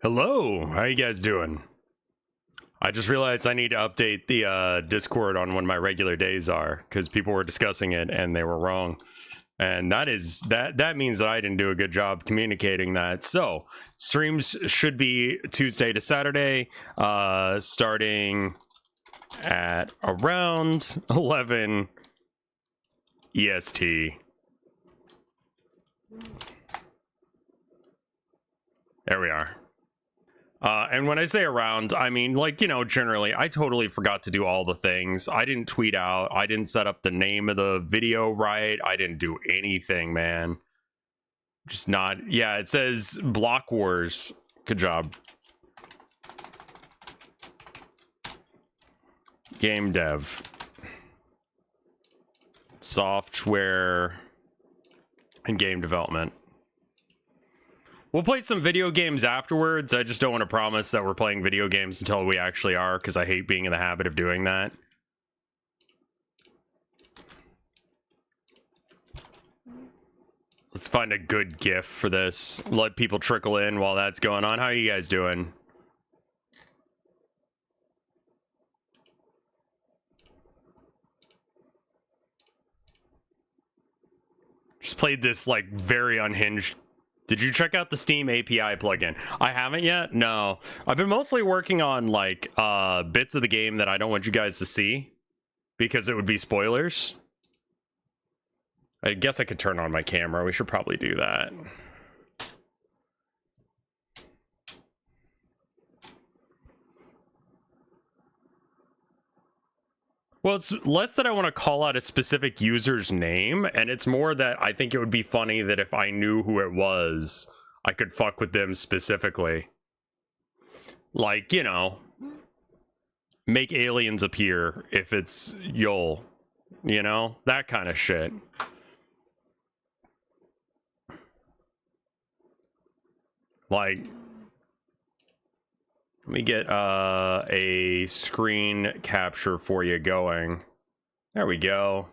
Hello, how you guys doing? I just realized I need to update the Discord on when my regular days are, because people were discussing it and they were wrong. And that means that I didn't do a good job communicating that. So streams should be Tuesday to Saturday, starting at around 11 EST. There we are. And when I say around, I mean, like, you know, generally, I totally forgot to do all the things. I didn't tweet out. I didn't set up the name of the video right. I didn't do anything, man. Just not. Yeah, it says Block Wars. Good job. Game dev. Software and game development. We'll play some video games afterwards. I just don't want to promise that we're playing video games until we actually are, because I hate being in the habit of doing that. Let's find a good GIF for this. Let people trickle in while that's going on. How are you guys doing? Just played this, like, very unhinged. Did you check out the Steam API plugin? I haven't yet. No, I've been mostly working on like bits of the game that I don't want you guys to see because it would be spoilers. I guess I could turn on my camera. We should probably do that. Well, it's less that I want to call out a specific user's name, and it's more that I think it would be funny that if I knew who it was, I could fuck with them specifically. Like, you know, make aliens appear if it's Yol, you know? That kind of shit. Like, let me get a screen capture for you going. There we go.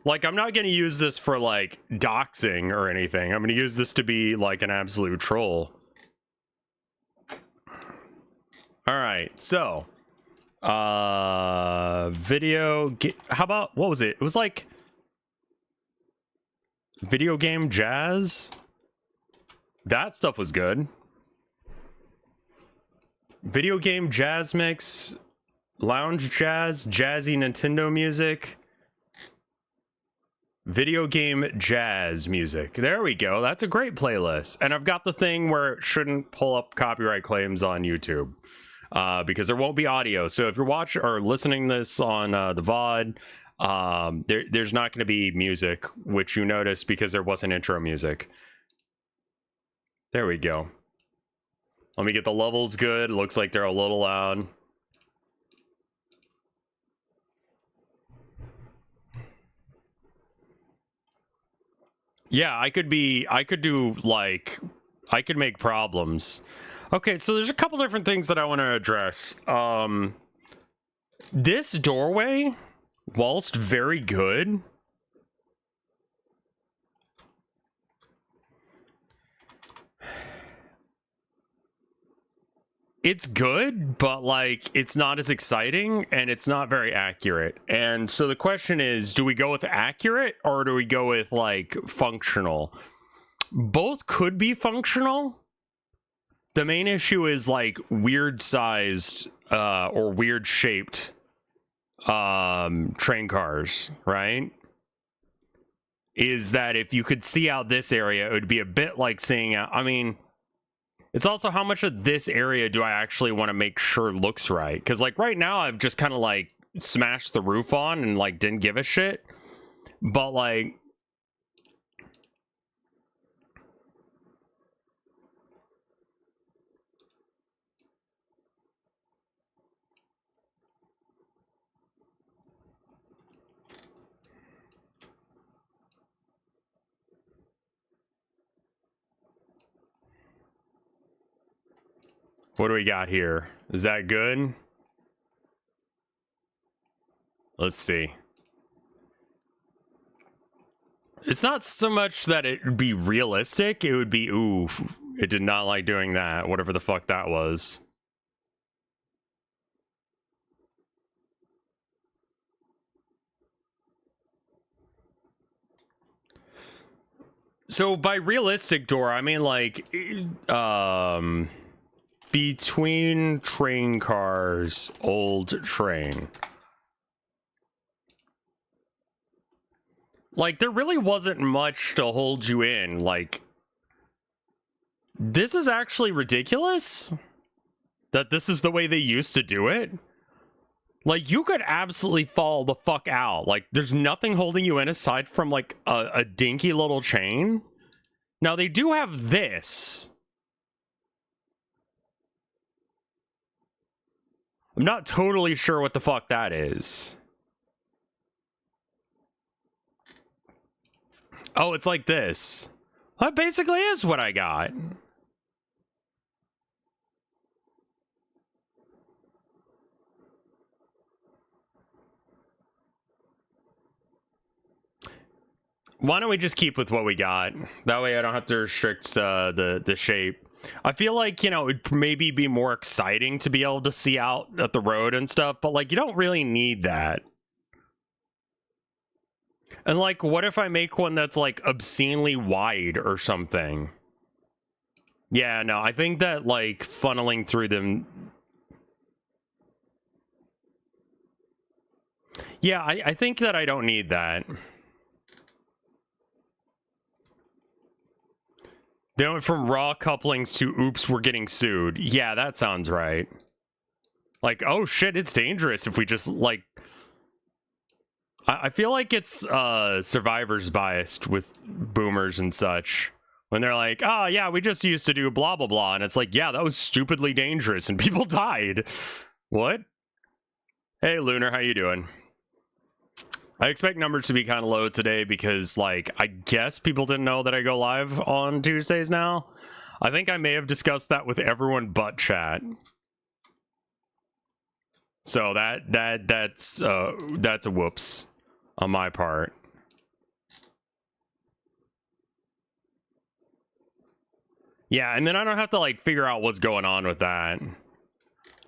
Like, I'm not going to use this for, like, doxing or anything. I'm going to use this to be, like, an absolute troll. Alright, so. Video... How about... What was it? It was, like... Video game jazz? That stuff was good. Video game jazz mix, lounge jazz, jazzy Nintendo music, video game jazz music. There we go. That's a great playlist. And I've got the thing where it shouldn't pull up copyright claims on YouTube because there won't be audio. So if you're watching or listening to this on the VOD, there's not going to be music, which you notice because there wasn't intro music. There we go. Let me get the levels good. Looks like they're a little loud. Yeah, I could make problems. Okay, so there's a couple different things that I want to address. This doorway, whilst very good, it's good, but like it's not as exciting and it's not very accurate. And so the question is, do we go with accurate or do we go with like functional? Both could be functional. The main issue is like weird sized or weird shaped train cars, right? Is that if you could see out this area, it would be a bit like seeing out. I mean, it's also how much of this area do I actually want to make sure looks right? Because like right now I've just kind of like smashed the roof on and like didn't give a shit. But like, what do we got here? Is that good? Let's see. It's not so much that it would be realistic, it would be, ooh, it did not like doing that, whatever the fuck that was. So by realistic door, I mean like, between train cars, old train. Like, there really wasn't much to hold you in. Like, this is actually ridiculous that this is the way they used to do it. Like, you could absolutely fall the fuck out. Like, there's nothing holding you in aside from, like, a dinky little chain. Now, they do have this. I'm not totally sure what the fuck that is. Oh, it's like this. That basically is what I got. Why don't we just keep with what we got? That way I don't have to restrict the shape. I feel like, you know, it'd maybe be more exciting to be able to see out at the road and stuff, but like, you don't really need that. And like, what if I make one that's like obscenely wide or something? Yeah, no, I think that like funneling through them. Yeah, I think that I don't need that. They went from raw couplings to oops, we're getting sued. Yeah, that sounds right. Like, oh shit, it's dangerous if we just like... I feel like it's survivor's biased with boomers and such. When they're like, oh yeah, we just used to do blah blah blah. And it's like, yeah, that was stupidly dangerous and people died. What? Hey Lunar, how you doing? I expect numbers to be kind of low today because, like, I guess people didn't know that I go live on Tuesdays now. I think I may have discussed that with everyone but chat. So that's a whoops on my part. Yeah, and then I don't have to, like, figure out what's going on with that.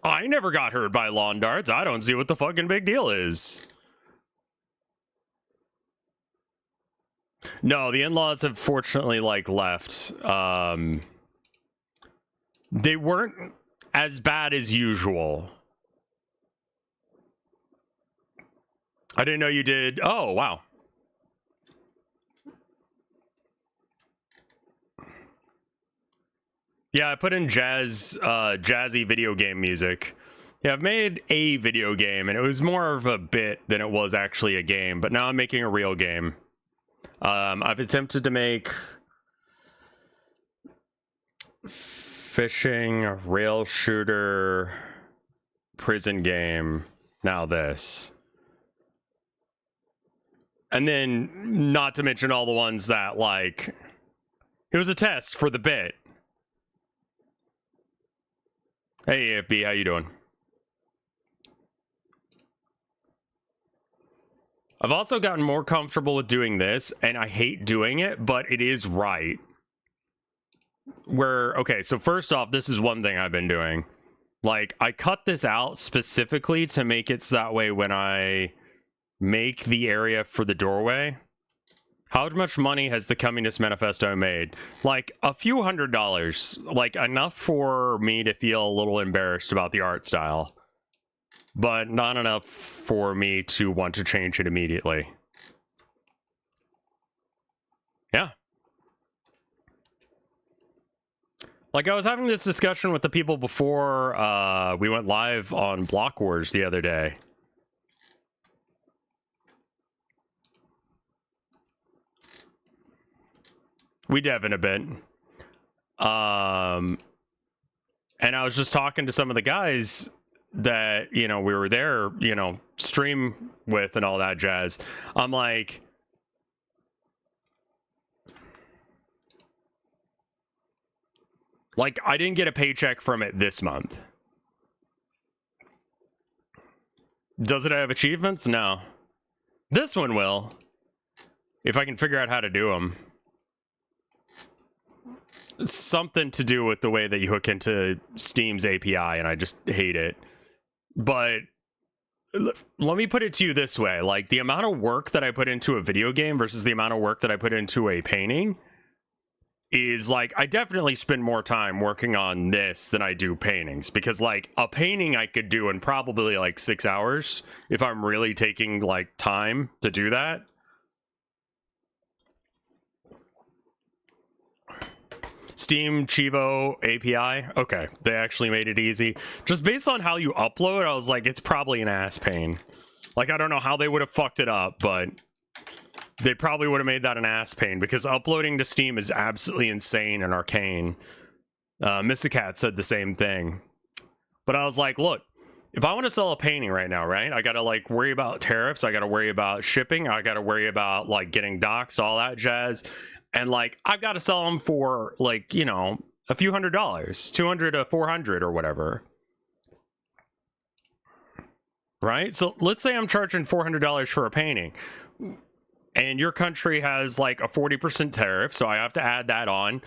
I never got hurt by lawn darts. I don't see what the fucking big deal is. No, the in-laws have fortunately, like, left. They weren't as bad as usual. I didn't know you did. Oh, wow. Yeah, I put in jazzy video game music. Yeah, I've made a video game, and it was more of a bit than it was actually a game, but now I'm making a real game. I've attempted to make fishing, rail shooter, prison game, now this. And then, not to mention all the ones that, like, it was a test for the bit. Hey, AFB, how you doing? I've also gotten more comfortable with doing this, and I hate doing it, but it is right. Okay, so first off, this is one thing I've been doing. Like, I cut this out specifically to make it so that way when I make the area for the doorway. How much money has the Communist Manifesto made? Like, a few $100. Like, enough for me to feel a little embarrassed about the art style. But not enough for me to want to change it immediately. Yeah. Like, I was having this discussion with the people before we went live on Block Wars the other day. We dev in a bit. And I was just talking to some of the guys that, you know, we were there, you know, stream with and all that jazz. I'm like, I didn't get a paycheck from it this month. Does it have achievements? No. This one will. if I can figure out how to do them. Something to do with the way that you hook into Steam's API, and I just hate it. But let me put it to you this way. Like, the amount of work that I put into a video game versus the amount of work that I put into a painting is, like, I definitely spend more time working on this than I do paintings, because, like, a painting I could do in probably like 6 hours if I'm really taking like time to do that. Steam Chivo API. Okay, they actually made it easy. Just based on how you upload, I was like, it's probably an ass pain. Like, I don't know how they would have fucked it up, but they probably would have made that an ass pain, because uploading to Steam is absolutely insane and arcane. Mysticat said the same thing. But I was like, look, if I want to sell a painting right now, right, I gotta like worry about tariffs, I gotta worry about shipping, I gotta worry about like getting docs, all that jazz. And like, I've got to sell them for like, you know, a few $100s, $200 to $400 or whatever. Right? So let's say I'm charging $400 for a painting, and your country has like a 40% tariff, so I have to add that on.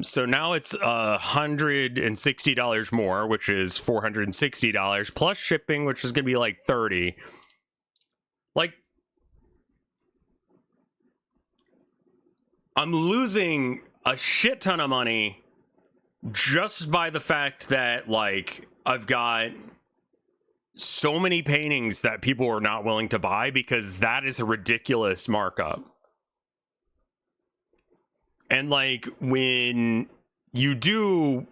So now it's $160 more, which is $460 plus shipping, which is gonna be like $30. Like, I'm losing a shit ton of money just by the fact that, like, I've got so many paintings that people are not willing to buy, because that is a ridiculous markup. And like, when you do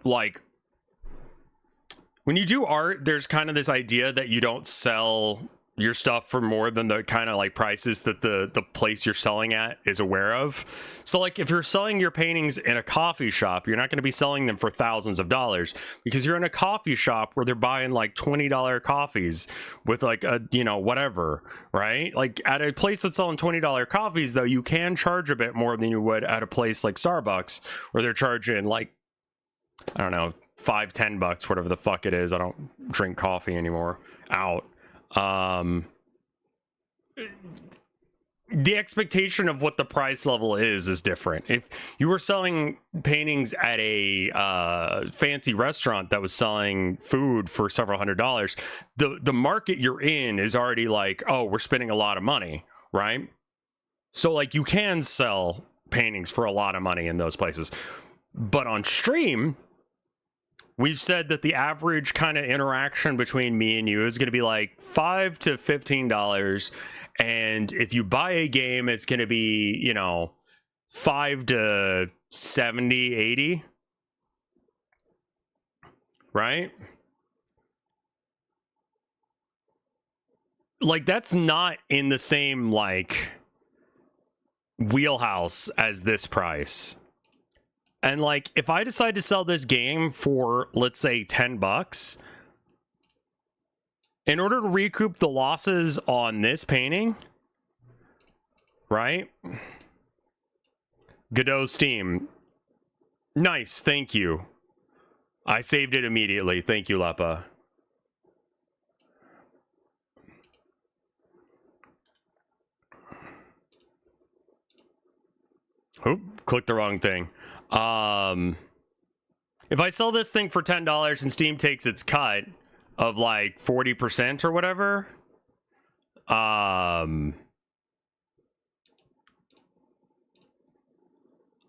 art, there's kind of this idea that you don't sell your stuff for more than the kind of like prices that the place you're selling at is aware of. So like, if you're selling your paintings in a coffee shop, you're not going to be selling them for thousands of dollars, because you're in a coffee shop where they're buying like $20 coffees with like a, you know, whatever, right? Like, at a place that's selling $20 coffees, though, you can charge a bit more than you would at a place like Starbucks, where they're charging like, I don't know, $5-10, whatever the fuck it is. I don't drink coffee anymore out. The expectation of what the price level is different. If you were selling paintings at a fancy restaurant that was selling food for several $100s, the market you're in is already like, oh, we're spending a lot of money, right? So like, you can sell paintings for a lot of money in those places. But on stream, we've said that the average kind of interaction between me and you is going to be like $5 to $15. And if you buy a game, it's going to be, you know, $5 to $70, $80. Right? Like, that's not in the same, like, wheelhouse as this price. And like, if I decide to sell this game for, let's say, $10, in order to recoup the losses on this painting, right? Godot Steam. Nice, thank you. I saved it immediately. Thank you, Lepa. Oop, clicked the wrong thing. If I sell this thing for $10 and Steam takes its cut of like 40% or whatever, I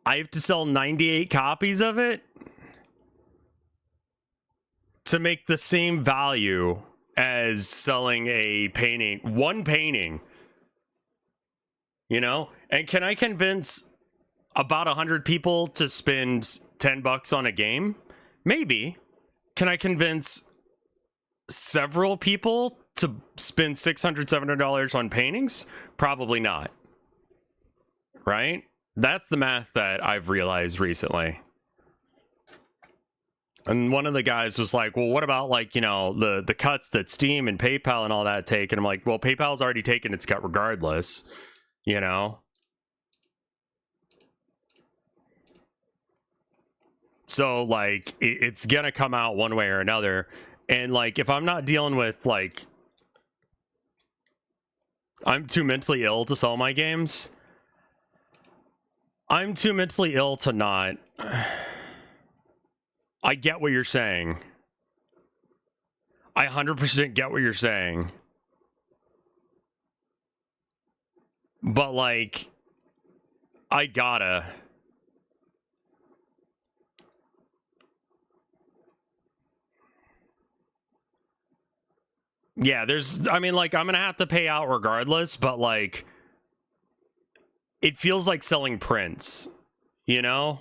have to sell 98 copies of it to make the same value as selling a painting, one painting, you know? And can I convince about 100 people to spend $10 on a game? Maybe. Can I convince several people to spend $600, $700 on paintings? Probably not. Right? That's the math that I've realized recently. And one of the guys was like, well, what about, like, you know, the cuts that Steam and PayPal and all that take? And I'm like, well, PayPal's already taken its cut regardless, you know? So, like, it's gonna come out one way or another. And, like, if I'm not dealing with, like, I'm too mentally ill to sell my games. I'm too mentally ill to not. I get what you're saying. I 100% get what you're saying. But, like, I gotta. Yeah, I mean, like, I'm gonna have to pay out regardless, but, like, it feels like selling prints, you know?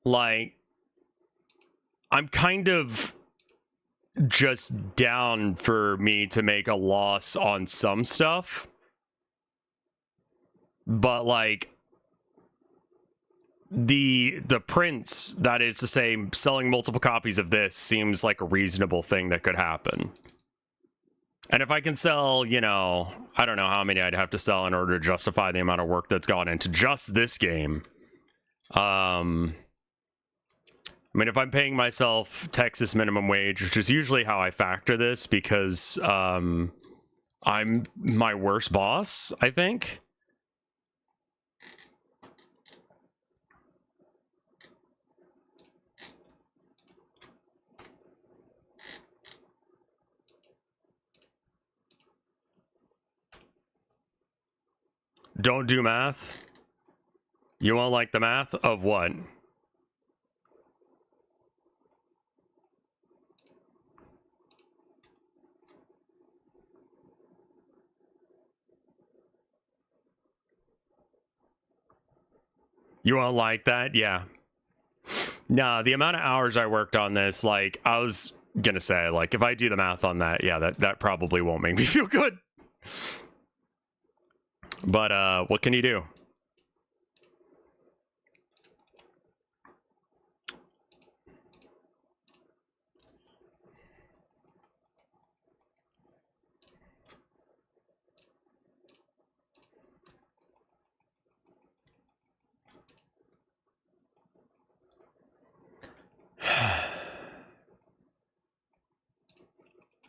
Like, I'm kind of just down for me to make a loss on some stuff. But, like, the prints, that is to say, selling multiple copies of this seems like a reasonable thing that could happen. And if I can sell, you know, I don't know how many I'd have to sell in order to justify the amount of work that's gone into just this game. I mean, if I'm paying myself Texas minimum wage, which is usually how I factor this, because I'm my worst boss, I think. Don't do math? You won't like the math of what? You won't like that? Yeah. Nah, the amount of hours I worked on this, like, I was gonna say, like, if I do the math on that, yeah, that probably won't make me feel good. But, what can you do?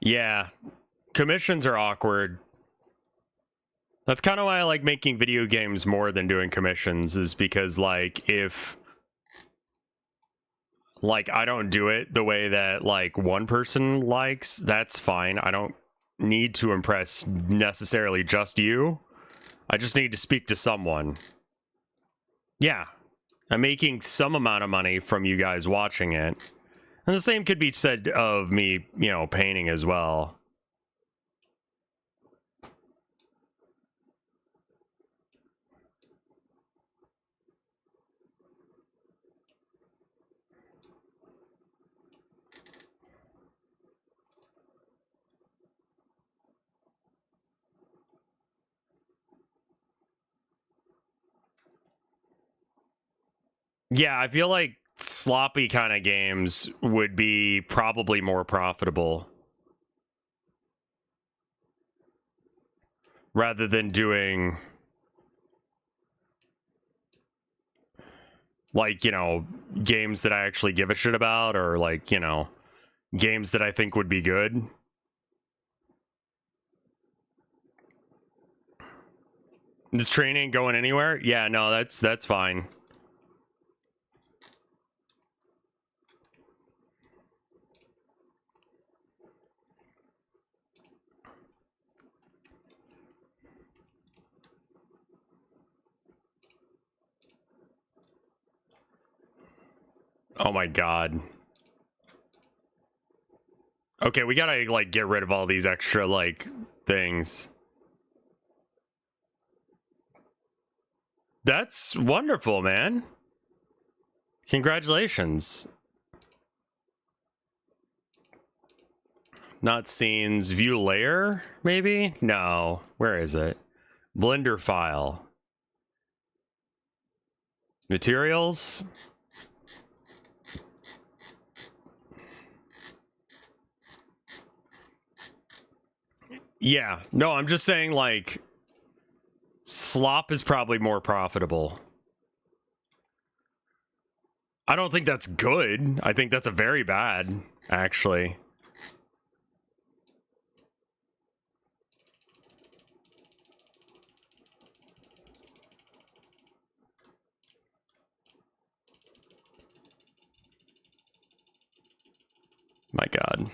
Yeah, commissions are awkward. That's kind of why I like making video games more than doing commissions, is because, like, if, like, I don't do it the way that, like, one person likes, that's fine. I don't need to impress necessarily just you. I just need to speak to someone. Yeah, I'm making some amount of money from you guys watching it. And the same could be said of me, you know, painting as well. Yeah, I feel like sloppy kind of games would be probably more profitable rather than doing, like, you know, games that I actually give a shit about, or, like, you know, games that I think would be good. This train ain't going anywhere? Yeah, no, that's fine. Oh my god. Okay, we gotta, like, get rid of all these extra, like, things. That's wonderful, man. Congratulations. Not scenes. View layer, maybe? No. Where is it? Blender file. Materials? Yeah. No, I'm just saying, like, slop is probably more profitable. I don't think that's good. I think that's a very bad, actually. My God.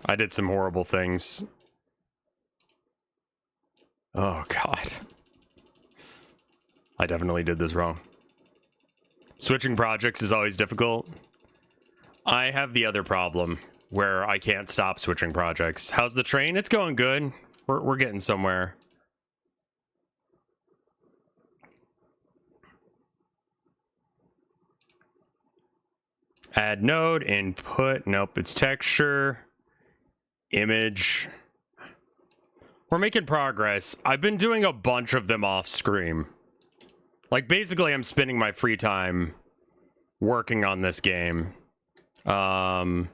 I did some horrible things. Oh, God. I definitely did this wrong. Switching projects is always difficult. I have the other problem where I can't stop switching projects. How's the train? It's going good. We're getting somewhere. Add node, input. Nope, it's texture. Image. We're making progress. I've been doing a bunch of them off screen. Like, basically, I'm spending my free time working on this game. I'm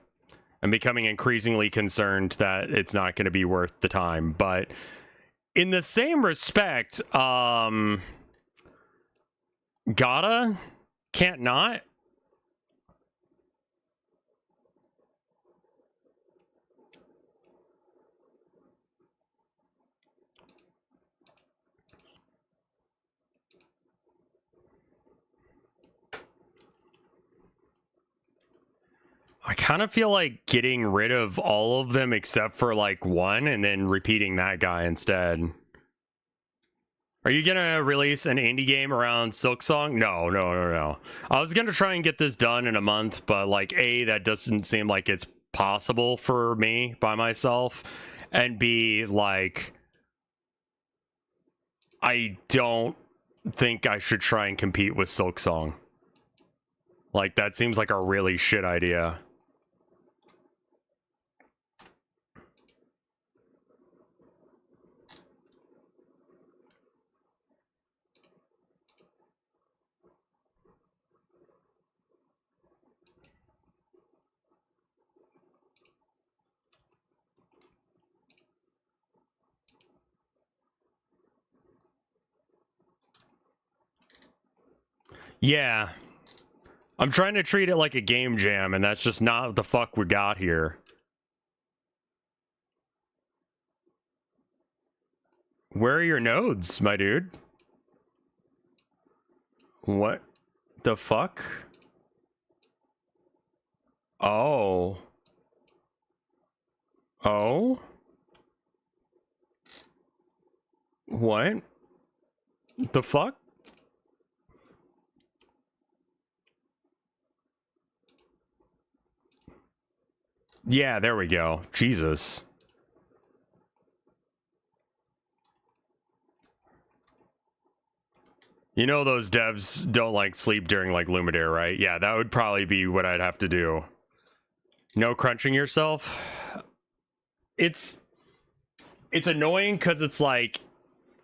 becoming increasingly concerned that it's not going to be worth the time. But in the same respect, gotta, can't not. I kind of feel like getting rid of all of them except for like one and then repeating that guy instead. Are you gonna release an indie game around Silksong? No. I was gonna try and get this done in a month, but like A, that doesn't seem like it's possible for me by myself, and B, like I don't think I should try and compete with Silksong. Like that seems like a really shit idea. Yeah. I'm trying to treat it like a game jam, and that's just not what the fuck we got here. Where are your nodes, my dude? What the fuck? Oh. Oh? What? The fuck? Yeah, there we go. Jesus. You know those devs don't like sleep during like Lumidaire, right? Yeah, that would probably be what I'd have to do. No crunching yourself. It's annoying because it's like,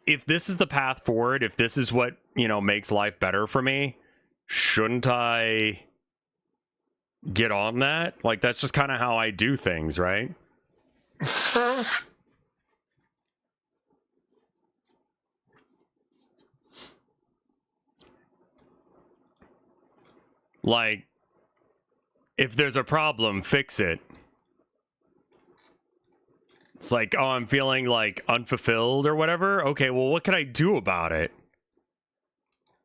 if this is the path forward, if this is what, you know, makes life better for me, shouldn't I get on that? Like, that's just kind of how I do things, right? Like, if there's a problem, fix it. It's like, oh, I'm feeling like unfulfilled or whatever. Okay, well, what can I do about it?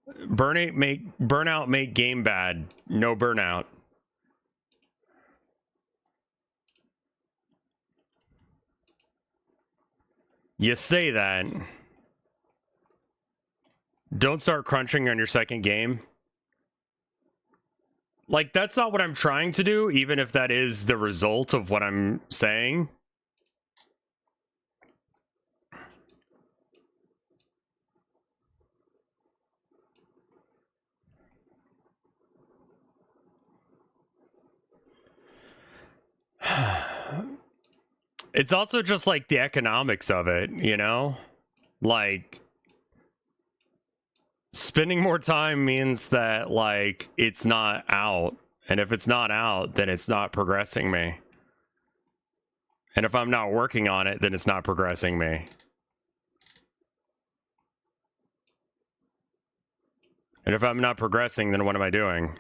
Burnout make game bad. No burnout. You say that. Don't start crunching on your second game. Like, that's not what I'm trying to do, even if that is the result of what I'm saying. It's also just like the economics of it, you know? Like, spending more time means that, like, it's not out. And if it's not out, then it's not progressing me. And if I'm not working on it, then it's not progressing me. And if I'm not progressing, then what am I doing?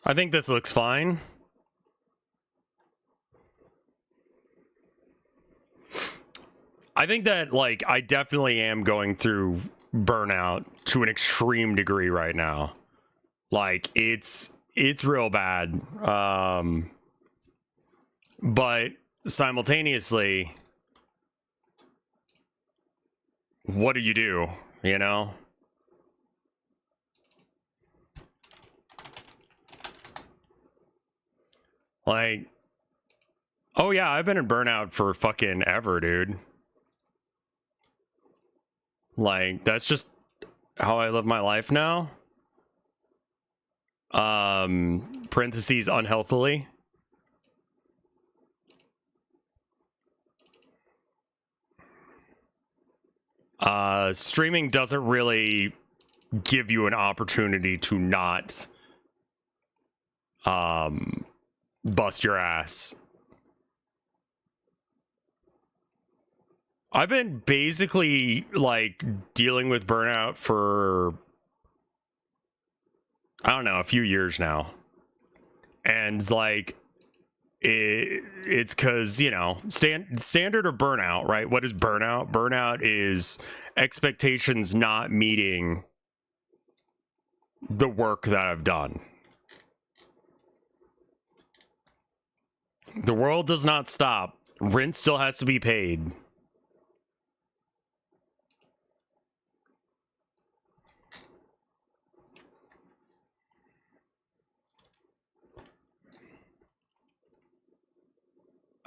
I think this looks fine. I think that like I definitely am going through burnout to an extreme degree right now. Like it's real bad. But simultaneously, what do you do, you know? Like, oh yeah, I've been in burnout for fucking ever, dude. Like, that's just how I live my life now. Parentheses unhealthily. Streaming doesn't really give you an opportunity to not bust your ass. I've been basically like dealing with burnout for I don't know, a few years now. And like it's because, you know, standard of burnout, right? What is burnout? Burnout is expectations not meeting the work that I've done. The world does not stop. Rent still has to be paid.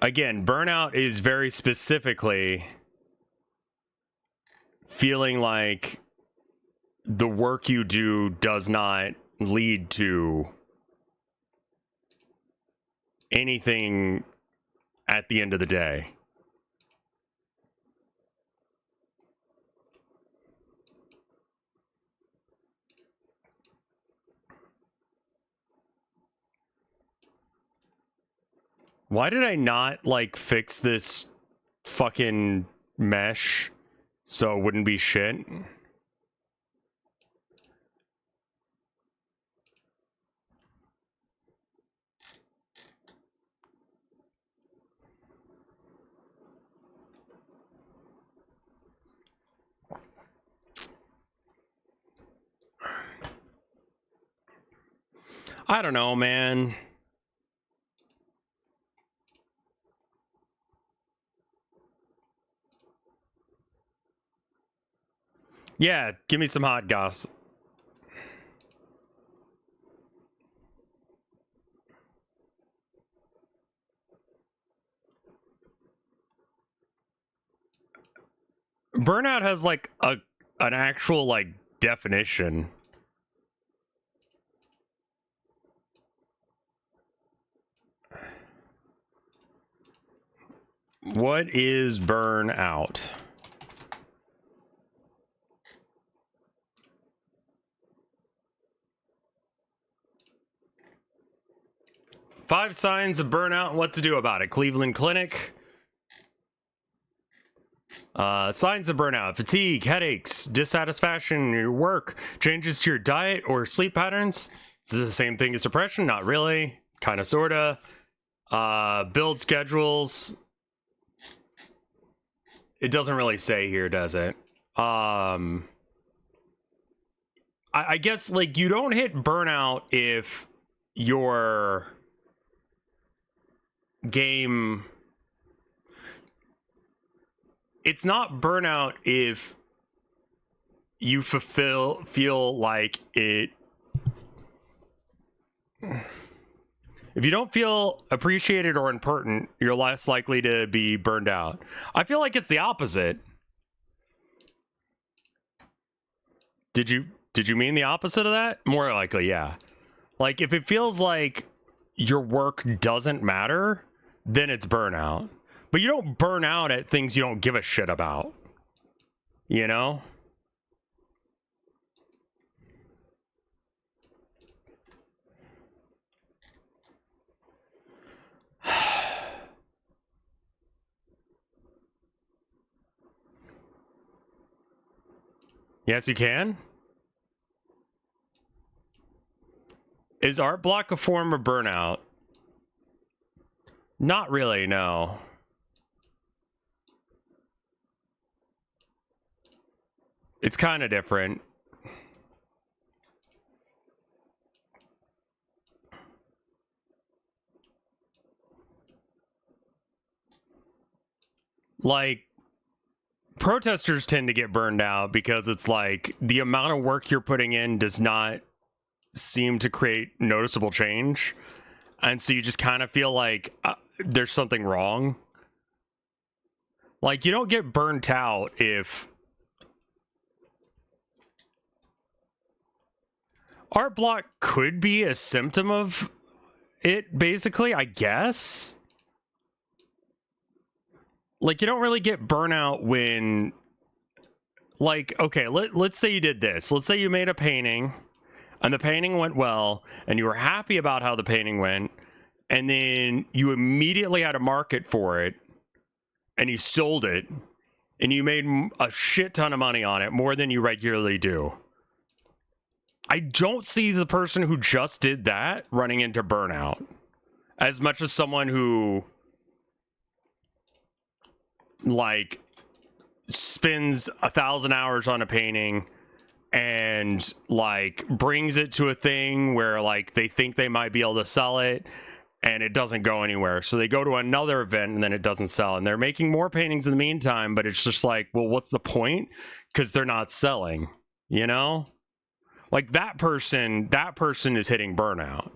Again, burnout is very specifically feeling like the work you do does not lead to anything at the end of the day. Why did I not like fix this fucking mesh so it wouldn't be shit? I don't know, man. Yeah, give me some hot goss. Burnout has like an actual like definition. What is burnout? Five signs of burnout and what to do about it. Cleveland Clinic. Signs of burnout: fatigue, headaches, dissatisfaction in your work, changes to your diet or sleep patterns. Is this the same thing as depression? Not really. Kind of, sorta. Build schedules. It doesn't really say here, does it? I guess like you don't hit burnout if your game, it's not burnout if you feel like it, if you don't feel appreciated or important, you're less likely to be burned out. I feel like it's the opposite. Did you mean the opposite of that? More likely, yeah. Like if it feels like your work doesn't matter, then it's burnout. But you don't burn out at things you don't give a shit about. You know? Yes, you can. Is art block a form of burnout? Not really, no. It's kind of different. Like, protesters tend to get burned out because it's like the amount of work you're putting in does not seem to create noticeable change. And so you just kind of feel like there's something wrong. Like, you don't get burnt out if art block could be a symptom of it, basically, I guess. Like, you don't really get burnout when, like, okay, let's say you did this. Let's say you made a painting and the painting went well and you were happy about how the painting went, and then you immediately had a market for it and you sold it and you made a shit ton of money on it, more than you regularly do. I don't see the person who just did that running into burnout as much as someone who, like, spends 1,000 hours on a painting and, like, brings it to a thing where, like, they think they might be able to sell it and it doesn't go anywhere. So they go to another event and then it doesn't sell. And they're making more paintings in the meantime, but it's just like, well, what's the point? Because they're not selling, you know? Like, that person is hitting burnout.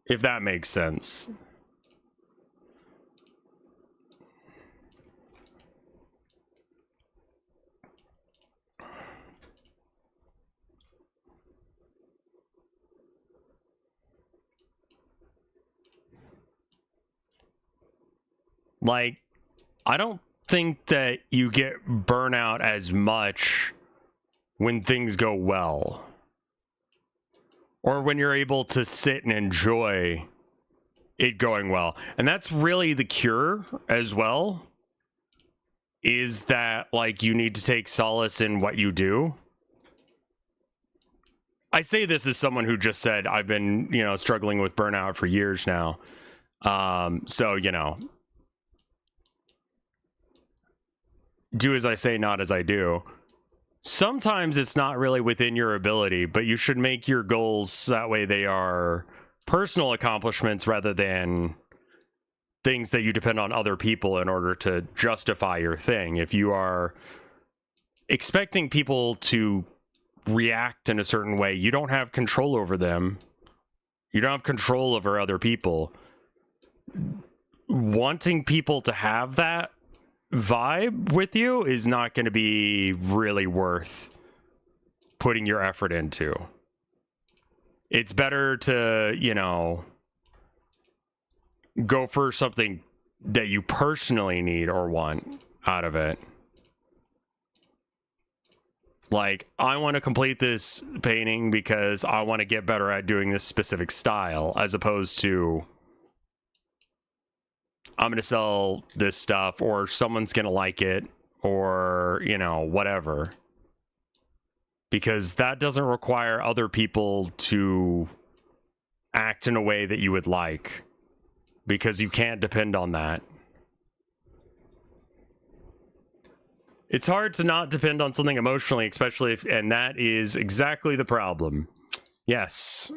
If that makes sense. Like, I don't think that you get burnout as much when things go well, or when you're able to sit and enjoy it going well. And that's really the cure as well, is that, like, you need to take solace in what you do. I say this as someone who just said I've been, you know, struggling with burnout for years now. So, you know, do as I say, not as I do. Sometimes it's not really within your ability, but you should make your goals that way they are personal accomplishments rather than things that you depend on other people in order to justify your thing. If you are expecting people to react in a certain way, you don't have control over them. You don't have control over other people. Wanting people to have that vibe with you is not going to be really worth putting your effort into. It's better to, you know, go for something that you personally need or want out of it. Like, I want to complete this painting because I want to get better at doing this specific style, as opposed to I'm going to sell this stuff or someone's going to like it or, you know, whatever. Because that doesn't require other people to act in a way that you would like, because you can't depend on that. It's hard to not depend on something emotionally, especially if, and that is exactly the problem. Yes.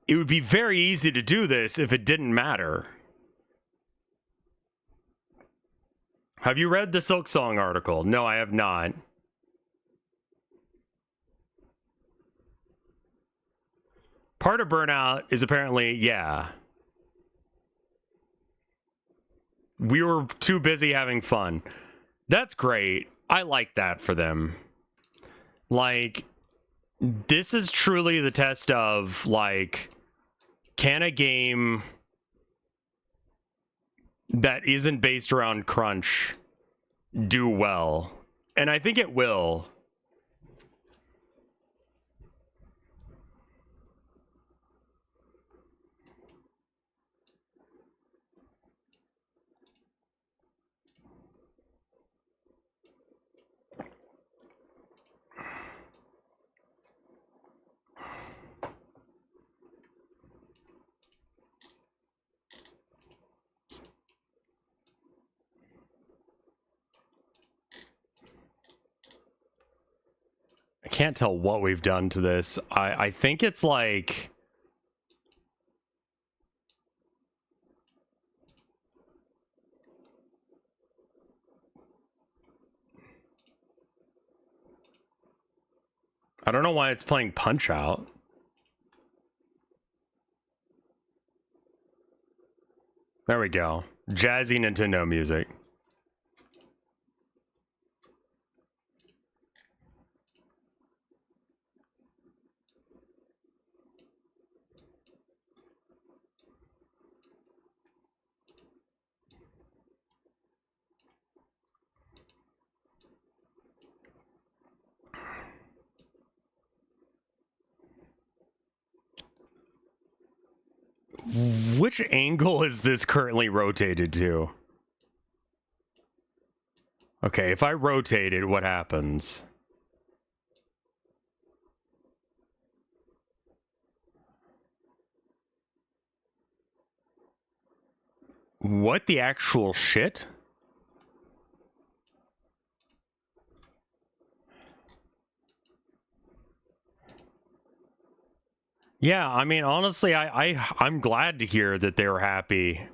It would be very easy to do this if it didn't matter. Have you read the Silksong article? No, I have not. Part of burnout is apparently, yeah, we were too busy having fun. That's great. I like that for them. Like, this is truly the test of, like, can a game that isn't based around crunch do well? And I think it will. can't tell what we've done to this. I think it's like... I don't know why it's playing Punch Out. There we go. Jazzy Nintendo music. Which angle is this currently rotated to? Okay, if I rotate it, what happens? What the actual shit? Yeah, I mean, honestly, I'm glad to hear that they were happy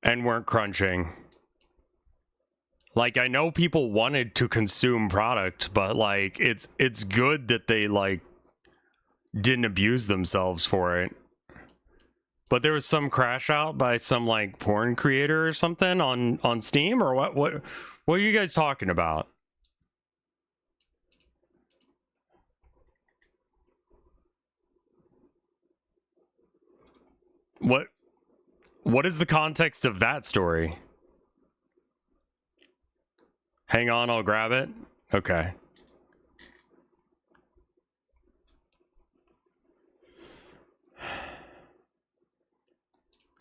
and weren't crunching. Like, I know people wanted to consume product, but like, it's good that they like didn't abuse themselves for it. But there was some crash out by some like porn creator or something on Steam, or what are you guys talking about? What is the context of that story? Hang on, I'll grab it. Okay.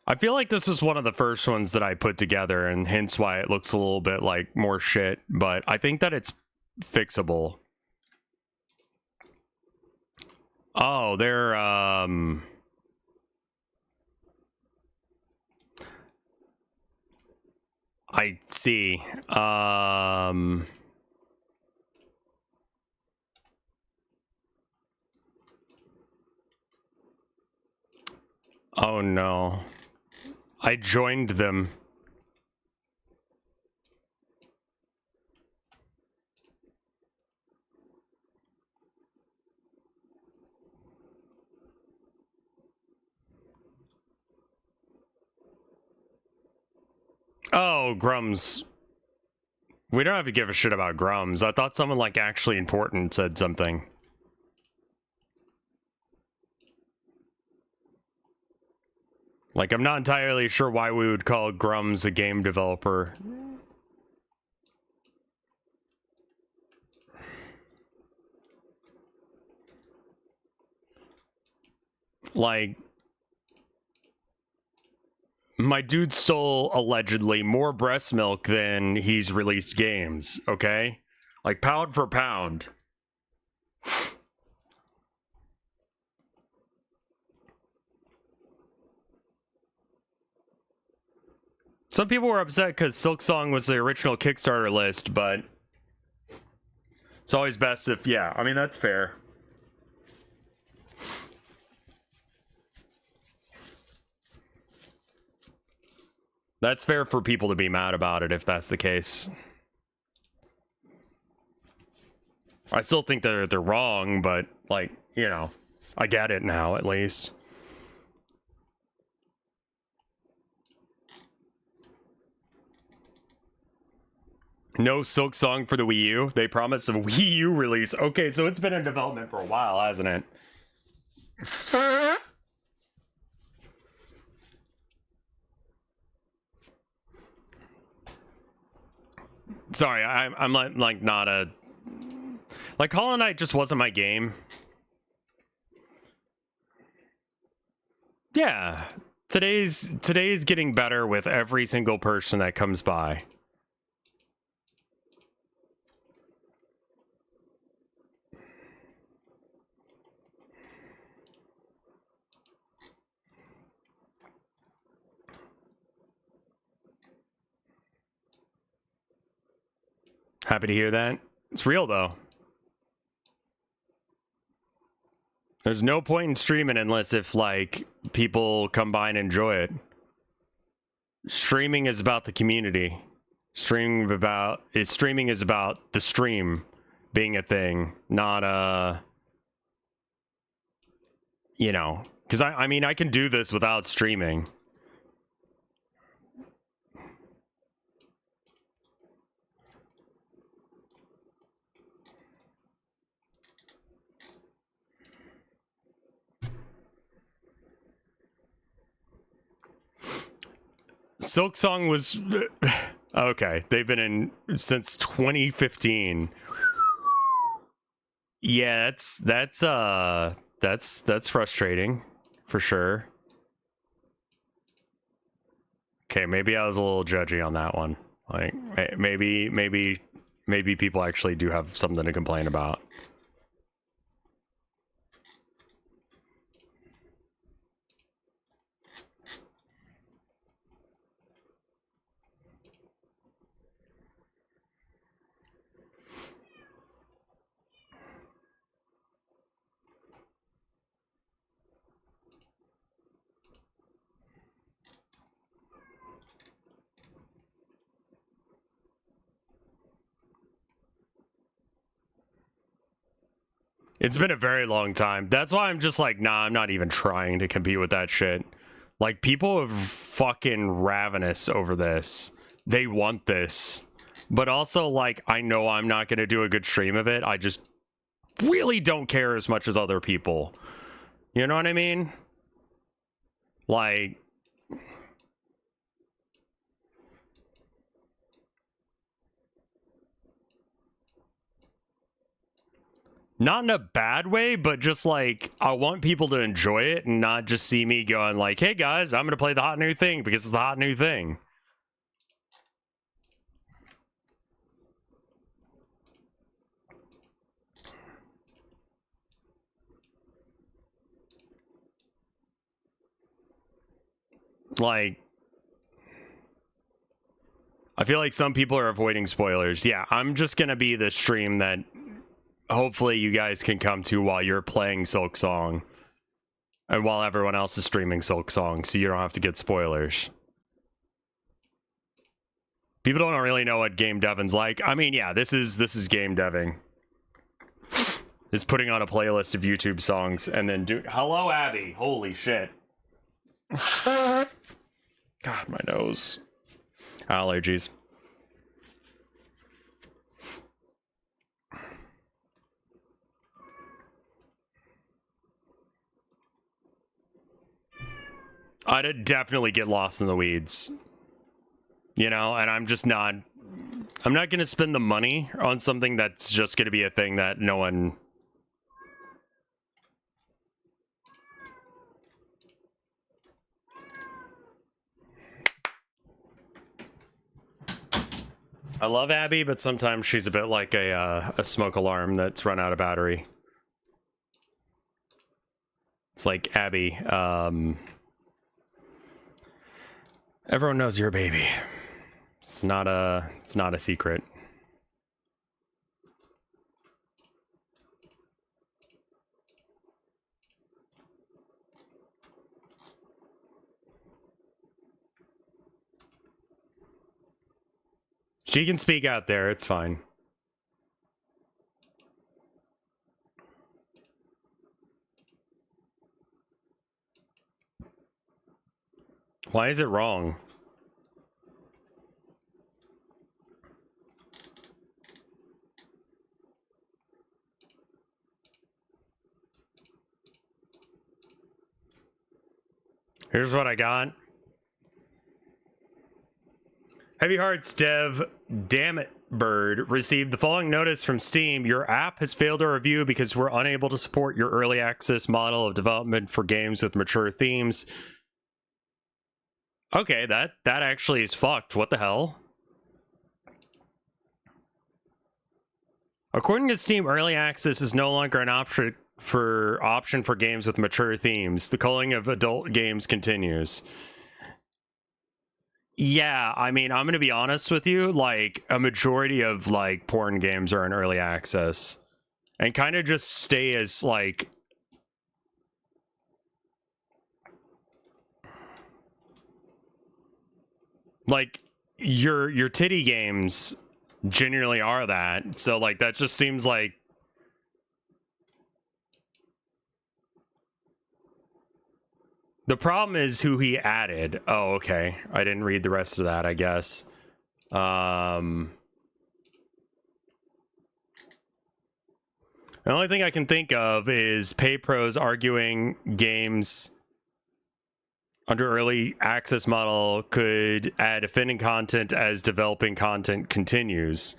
I feel like this is one of the first ones that I put together, and hence why it looks a little bit like more shit, but I think that it's fixable. Oh, they're I see. Oh no. I joined them. Oh, Grums. We don't have to give a shit about Grums. I thought someone like actually important said something. Like, I'm not entirely sure why we would call Grums a game developer. Like, my dude stole allegedly more breast milk than he's released games, okay? Like, pound for pound. Some people were upset because Silksong was the original Kickstarter list, but it's always best if, yeah, I mean, that's fair. That's fair for people to be mad about it if that's the case. I still think they're wrong, but, like, you know, I get it now, at least. No Silksong for the Wii U. They promised a Wii U release. Okay, so it's been in development for a while, hasn't it? Sorry, I'm like not a... Like, Hollow Knight just wasn't my game. Yeah. Today's getting better with every single person that comes by. Happy to hear that. It's real, though. There's no point in streaming unless if like people come by and enjoy it. Streaming is about the community. Streaming is about the stream being a thing, not you know, because I mean I can do this without streaming. Silksong was okay. They've been in since 2015. Yeah, that's frustrating for sure. Okay, maybe I was a little judgy on that one. Like maybe people actually do have something to complain about. It's been a very long time. That's why I'm just like, nah, I'm not even trying to compete with that shit. Like, people are fucking ravenous over this. They want this. But also, like, I know I'm not going to do a good stream of it. I just really don't care as much as other people. You know what I mean? Like... Not in a bad way, but just like, I want people to enjoy it and not just see me going like, hey guys, I'm gonna play the hot new thing because it's the hot new thing. Like, I feel like some people are avoiding spoilers. Yeah, I'm just gonna be the stream that hopefully you guys can come to while you're playing Silksong and while everyone else is streaming Silksong, so you don't have to get spoilers. People don't really know what game deving's like. I mean, yeah, this is game deving. Is putting on a playlist of YouTube songs and then hello Abby. Holy shit. God, my nose. Allergies. I'd definitely get lost in the weeds. You know, and I'm not going to spend the money on something that's just going to be a thing that no one... I love Abby, but sometimes she's a bit like a smoke alarm that's run out of battery. It's like, Abby, everyone knows you're a baby. It's not a secret. She can speak out there, it's fine. Why is it wrong? Here's what I got. Heavy Hearts dev, damn it, Bird, received the following notice from Steam. Your app has failed our review because we're unable to support your early access model of development for games with mature themes. Okay, that actually is fucked. What the hell? According to Steam, early access is no longer an option for games with mature themes. The culling of adult games continues. Yeah, I mean, I'm gonna be honest with you, like, a majority of, like, porn games are in early access. And kind of just stay as, like, Like your titty games genuinely are that. So like that just seems like the problem is who he added. Oh, okay. I didn't read the rest of that, I guess. The only thing I can think of is PayPros arguing games under early access model could add offending content as developing content continues.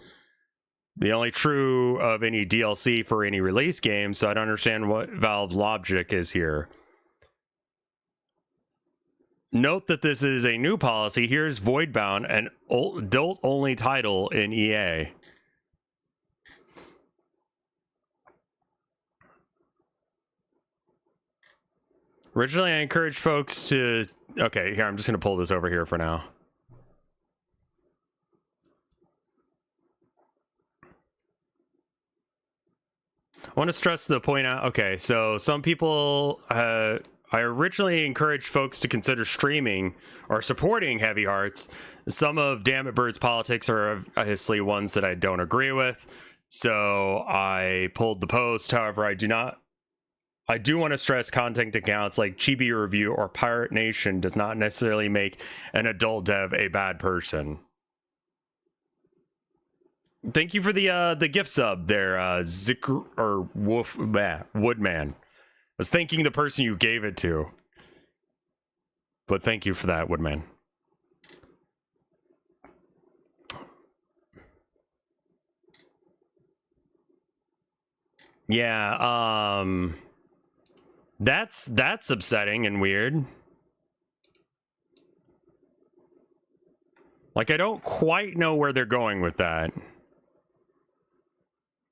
The only true of any DLC for any release game, so I don't understand what Valve's logic is here. Note that this is a new policy. Here's Voidbound, an adult-only title in EA. Originally, I encouraged folks to... Okay, here, I'm just going to pull this over here for now. I want to stress the point out... Okay, so some people... I originally encouraged folks to consider streaming or supporting Heavy Hearts. Some of Dammit Bird's politics are obviously ones that I don't agree with. So I pulled the post. However, I do want to stress content accounts like Chibi Review or Pirate Nation does not necessarily make an adult dev a bad person. Thank you for the gift sub there, Zikr or Woodman. I was thanking the person you gave it to. But thank you for that, Woodman. Yeah, that's upsetting and weird. Like, I don't quite know where they're going with that.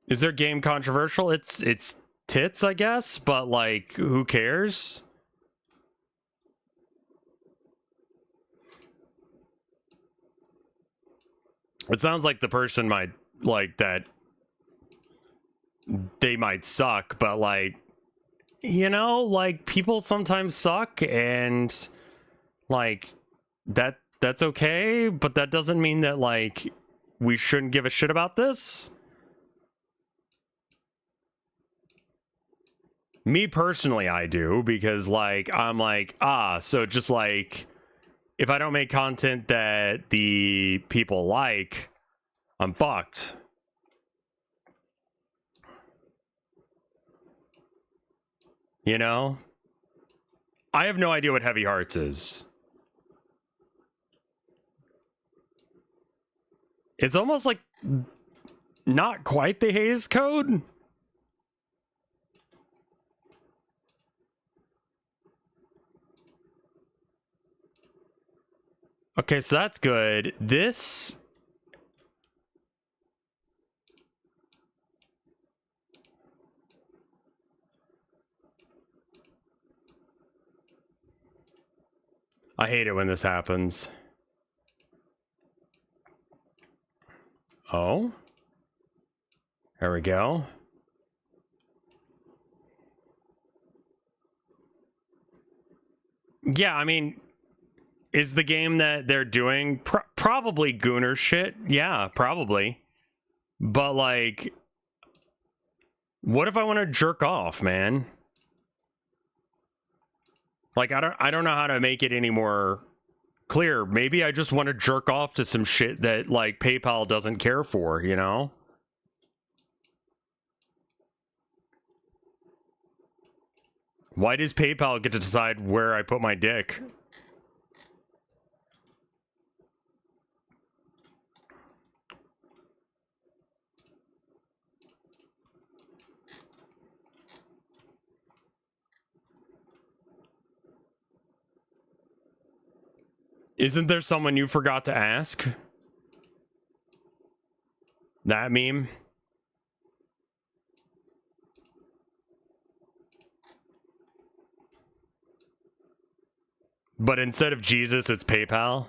Is their game controversial? It's tits, I guess, but like, who cares? It sounds like the person might like that they might suck, but like, you know, like people sometimes suck and like that's okay, but that doesn't mean that like we shouldn't give a shit about this. Me personally, I do, because like I'm like, so just like if I don't make content that the people like, I'm fucked. You know? I have no idea what Heavy Hearts is. It's almost like not quite the Hays Code. Okay, so that's good. This... I hate it when this happens. Oh? There we go. Yeah, I mean... Is the game that they're doing probably Gooner shit? Yeah, probably. But like, what if I want to jerk off, man? Like, I don't know how to make it any more clear. Maybe I just want to jerk off to some shit that like PayPal doesn't care for, you know? Why does PayPal get to decide where I put my dick? Isn't there someone you forgot to ask? That meme? But instead of Jesus, it's PayPal?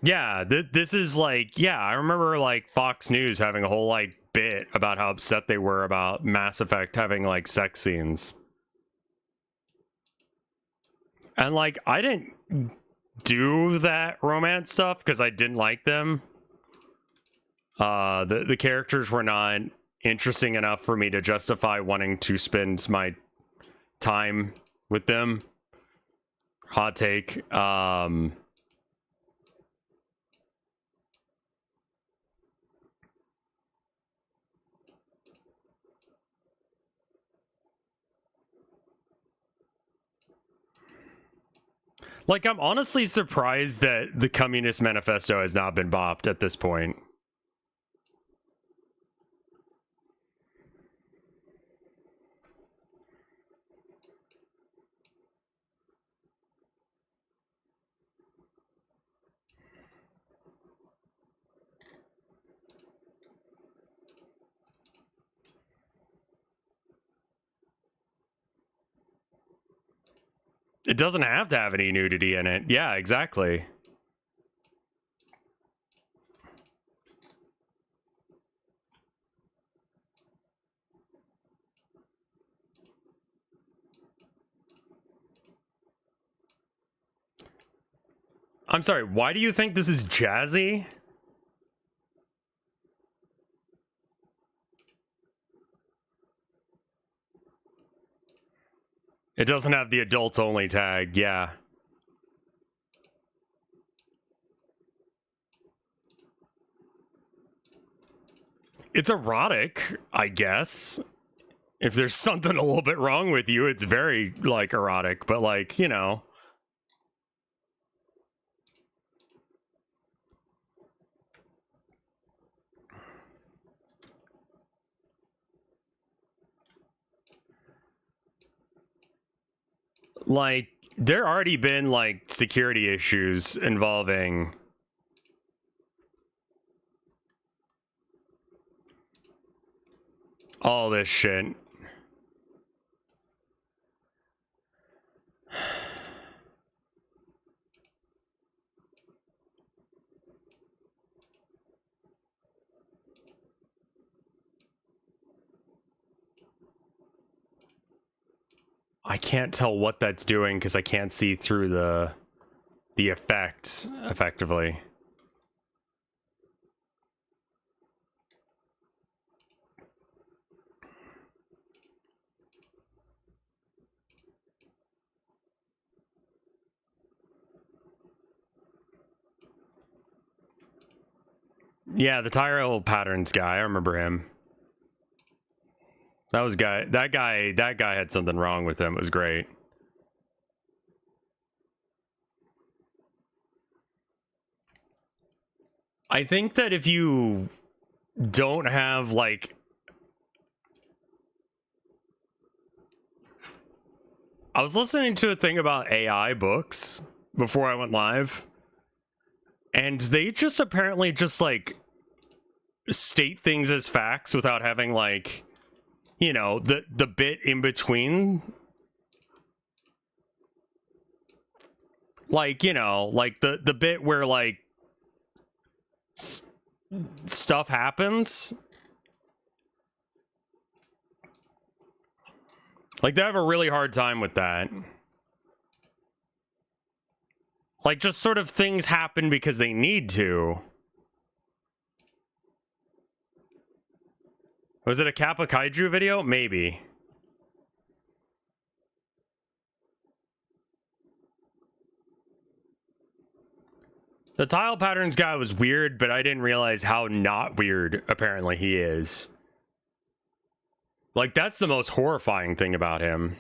Yeah, this is like, yeah, I remember like Fox News having a whole like bit about how upset they were about Mass Effect having like sex scenes. And like, I didn't do that romance stuff because I didn't like them. The characters were not interesting enough for me to justify wanting to spend my time with them. Hot take. Like, I'm honestly surprised that the Communist Manifesto has not been bopped at this point. It doesn't have to have any nudity in it. Yeah, exactly. I'm sorry, why do you think this is jazzy? It doesn't have the adults only tag, yeah. It's erotic, I guess. If there's something a little bit wrong with you, it's very, like, erotic, but, like, you know. Like, there already been, like, security issues involving all this shit. I can't tell what that's doing because I can't see through the effect effectively. Yeah, the Tyrell Patterns guy, I remember him. That guy had something wrong with him. It was great. I think that if you don't have, like, I was listening to a thing about AI books before I went live, and they just apparently just, like, state things as facts without having, like, you know, the bit in between. Like, you know, like the bit where, like, stuff happens. Like, they have a really hard time with that. Like, just sort of things happen because they need to. Was it a Kappa Kaiju video? Maybe. The tile patterns guy was weird, but I didn't realize how not weird apparently he is. Like, that's the most horrifying thing about him.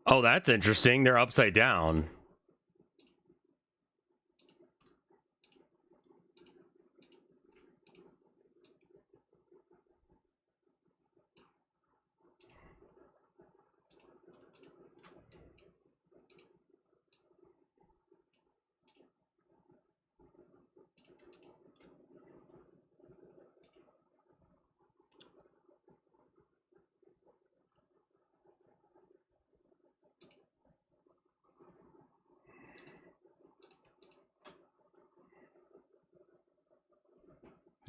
Oh, that's interesting. They're upside down.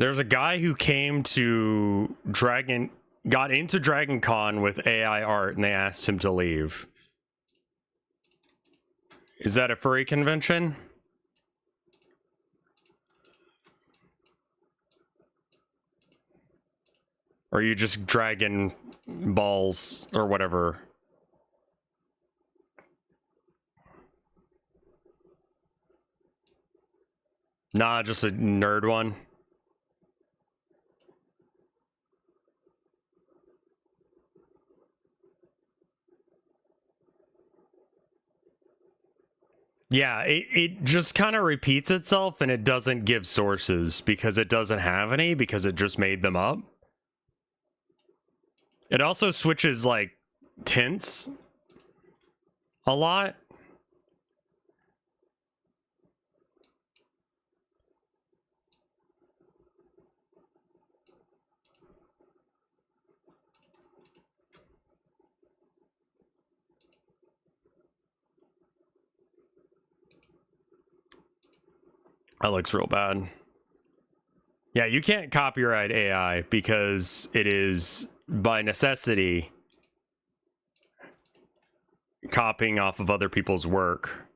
There's a guy who came to got into Dragon Con with AI art, and they asked him to leave. Is that a furry convention? Or are you just Dragon Balls or whatever? Nah, just a nerd one. Yeah, it just kind of repeats itself, and it doesn't give sources because it doesn't have any, because it just made them up. It also switches like tints a lot. That looks real bad. Yeah, you can't copyright AI because it is, by necessity, copying off of other people's work.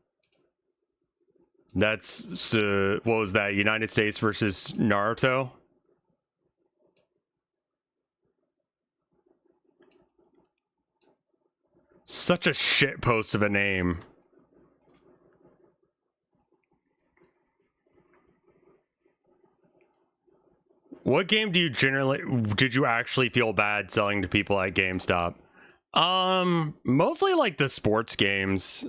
That's, what was that, United States versus Naruto? Such a shit post of a name. What game do you did you actually feel bad selling to people at GameStop? Mostly like the sports games.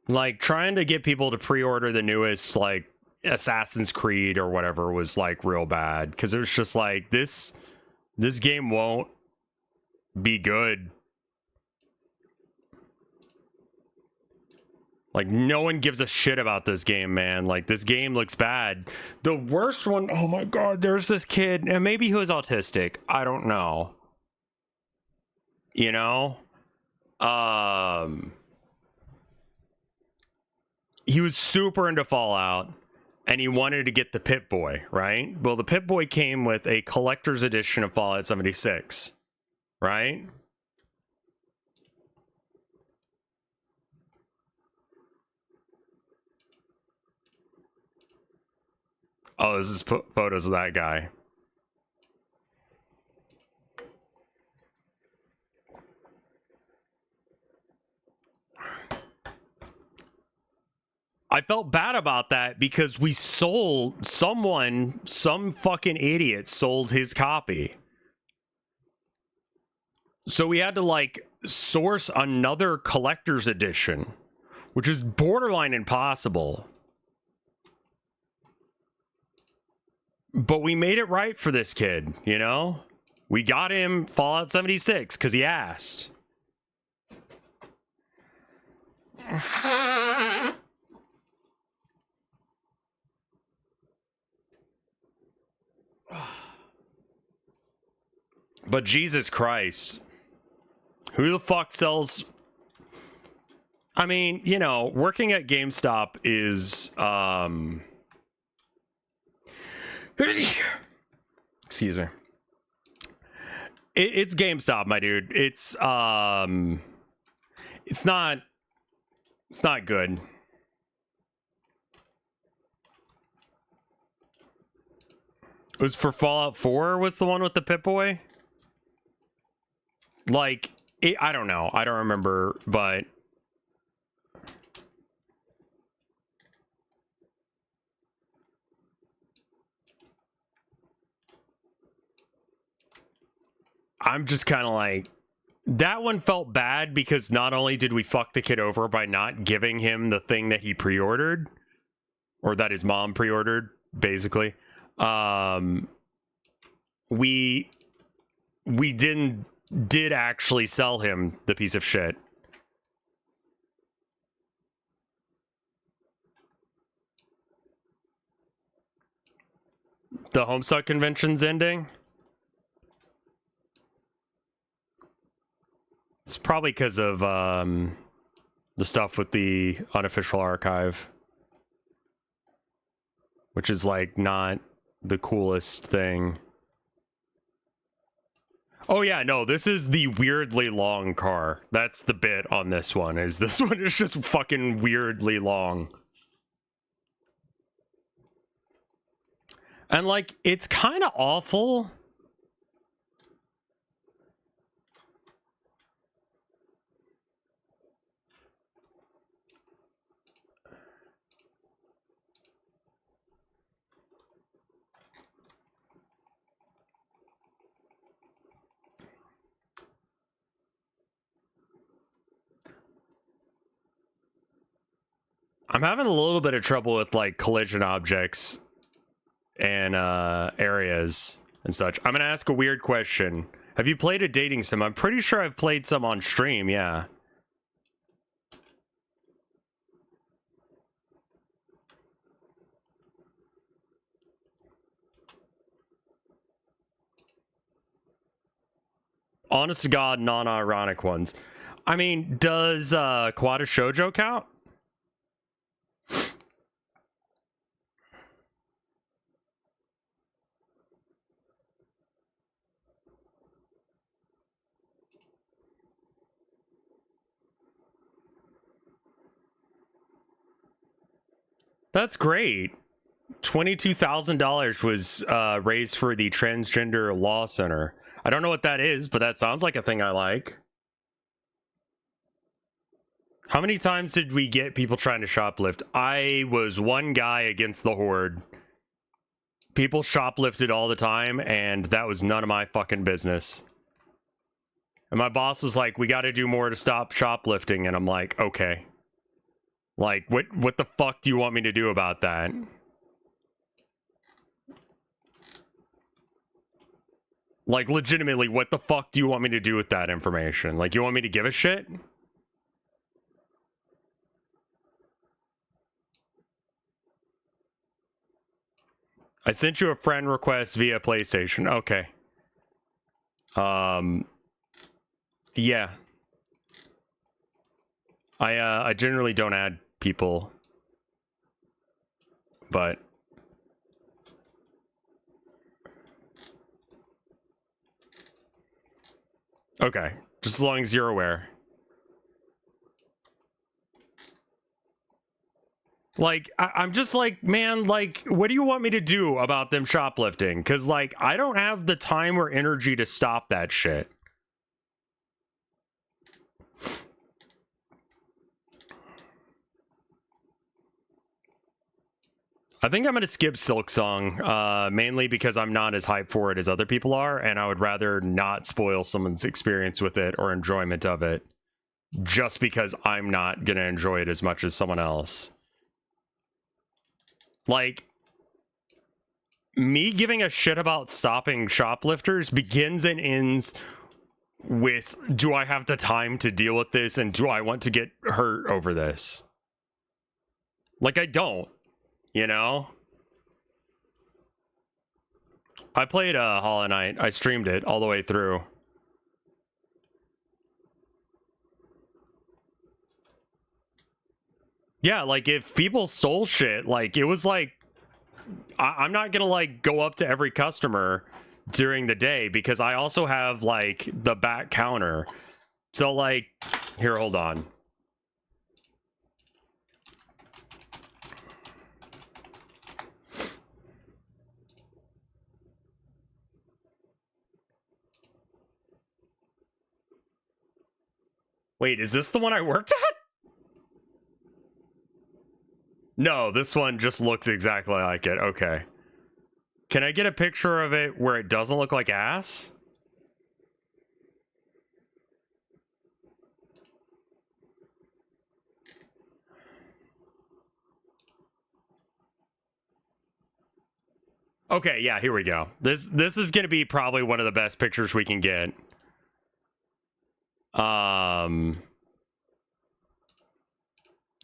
Like trying to get people to pre-order the newest like Assassin's Creed or whatever was like real bad, because it was just like this game won't be good. Like, no one gives a shit about this game, man. Like, this game looks bad. The worst one, oh my god, there's this kid, and maybe he was autistic. I don't know. You know? He was super into Fallout, and he wanted to get the Pip-Boy, right? Well, the Pip-Boy came with a collector's edition of Fallout 76, right? Oh, this is photos of that guy. I felt bad about that because we sold some fucking idiot sold his copy. So we had to like source another collector's edition, which is borderline impossible. But we made it right for this kid, you know? We got him Fallout 76 because he asked. But Jesus Christ. Who the fuck sells... I mean, you know, working at GameStop is, excuse me. It's GameStop, my dude. It's not good. It was for Fallout 4 was the one with the Pip-Boy? Like, I don't know. I don't remember, but... I'm just kind of like... That one felt bad because not only did we fuck the kid over by not giving him the thing that he pre-ordered, or that his mom pre-ordered, basically, we did actually sell him the piece of shit. The Homestuck convention's ending? It's probably because of the stuff with the unofficial archive. which is like not the coolest thing. Oh yeah, no, this is the weirdly long car. That's the bit on this one, is this one is just fucking weirdly long. And like, it's kind of awful. I'm having a little bit of trouble with like collision objects and areas and such. I'm gonna ask a weird question. Have you played a dating sim? I'm pretty sure I've played some on stream, yeah. Honest to God, non-ironic ones. I mean, does Quad Shoujo count? That's great. $22,000 was raised for the Transgender Law Center. I don't know what that is, but that sounds like a thing I like. How many times did we get people trying to shoplift? I was one guy against the horde. People shoplifted all the time, and that was none of my fucking business. And my boss was like, we got to do more to stop shoplifting, and I'm like, okay. Like, what the fuck do you want me to do about that? Like, legitimately, what the fuck do you want me to do with that information? Like, you want me to give a shit? I sent you a friend request via PlayStation. Okay. Yeah. I generally don't add people, but okay, just as long as you're aware. Like, I'm just like, man, like, what do you want me to do about them shoplifting? Because, like, I don't have the time or energy to stop that shit. I think I'm going to skip Silksong, mainly because I'm not as hyped for it as other people are, and I would rather not spoil someone's experience with it or enjoyment of it, just because I'm not going to enjoy it as much as someone else. Like, me giving a shit about stopping shoplifters begins and ends with, do I have the time to deal with this, and do I want to get hurt over this? Like, I don't, you know? I played Hollow Knight. I streamed it all the way through. Yeah, like, if people stole shit, like, it was like, I'm not gonna, like, go up to every customer during the day, because I also have, like, the back counter. So, like, here, hold on. Wait, is this the one I worked at? No, this one just looks exactly like it. Okay. Can I get a picture of it where it doesn't look like ass? Okay, yeah, here we go. This is gonna be probably one of the best pictures we can get.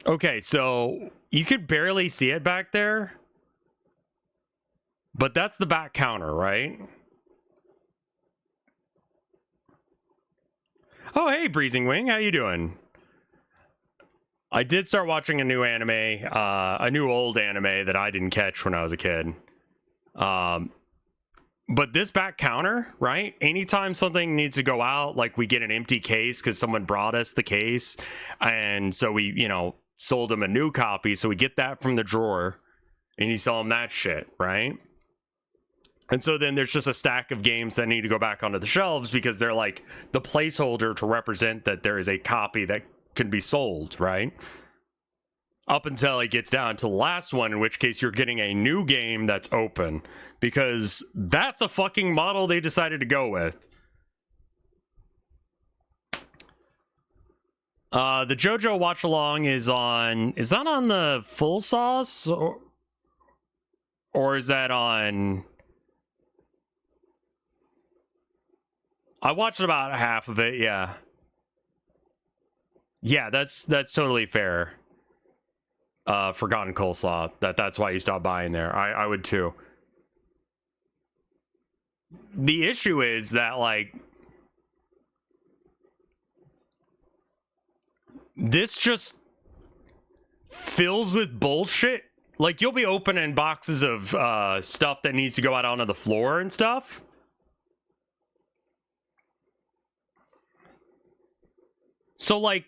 Okay, so you could barely see it back there, but that's the back counter, right? Oh, hey, Breezing Wing, how you doing? I did start watching a new anime, a new old anime that I didn't catch when I was a kid. But this back counter, right? Anytime something needs to go out, like we get an empty case because someone brought us the case, and so we, sold them a new copy. So we get that from the drawer, and you sell them that shit, right? And so then there's just a stack of games that need to go back onto the shelves because they're like the placeholder to represent that there is a copy that can be sold, right? Up until it gets down to the last one, in which case you're getting a new game that's open, because that's a fucking model they decided to go with. The JoJo watch along is that on the Full Sauce, or is that on? I watched about half of it, yeah. Yeah, that's totally fair. Forgotten Coleslaw. That's why you stopped buying there. I would too. The issue is that, like, this just fills with bullshit. Like, you'll be opening boxes of stuff that needs to go out onto the floor and stuff. So, like,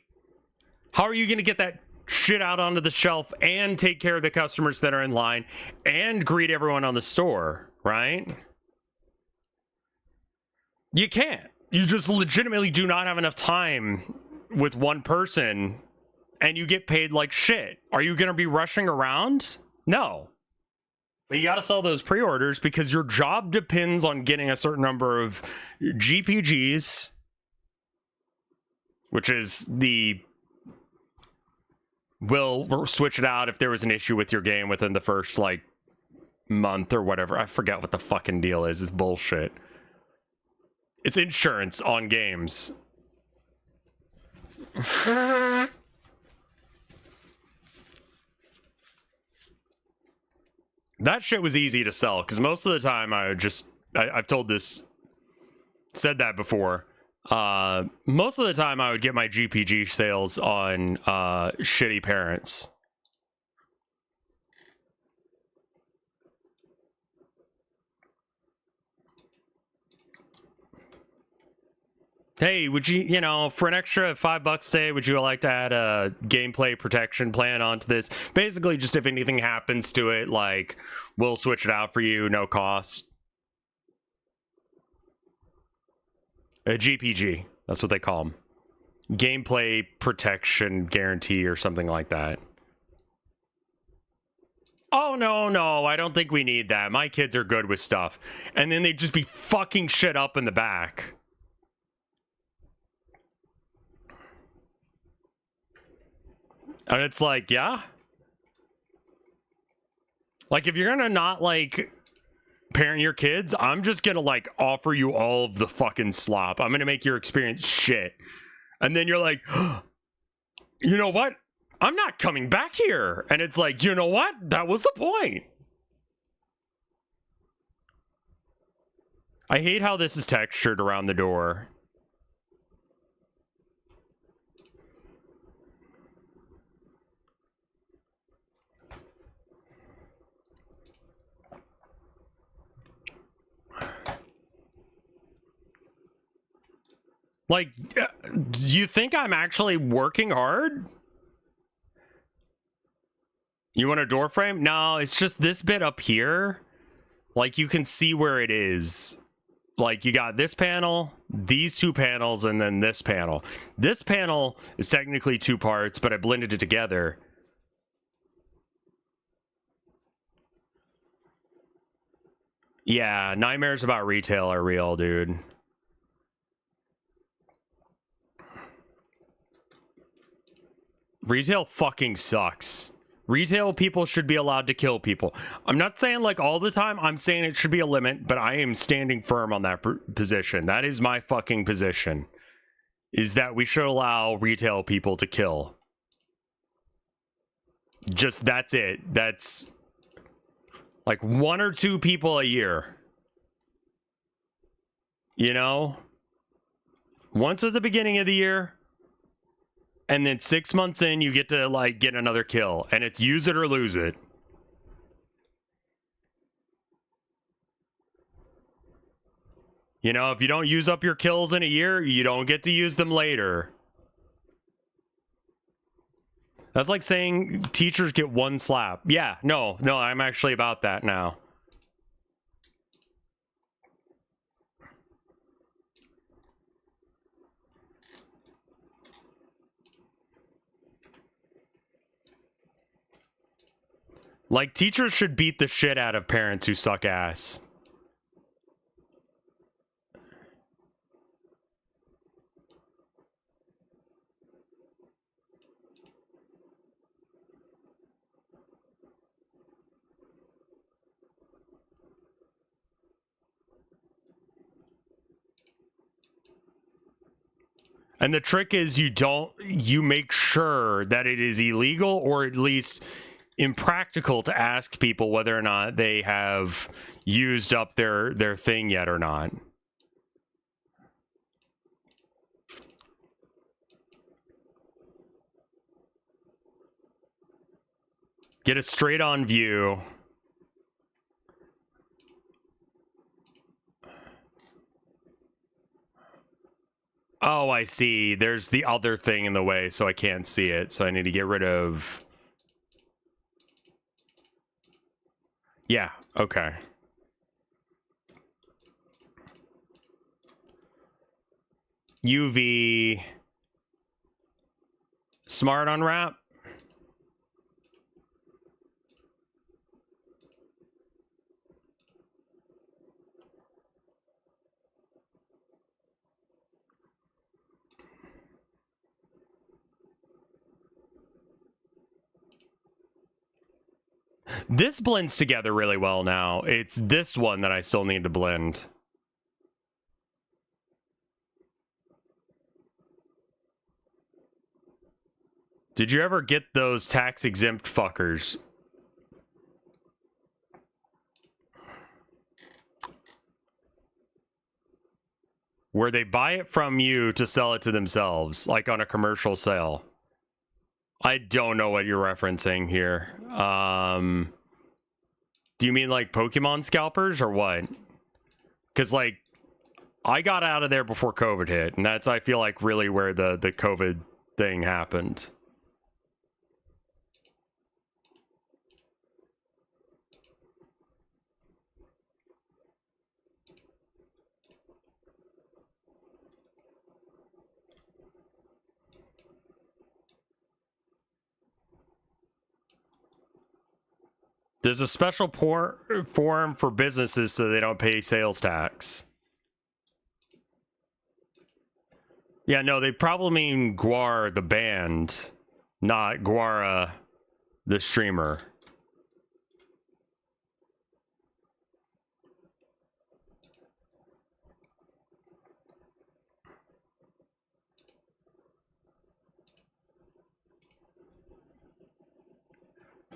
how are you going to get that shit out onto the shelf and take care of the customers that are in line and greet everyone on the store, right? You can't. You just legitimately do not have enough time with one person, and you get paid like shit. Are you going to be rushing around? No. But you got to sell those pre-orders because your job depends on getting a certain number of GPGs, which is we'll switch it out if there was an issue with your game within the first, like, month or whatever. I forget what the fucking deal is. It's bullshit. It's insurance on games. That shit was easy to sell, because most of the time I've said that before. Most of the time I would get my GPG sales on shitty parents. Hey, would you, for an extra $5 say, would you like to add a gameplay protection plan onto this? Basically, just if anything happens to it, like, we'll switch it out for you, no cost. A GPG, that's what they call them. Gameplay protection guarantee or something like that. Oh, no, I don't think we need that. My kids are good with stuff. And then they'd just be fucking shit up in the back. And it's like, yeah? Like, if you're gonna not, like, parent your kids, I'm just gonna, like, offer you all of the fucking slop. I'm gonna make your experience shit. And then you're like, you know what? I'm not coming back here. And it's like, you know what? That was the point. I hate how this is textured around the door. Like, do you think I'm actually working hard? You want a door frame? No, it's just this bit up here. Like, you can see where it is. Like, you got this panel, these two panels, and then this panel. This panel is technically two parts, but I blended it together. Yeah, nightmares about retail are real, dude. Retail fucking sucks. Retail people should be allowed to kill people. I'm not saying like all the time. I'm saying it should be a limit, but I am standing firm on that position. That is my fucking position. Is that we should allow retail people to kill. Just that's it. That's like 1 or 2 people a year. You know? Once at the beginning of the year. And then 6 months in, you get to like get another kill, and it's use it or lose it. You know, if you don't use up your kills in a year, you don't get to use them later. That's like saying teachers get one slap. Yeah, no, I'm actually about that now. Like, teachers should beat the shit out of parents who suck ass. And the trick is you make sure that it is illegal or at least impractical to ask people whether or not they have used up their thing yet or not. Get a straight on view. Oh, I see. There's the other thing in the way, so I can't see it. So I need to get rid of... Yeah, okay. UV... Smart unwrap? This blends together really well now. It's this one that I still need to blend. Did you ever get those tax-exempt fuckers? Where they buy it from you to sell it to themselves, like on a commercial sale. I don't know what you're referencing here. Do you mean like Pokemon scalpers or what? Because like, I got out of there before COVID hit, and that's, I feel like, really where the COVID thing happened. There's a special form for businesses so they don't pay sales tax. Yeah, no, they probably mean Guar the band, not Guara the streamer.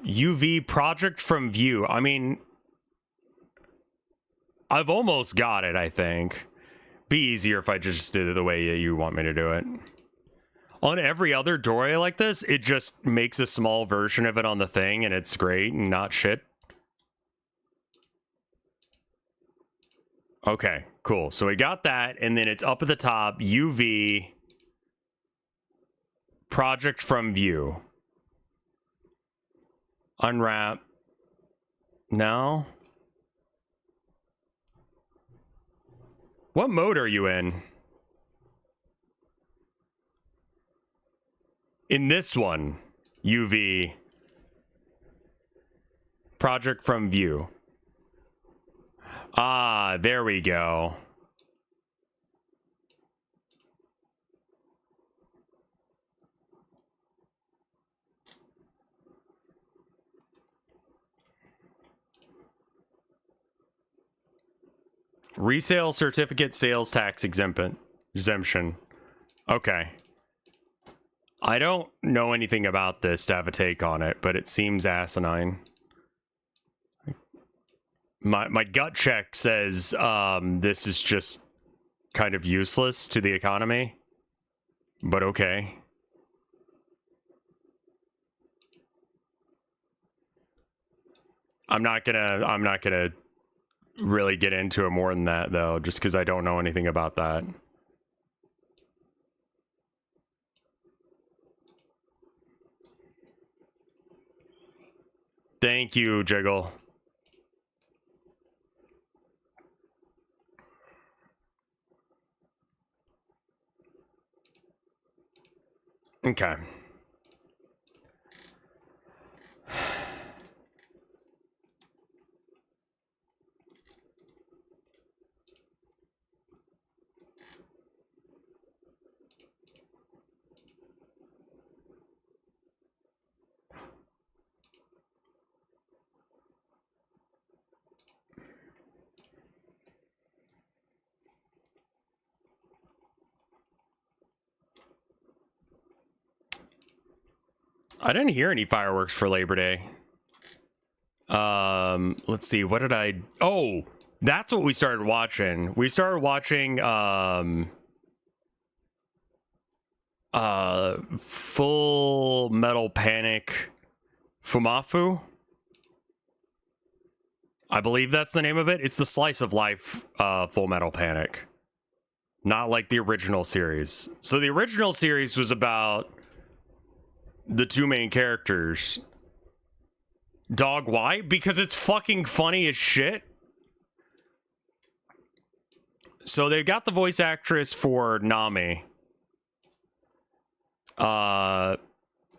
UV project from view. I mean, I've almost got it, I think. Be easier if I just did it the way you want me to do it. On every other doorway like this, it just makes a small version of it on the thing, and it's great and not shit. Okay, cool. So we got that, and then it's up at the top, UV project from view. Unwrap. No. What mode are you in? In this one, UV project from view. Ah, there we go. Resale certificate sales tax exemption. Okay. I don't know anything about this to have a take on it, but it seems asinine. My gut check says this is just kind of useless to the economy, but okay. I'm not gonna really get into it more than that though, just because I don't know anything about that. Thank you, Jiggle. Okay. I didn't hear any fireworks for Labor Day. Let's see, what did I... Oh, that's what we started watching. We started watching, Full Metal Panic Fumafu. I believe that's the name of it. It's the slice of life, Full Metal Panic. Not like the original series. So the original series was about the two main characters. Dog, why? Because it's fucking funny as shit. So they got the voice actress for Nami.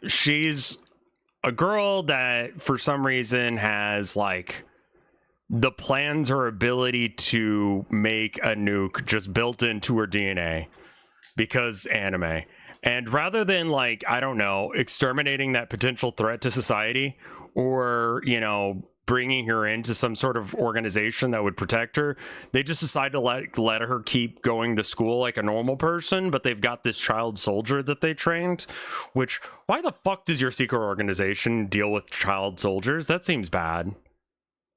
She's a girl that for some reason has like the plans or ability to make a nuke just built into her DNA because anime. And rather than like, I don't know, exterminating that potential threat to society or, you know, bringing her into some sort of organization that would protect her, they just decide to let her keep going to school like a normal person, but they've got this child soldier that they trained, which, why the fuck does your secret organization deal with child soldiers? That seems bad.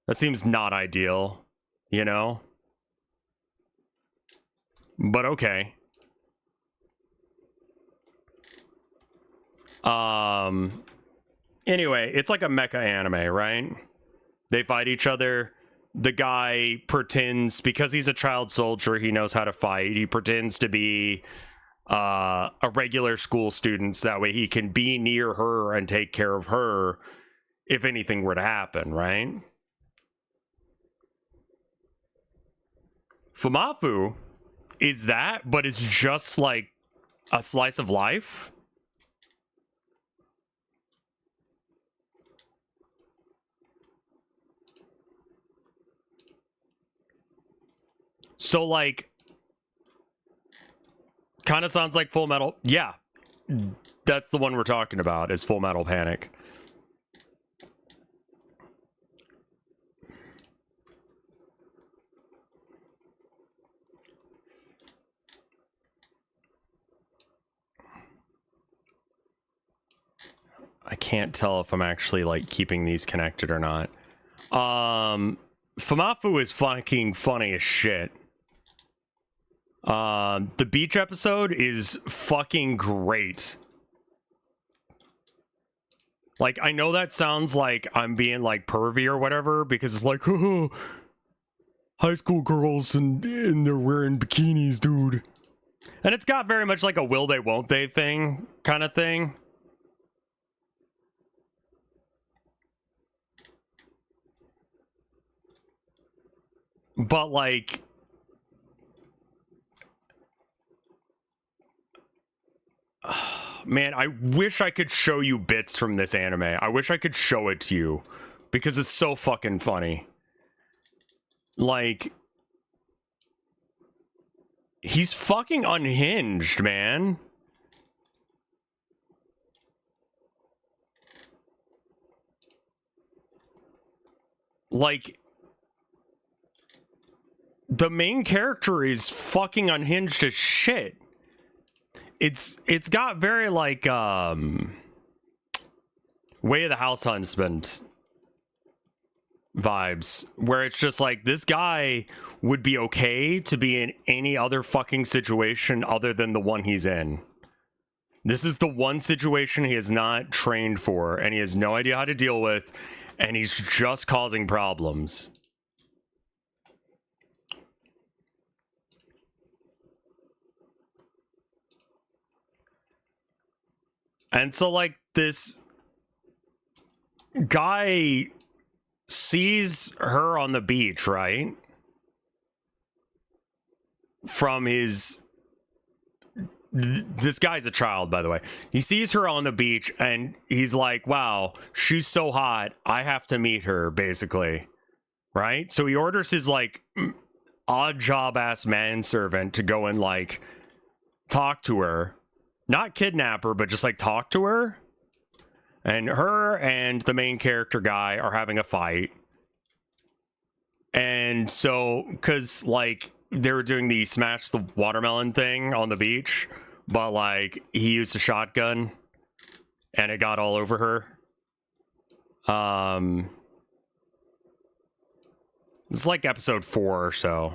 That seems not ideal, you know? But okay. Anyway, it's like a mecha anime, right? They fight each other. The guy pretends, because he's a child soldier, he knows how to fight. He pretends to be a regular school student, so that way he can be near her and take care of her if anything were to happen, right? Fumafu is that, but it's just like a slice of life. So like, kind of sounds like Full Metal. Yeah, that's the one we're talking about, is Full Metal Panic. I can't tell if I'm actually like keeping these connected or not. Fumafu is fucking funny as shit. The beach episode is fucking great. Like, I know that sounds like I'm being like pervy or whatever, because it's like, oh, high school girls and they're wearing bikinis, dude. And it's got very much like a will they won't they thing kind of thing. But like, man, I wish I could show you bits from this anime. I wish I could show it to you because it's so fucking funny. Like, he's fucking unhinged, man. Like, the main character is fucking unhinged as shit. It's got very like Way of the House Husband vibes, where it's just like, this guy would be okay to be in any other fucking situation other than the one he's in. This is the one situation he is not trained for, and he has no idea how to deal with, and he's just causing problems. And so, like, this guy sees her on the beach, right? From his... This guy's a child, by the way. He sees her on the beach, and he's like, wow, she's so hot, I have to meet her, basically. Right? So he orders his, like, odd job-ass manservant to go and, like, talk to her. Not kidnap her, but just, like, talk to her. And her and the main character guy are having a fight. And so, because, like, they were doing the smash the watermelon thing on the beach, but, like, he used a shotgun and it got all over her. It's like episode 4 or so.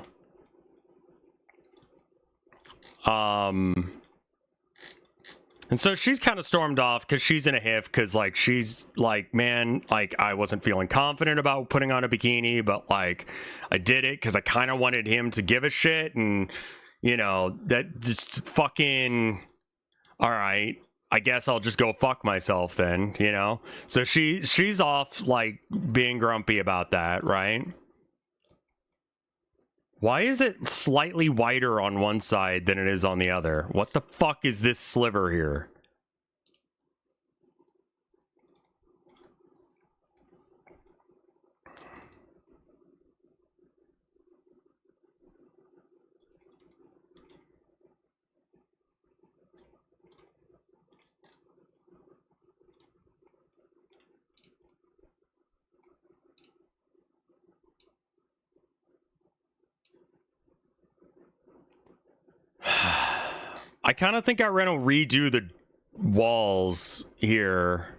And so she's kind of stormed off because she's in a hiff because, like, she's like, man, like, I wasn't feeling confident about putting on a bikini, but, like, I did it because I kind of wanted him to give a shit, and, you know, that just fucking, all right, I guess I'll just go fuck myself then, you know? So she's off, like, being grumpy about that, right? Why is it slightly whiter on one side than it is on the other? What the fuck is this sliver here? I kind of think I want to redo the walls here.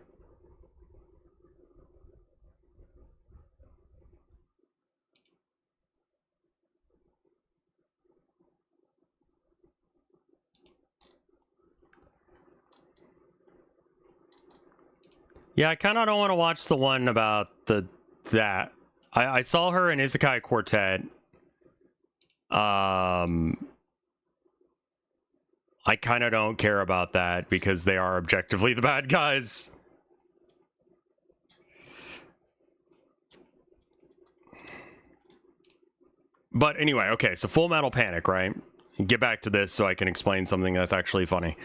Yeah, I kind of don't want to watch the one about that. I saw her in Isekai Quartet. I kind of don't care about that because they are objectively the bad guys. But anyway, okay, so Full Metal Panic, right? Get back to this so I can explain something that's actually funny.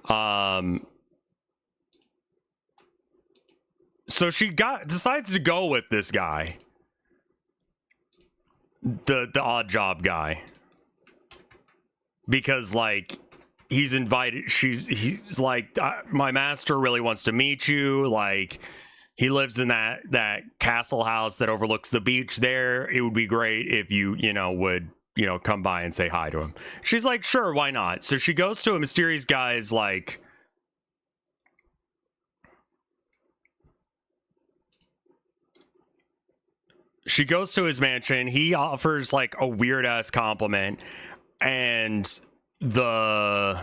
So she decides to go with this guy. The odd job guy. Because, like, he's invited, he's like, my master really wants to meet you, like, he lives in that castle house that overlooks the beach there. It would be great if you know, would, you know, come by and say hi to him. She's like, sure, why not? So she goes to a mysterious guy's, like, she goes to his mansion. He offers, like, a weird ass compliment, and the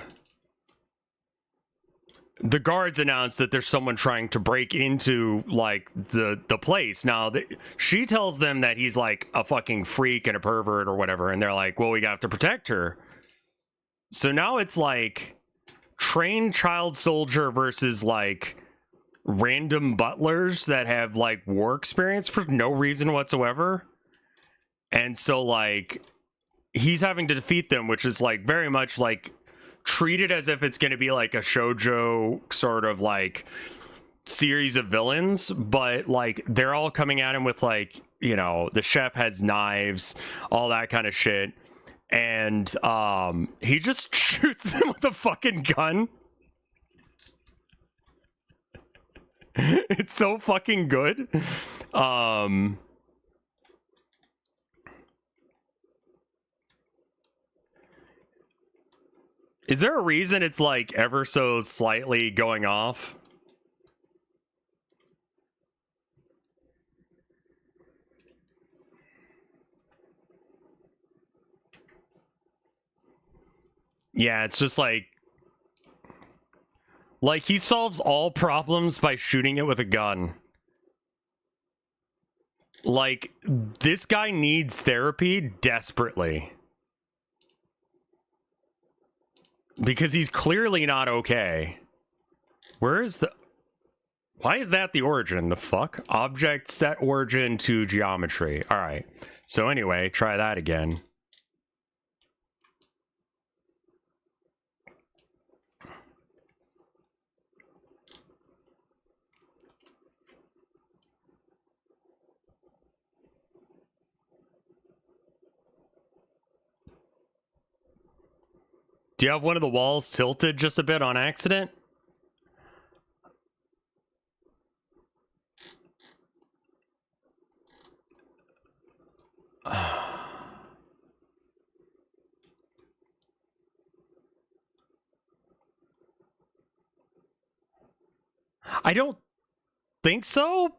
guards announce that there's someone trying to break into, like, the place. Now, she tells them that he's, like, a fucking freak and a pervert or whatever, and they're like, well, we have to protect her. So now it's, like, trained child soldier versus, like, random butlers that have, like, war experience for no reason whatsoever. And so, like, he's having to defeat them, which is, like, very much, like, treated as if it's going to be like a shoujo sort of, like, series of villains, but, like, they're all coming at him with, like, you know, the chef has knives, all that kind of shit, and he just shoots them with a fucking gun. It's so fucking good. Is there a reason it's, like, ever so slightly going off? Yeah, it's just like, Like, he solves all problems by shooting it with a gun. Like, this guy needs therapy desperately. Because he's clearly not okay. Where is the... Why is that the origin? The fuck? Object set origin to geometry. Alright. So anyway, try that again. Do you have one of the walls tilted just a bit on accident? I don't think so.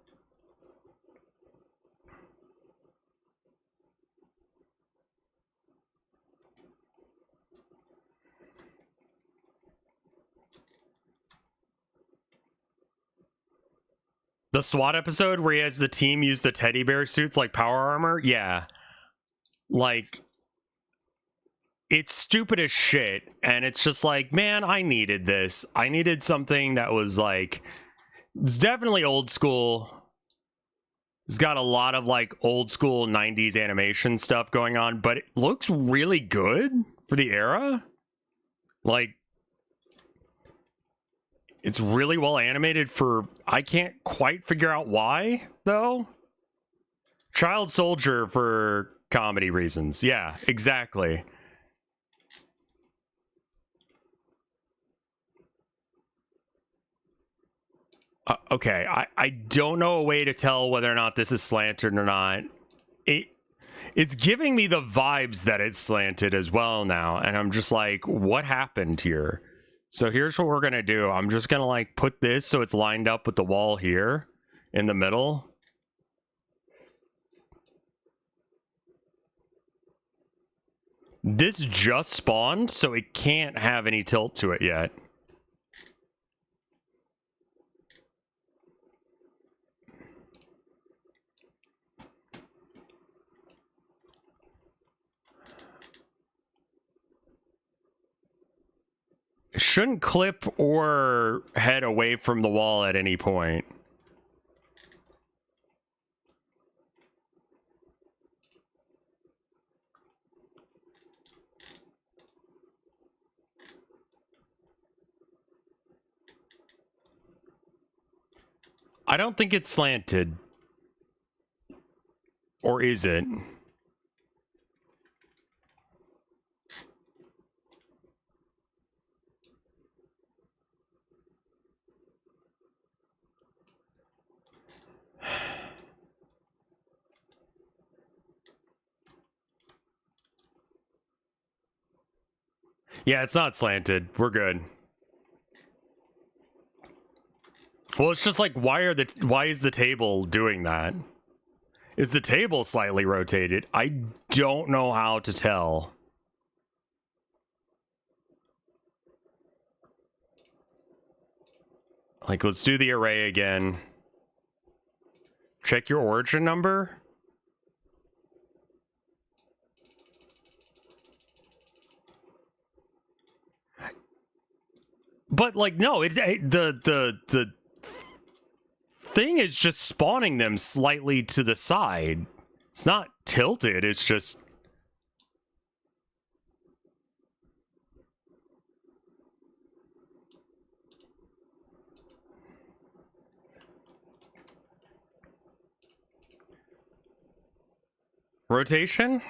The SWAT episode where he has the team use the teddy bear suits like power armor? Yeah. Like, it's stupid as shit. And it's just like, man, I needed this. I needed something that was like, it's definitely old school. It's got a lot of like old school 90s animation stuff going on, but it looks really good for the era. Like, it's really well animated for... I can't quite figure out why, though. Child soldier for comedy reasons. Yeah, exactly. Okay, I don't know a way to tell whether or not this is slanted or not. It's giving me the vibes that it's slanted as well now, and I'm just like, what happened here? So here's what we're gonna do. I'm just gonna like put this so it's lined up with the wall here in the middle. This just spawned, so it can't have any tilt to it yet. It shouldn't clip or head away from the wall at any point. I don't think it's slanted. Or is it? Yeah, it's not slanted. We're good. Well, it's just like, why is the table doing that? Is the table slightly rotated? I don't know how to tell. Like, let's do the array again. Check your origin number. But like, no, the thing is just spawning them slightly to the side. It's not tilted, it's just... Rotation?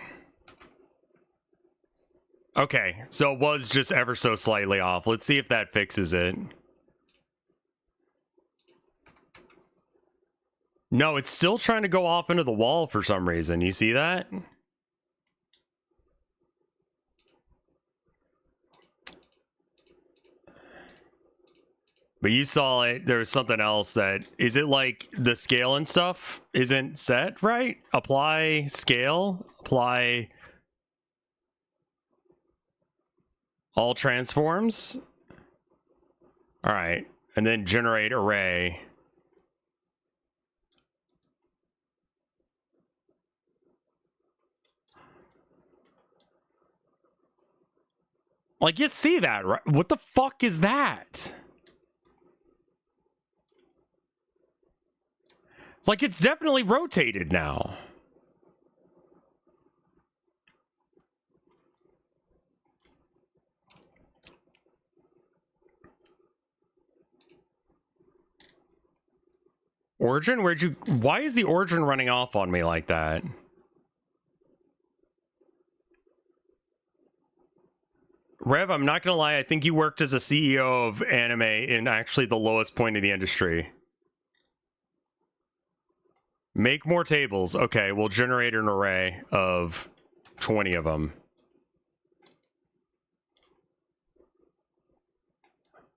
Okay, so it was just ever so slightly off. Let's see if that fixes it. No, it's still trying to go off into the wall for some reason. You see that? But you saw it. There's something else that... Is it like the scale and stuff isn't set right? Apply scale. Apply... all transforms. All right. And then generate array. Like, you see that, right? What the fuck is that? Like, it's definitely rotated now. Origin? Where'd you... Why is the origin running off on me like that? Rev, I'm not gonna lie, I think you worked as a CEO of anime in actually the lowest point of the industry. Make more tables. Okay, we'll generate an array of 20 of them.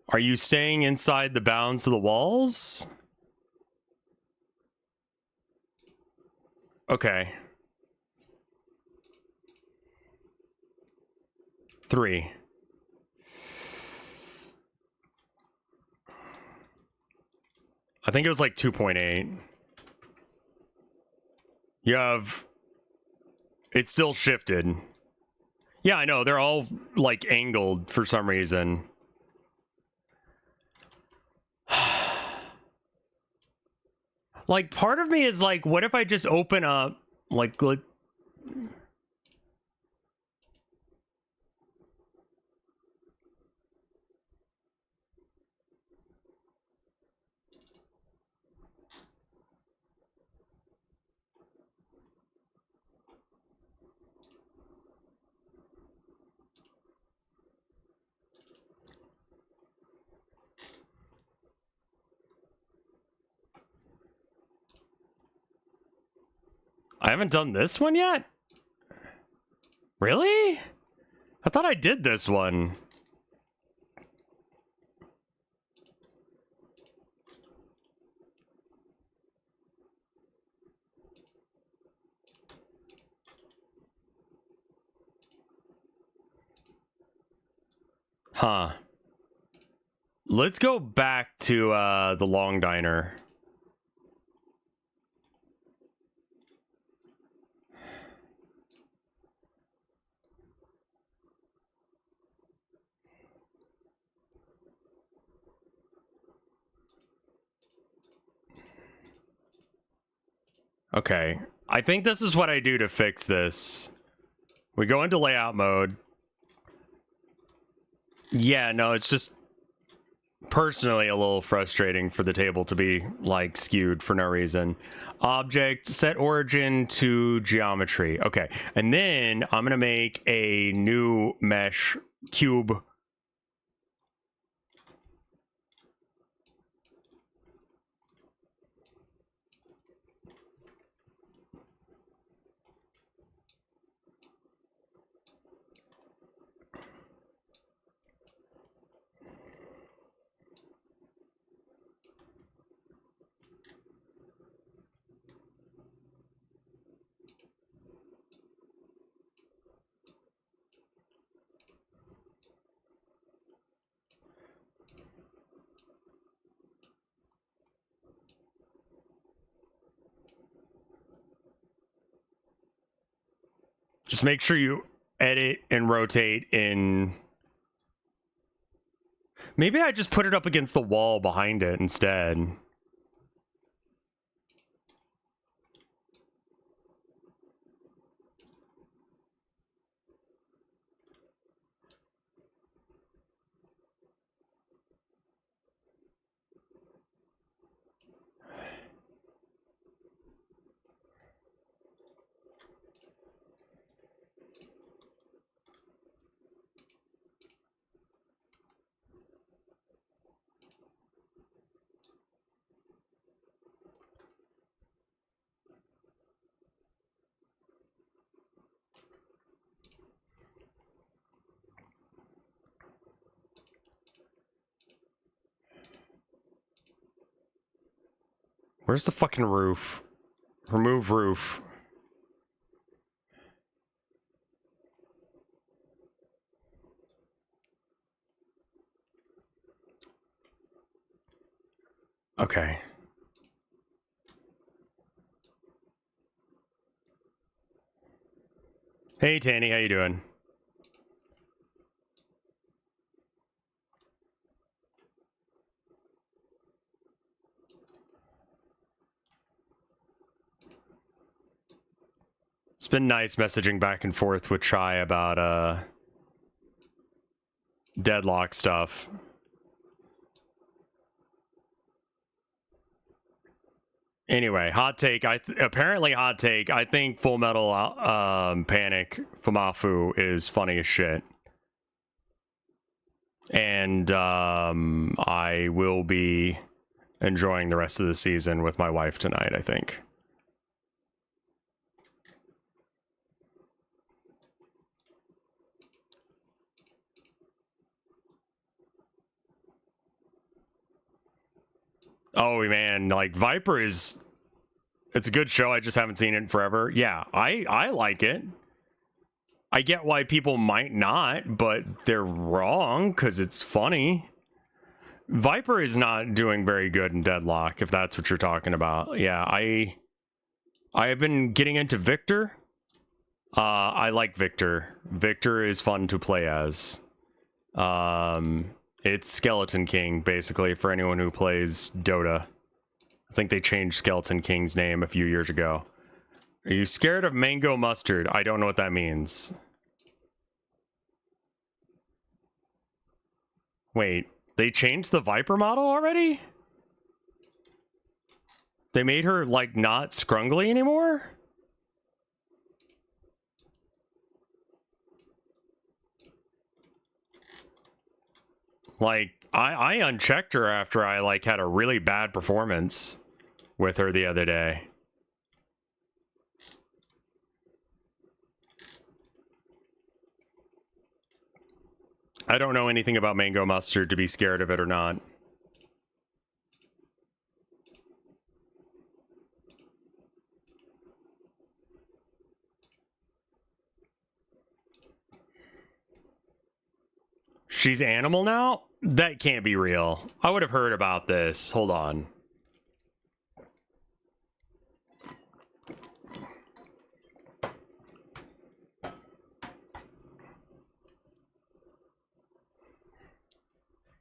Are you staying inside the bounds of the walls? Okay. 3. I think it was like 2.8. You have... It's still shifted. Yeah, I know. They're all, like, angled for some reason. Like, part of me is like, what if I just open up, like... I haven't done this one yet? Really? I thought I did this one. Huh. Let's go back to the Long Diner. Okay. I think this is what I do to fix this. We go into layout mode. Yeah, no, it's just personally a little frustrating for the table to be like skewed for no reason. Object, set origin to geometry. Okay. And then I'm going to make a new mesh cube. Just make sure you edit and rotate in. Maybe I just put it up against the wall behind it instead. Where's the fucking roof? Remove roof. Okay. Hey, Tanny, how you doing? It's been nice messaging back and forth with Chai about Deadlock stuff. Anyway, hot take. Apparently hot take. I think Full Metal Panic Fumafu is funny as shit, and I will be enjoying the rest of the season with my wife tonight, I think. Oh man, like Viper is, it's a good show. I just haven't seen it in forever. Yeah, I like it. I get why people might not, but they're wrong because it's funny. Viper is not doing very good in Deadlock, if that's what you're talking about. Yeah, I have been getting into Victor. I like Victor. Victor is fun to play as. It's Skeleton King, basically, for anyone who plays Dota. I think they changed Skeleton King's name a few years ago. Are you scared of mango mustard? I don't know what that means. Wait, they changed the Viper model already? They made her, like, not scrungly anymore? Like, I unchecked her after I, like, had a really bad performance with her the other day. I don't know anything about mango mustard to be scared of it or not. She's animal now? That can't be real. I would have heard about this. Hold on.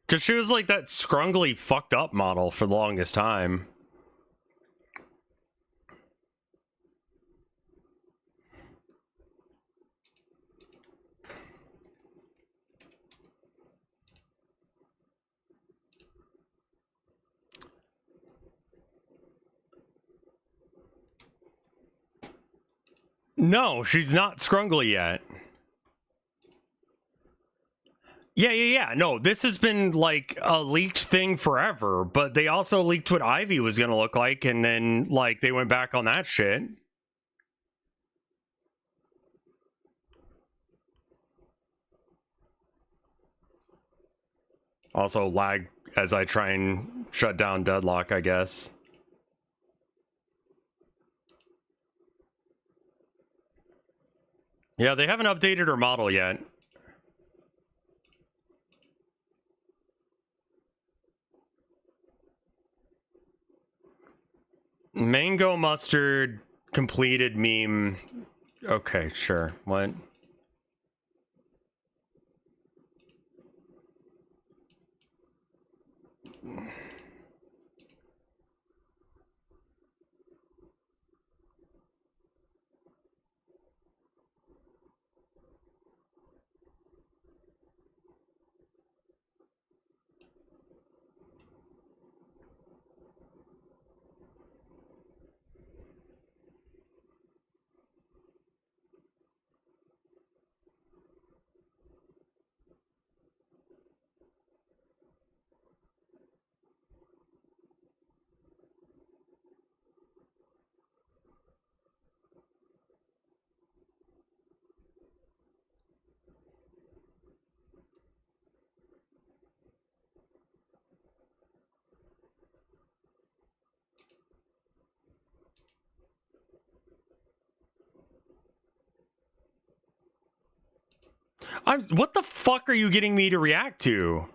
Because she was like that scrungly fucked up model for the longest time. No, she's not scrungly yet. Yeah. No, this has been like a leaked thing forever, but they also leaked what Ivy was going to look like, and then like they went back on that shit. Also lag as I try and shut down Deadlock, I guess. Yeah, they haven't updated her model yet. Mango mustard completed meme. Okay, sure. What? What the fuck are you getting me to react to?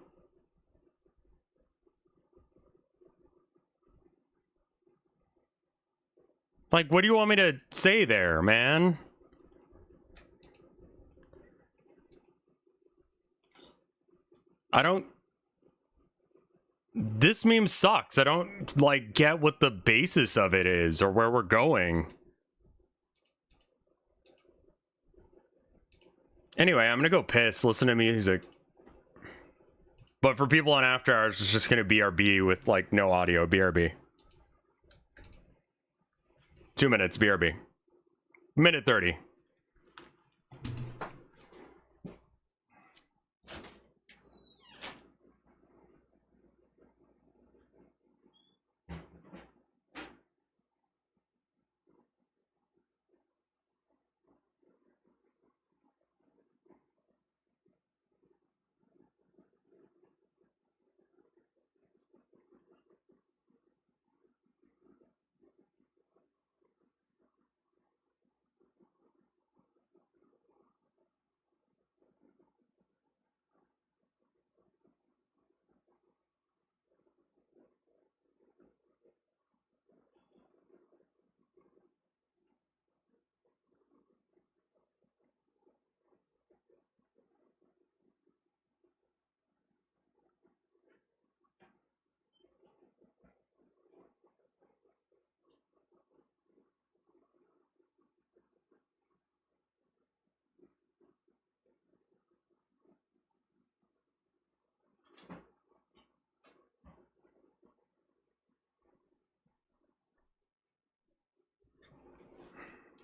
Like, what do you want me to say there, man? I don't... This meme sucks. I don't, like, get what the basis of it is or where we're going. Anyway, I'm gonna go piss, listen to music. But for people on After Hours, it's just gonna BRB with, like, no audio. BRB. 2 minutes, BRB. Minute 30.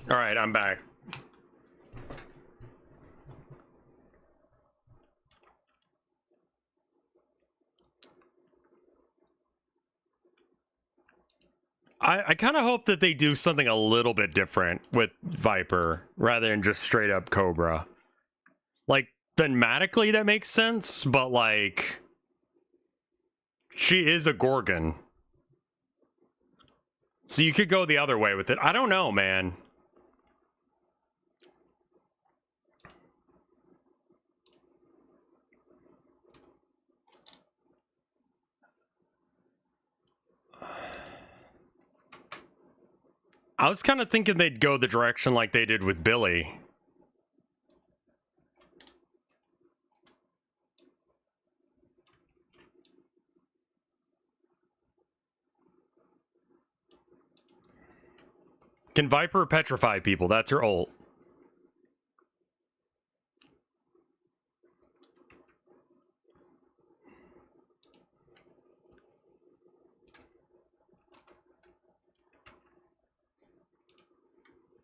All right, I'm back. I kind of hope that they do something a little bit different with Viper rather than just straight up Cobra. Like, thematically that makes sense, but like, she is a Gorgon. So you could go the other way with it. I don't know, man. I was kind of thinking they'd go the direction like they did with Billy. Can Viper petrify people? That's her ult.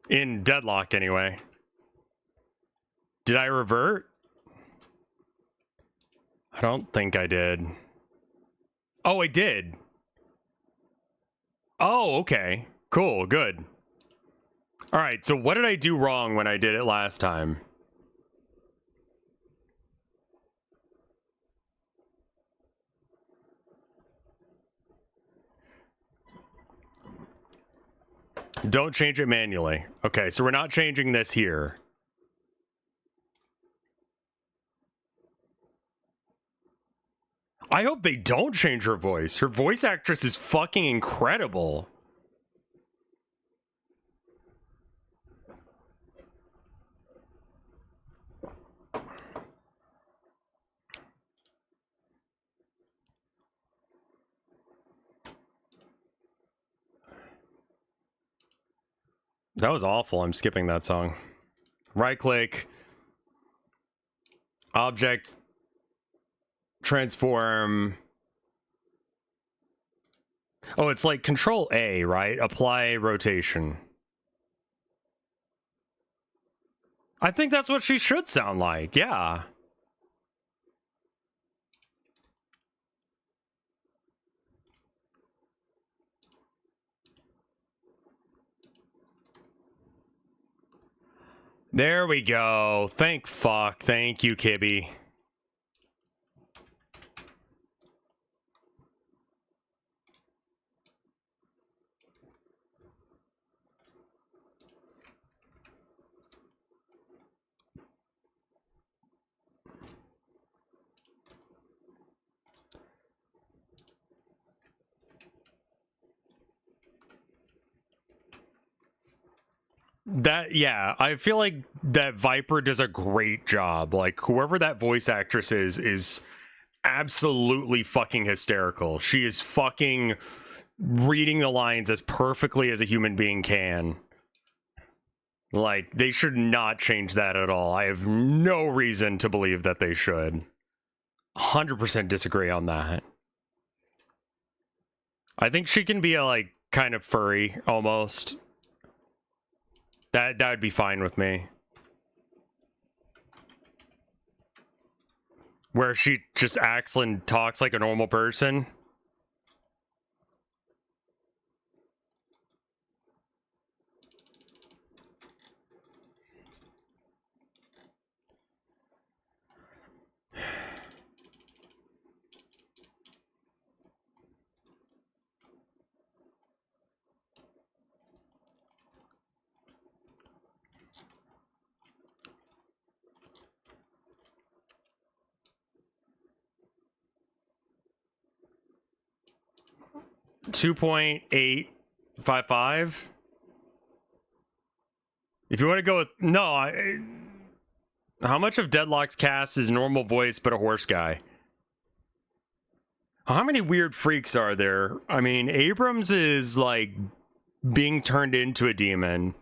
In Deadlock, anyway. Did I revert? I don't think I did. Oh, I did. Oh, okay. Cool, good. Alright, so what did I do wrong when I did it last time? Don't change it manually. Okay, so we're not changing this here. I hope they don't change her voice. Her voice actress is fucking incredible. That was awful. I'm skipping that song. Right click. Object. Transform. Oh, it's like Control A, right? Apply rotation. I think that's what she should sound like. Yeah. There we go. Thank fuck. Thank you, Kibby. Yeah, I feel like that Viper does a great job. Like, whoever that voice actress is absolutely fucking hysterical. She is fucking reading the lines as perfectly as a human being can. Like, they should not change that at all. I have no reason to believe that they should. 100% disagree on that. I think she can be a, like, kind of furry, almost. That would be fine with me. Where she just acts and talks like a normal person. $2.855. If you want to go with how much of Deadlock's cast is normal voice but a horse guy? How many weird freaks are there? I mean, Abrams is like being turned into a demon.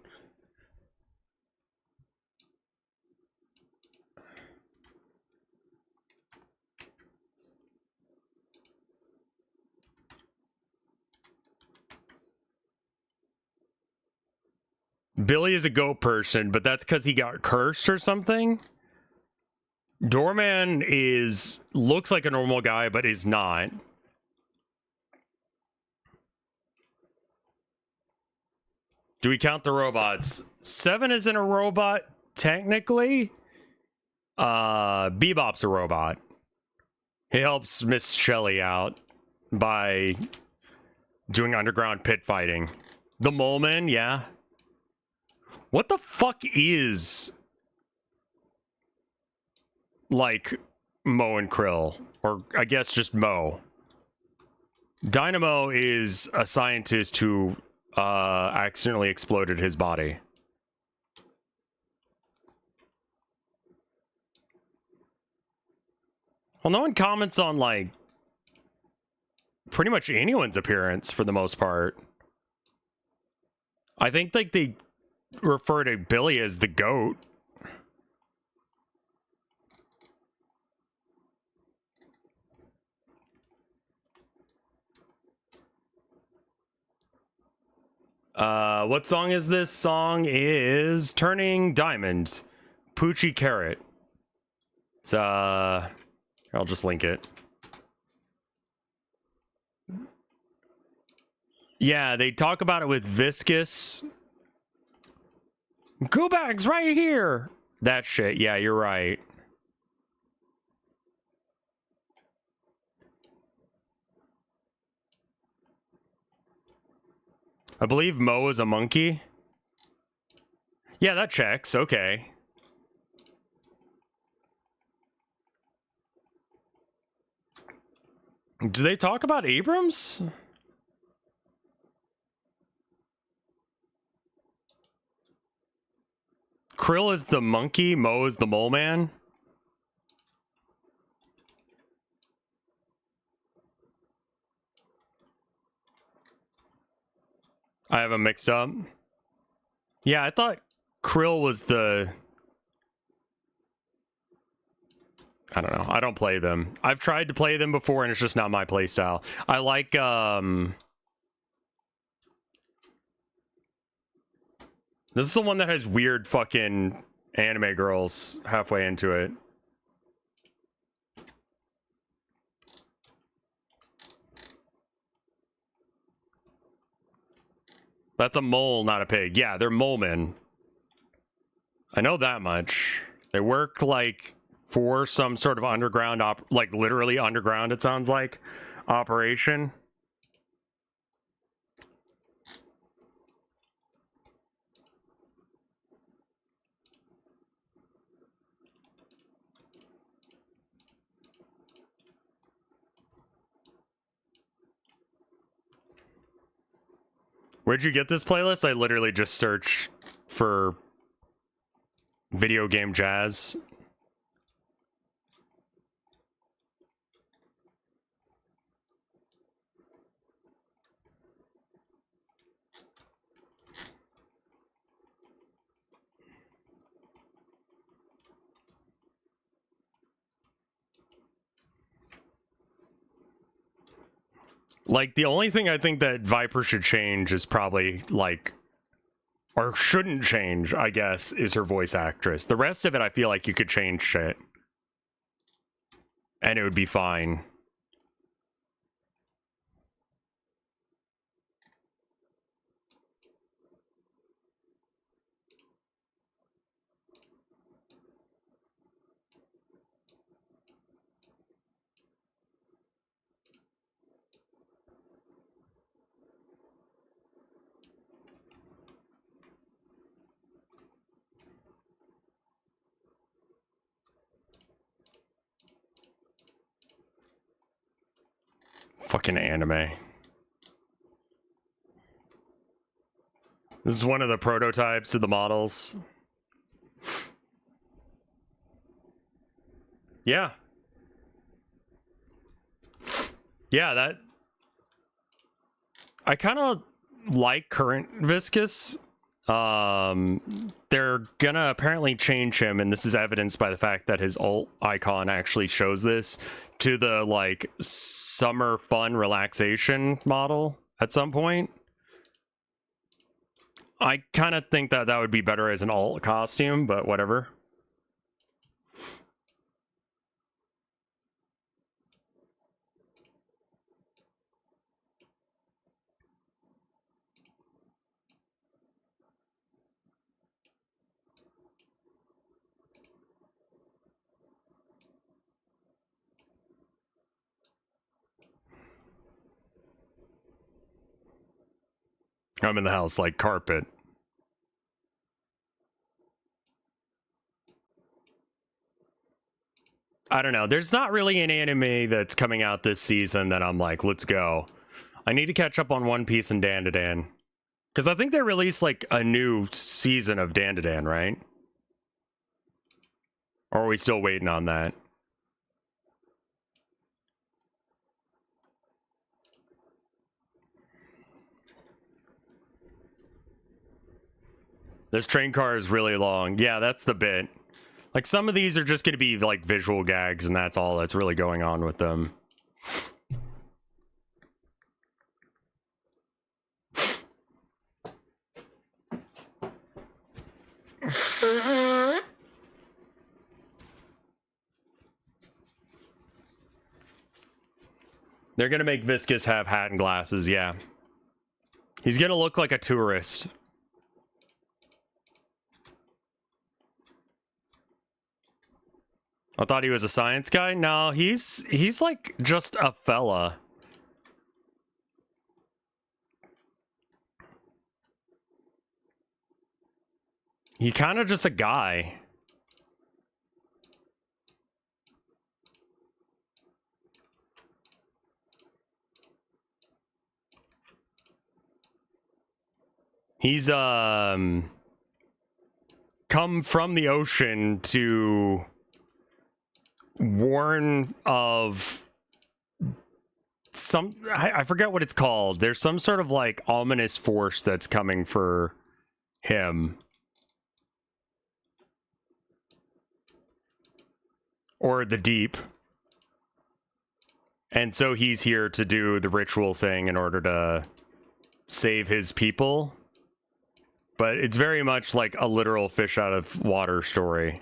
Billy is a goat person, but that's because he got cursed or something. Doorman looks like a normal guy, but is not. Do we count the robots? Seven isn't a robot, technically. Bebop's a robot. He helps Miss Shelley out by doing underground pit fighting. The Mole Man, yeah. What the fuck is like Mo and Krill? Or I guess just Mo. Dynamo is a scientist who accidentally exploded his body. Well, no one comments on like pretty much anyone's appearance for the most part. I think like they refer to Billy as the goat. What song is this? Song is Turning Diamond, Poochie Carrot. It's I'll just link it. Yeah, they talk about it with Viscous. Go bags right here. That shit. Yeah, you're right. I believe Mo is a monkey. Yeah, that checks. Okay. Do they talk about Abrams? Krill is the monkey, Mo is the mole man. I have them mixed up. Yeah, I thought Krill was the... I don't know. I don't play them. I've tried to play them before and it's just not my play style. I like, this is the one that has weird fucking anime girls halfway into it. That's a mole, not a pig. Yeah, they're mole men. I know that much. They work, like, for some sort of underground, like, literally underground, it sounds like, operation. Where'd you get this playlist? I literally just searched for video game jazz. Like, the only thing I think that Viper should change is probably, like, or shouldn't change, I guess, is her voice actress. The rest of it, I feel like you could change shit. And it would be fine. Fucking anime. This is one of the prototypes of the models. Yeah. Yeah, that... I kind of like current Viscous. They're gonna apparently change him, and this is evidenced by the fact that his alt icon actually shows this, to the, like, summer fun relaxation model at some point. I kind of think that that would be better as an alt costume, but whatever. I'm in the house like carpet. I don't know. There's not really an anime that's coming out this season that I'm like, let's go. I need to catch up on One Piece and Dandadan. Because I think they released like a new season of Dandadan, right? Or are we still waiting on that? This train car is really long. Yeah, that's the bit. Like, some of these are just going to be like visual gags, and that's all that's really going on with them. They're going to make Viscous have hat and glasses, yeah. He's going to look like a tourist. I thought he was a science guy. No, he's like just a fella. He kind of just a guy. He's come from the ocean to warn of some, I forget what it's called. There's some sort of like ominous force that's coming for him. Or the deep. And so he's here to do the ritual thing in order to save his people. But it's very much like a literal fish out of water story.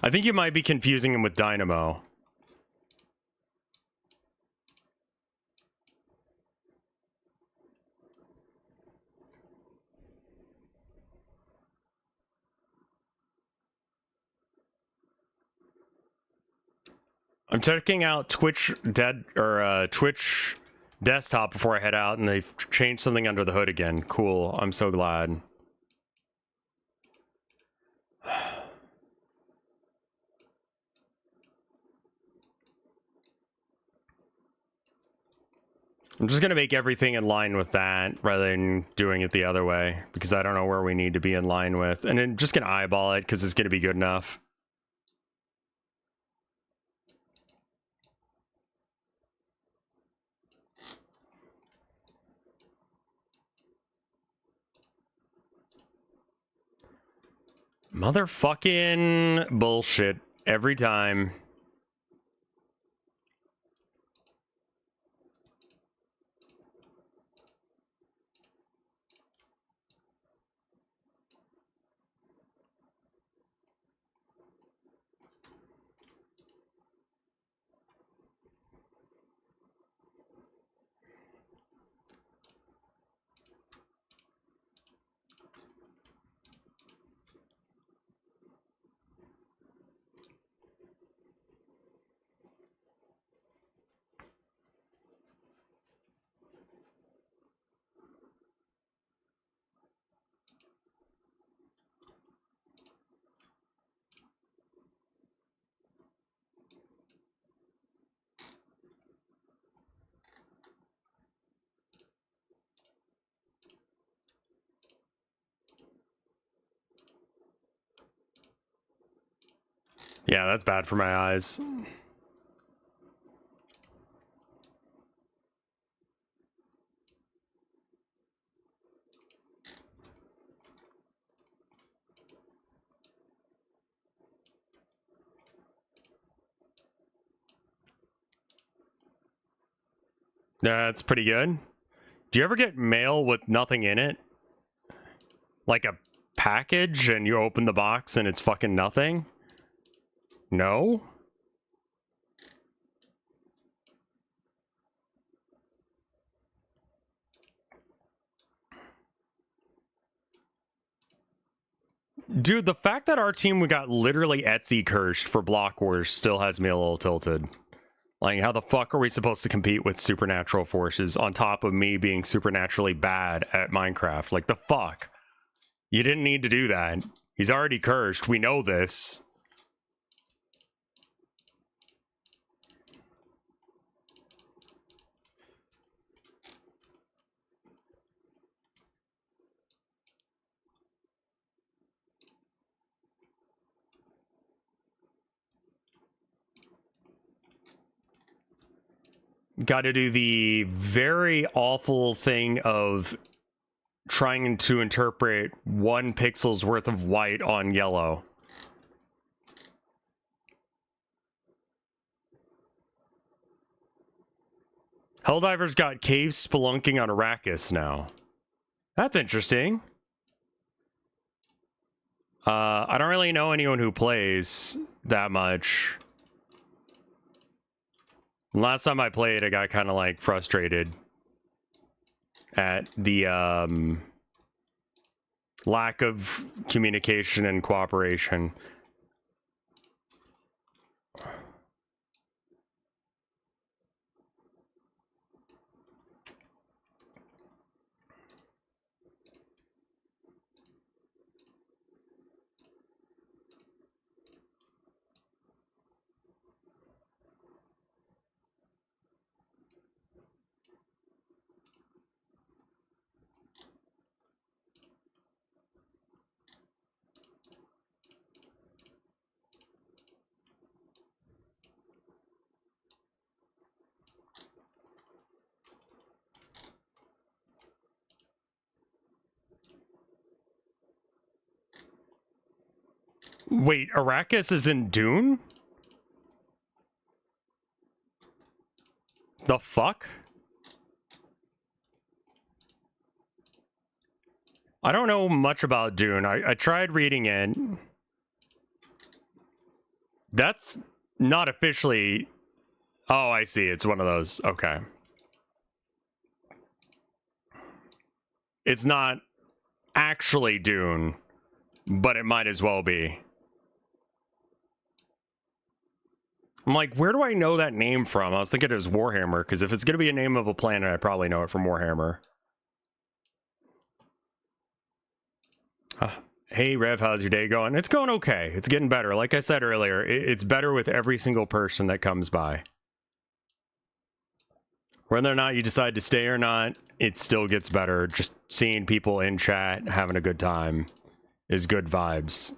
I think you might be confusing him with Dynamo. I'm checking out Twitch desktop before I head out, and they've changed something under the hood again. Cool. I'm so glad. I'm just going to make everything in line with that rather than doing it the other way, because I don't know where we need to be in line with. And then just going to eyeball it because it's going to be good enough. Motherfucking bullshit every time. Yeah, that's bad for my eyes. Yeah, that's pretty good. Do you ever get mail with nothing in it? Like a package and you open the box and it's fucking nothing? No? Dude, the fact that our team we got literally Etsy cursed for Block Wars still has me a little tilted. Like, how the fuck are we supposed to compete with supernatural forces on top of me being supernaturally bad at Minecraft? Like, the fuck? You didn't need to do that. He's already cursed. We know this. Got to do the very awful thing of trying to interpret 1 pixel's worth of white on yellow. Helldiver's got cave spelunking on Arrakis now. That's interesting. I don't really know anyone who plays that much. Last time I played, I got kind of like frustrated at the lack of communication and cooperation. Wait, Arrakis is in Dune? The fuck? I don't know much about Dune. I tried reading it. That's not officially... Oh, I see. It's one of those. Okay. It's not actually Dune, but it might as well be. I'm like, where do I know that name from? I was thinking it was Warhammer, because if it's going to be a name of a planet, I probably know it from Warhammer. Hey, Rev, how's your day going? It's going okay. It's getting better. Like I said earlier, it's better with every single person that comes by. Whether or not you decide to stay or not, it still gets better. Just seeing people in chat having a good time is good vibes.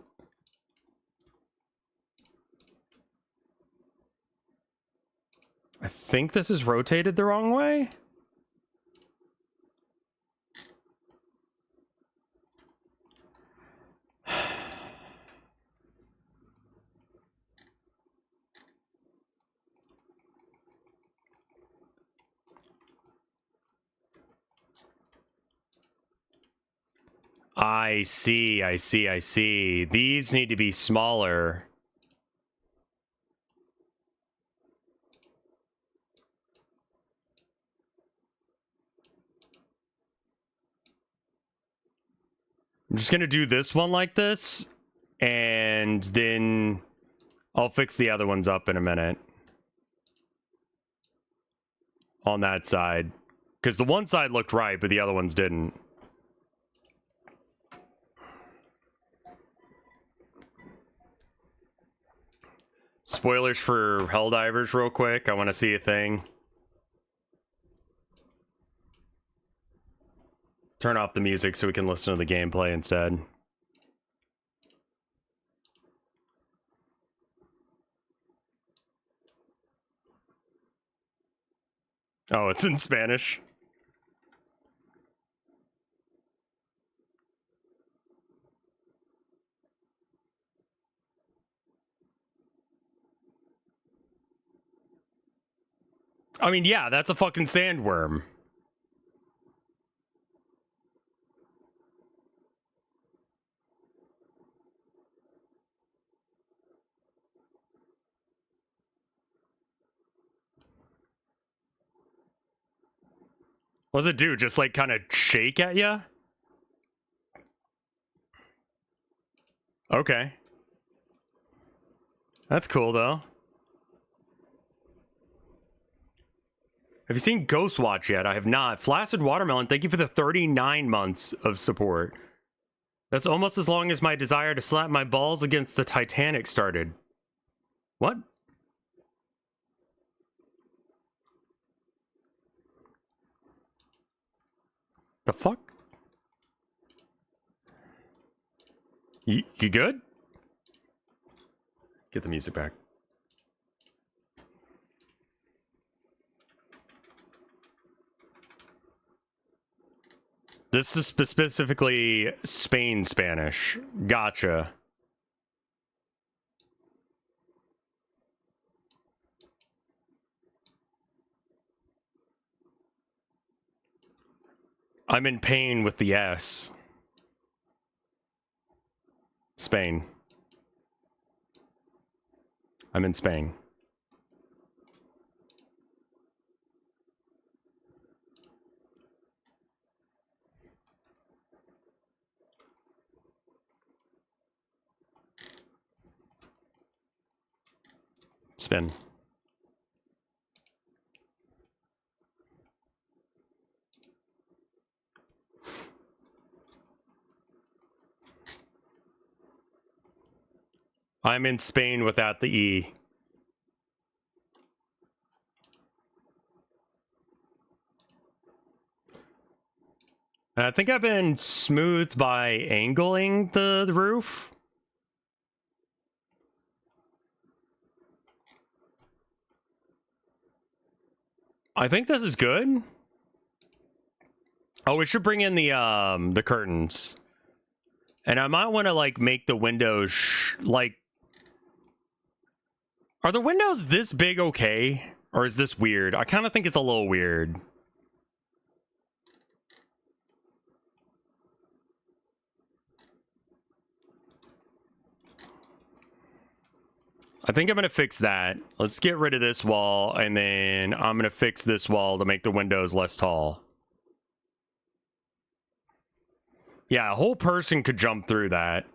I think this is rotated the wrong way. I see, I see, I see. These need to be smaller. I'm just gonna do this one like this, and then I'll fix the other ones up in a minute. On that side. Because the one side looked right, but the other ones didn't. Spoilers for Helldivers real quick. I want to see a thing. Turn off the music so we can listen to the gameplay instead. Oh, it's in Spanish. I mean, yeah, that's a fucking sandworm. What does it do? Just like kind of shake at you? Okay. That's cool though. Have you seen Ghostwatch yet? I have not. Flaccid Watermelon, thank you for the 39 months of support. That's almost as long as my desire to slap my balls against the Titanic started. What? The fuck? You good? Get the music back. This is specifically Spain Spanish. Gotcha. I'm in pain with the S. Spain. I'm in Spain. Spin. I'm in Spain without the E. I think I've been smoothed by angling the roof. I think this is good. Oh, we should bring in the curtains. And I might want to like make the windows like, are the windows this big okay? Or is this weird? I kind of think it's a little weird. I think I'm going to fix that. Let's get rid of this wall, and then I'm going to fix this wall to make the windows less tall. Yeah, a whole person could jump through that,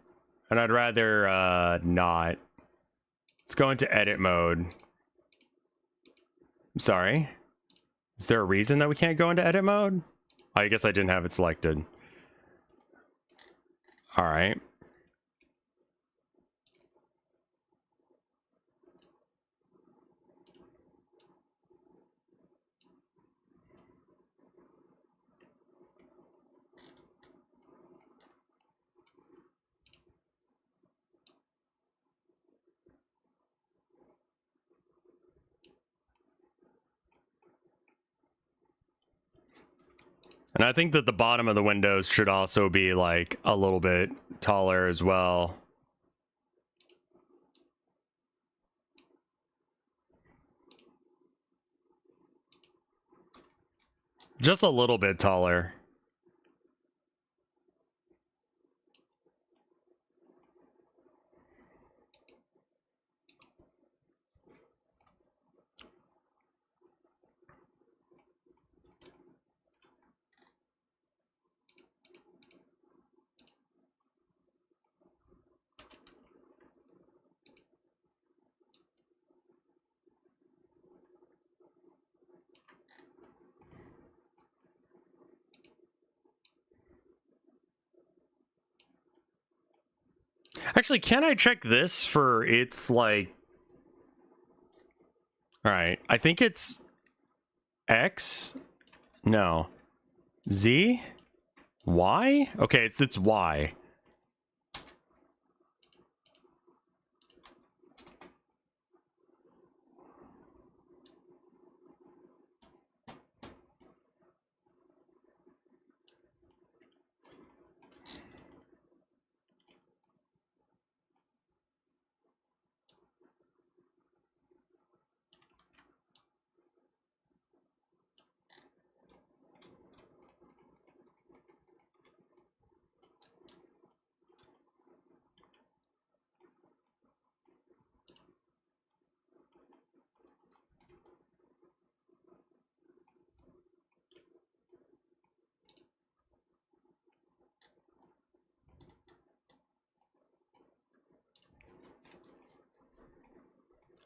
and I'd rather not. Let's go into edit mode. I'm sorry. Is there a reason that we can't go into edit mode? I guess I didn't have it selected. All right. And I think that the bottom of the windows should also be like a little bit taller as well. Just a little bit taller. Actually, can I check this for its like... All right, I think it's X. No. Z? Y? Okay, it's Y.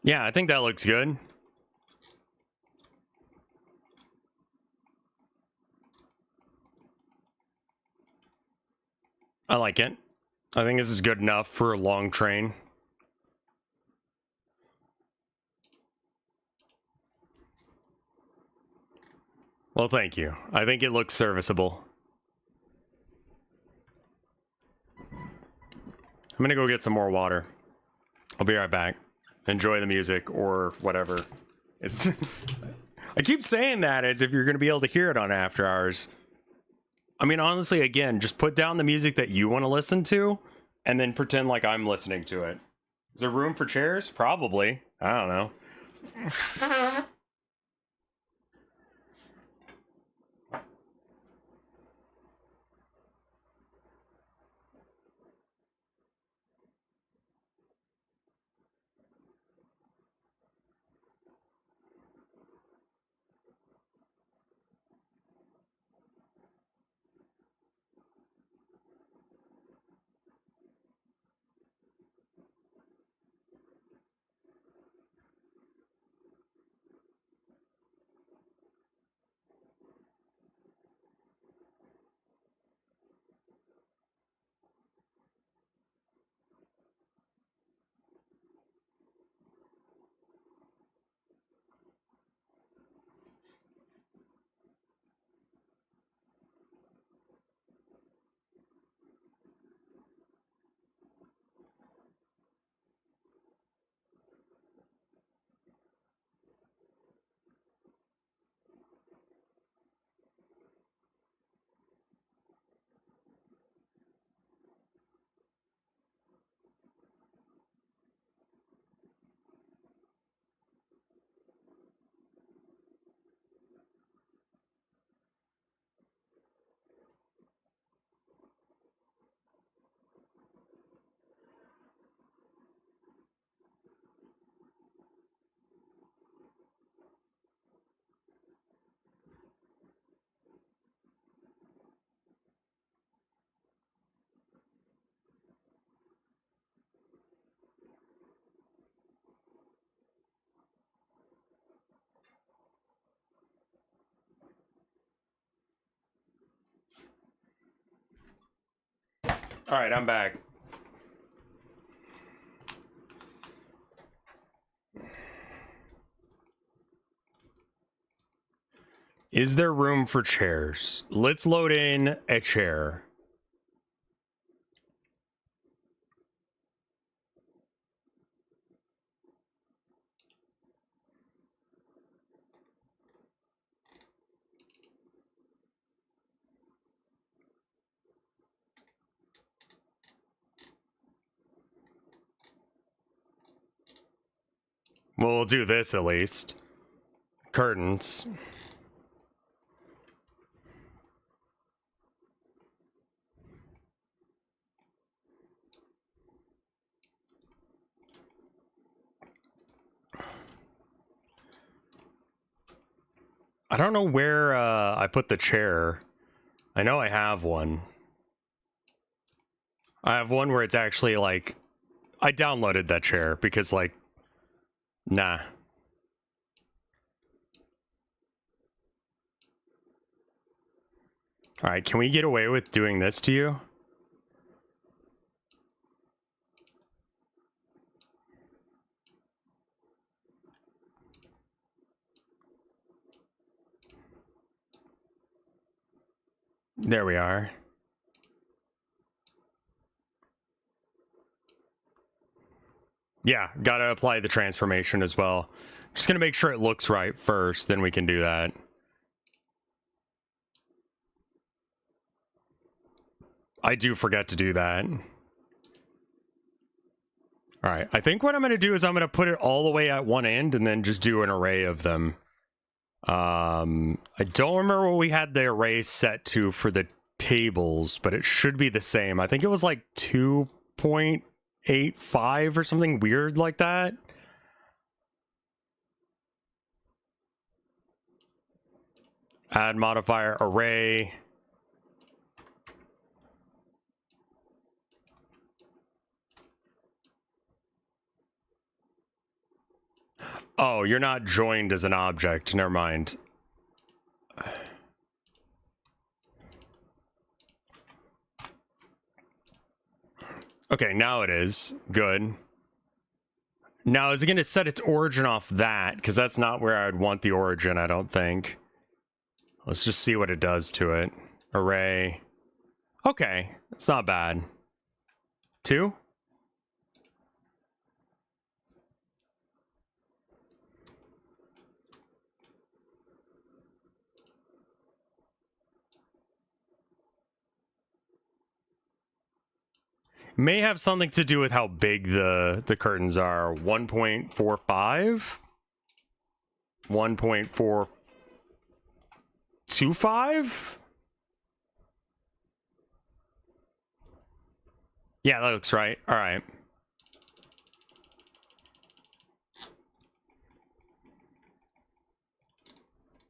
Yeah, I think that looks good. I like it. I think this is good enough for a long train. Well, thank you. I think it looks serviceable. I'm gonna go get some more water. I'll be right back. Enjoy the music or whatever. It's... I keep saying that as if you're gonna be able to hear it on After Hours. I mean, honestly, again, just put down the music that you want to listen to and then pretend like I'm listening to it. Is there room for chairs? Probably. I don't know. All right, I'm back. Is there room for chairs? Let's load in a chair. We'll do this at least. Curtains. I don't know where I put the chair. I know I have one. I have one where it's actually like... I downloaded that chair because like... Nah. Alright, can we get away with doing this to you? There we are. Yeah, gotta apply the transformation as well. Just gonna make sure it looks right first, then we can do that. I do forget to do that. Alright, I think what I'm gonna do is I'm gonna put it all the way at one end and then just do an array of them. I don't remember what we had the array set to for the tables, but it should be the same. I think it was like 2.85 or something weird like that. Add modifier array. Oh, you're not joined as an object. Never mind. Okay, now it is. Good. Now, is it going to set its origin off that? Because that's not where I would want the origin, I don't think. Let's just see what it does to it. Array. Okay, it's not bad. 2? May have something to do with how big the curtains are. 1.45? 1.425? Yeah, that looks right. All right.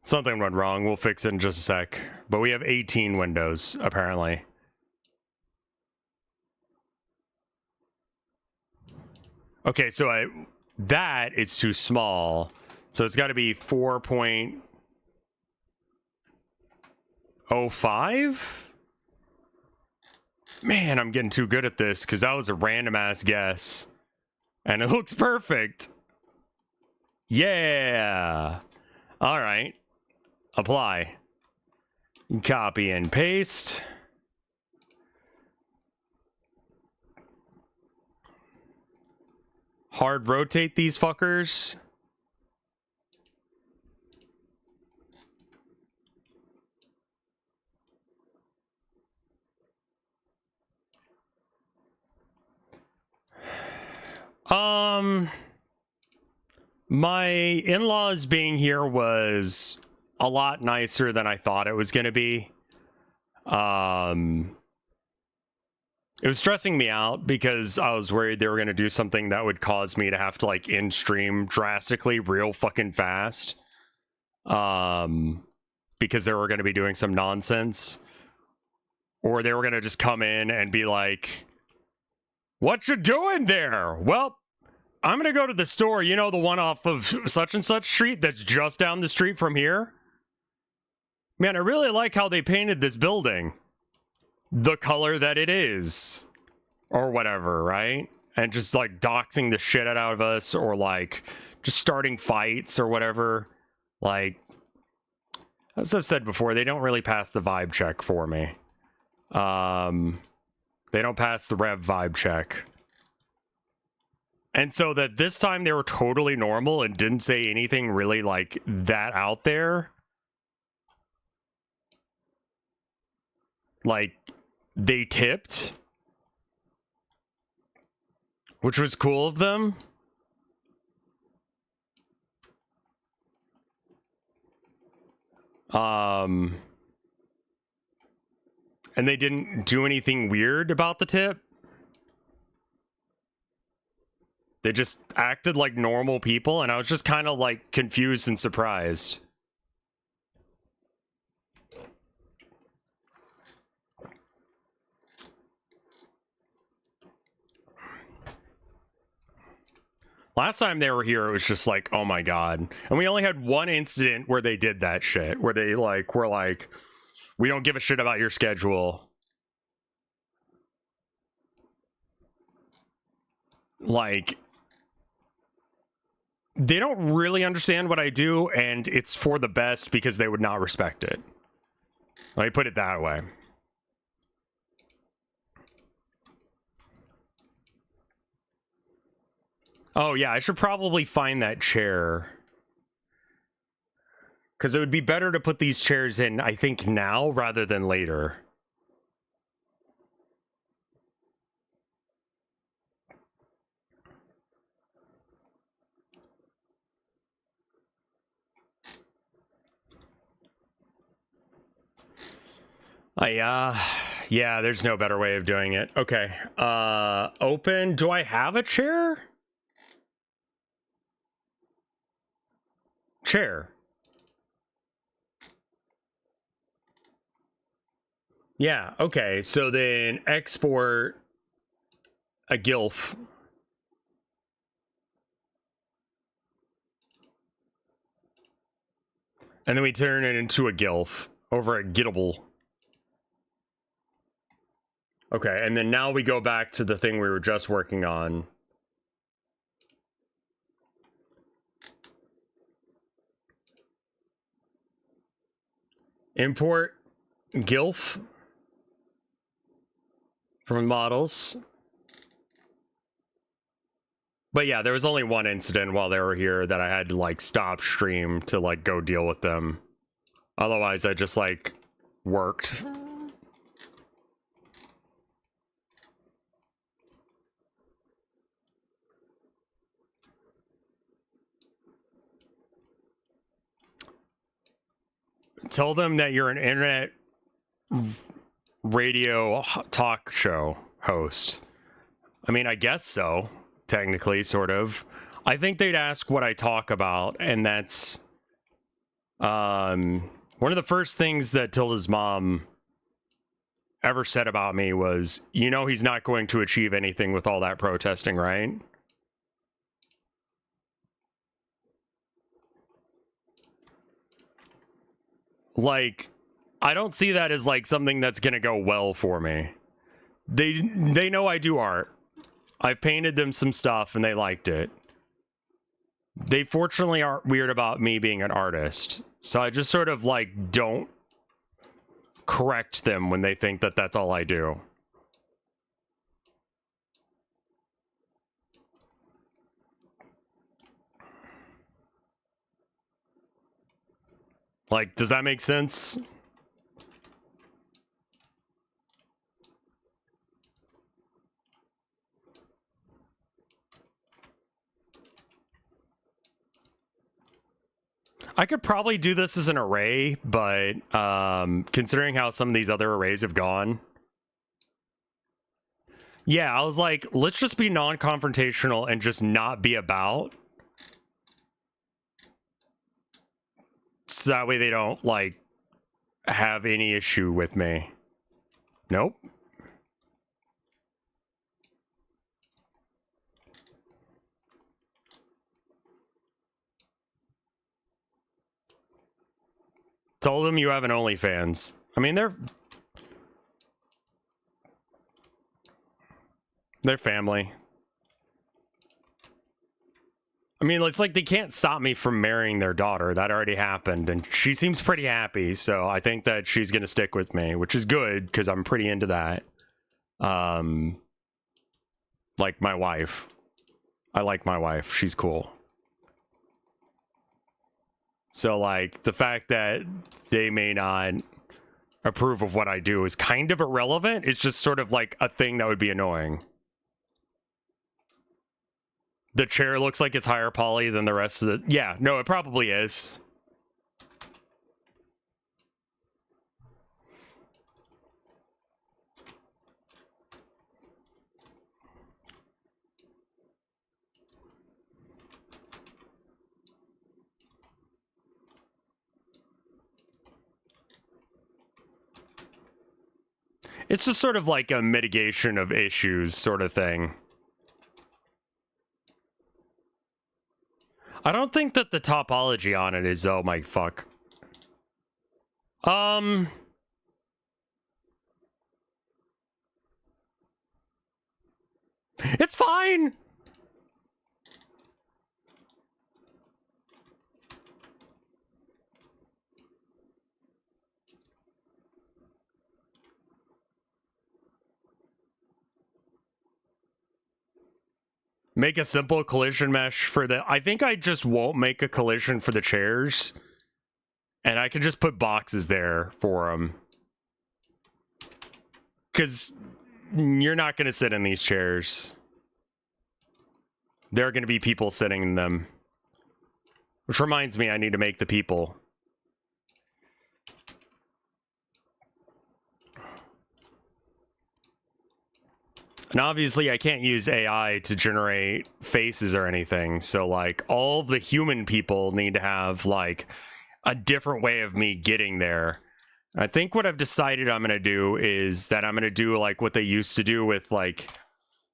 Something went wrong. We'll fix it in just a sec. But we have 18 windows, apparently. Okay, so that is too small. So it's got to be 4.05? Man, I'm getting too good at this because that was a random ass guess. And it looks perfect. Yeah. All right. Apply. Copy and paste. Hard rotate these fuckers. My in-laws being here was a lot nicer than I thought it was gonna be. It was stressing me out because I was worried they were going to do something that would cause me to have to like in stream drastically real fucking fast. Because they were going to be doing some nonsense. Or they were going to just come in and be like, "What you doing there?" Well, I'm going to go to the store, you know, the one off of such and such street that's just down the street from here. Man, I really like how they painted this building. the color that it is or whatever, right? And just like doxing the shit out of us, or like just starting fights or whatever. Like, as I've said before, they don't really pass the vibe check for me. They don't pass the Rev vibe check. And so that this time they were totally normal and didn't say anything really like that out there. Like, they tipped, which was cool of them. And they didn't do anything weird about the tip. They just acted like normal people, and I was just kind of like confused and surprised. Last time they were here, it was just like, oh my god. And we only had one incident where they did that shit, where they like were like, we don't give a shit about your schedule. Like, they don't really understand what I do, and it's for the best because they would not respect it. Let me put it that way. Oh yeah, I should probably find that chair. Because it would be better to put these chairs in, I think, now rather than later. Yeah, there's no better way of doing it. Okay, open. Do I have a chair? Chair. Yeah, okay, so then export a GILF. And then we turn it into a GILF over a Gittable. Okay, and then now we go back to the thing we were just working on. Import GILF from models. But yeah, there was only one incident while they were here that I had to like stop stream to like go deal with them. Otherwise, I just like worked. Tell them that you're an internet radio talk show host. I mean, I guess so, technically, sort of. I think they'd ask what I talk about, and that's one of the first things that Tilda's mom ever said about me was, you know, he's not going to achieve anything with all that protesting, right? Like, I don't see that as like something that's gonna go well for me. They know I do art. I've painted them some stuff and they liked it. They fortunately aren't weird about me being an artist. So I just sort of like don't correct them when they think that that's all I do. Like, does that make sense? I could probably do this as an array, but considering how some of these other arrays have gone. Yeah, I was like, let's just be non-confrontational and just not be about. So that way they don't, like, have any issue with me. Nope. Told them you have an OnlyFans. I mean, they're... They're family. I mean, it's like they can't stop me from marrying their daughter. That already happened, and she seems pretty happy, so I think that she's gonna stick with me, which is good, because I'm pretty into that. Like my wife. I like my wife. She's cool. So, like, the fact that they may not approve of what I do is kind of irrelevant. It's just sort of like a thing that would be annoying. The chair looks like it's higher poly than the rest of the... Yeah, no, it probably is. It's just sort of like a mitigation of issues sort of thing. I don't think that the topology on it is... Oh my fuck. It's fine! Make a simple collision mesh for the... I think I just won't make a collision for the chairs. And I can just put boxes there for them. Because you're not going to sit in these chairs. There are going to be people sitting in them. Which reminds me, I need to make the people. And obviously, I can't use AI to generate faces or anything. So, like, all the human people need to have, like, a different way of me getting there. I think what I've decided I'm going to do is that I'm going to do, like, what they used to do with, like,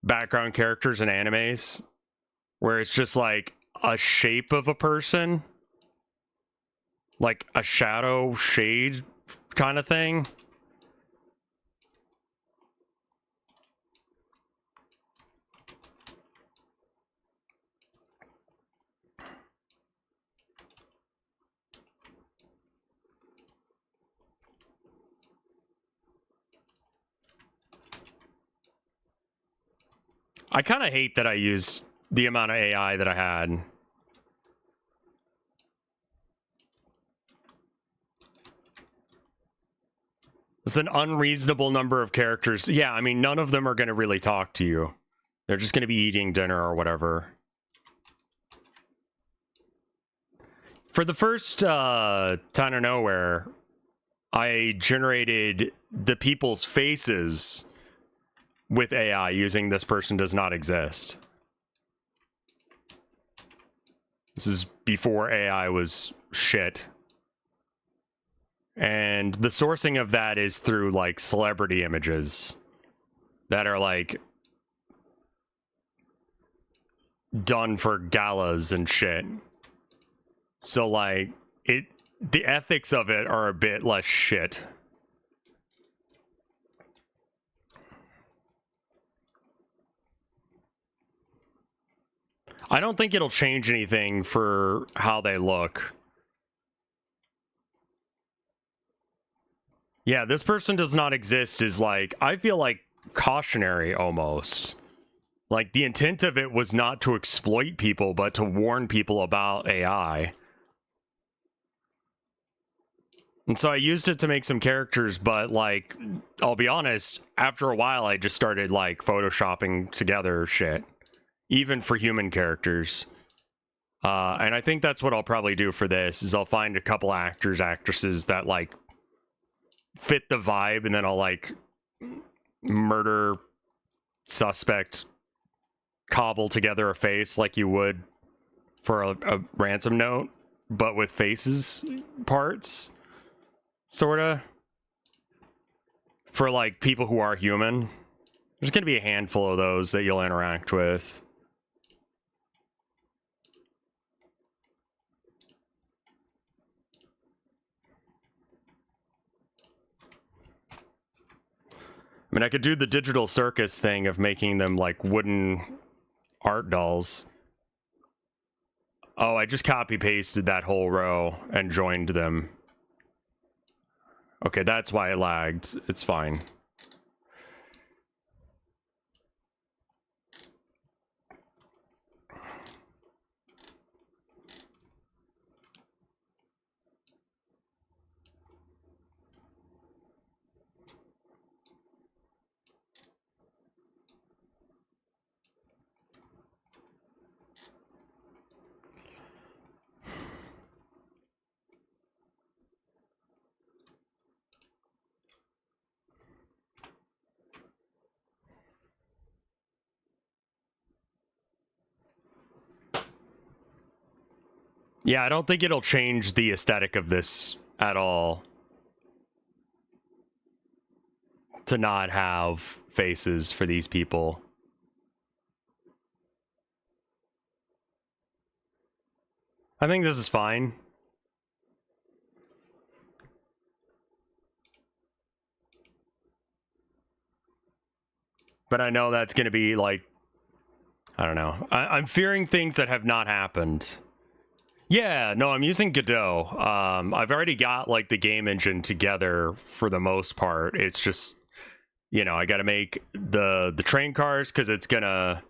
background characters in animes. Where it's just, like, a shape of a person. Like, a shadow shade kind of thing. I kind of hate that I used the amount of AI that I had. It's an unreasonable number of characters. Yeah, I mean, none of them are going to really talk to you. They're just going to be eating dinner or whatever. For the first Town of Nowhere, I generated the people's faces with AI using This Person Does Not Exist. This is before AI was shit. And the sourcing of that is through, like, celebrity images that are, like, done for galas and shit. So, like, the ethics of it are a bit less shit. I don't think it'll change anything for how they look. Yeah, This Person Does Not Exist is, like, I feel like cautionary almost. Like, the intent of it was not to exploit people, but to warn people about AI. And so I used it to make some characters, but, like, I'll be honest, after a while I just started, like, photoshopping together shit. Even for human characters. And I think that's what I'll probably do for this, is I'll find a couple actors, actresses that, like, fit the vibe, and then I'll, like, murder suspect cobble together a face like you would for a ransom note, but with faces parts, sorta, for, like, people who are human. There's gonna be a handful of those that you'll interact with. I mean, I could do the digital circus thing of making them like wooden art dolls. Oh, I just copy pasted that whole row and joined them. Okay, that's why it lagged. It's fine. Yeah, I don't think it'll change the aesthetic of this at all. To not have faces for these people. I think this is fine. But I know that's going to be like, I don't know. I'm fearing things that have not happened. Yeah, no, I'm using Godot. I've already got like the game engine together for the most part. It's just, you know, I got to make the train cars because it's gonna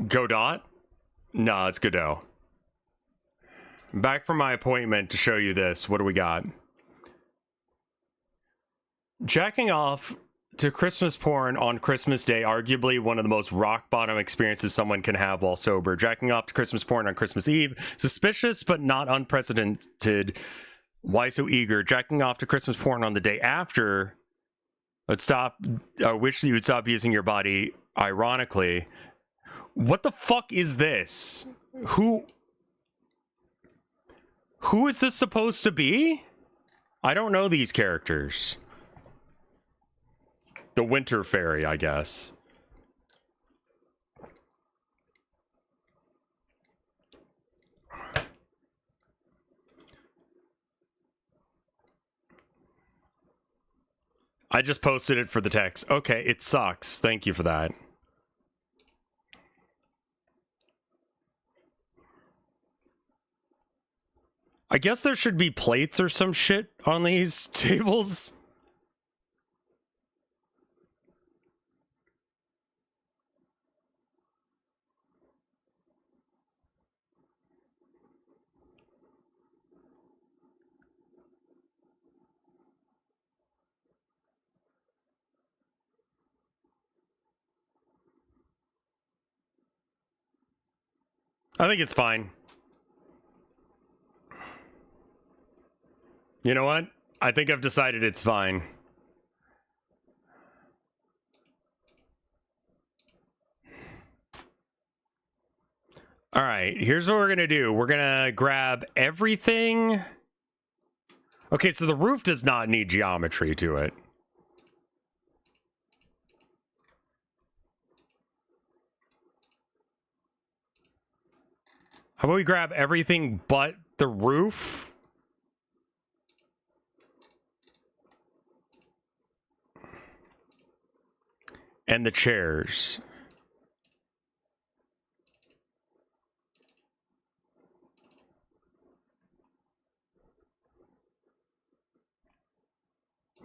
Godot. No, it's Godot. Back from my appointment to show you this. What do we got? Jacking off to Christmas porn on Christmas Day, arguably one of the most rock bottom experiences someone can have while sober. Jacking off to Christmas porn on Christmas Eve, suspicious but not unprecedented. Why so eager? Jacking off to Christmas porn on the day after. Let's stop. I wish you would stop using your body. Ironically, what the fuck is this? Who is this supposed to be? I don't know these characters. The Winter Fairy, I guess. I just posted it for the text. Okay, it sucks. Thank you for that. I guess there should be plates or some shit on these tables. I think it's fine. You know what? I think I've decided it's fine. All right, here's what we're gonna do. We're gonna grab everything. Okay, so the roof does not need geometry to it. How about we grab everything but the roof? And the chairs.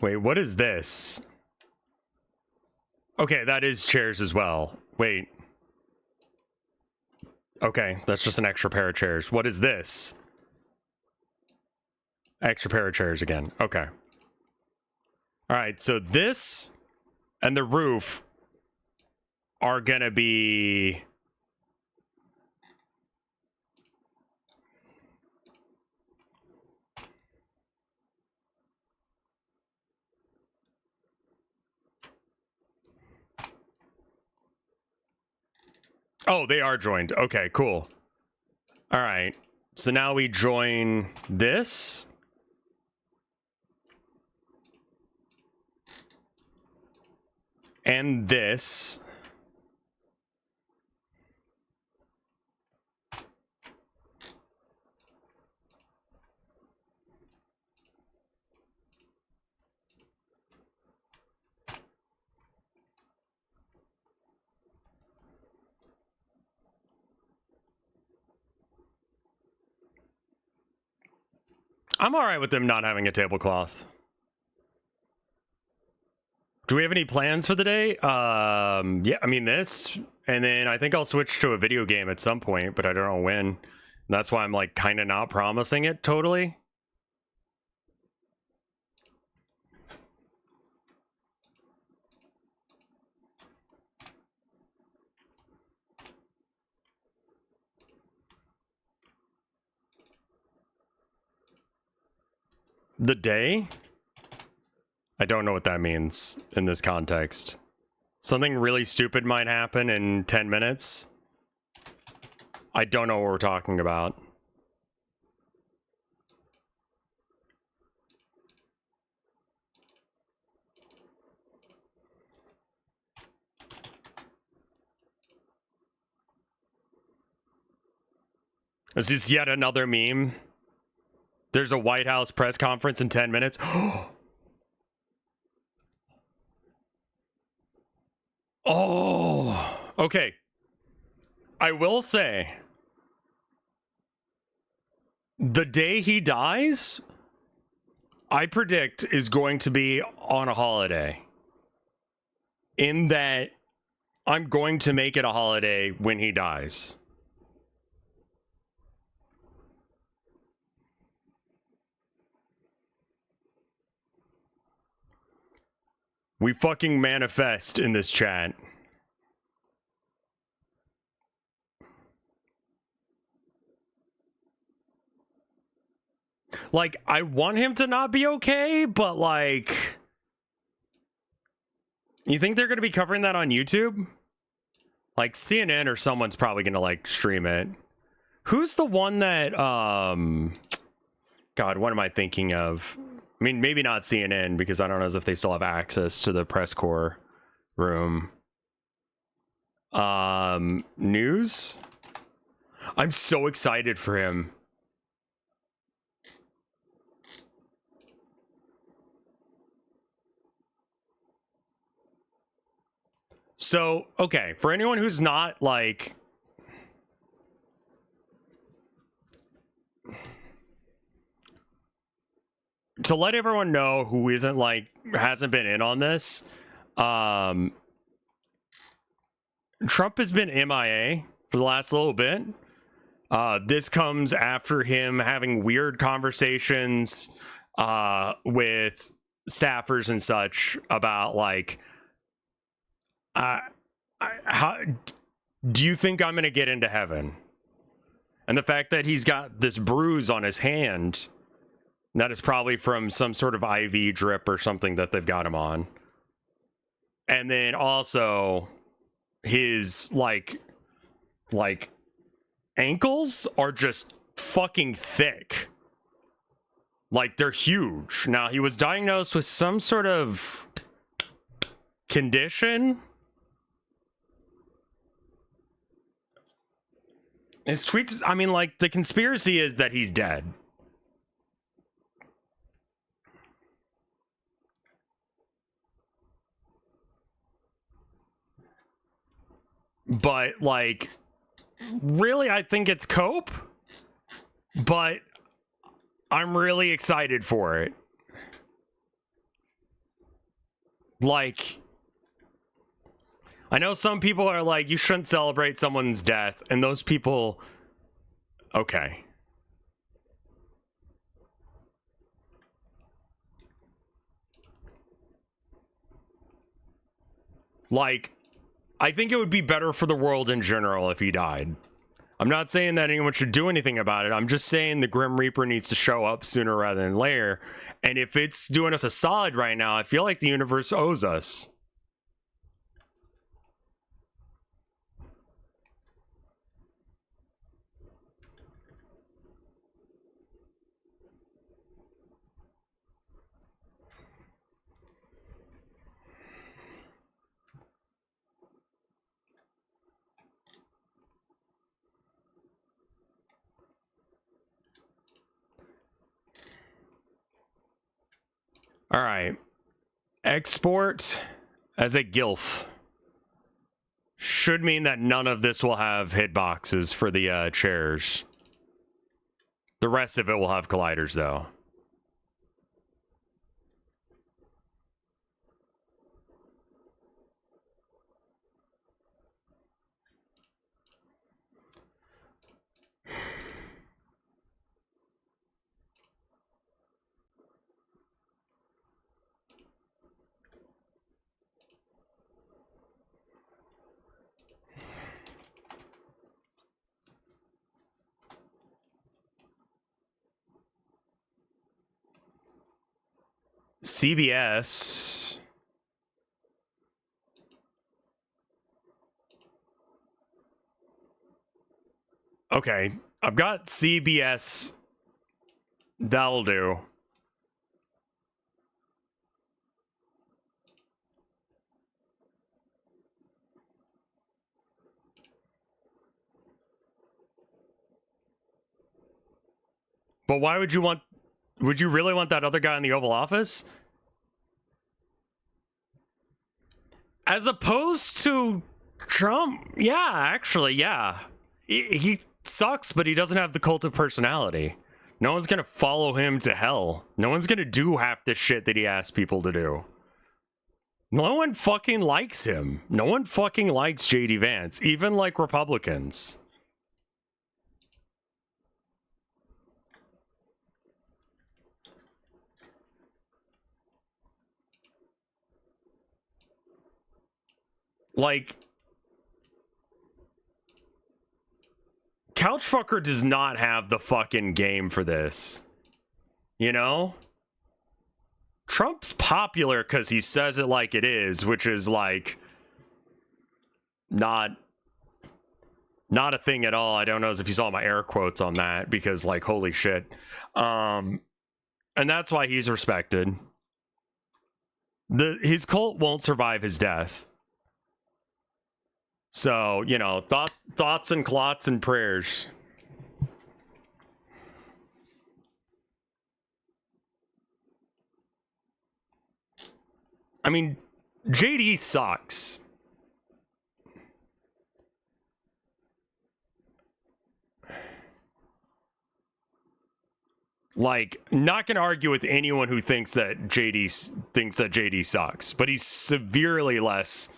Wait, what is this? Okay, that is chairs as well. Wait. Okay, that's just an extra pair of chairs. What is this? Extra pair of chairs again. Okay. All right, so this and the roof are gonna be... Oh, they are joined. Okay, cool. All right. So now we join this. And this. I'm all right with them not having a tablecloth. Do we have any plans for the day? Yeah, I mean this, and then I think I'll switch to a video game at some point, but I don't know when. That's why I'm like kind of not promising it totally. The day? I don't know what that means in this context. Something really stupid might happen in 10 minutes. I don't know what we're talking about. Is this yet another meme? There's a White House press conference in 10 minutes. Oh, okay. I will say, the day he dies, I predict is going to be on a holiday. In that, I'm going to make it a holiday when he dies. We fucking manifest in this chat. Like, I want him to not be okay, but like... You think they're going to be covering that on YouTube? Like, CNN or someone's probably going to, like, stream it. Who's the one that, God, what am I thinking of? I mean, maybe not CNN, because I don't know if they still have access to the press corps room. News? I'm so excited for him. So, okay, for anyone who's not, like... To let everyone know who isn't, like, hasn't been in on this, Trump has been MIA for the last little bit. This comes after him having weird conversations with staffers and such about, like, how do you think I'm going to get into heaven? And the fact that he's got this bruise on his hand, that is probably from some sort of IV drip or something that they've got him on. And then also his like ankles are just fucking thick. Like, they're huge. Now, he was diagnosed with some sort of condition. His tweets, I mean, like, the conspiracy is that he's dead. But, like, really, I think it's cope. But I'm really excited for it. Like, I know some people are like, you shouldn't celebrate someone's death, and those people, okay. Like, I think it would be better for the world in general if he died. I'm not saying that anyone should do anything about it. I'm just saying the Grim Reaper needs to show up sooner rather than later. And if it's doing us a solid right now, I feel like the universe owes us. All right. Export as a GILF should mean that none of this will have hitboxes for the chairs. The rest of it will have colliders, though. CBS. Okay, I've got CBS. That'll do. But why would you want... Would you really want that other guy in the Oval Office? As opposed to Trump? Yeah, actually, yeah. He sucks, but he doesn't have the cult of personality. No one's gonna follow him to hell. No one's gonna do half the shit that he asks people to do. No one fucking likes him. No one fucking likes JD Vance, even like Republicans. Like, Couchfucker does not have the fucking game for this. You know? Trump's popular because he says it like it is, which is like not a thing at all. I don't know if you saw my air quotes on that because like holy shit. And that's why he's respected. His cult won't survive his death. So, you know, thoughts and clots and prayers. I mean, JD sucks. Like, not gonna argue with anyone who thinks that JD sucks, but he's severely less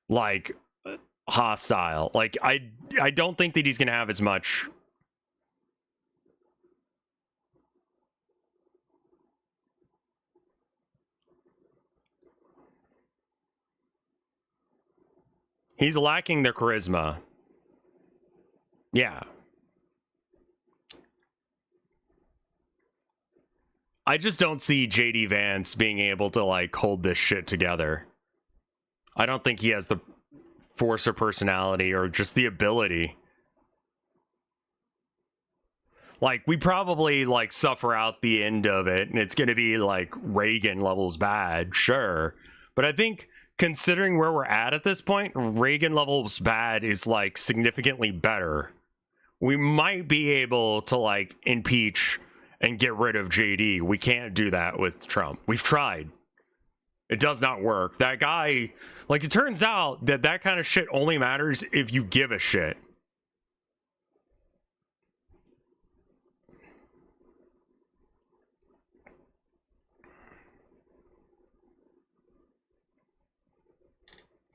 like hostile. Like, I don't think that he's gonna have as much. He's lacking the charisma. Yeah. I just don't see JD Vance being able to like hold this shit together. I don't think he has the force or personality or just the ability. Like, we probably like suffer out the end of it and it's going to be like Reagan levels bad, sure. But I think considering where we're at this point, Reagan levels bad is like significantly better. We might be able to like impeach and get rid of JD. We can't do that with Trump. We've tried. It does not work. That guy, like, it turns out that kind of shit only matters if you give a shit.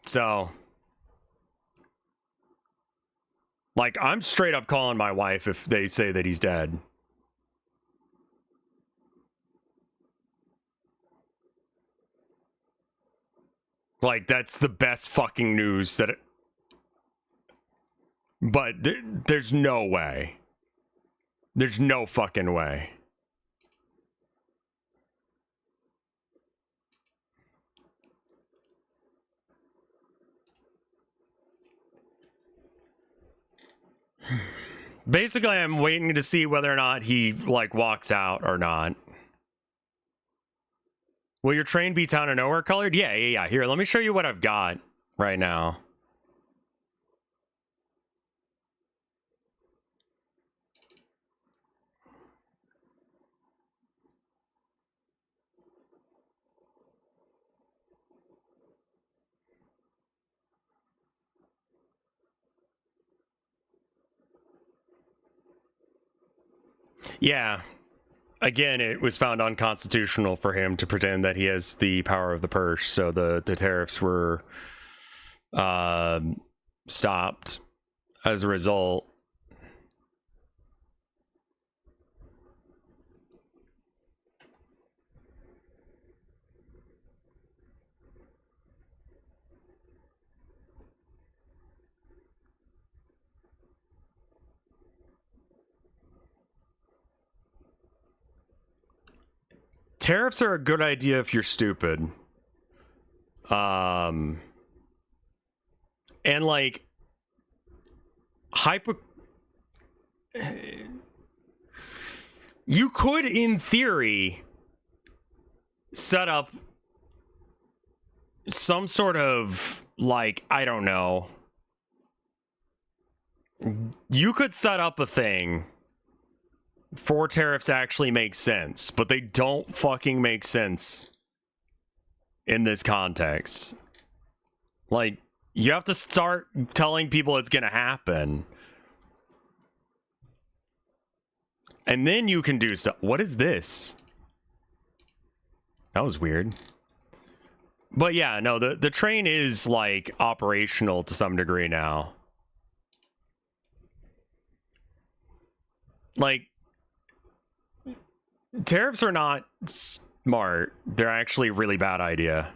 So, like, I'm straight up calling my wife if they say that he's dead. Like, that's the best fucking news that but there's no way. There's no fucking way. Basically, I'm waiting to see whether or not he, like, walks out or not. Will your train be Town of Nowhere colored? Yeah. Here, let me show you what I've got right now. Yeah. Again, it was found unconstitutional for him to pretend that he has the power of the purse, so the tariffs were stopped as a result. Tariffs are a good idea if you're stupid. And like you could, in theory, set up some sort of, like, I don't know. You could set up a thing for tariffs to actually make sense, but they don't fucking make sense in this context. Like, you have to start telling people it's gonna happen. And then you can do stuff. What is this? That was weird. But yeah, no, the train is, like, operational to some degree now. Like, tariffs are not smart. They're actually a really bad idea.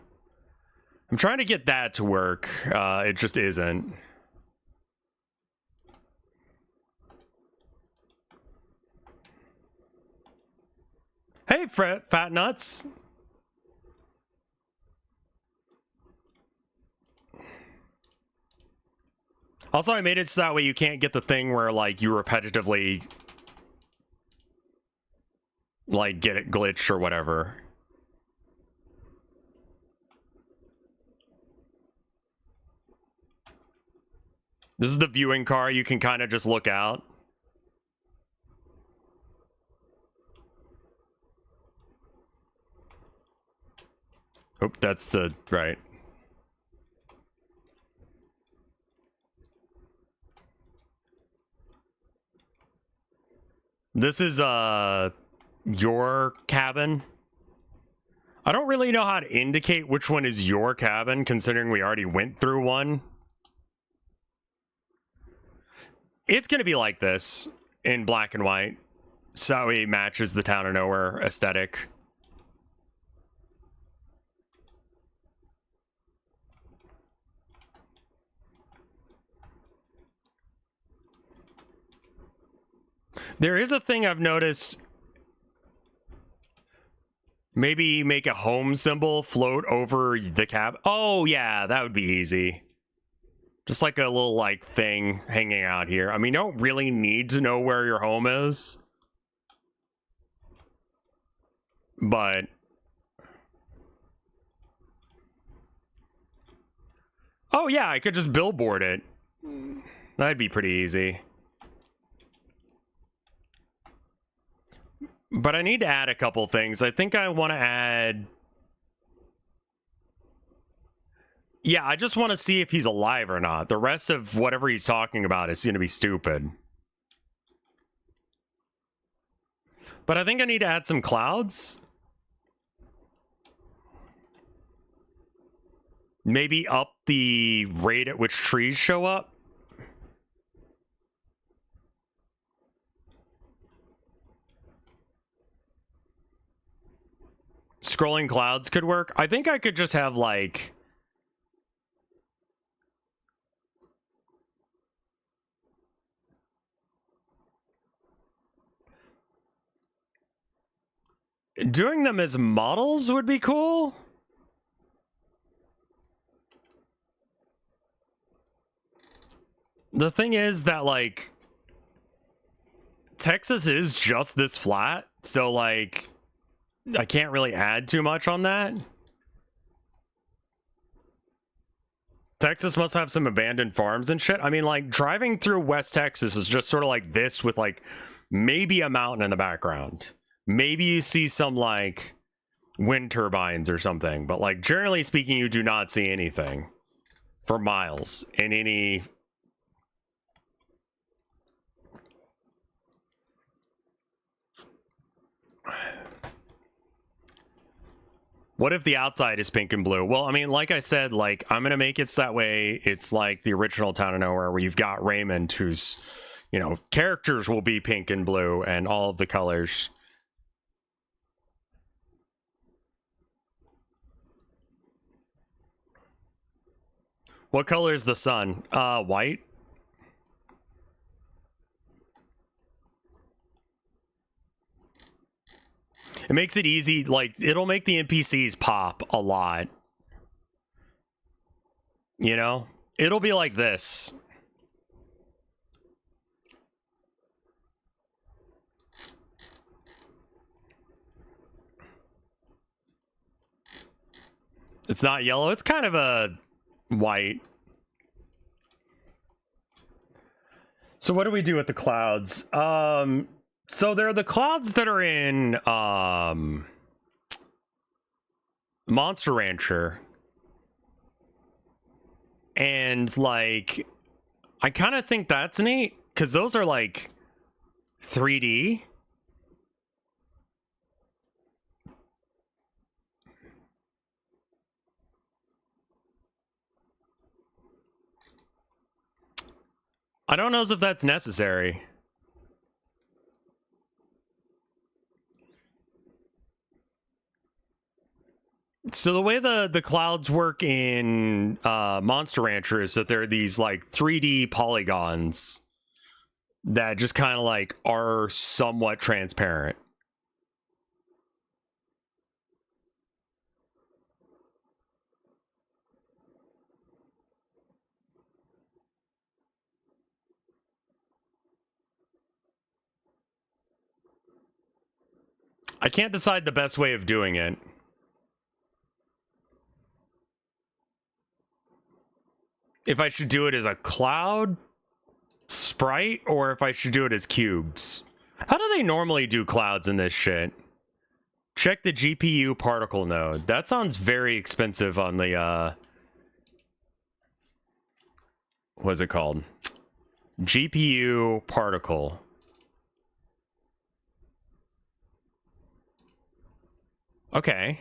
I'm trying to get that to work. It just isn't. Hey, Fat Nuts. Also, I made it so that way you can't get the thing where, like, you repetitively, like, get it glitched or whatever. This is the viewing car. You can kind of just look out. Oh, that's the right. This is your cabin. I don't really know how to indicate which one is your cabin, considering we already went through one. It's gonna be like this in black and white, so it matches the Town of Nowhere aesthetic. There is a thing I've noticed. Maybe make a home symbol float over the cab. Oh yeah, that would be easy. Just like a little, like, thing hanging out here. I mean, you don't really need to know where your home is. But oh yeah, I could just billboard it. That'd be pretty easy. But I need to add a couple things. I think I want to add... Yeah, I just want to see if he's alive or not. The rest of whatever he's talking about is going to be stupid. But I think I need to add some clouds. Maybe up the rate at which trees show up. Scrolling clouds could work. I think I could just have, like... doing them as models would be cool. The thing is that, like, Texas is just this flat, so, like, I can't really add too much on that. Texas must have some abandoned farms and shit. I mean, like, driving through West Texas is just sort of like this with, like, maybe a mountain in the background. Maybe you see some, like, wind turbines or something. But, like, generally speaking, you do not see anything for miles in any... What if the outside is pink and blue? Well, I mean, like I said, like, I'm going to make it so that way it's like the original Town of Nowhere where you've got Raymond who's, you know, characters will be pink and blue and all of the colors. What color is the sun? White. It makes it easy, like, it'll make the NPCs pop a lot. You know? It'll be like this. It's not yellow, it's kind of a white. So what do we do with the clouds? So there are the clouds that are in Monster Rancher. And like, I kind of think that's neat because those are like 3D. I don't know if that's necessary. So the way the clouds work in Monster Rancher is that there are these like 3D polygons that just kind of like are somewhat transparent. I can't decide the best way of doing it. If I should do it as a cloud sprite or if I should do it as cubes. How do they normally do clouds in this shit? Check the GPU particle node. That sounds very expensive on the what's it called? GPU particle. Okay.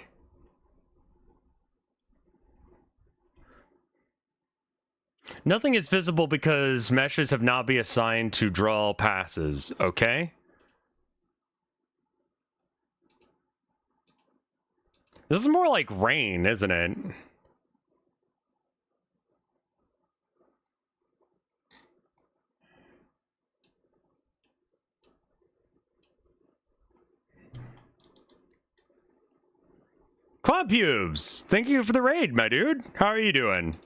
Nothing is visible because meshes have not been assigned to draw passes, okay? This is more like rain, isn't it? Cloud Pubes, thank you for the raid, my dude. How are you doing?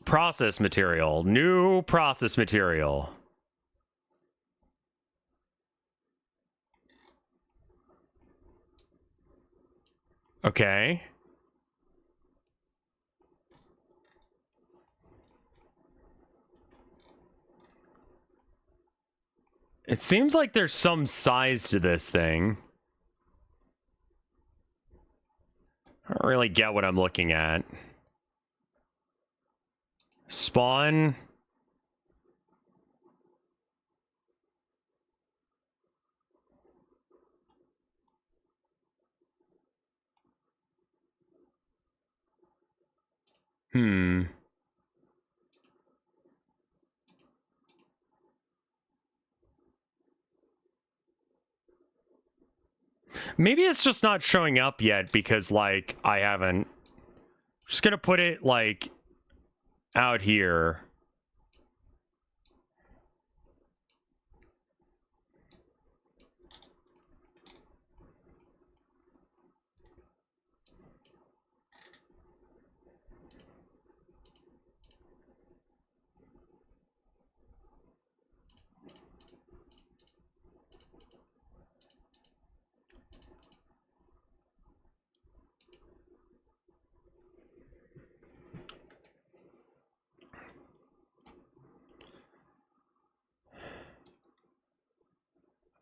Process material. New process material. Okay. It seems like there's some size to this thing. I don't really get what I'm looking at. Spawn. Maybe it's just not showing up yet because, like, I haven't. Just gonna put it, like, out here.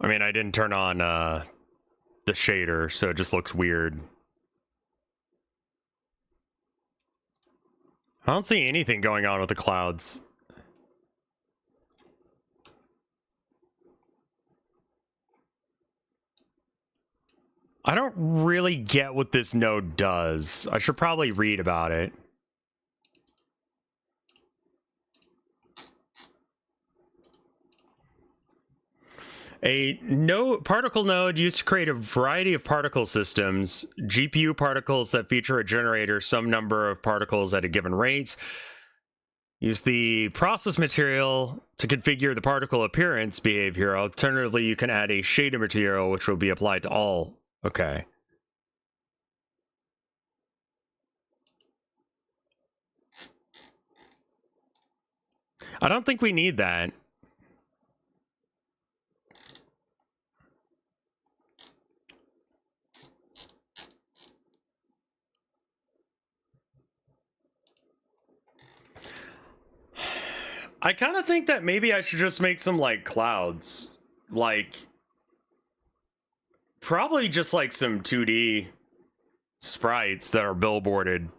I mean, I didn't turn on the shader, so it just looks weird. I don't see anything going on with the clouds. I don't really get what this node does. I should probably read about it. A particle node used to create a variety of particle systems, GPU particles that feature a generator, some number of particles at a given rate. Use the process material to configure the particle appearance behavior. Alternatively, you can add a shader material, which will be applied to all. Okay. I don't think we need that. I kind of think that maybe I should just make some, like, clouds. Like, probably just, like, some 2D sprites that are billboarded.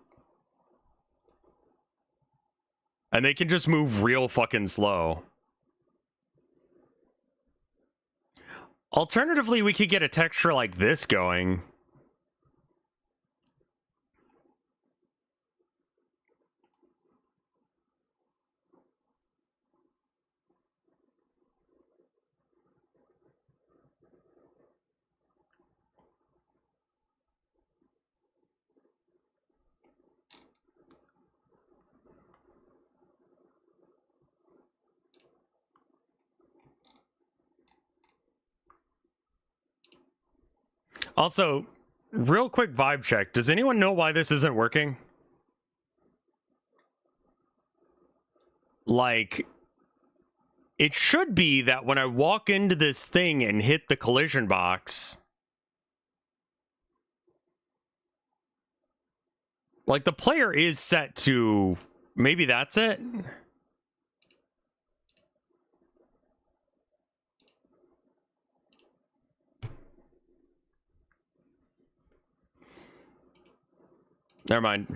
And they can just move real fucking slow. Alternatively, we could get a texture like this going. Also, real quick vibe check. Does anyone know why this isn't working? Like, it should be that when I walk into this thing and hit the collision box, like, the player is set to... Maybe that's it? Never mind.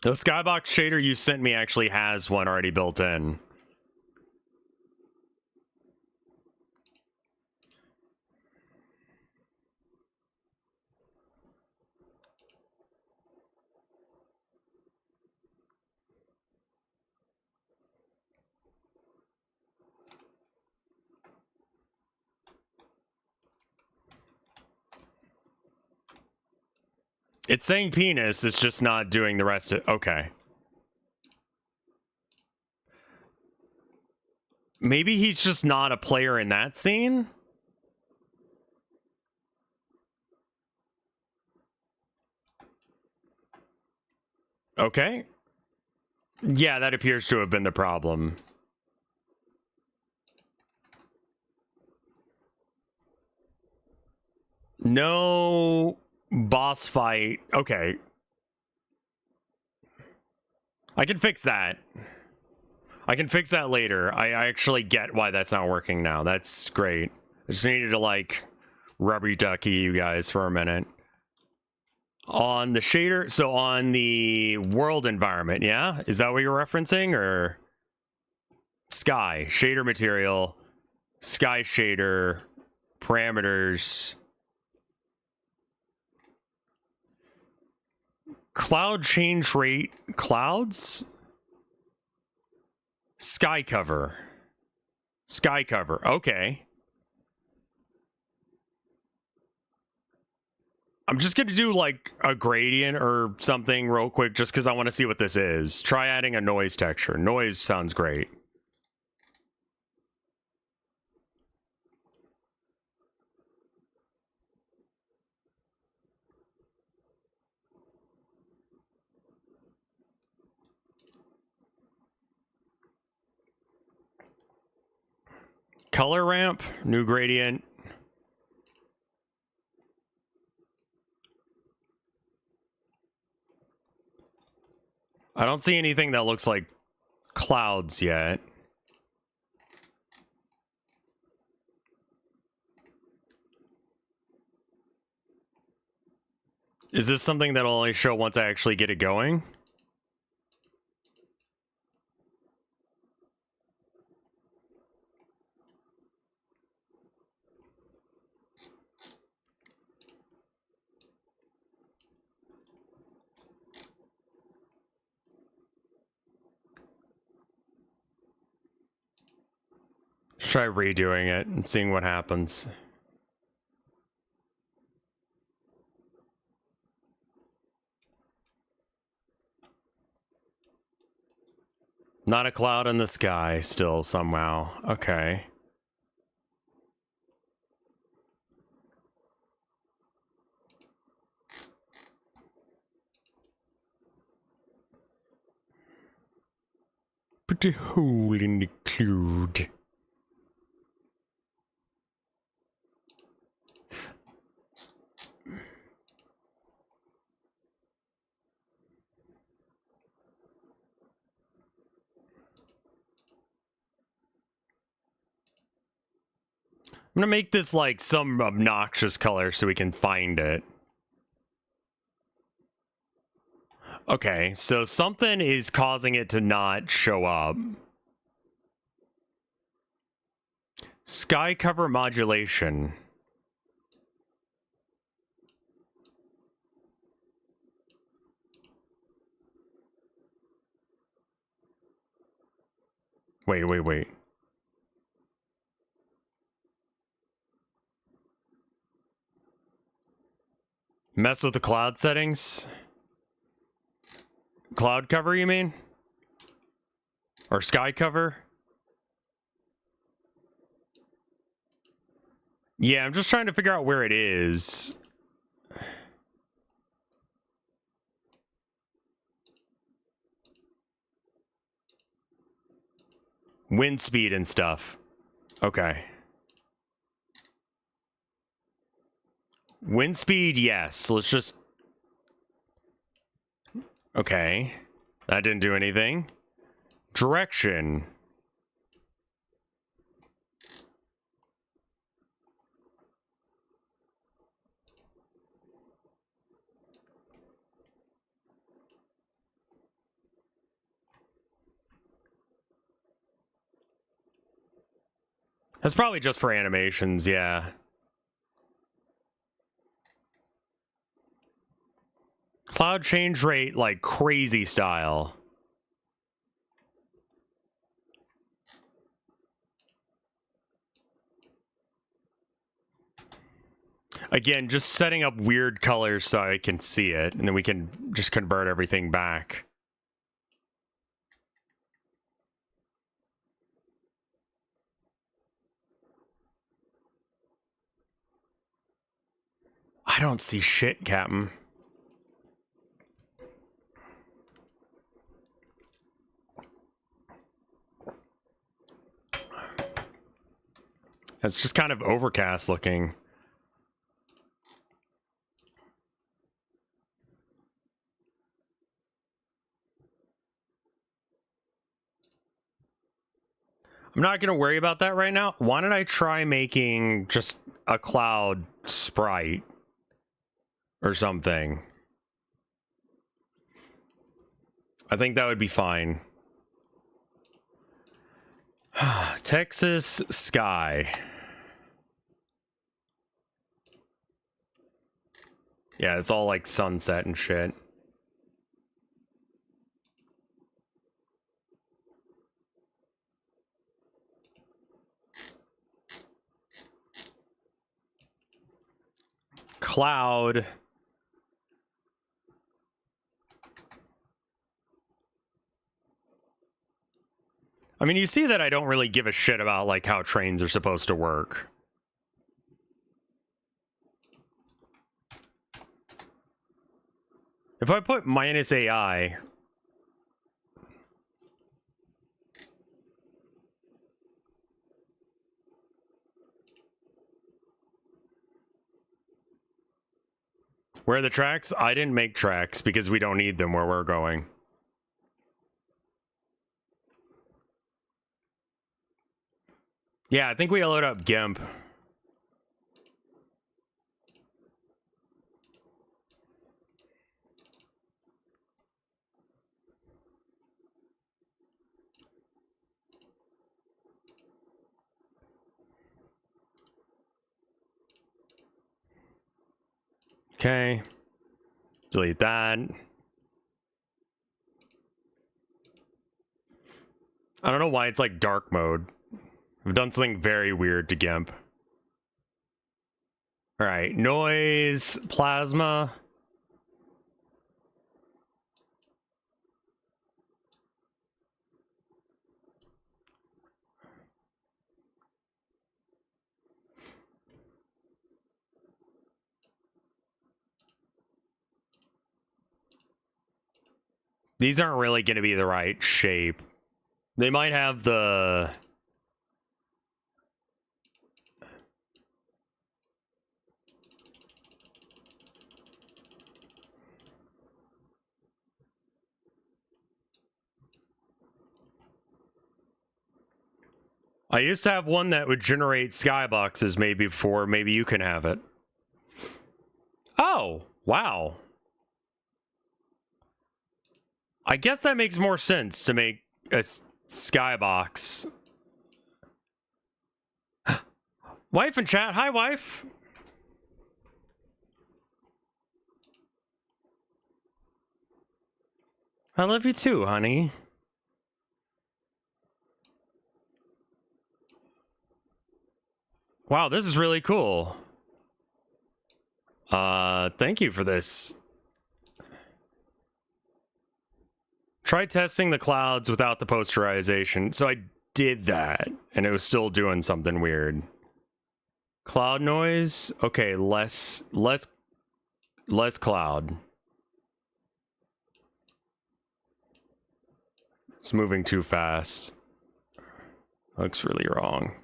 The skybox shader you sent me actually has one already built in. It's saying penis, it's just not doing the rest of... Okay. Maybe he's just not a player in that scene? Okay. Yeah, that appears to have been the problem. No boss fight. Okay. I can fix that. I can fix that later. I actually get why that's not working now. That's great. I just needed to, like, rubber ducky you guys for a minute. On the shader, so on the world environment, yeah? Is that what you're referencing, or? Sky, shader material, sky shader, parameters. Cloud change rate, clouds? Sky cover. Sky cover, okay. I'm just gonna do like a gradient or something real quick just because I want to see what this is. Try adding a noise texture. Noise sounds great. Color ramp, new gradient. I don't see anything that looks like clouds yet. Is this something that'll only show once I actually get it going? Let's try redoing it and seeing what happens. Not a cloud in the sky still somehow. Okay. Put a hole in the cloud. I'm gonna make this like some obnoxious color so we can find it. Okay, so something is causing it to not show up. Sky cover modulation. Wait. Mess with the cloud settings? Cloud cover, you mean? Or sky cover? Yeah, I'm just trying to figure out where it is. Wind speed and stuff. Okay. Wind speed, yes. Let's just... Okay. That didn't do anything. Direction. That's probably just for animations, yeah. Cloud change rate, like crazy style. Again, just setting up weird colors so I can see it, and then we can just convert everything back. I don't see shit, Captain. It's just kind of overcast looking. I'm not going to worry about that right now. Why don't I try making just a cloud sprite or something? I think that would be fine. Texas sky. Yeah, it's all like sunset and shit. Cloud. I mean, you see that I don't really give a shit about like how trains are supposed to work. If I put minus AI, where are the tracks? I didn't make tracks because we don't need them where we're going. Yeah, I think we load up GIMP. Okay. Delete that. I don't know why it's like dark mode. I've done something very weird to GIMP. All right, noise, plasma. These aren't really going to be the right shape. They might have the... I used to have one that would generate skyboxes maybe before. Maybe you can have it. Oh, wow. I guess that makes more sense to make a skybox. Wife in chat. Hi, wife. I love you too, honey. Wow, this is really cool. Thank you for this. Try testing the clouds without the posterization. So I did that, and it was still doing something weird. Cloud noise. Okay, less cloud. It's moving too fast. Looks really wrong.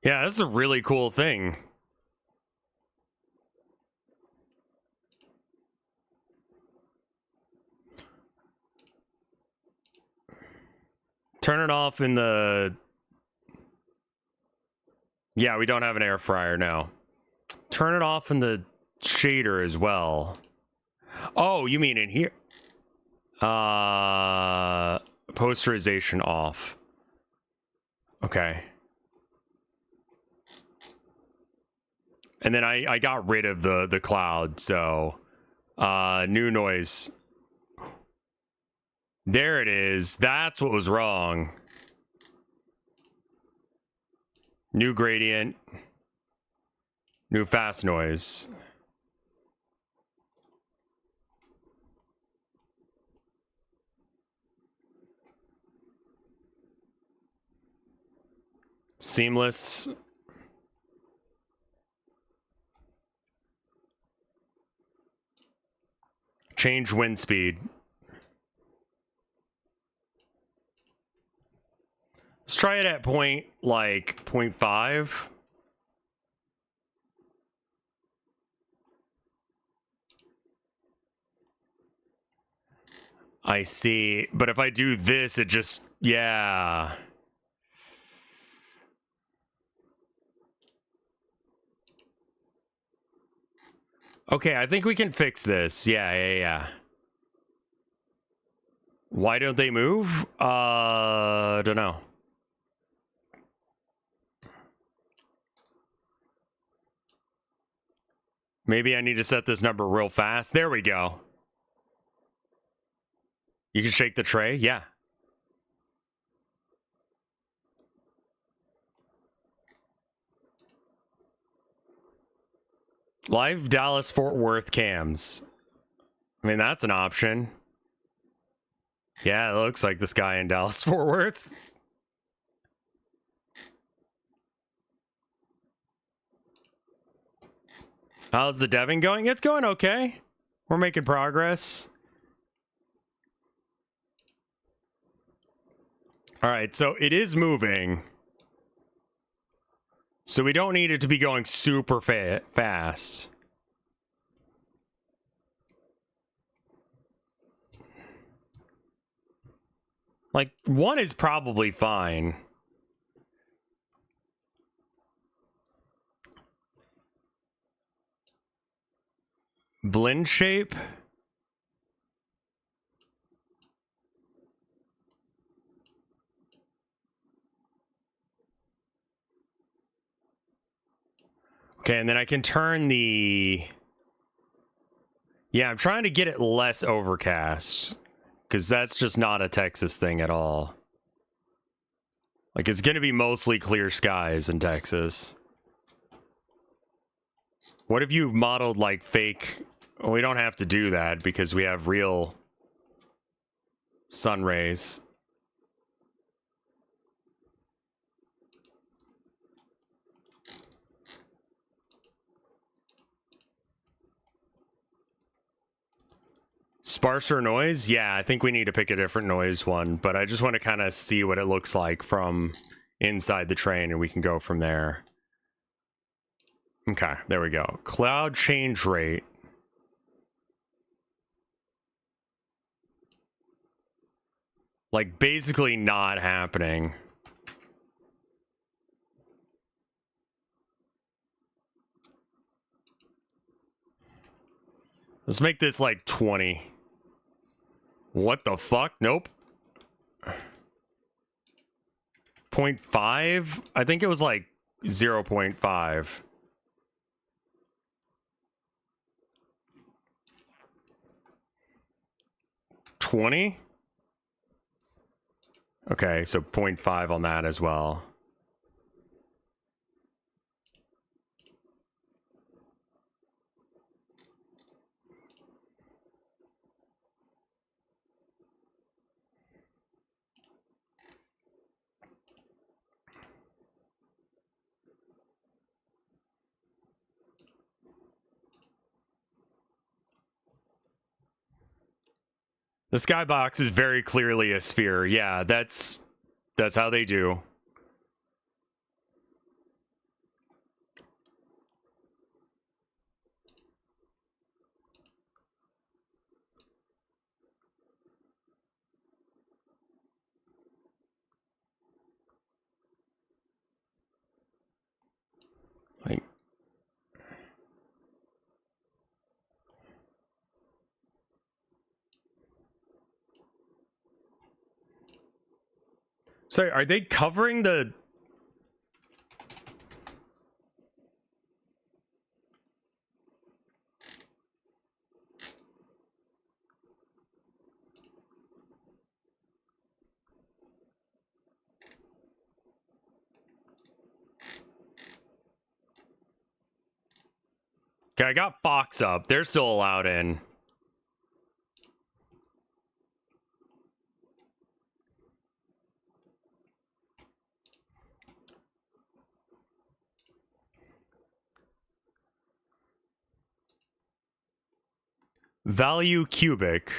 Yeah, this is a really cool thing. Turn it off in the... Yeah, we don't have an air fryer now. Turn it off in the shader as well. Oh, you mean in here? Posterization off. Okay. And then I got rid of the cloud, so new noise. There it is. That's what was wrong. New gradient. New fast noise. Seamless. Change wind speed. Let's try it at point, like, 0.5. I see. But if I do this, it just... Yeah. Okay, I think we can fix this. Yeah. Why don't they move? Don't know. Maybe I need to set this number real fast. There we go. You can shake the tray? Yeah. Live Dallas Fort Worth cams. I mean, that's an option. Yeah, it looks like this guy in Dallas Fort Worth. How's the deving going? It's going okay. We're making progress. All right, so it is moving. So we don't need it to be going super fast. Like, 1 is probably fine. Blend shape. Okay, and then I can turn the Yeah, I'm trying to get it less overcast, because that's just not a Texas thing at all. Like, it's going to be mostly clear skies in Texas. What if you modeled, like, fake... Well, we don't have to do that, because we have real sun rays. Sparser noise? Yeah, I think we need to pick a different noise one, but I just want to kind of see what it looks like from inside the train, and we can go from there. Okay, there we go. Cloud change rate. Like, basically not happening. Let's make this like 20. What the fuck? Nope. 0.5? I think it was like 0.5. $20? Okay, so 0.5 on that as well. The skybox is very clearly a sphere. Yeah, that's how they do. Like, sorry, are they covering the... Okay, I got Fox up. They're still allowed in. Value cubic.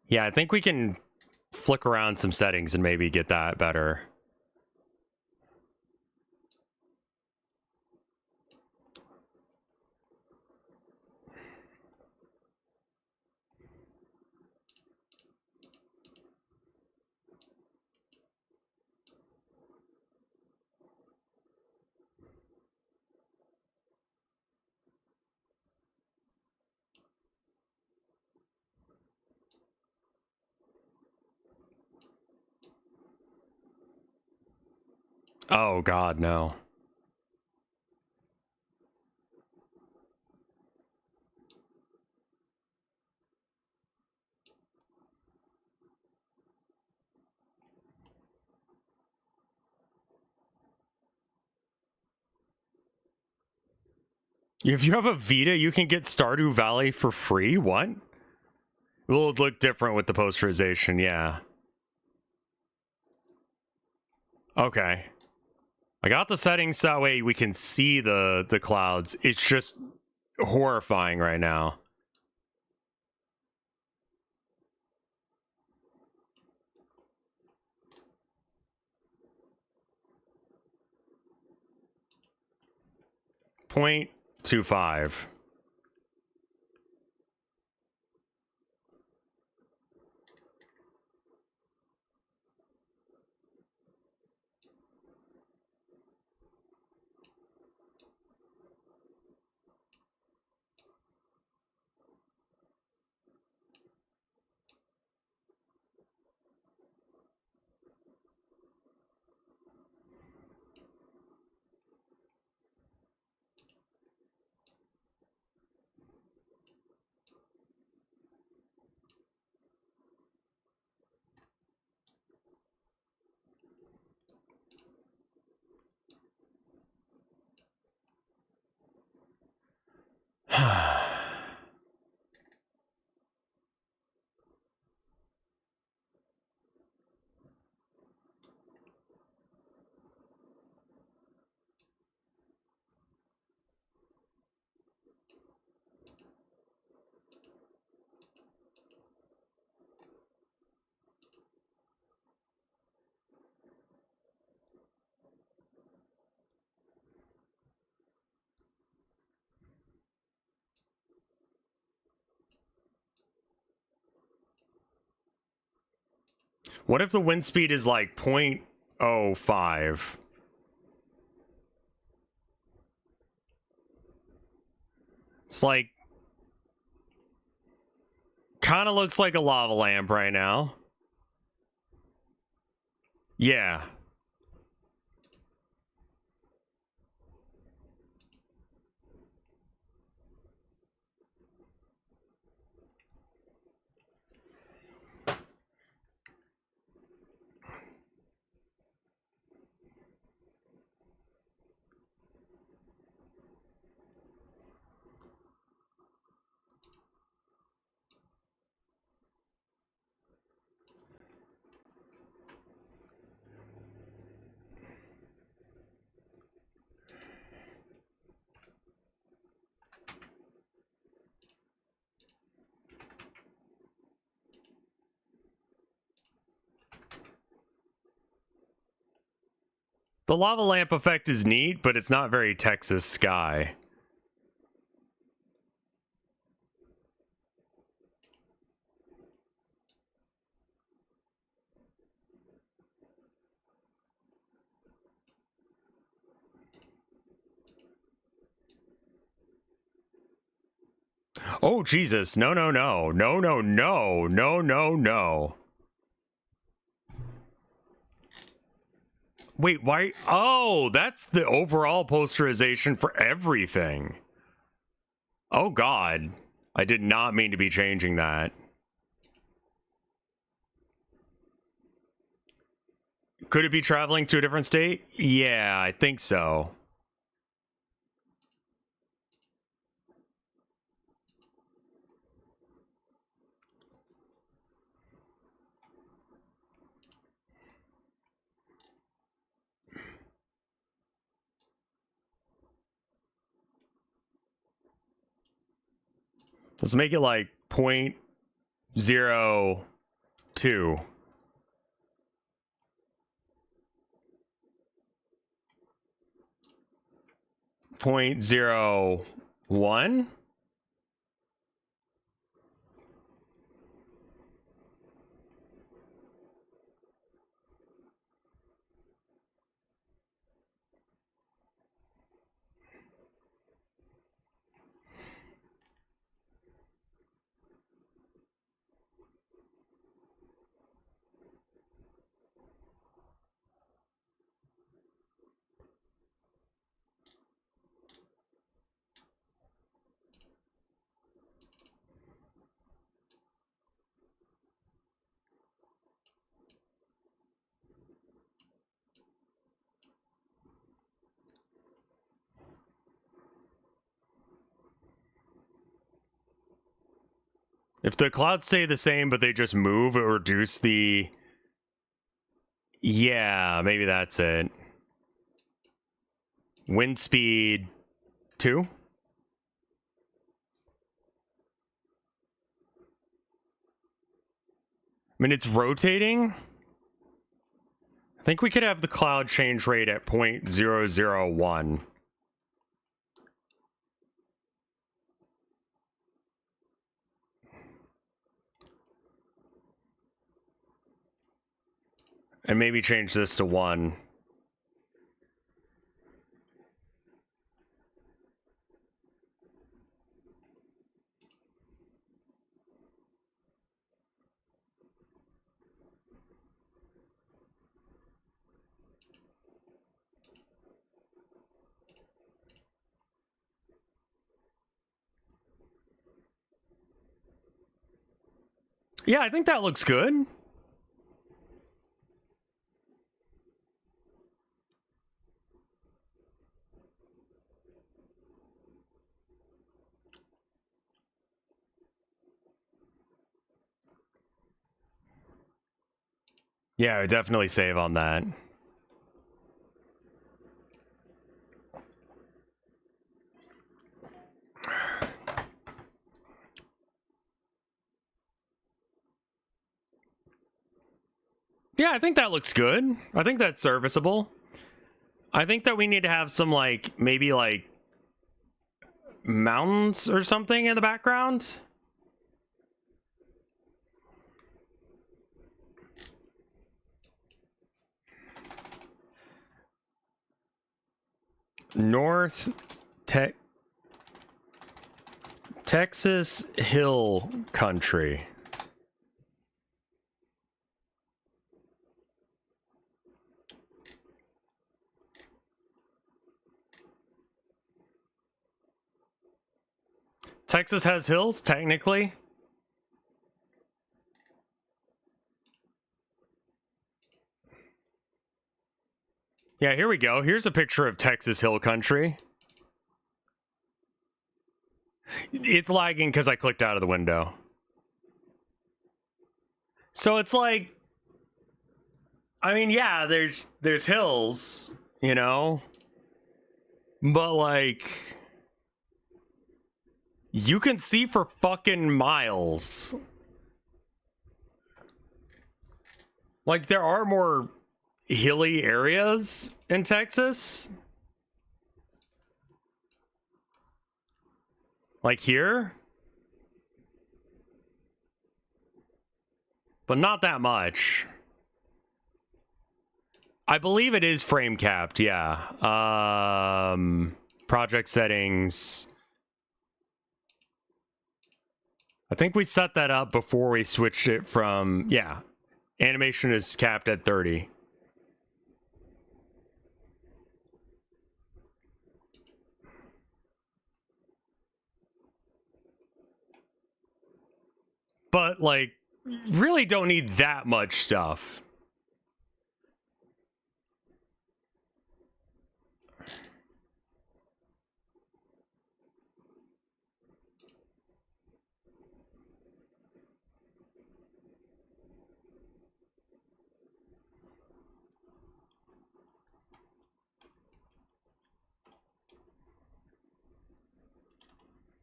Yeah, I think we can flick around some settings and maybe get that better. Oh god, no. If you have a Vita, you can get Stardew Valley for free? What? Will it look different with the posterization? Yeah. Okay. I got the settings so that way we can see the clouds. It's just horrifying right now. .25. What if the wind speed is like 0.05? It's like, kind of looks like a lava lamp right now. Yeah. The lava lamp effect is neat, but it's not very Texas Sky. Oh, Jesus. No, no, no. No, no, no. No, no, no. Wait, why? Oh, that's the overall posterization for everything. Oh, God. I did not mean to be changing that. Could it be traveling to a different state? Yeah, I think so. Let's make it like 0.02. 0.01. If the clouds stay the same, but they just move, it will reduce the... Yeah, maybe that's it. Wind speed 2? I mean, it's rotating. I think we could have the cloud change rate at 0.001. And maybe change this to 1. Yeah, I think that looks good. Yeah, I would definitely save on that. Yeah, I think that looks good. I think that's serviceable. I think that we need to have some, like, maybe, like, mountains or something in the background. North Texas Hill Country. Texas has hills, technically. Yeah, here we go. Here's a picture of Texas Hill Country. It's lagging because I clicked out of the window. So it's like, I mean, yeah, there's hills, you know, but like, you can see for fucking miles. Like, there are more hilly areas in Texas. Like here. But not that much. I believe it is frame capped, yeah. Project settings. I think we set that up before we switched it from, yeah. Animation is capped at 30. But, like, really don't need that much stuff.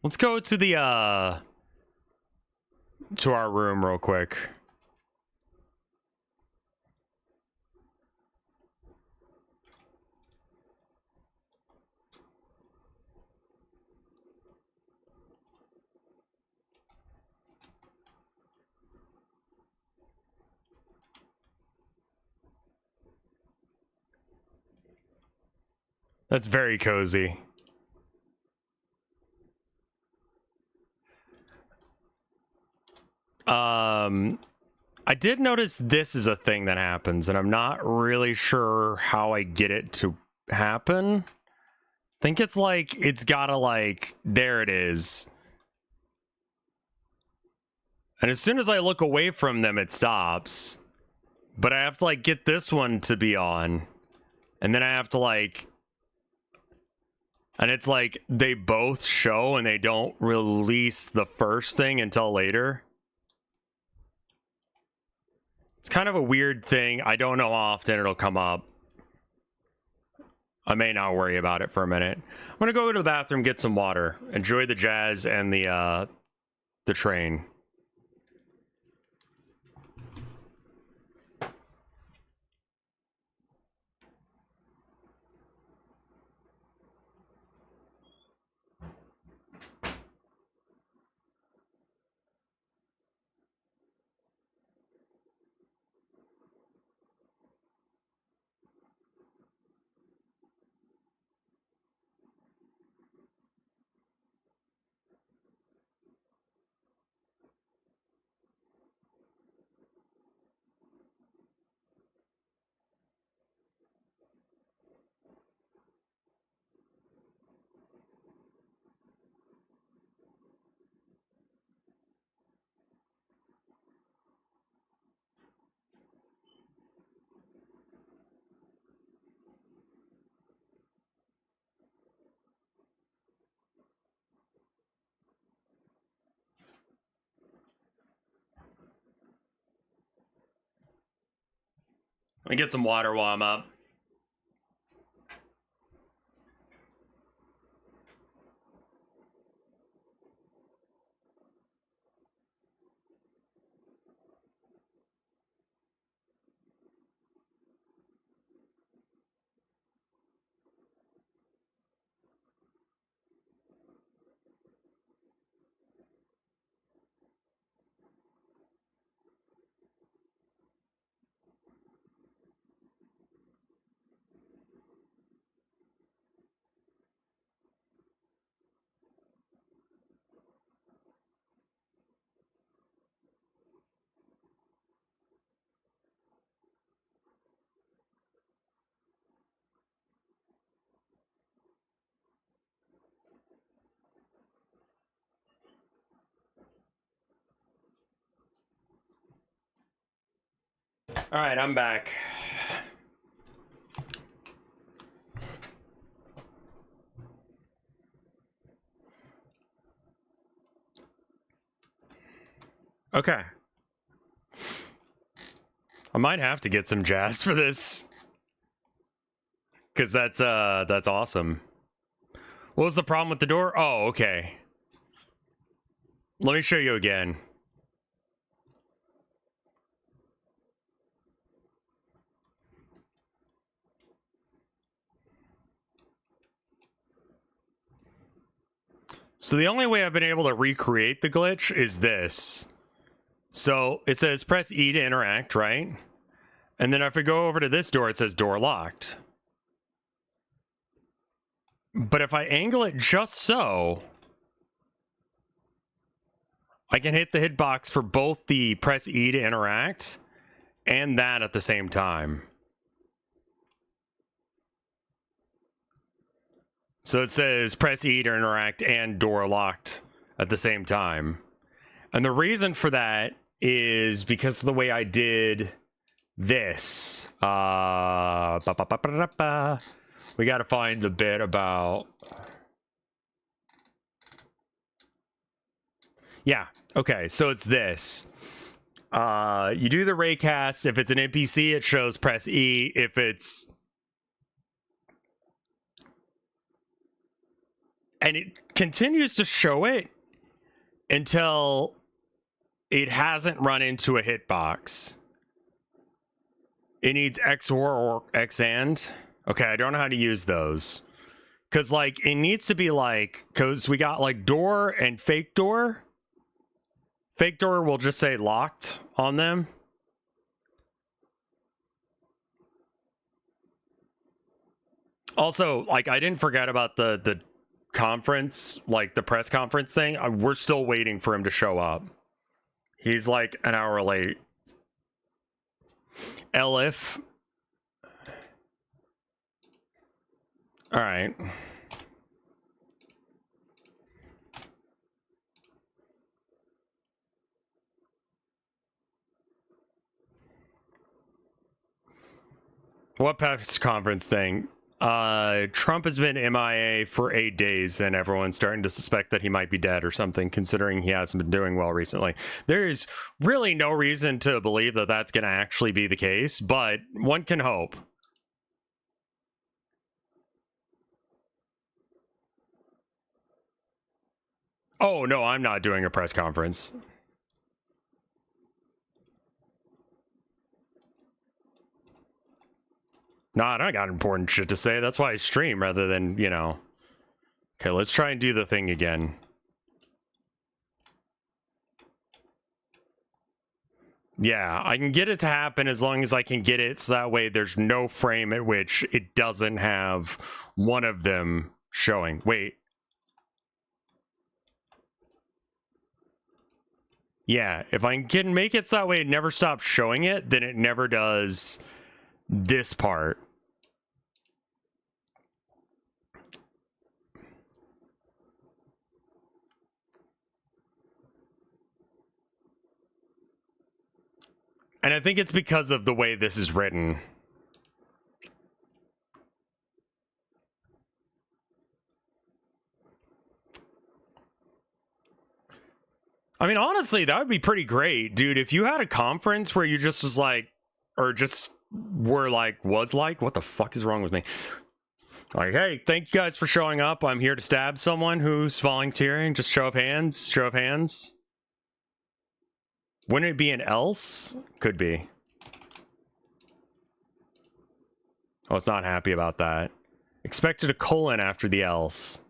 Let's go to the, to our room real quick. That's very cozy. I did notice this is a thing that happens, and I'm not really sure how I get it to happen. I think it's like, it's gotta like, there it is. And as soon as I look away from them, it stops. But I have to like get this one to be on. And then I have to like, and it's like they both show and they don't release the first thing until later. It's kind of a weird thing. I don't know how often it'll come up. I may not worry about it for a minute. I'm gonna go to the bathroom, get some water, enjoy the jazz and the train. Let me get some water while I'm up. All right, I'm back. Okay. I might have to get some jazz for this. Cause that's awesome. What was the problem with the door? Oh, okay. Let me show you again. So the only way I've been able to recreate the glitch is this. So it says press E to interact, right? And then if I go over to this door, it says door locked. But if I angle it just so, I can hit the hitbox for both the press E to interact and that at the same time. So it says press E to interact and door locked at the same time. And the reason for that is because of the way I did this. We got to find the bit about... Yeah, okay, so it's this. You do the raycast. If it's an NPC, it shows press E. If it's... And it continues to show it until it hasn't run into a hitbox. It needs XOR or XAND. Okay, I don't know how to use those. Because, like, it needs to be, like... Because we got, like, door and fake door. Fake door will just say locked on them. Also, like, I didn't forget about the conference, like, the press conference thing. We're still waiting for him to show up. He's, like, an hour late. Elif. All right. What press conference thing? Trump has been MIA for 8 days, and everyone's starting to suspect that he might be dead or something, considering he hasn't been doing well recently. There's really no reason to believe that that's going to actually be the case, but one can hope. Oh, no, I'm not doing a press conference. Nah, I got important shit to say. That's why I stream rather than, you know. Okay, let's try and do the thing again. Yeah, I can get it to happen as long as I can get it so that way there's no frame at which it doesn't have one of them showing. Wait. Yeah, if I can make it so that way it never stops showing it, then it never does this part. And I think it's because of the way this is written. I mean, honestly, that would be pretty great, dude. If you had a conference where you just was like, or just were like, was like, what the fuck is wrong with me? Like, hey, thank you guys for showing up. I'm here to stab someone who's volunteering. Just show of hands. Show of hands. Wouldn't it be an else? Could be. Oh, it's not happy about that. Expected a colon after the else.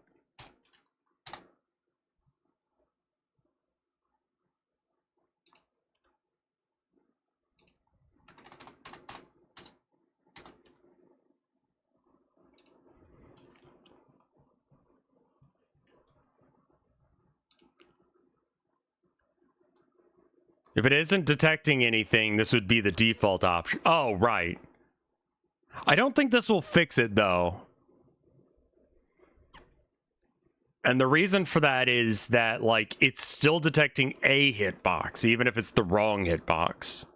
If it isn't detecting anything, this would be the default option. Oh, right. I don't think this will fix it, though. And the reason for that is that, like, it's still detecting a hitbox, even if it's the wrong hitbox.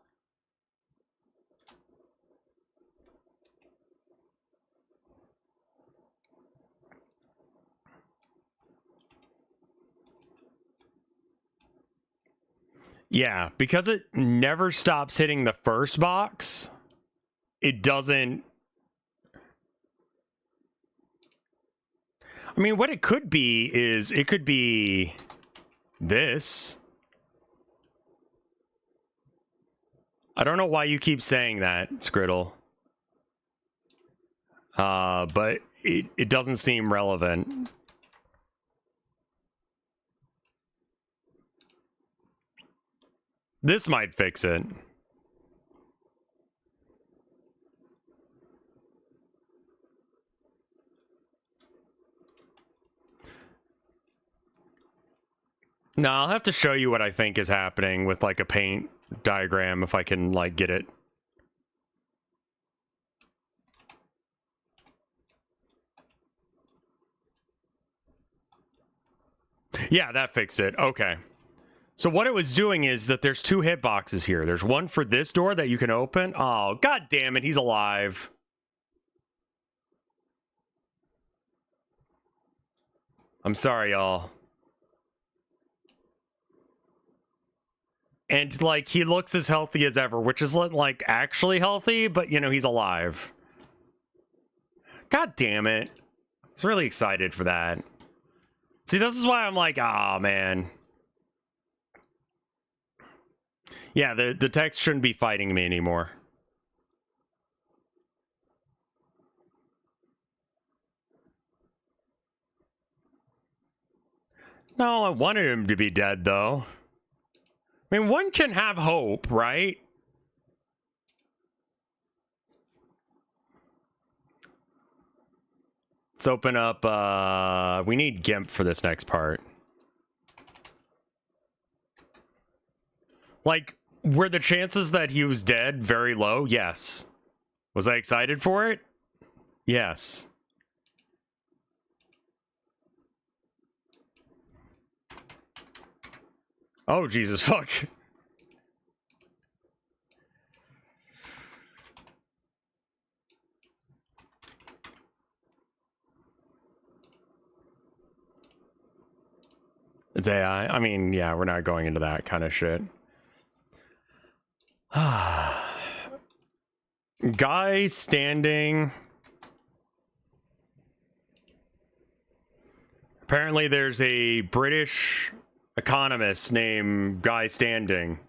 Yeah, because it never stops hitting the first box, it doesn't... I mean, what it could be is, it could be this. I don't know why you keep saying that, Skriddle. But it doesn't seem relevant. This might fix it. No, I'll have to show you what I think is happening with, like, a paint diagram if I can, like, get it. Yeah, that fixed it. Okay. So what it was doing is that there's two hitboxes here. There's one for this door that you can open. Oh, god damn it, he's alive. I'm sorry, y'all. And, like, he looks as healthy as ever, which is, like, actually healthy, but, you know, he's alive. God damn it. I was really excited for that. See, this is why I'm like, ah, man. Yeah, the text shouldn't be fighting me anymore. No, I wanted him to be dead, though. I mean, one can have hope, right? Let's open up, we need GIMP for this next part. Like, were the chances that he was dead very low? Yes. Was I excited for it? Yes. Oh, Jesus, fuck. It's AI. I mean, yeah, we're not going into that kind of shit. Guy standing. Apparently there's a British economist named Guy Standing.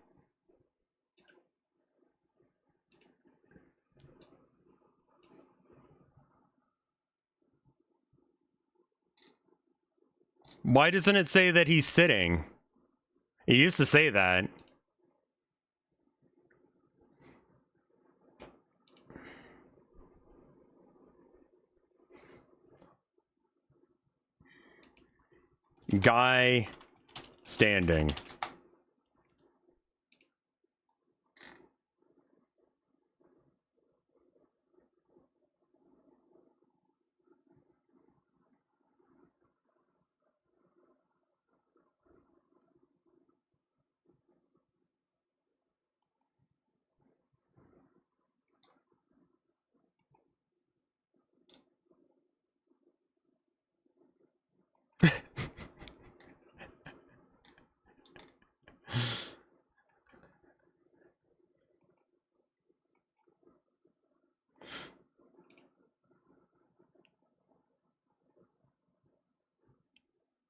Why doesn't it say that he's sitting? It used to say that. Guy standing.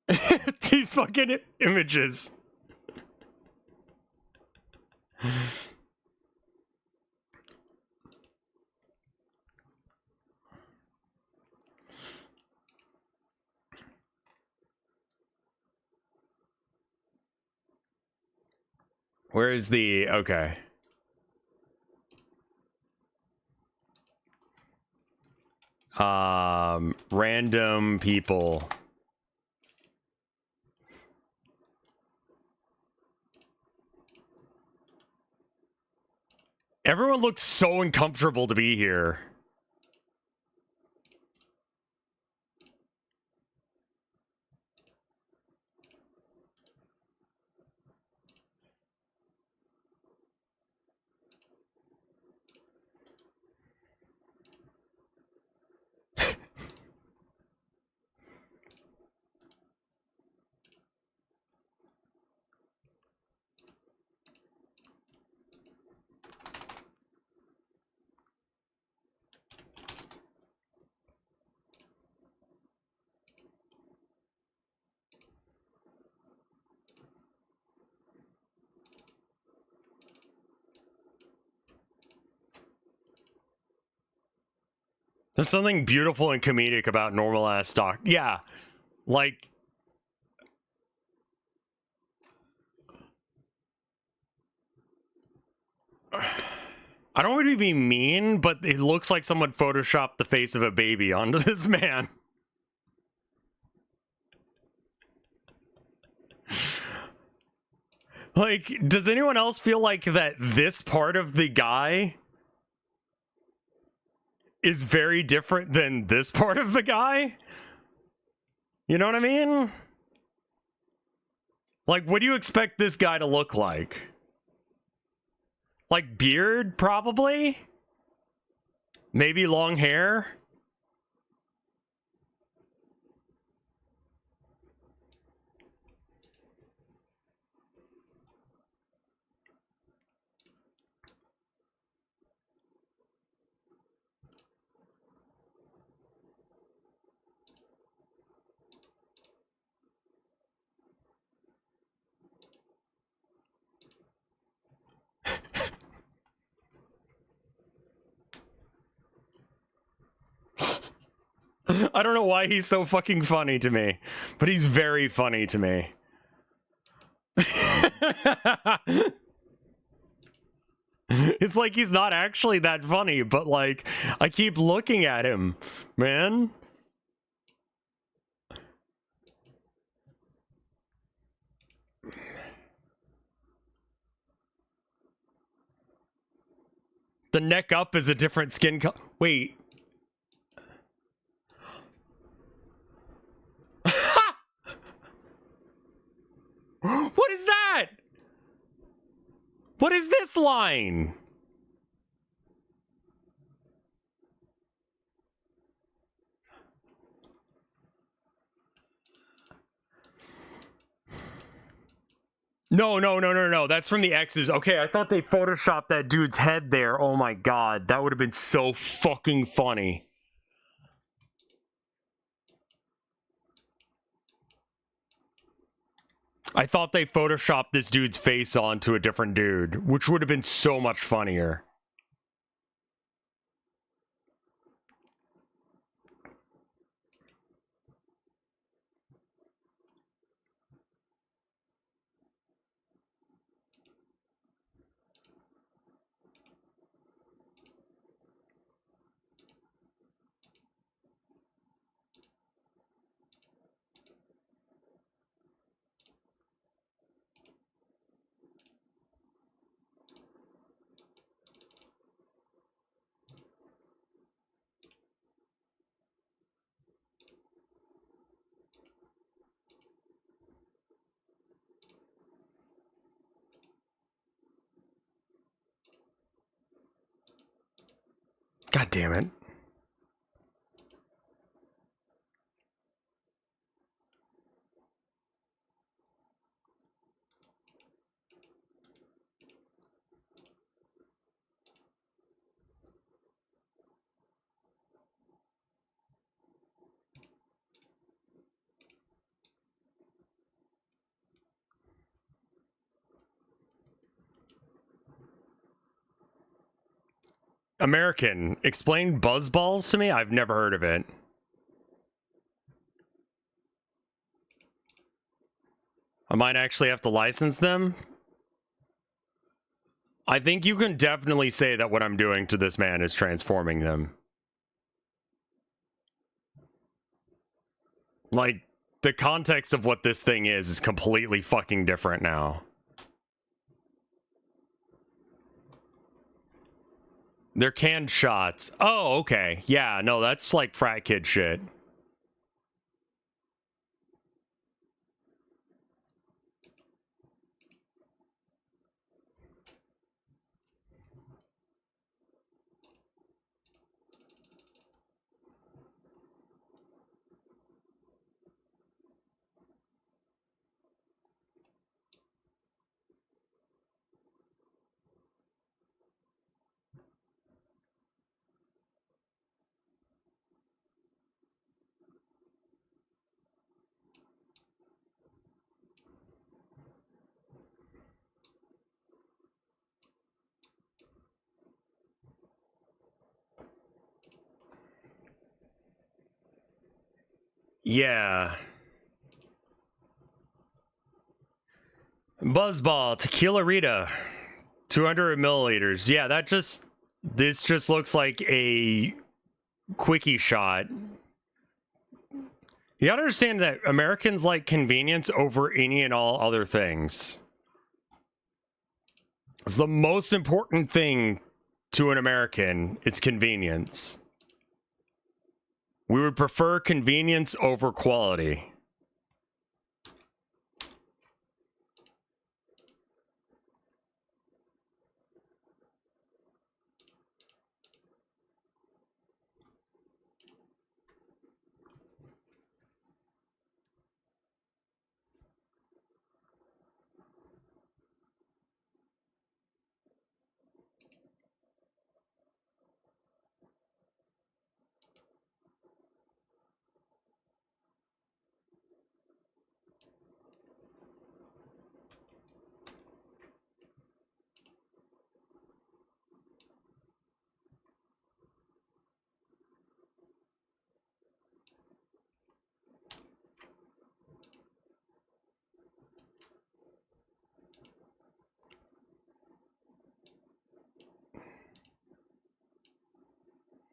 These fucking images. Where is the... Okay. Random people. Everyone looks so uncomfortable to be here. There's something beautiful and comedic about normal ass stock. Yeah. Like, I don't want to be mean, but it looks like someone photoshopped the face of a baby onto this man. Like, does anyone else feel like that this part of the guy is very different than this part of the guy? You know what I mean? Like, what do you expect this guy to look like? Like, beard, probably? Maybe long hair? I don't know why he's so fucking funny to me, but he's very funny to me. It's like he's not actually that funny, but like, I keep looking at him, man. The neck up is a different skin color. Wait. What is that? What is this line? No. That's from the X's. Okay, I thought they photoshopped that dude's head there. Oh my god, that would have been so fucking funny. I thought they photoshopped this dude's face onto a different dude, which would have been so much funnier. God damn it. American, explain buzzballs to me. I've never heard of it. I might actually have to license them. I think you can definitely say that what I'm doing to this man is transforming them. Like, the context of what this thing is completely fucking different now. They're canned shots. Oh, okay. Yeah, no, that's like frat kid shit. Yeah. Buzzball, Tequila Rita, 200 milliliters. Yeah, this just looks like a quickie shot. You gotta understand that Americans like convenience over any and all other things. It's the most important thing to an American. It's convenience. We would prefer convenience over quality.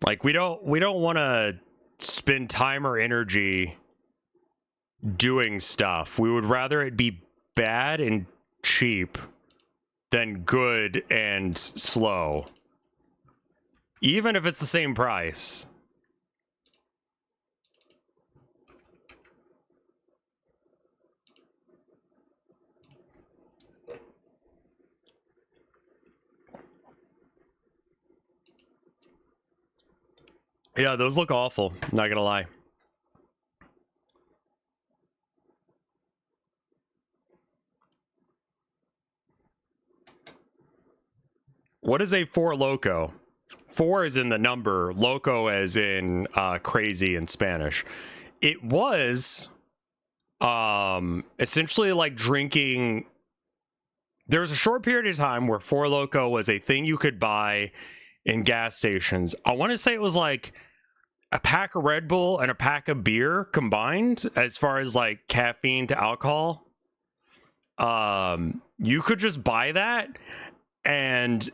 Like we don't want to spend time or energy doing stuff. We would rather it be bad and cheap than good and slow. Even if it's the same price. Yeah, those look awful. Not gonna lie. What is a Four Loco? Four is in the number, loco as in crazy in Spanish. It was essentially like drinking. There was a short period of time where Four Loco was a thing you could buy in gas stations. I want to say it was like a pack of Red Bull and a pack of beer combined as far as like caffeine to alcohol. You could just buy that and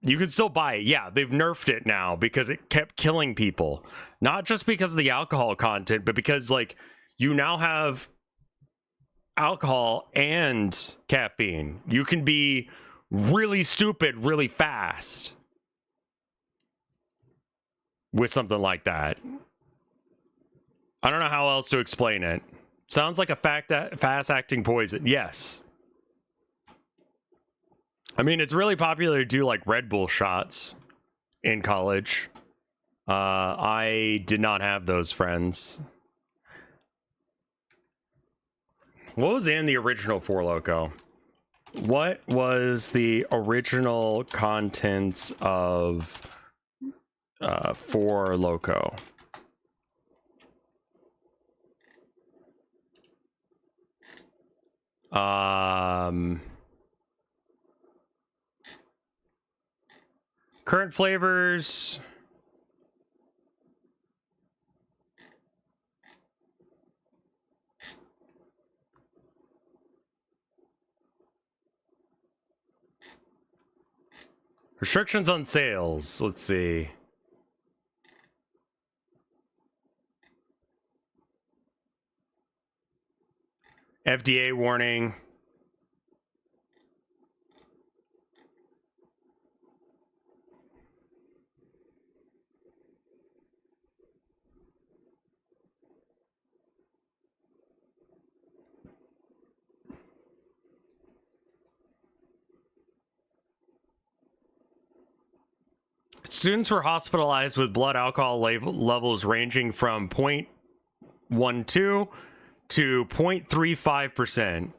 you could still buy it. Yeah, they've nerfed it now because it kept killing people. Not just because of the alcohol content, but because like you now have alcohol and caffeine. You can be really stupid really fast with something like that. I don't know how else to explain it. Sounds like a fast acting poison. Yes. I mean, it's really popular to do like Red Bull shots in college. I did not have those friends. What was in the original Four Loco? What was the original contents of Four Loco? Current flavors. Restrictions on sales. Let's see. FDA warning. Students were hospitalized with blood alcohol levels ranging from 0.12 to 0.35%.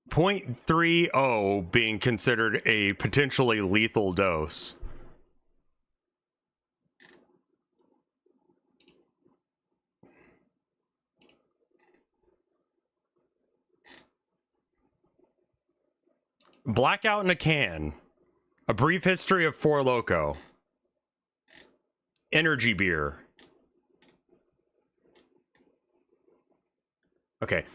0.30 being considered a potentially lethal dose. Blackout in a Can. A brief history of Four Loko. Energy beer. Okay.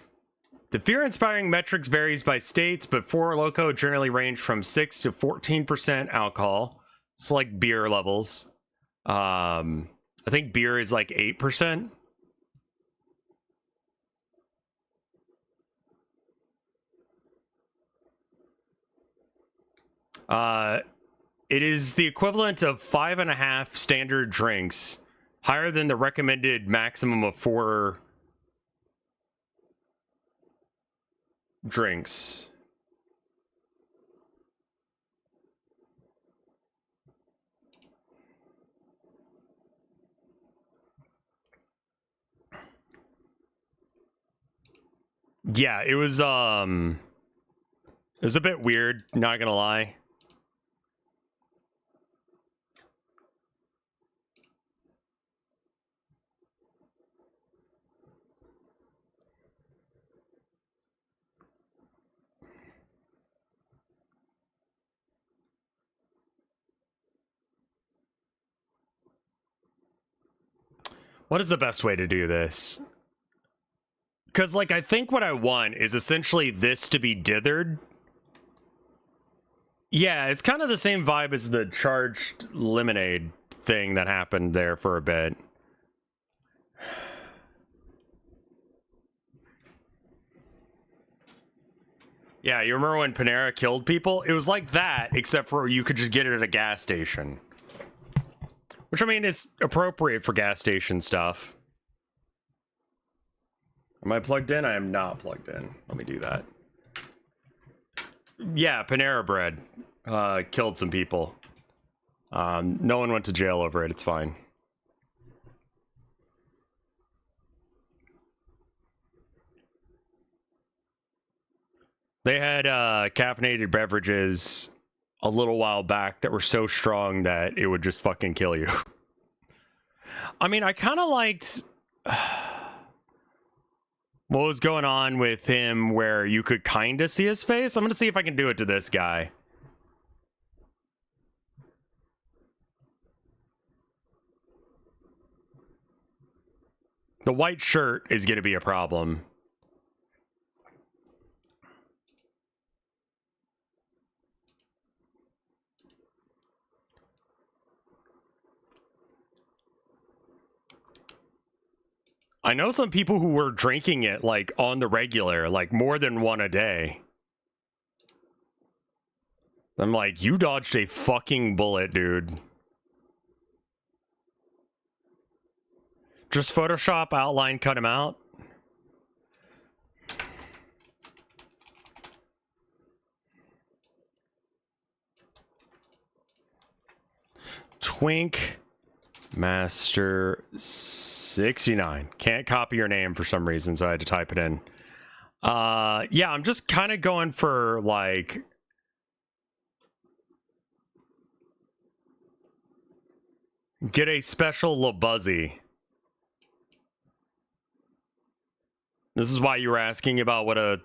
The fear-inspiring metrics varies by states, but Four Loko generally range from 6 to 14% alcohol. It's like beer levels. I think beer is like 8%. It is the equivalent of 5.5 standard drinks, higher than the recommended maximum of 4 drinks. Yeah, it was a bit weird, not gonna lie. What is the best way to do this? Because, like, I think what I want is essentially this to be dithered. Yeah, it's kind of the same vibe as the charged lemonade thing that happened there for a bit. Yeah, you remember when Panera killed people? It was like that, except for you could just get it at a gas station. Which, I mean, is appropriate for gas station stuff. Am I plugged in? I am not plugged in. Let me do that. Yeah, Panera Bread killed some people. No one went to jail over it. It's fine. They had caffeinated beverages a little while back that were so strong that it would just fucking kill you. I mean, I kind of liked what was going on with him where you could kind of see his face. I'm going to see if I can do it to this guy. The white shirt is going to be a problem. I know some people who were drinking it, like, on the regular, like, more than one a day. I'm like, you dodged a fucking bullet, dude. Just Photoshop, outline, cut him out. Twink Master 69. Can't copy your name for some reason, so I had to type it in. Yeah, I'm just kind of going for, like, get a special LaBuzzy. This is why you were asking about what a...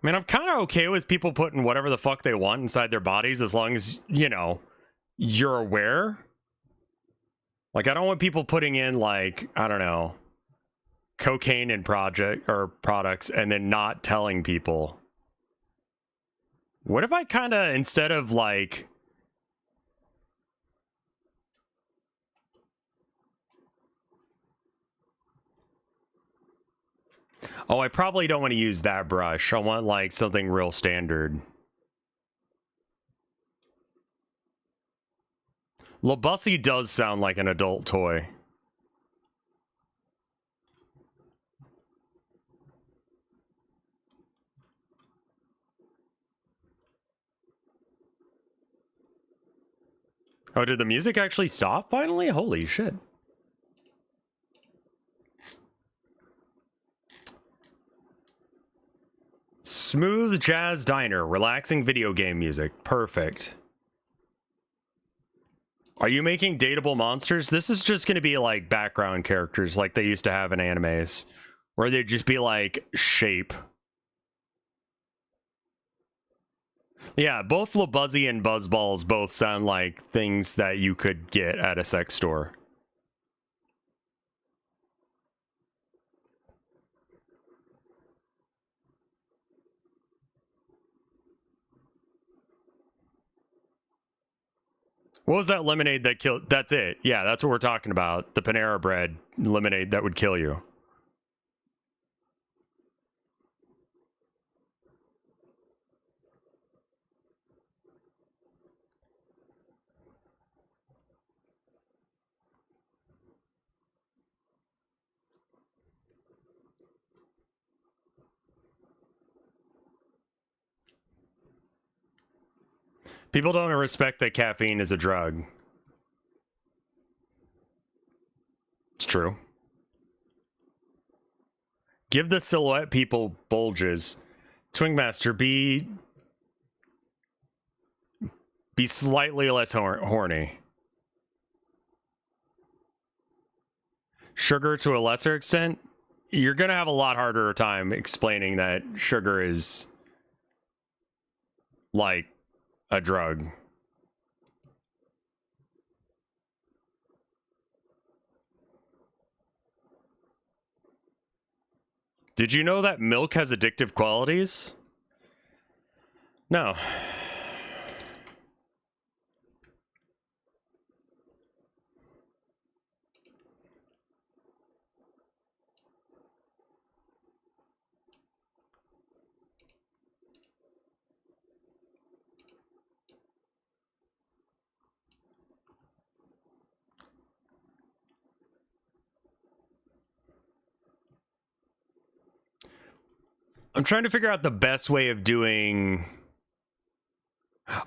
I mean, I'm kind of okay with people putting whatever the fuck they want inside their bodies as long as, you know, you're aware. Like, I don't want people putting in, like, I don't know, cocaine in products and then not telling people. What if I kind of, instead of, like... Oh, I probably don't want to use that brush. I want, like, something real standard. Labussy does sound like an adult toy. Oh, did the music actually stop finally? Holy shit. Smooth Jazz Diner, relaxing video game music. Perfect. Are you making dateable monsters? This is just going to be like background characters like they used to have in animes, where they'd just be like shape. Yeah, both Labuzzy and Buzzballs both sound like things that you could get at a sex store. What was that lemonade that killed? That's it. Yeah, that's what we're talking about. The Panera Bread lemonade that would kill you. People don't respect that caffeine is a drug. It's true. Give the silhouette people bulges. Twingmaster, be slightly less horny. Sugar to a lesser extent. You're gonna have a lot harder time explaining that sugar is like a drug. Did you know that milk has addictive qualities? No. I'm trying to figure out the best way of doing...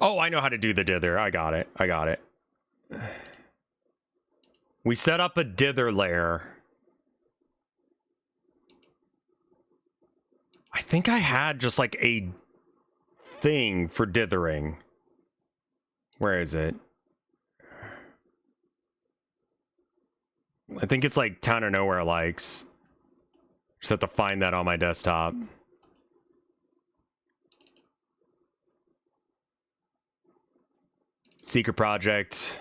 Oh, I know how to do the dither. I got it. We set up a dither layer. I think I had just like a thing for dithering. Where is it? I think it's like Town of Nowhere likes. Just have to find that on my desktop. Secret project.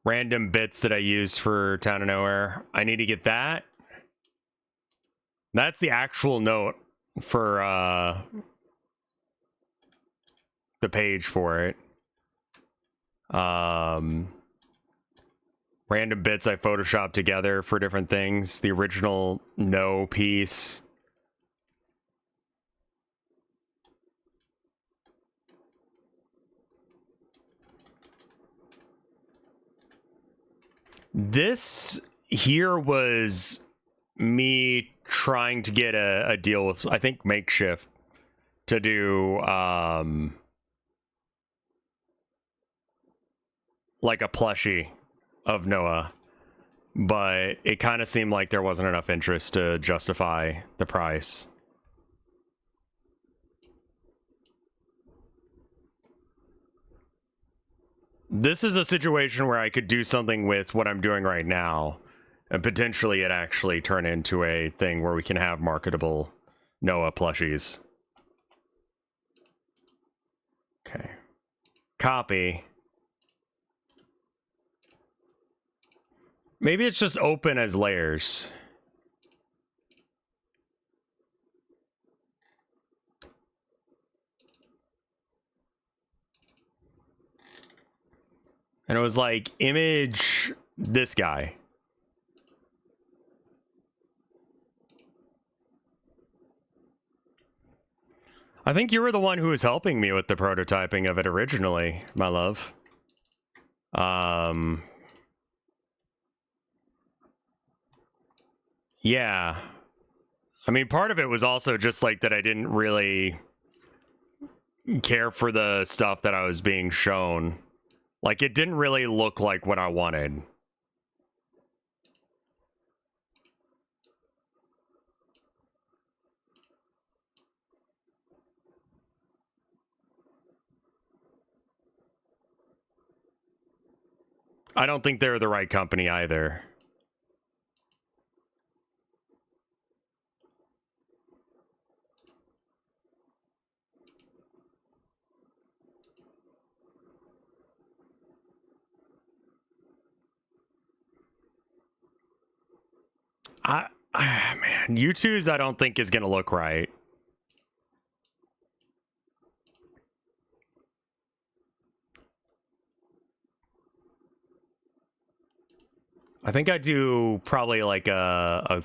Random bits that I use for Town of Nowhere. I need to get that. That's the actual note for the page for it. Random bits I photoshopped together for different things. The original no piece. This here was me trying to get a deal with, I think, Makeshift to do like a plushie of Noah, but it kind of seemed like there wasn't enough interest to justify the price. This is a situation where I could do something with what I'm doing right now, and potentially it actually turn into a thing where we can have marketable Noah plushies. Okay. Copy. Maybe it's just open as layers. And it was like, image this guy. I think you were the one who was helping me with the prototyping of it originally, my love. Yeah. I mean, part of it was also just like that I didn't really care for the stuff that I was being shown. Like, it didn't really look like what I wanted. I don't think they're the right company either. Man, U2's I don't think is gonna look right. I think I do probably like a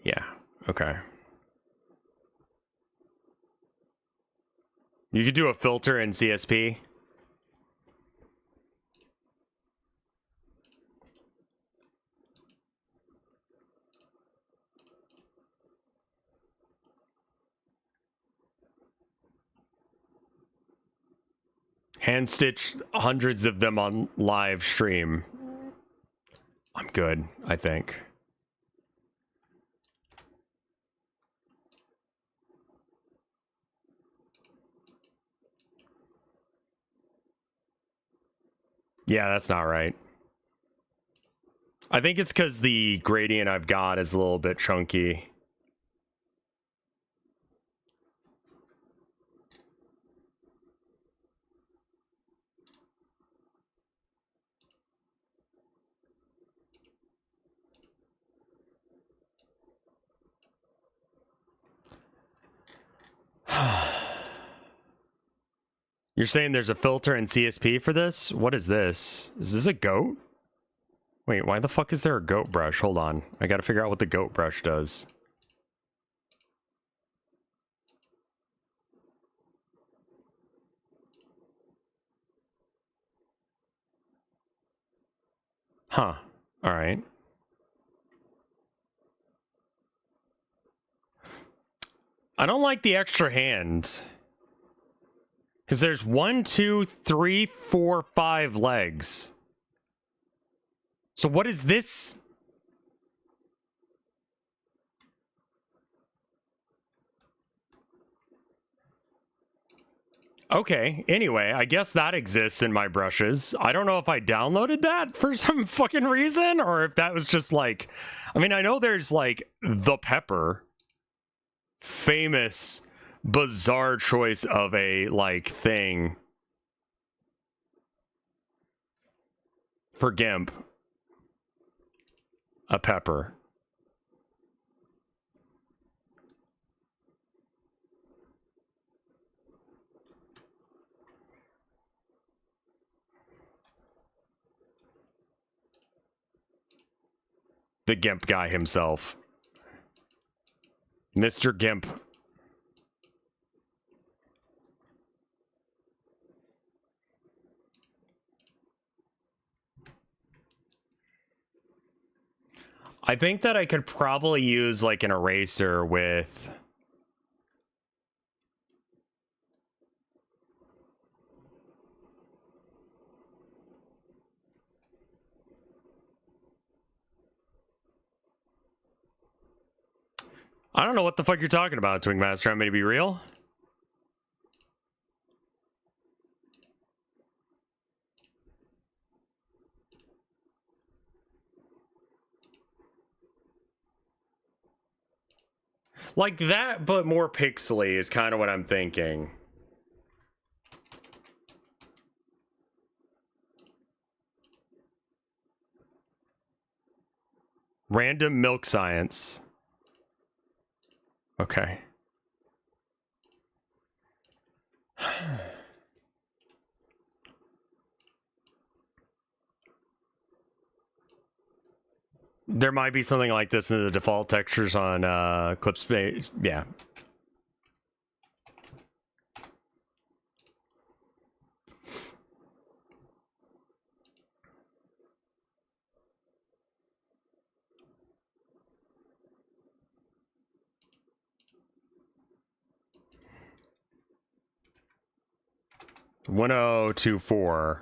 yeah, okay. You could do a filter in CSP. Hand stitch hundreds of them on live stream. I'm good, I think. Yeah, that's not right. I think it's because the gradient I've got is a little bit chunky. You're saying there's a filter in CSP for this? What is this? Is this a goat? Wait, why the fuck is there a goat brush? Hold on. I gotta figure out what the goat brush does. Huh. Alright. I don't like the extra hand. Because there's 1, 2, 3, 4, 5 legs. So what is this? Okay, anyway, I guess that exists in my brushes. I don't know if I downloaded that for some fucking reason, or if that was just like... I mean, I know there's like the pepper. Famous, bizarre choice of a, like, thing. For GIMP. A pepper. The GIMP guy himself. Mr. GIMP. I think that I could probably use like an eraser with... I don't know what the fuck you're talking about, Twingmaster. I'm going to be real. Like that, but more pixely is kind of what I'm thinking. Random milk science. Okay. There might be something like this in the default textures on Clipspace. Yeah. $1024.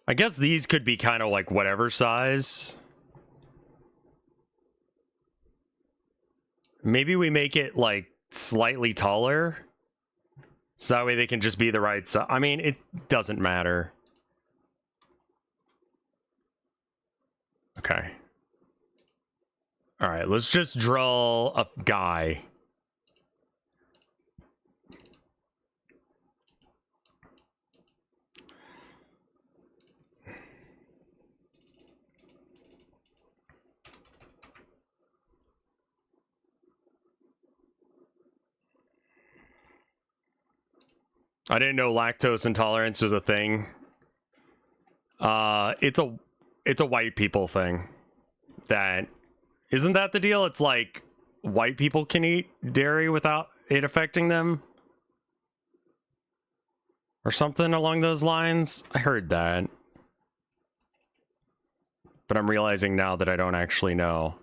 I guess these could be kind of like whatever size. Maybe we make it like slightly taller, so that way they can just be the right size. I mean, it doesn't matter. Okay. All right, let's just draw a guy. I didn't know lactose intolerance was a thing. It's a white people thing. That isn't that the deal? It's like white people can eat dairy without it affecting them, or something along those lines. I heard that, but I'm realizing now that I don't actually know.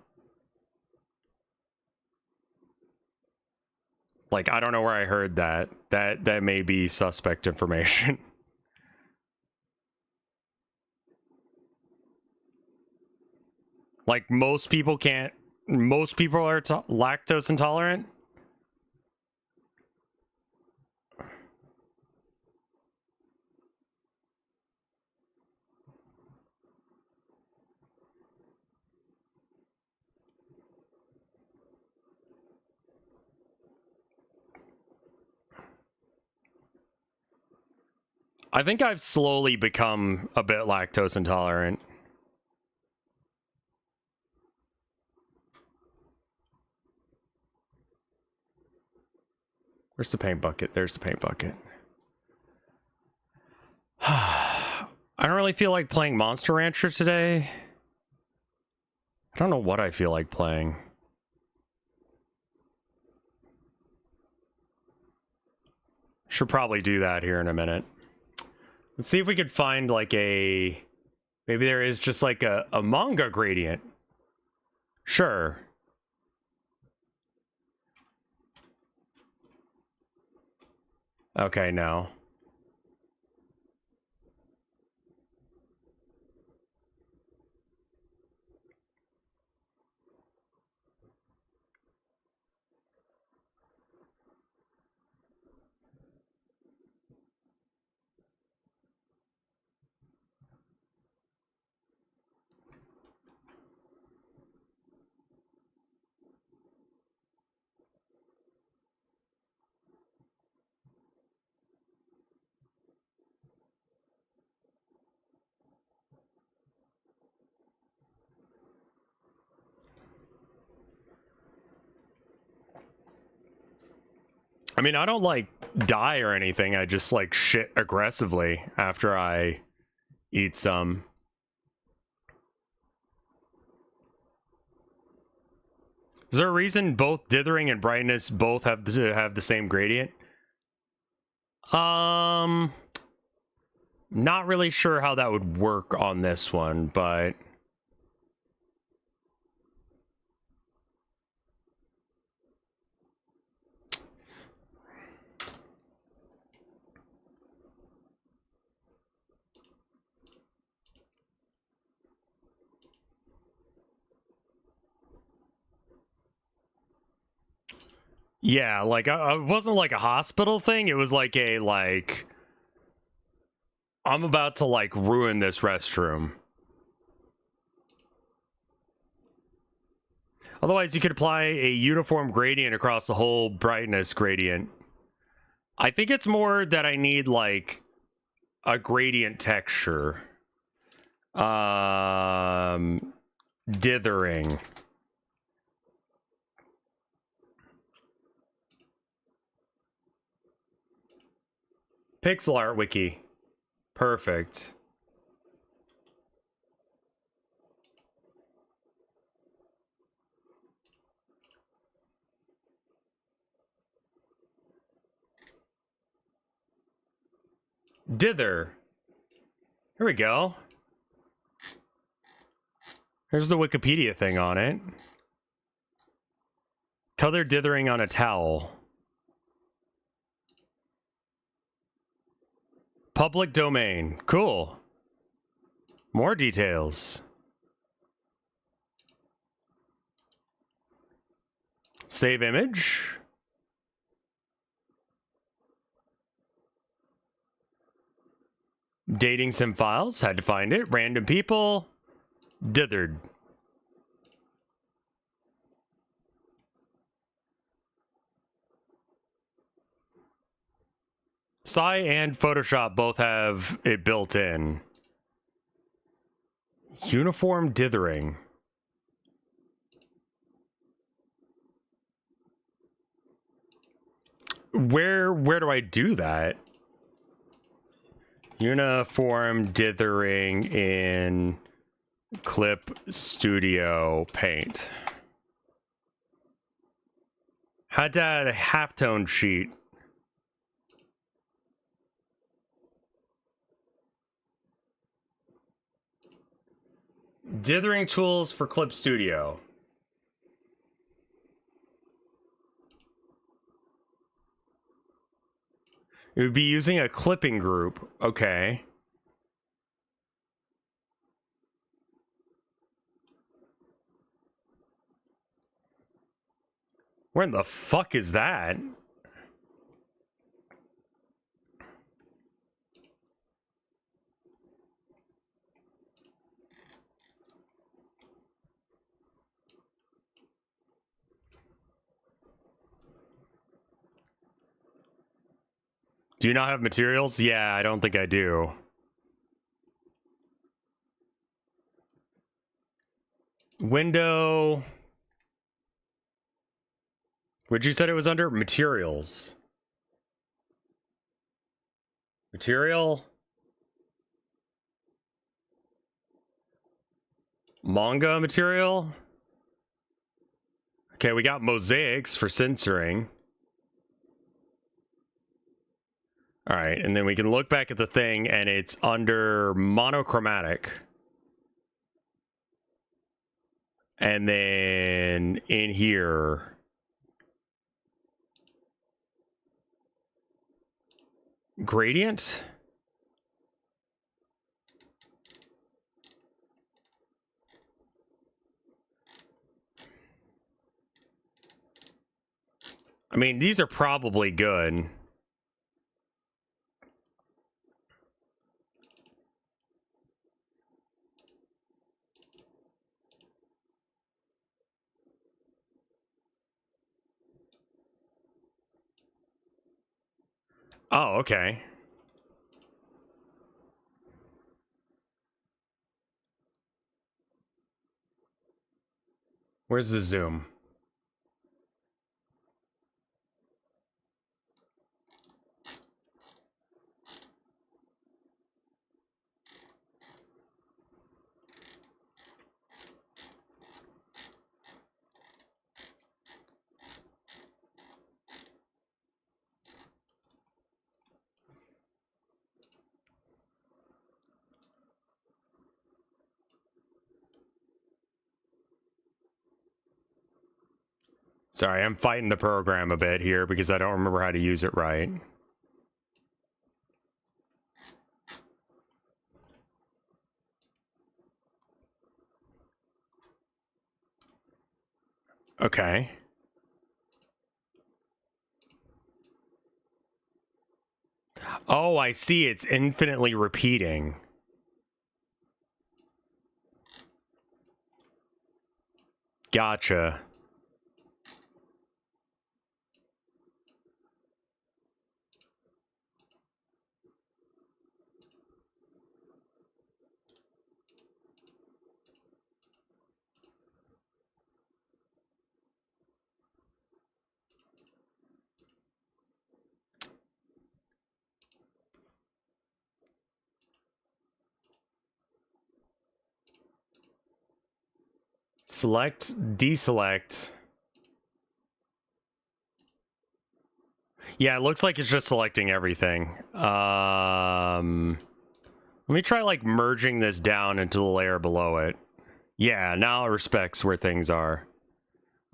Like, I don't know where I heard that. That may be suspect information. Like, most people are lactose intolerant. I think I've slowly become a bit lactose intolerant. Where's the paint bucket? There's the paint bucket. I don't really feel like playing Monster Rancher today. I don't know what I feel like playing. Should probably do that here in a minute. Let's see if we could find like a... Maybe there is just like a manga gradient. Sure. Okay, no. I mean, I don't like die or anything. I just like shit aggressively after I eat some. Is there a reason both dithering and brightness both have to have the same gradient? Not really sure how that would work on this one, but yeah, like it wasn't like a hospital thing. It was like a I'm about to like ruin this restroom. Otherwise, you could apply a uniform gradient across the whole brightness gradient. I think it's more that I need like a gradient texture. Dithering. Pixel art wiki. Perfect. Dither. Here we go. Here's the Wikipedia thing on it. Color dithering on a towel. Public domain. Cool. More details. Save image. Dating sim files. Had to find it. Random people. Dithered. Psy and Photoshop both have it built in. Uniform dithering. Where do I do that? Uniform dithering in Clip Studio Paint. Had to add a halftone sheet. Dithering tools for Clip Studio. It would be using a clipping group. Okay. Where in the fuck is that? Do you not have materials? Yeah, I don't think I do. Window. What'd you said it was under? Materials. Material. Manga material. Okay, we got mosaics for censoring. All right, and then we can look back at the thing and it's under monochromatic. And then in here, gradient. I mean, these are probably good. Oh, okay. Where's the zoom? Sorry, I'm fighting the program a bit here because I don't remember how to use it right. Okay. Oh, I see. It's infinitely repeating. Gotcha. Select, deselect. Yeah, it looks like it's just selecting everything. Let me try like merging this down into the layer below it. Yeah, now it respects where things are.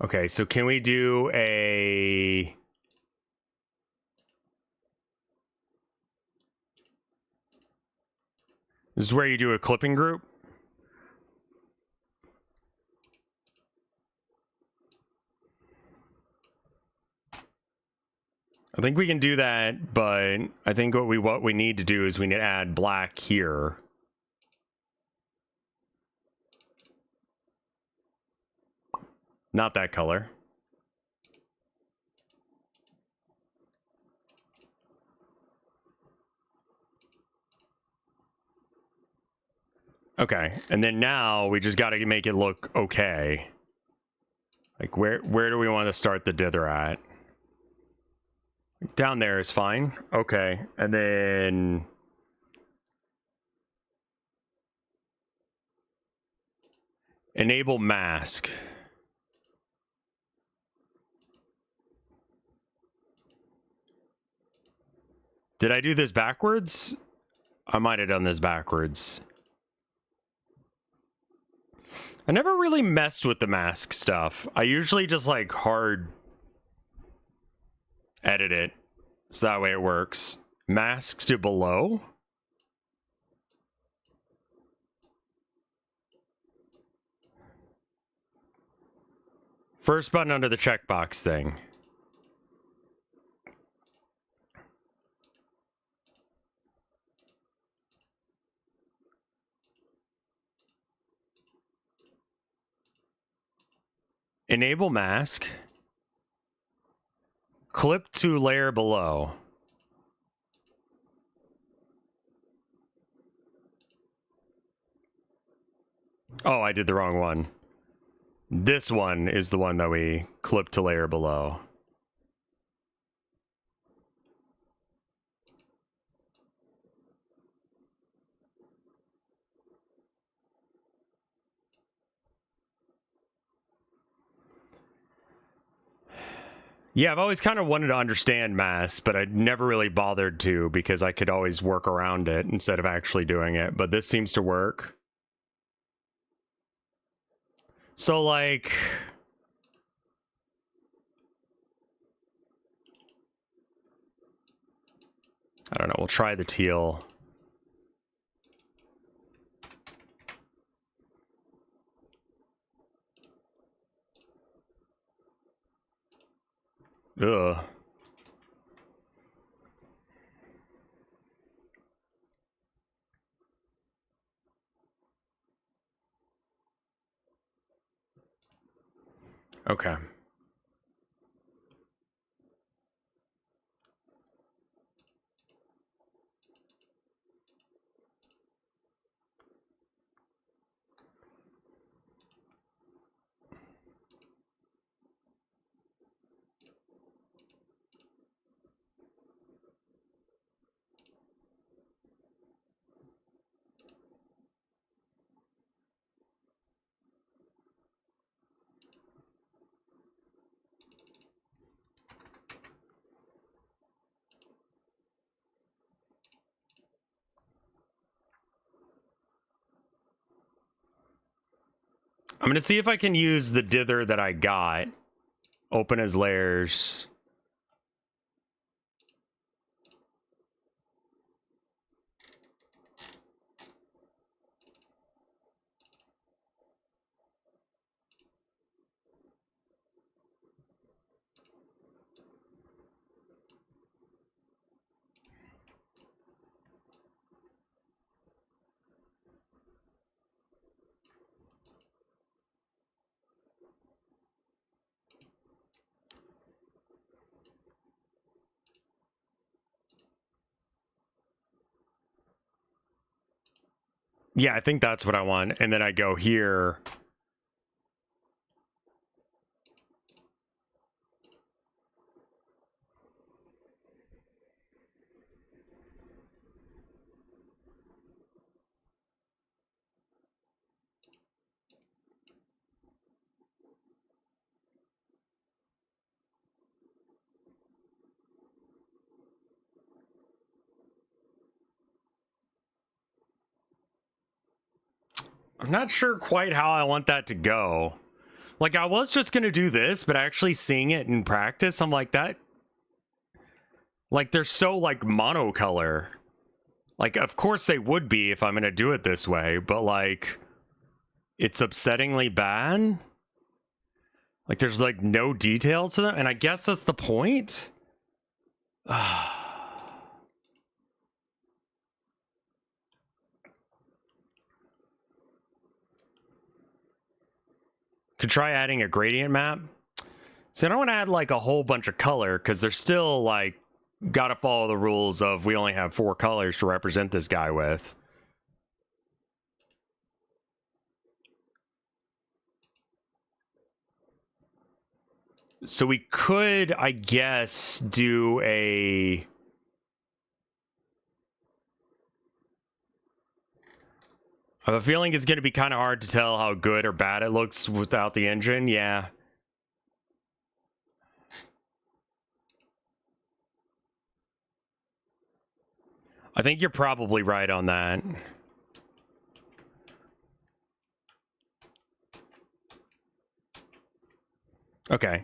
Okay, so can we do a... This is where you do a clipping group? I think we can do that, but I think what we need to do is we need to add black here. Not that color. Okay, and then now we just got to make it look okay. Like where do we want to start the dither at? Down there is fine. Okay, and then enable mask. Did I do this backwards? I might have done this backwards. I never really messed with the mask stuff. I usually just like hard edit it. So that way it works. Mask to below. First button under the checkbox thing. Enable mask. Clip to layer below. Oh, I did the wrong one. This one is the one that we clip to layer below. Yeah, I've always kind of wanted to understand masks, but I never really bothered to because I could always work around it instead of actually doing it. But this seems to work. So, like... I don't know, we'll try the teal. Ugh. Okay. I'm going to see if I can use the dither that I got. Open as layers. Yeah, I think that's what I want. And then I go here. I'm not sure quite how I want that to go. Like, I was just gonna do this, but actually seeing it in practice, I'm like, that... Like, they're so, like, monocolor. Like, of course they would be if I'm gonna do it this way, but, like... It's upsettingly bad. Like, there's, like, no detail to them, and I guess that's the point? Could try adding a gradient map. So I don't want to add like a whole bunch of color because they're still like gotta follow the rules of we only have 4 colors to represent this guy with. So we could, I guess, do a... I have a feeling it's going to be kind of hard to tell how good or bad it looks without the engine. Yeah. I think you're probably right on that. Okay.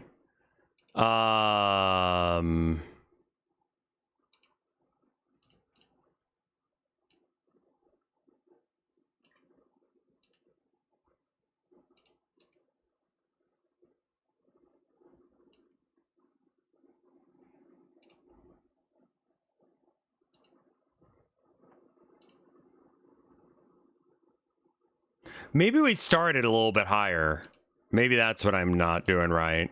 Maybe we started a little bit higher. Maybe that's what I'm not doing right.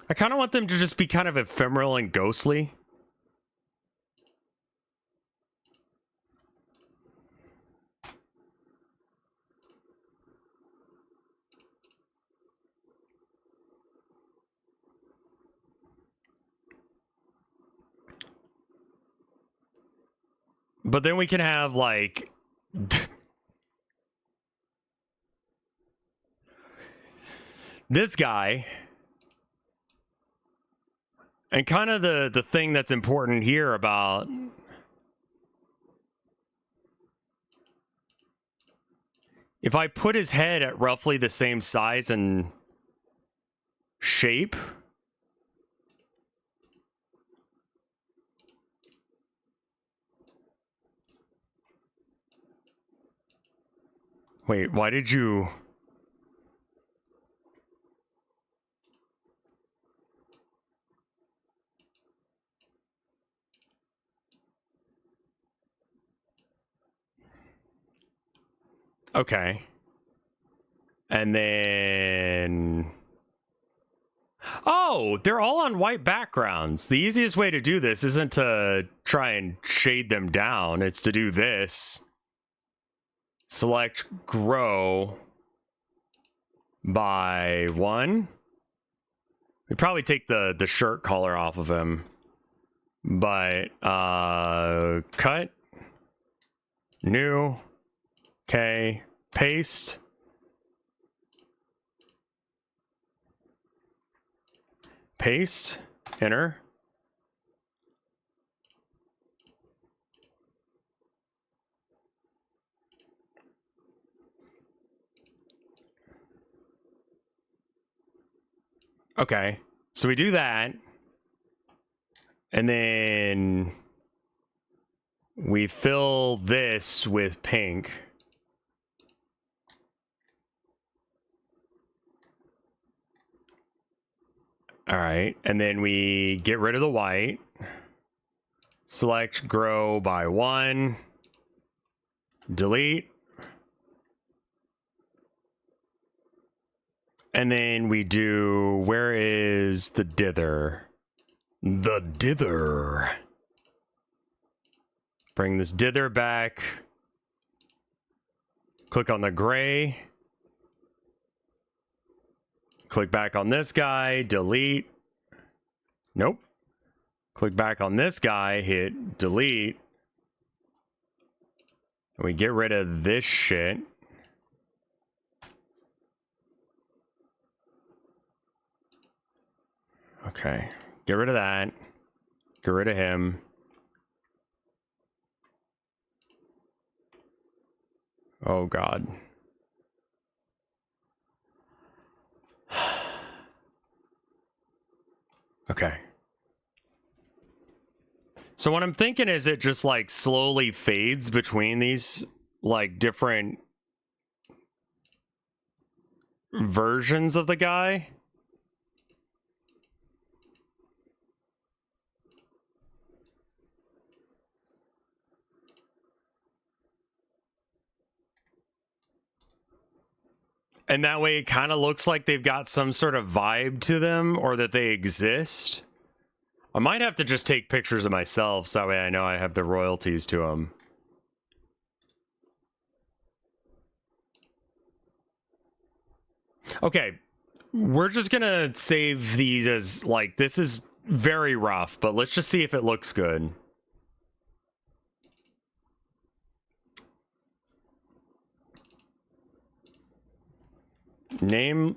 I kind of want them to just be kind of ephemeral and ghostly. But then we can have, like... this guy... And kind of the thing that's important here about... If I put his head at roughly the same size and shape... Wait, why did you... Okay. And then... Oh, they're all on white backgrounds. The easiest way to do this isn't to try and shade them down. It's to do this. Select grow by 1. We probably take the shirt color off of him. But, cut. New. Okay. Paste. Paste. Enter. Okay. So we do that. And then we fill this with pink. All right. And then we get rid of the white. Select grow by 1. Delete. And then we do, where is the dither? The dither. Bring this dither back. Click on the gray. Click back on this guy, delete. Nope. Click back on this guy, hit delete. And we get rid of this shit. Okay, get rid of that. Get rid of him. Oh, God. Okay. So what I'm thinking is it just like slowly fades between these like different versions of the guy. And that way it kind of looks like they've got some sort of vibe to them or that they exist. I might have to just take pictures of myself so that way I know I have the royalties to them. Okay, we're just gonna save these as like, this is very rough, but let's just see if it looks good. Nameless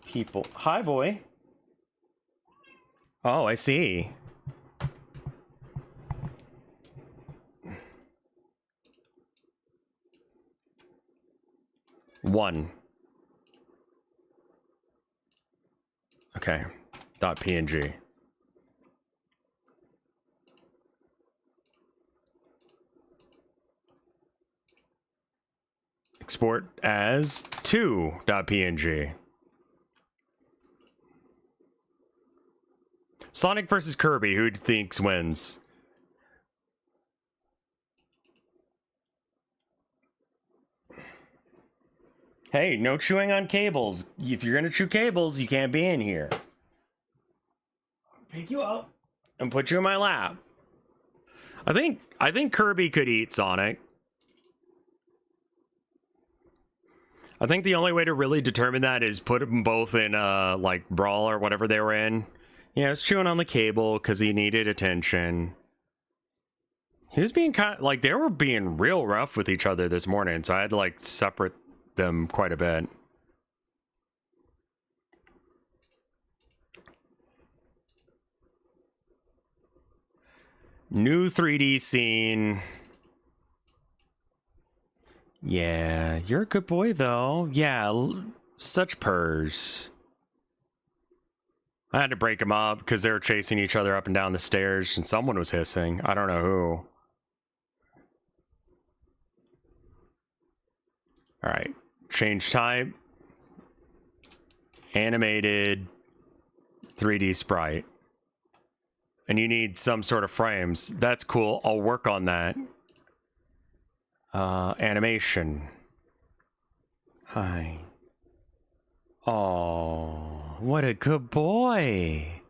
people. Hi, boy. Oh, I see. One. Okay. .png. Export as 2.png. Sonic versus Kirby, who thinks wins? Hey, no chewing on cables. If you're gonna chew cables, you can't be in here. Pick you up and put you in my lap. I think Kirby could eat Sonic. I think the only way to really determine that is put them both in like Brawl or whatever they were in. Yeah, he was chewing on the cable because he needed attention. He was being kind of, like, they were being real rough with each other this morning, so I had to like separate them quite a bit. New 3D scene. Yeah, you're a good boy though. Yeah, such purrs. I had to break them up because they were chasing each other up and down the stairs and someone was hissing. I don't know who. All right, change type. Animated 3D sprite. And you need some sort of frames. That's cool. I'll work on that. Animation. Hi. Oh, what a good boy.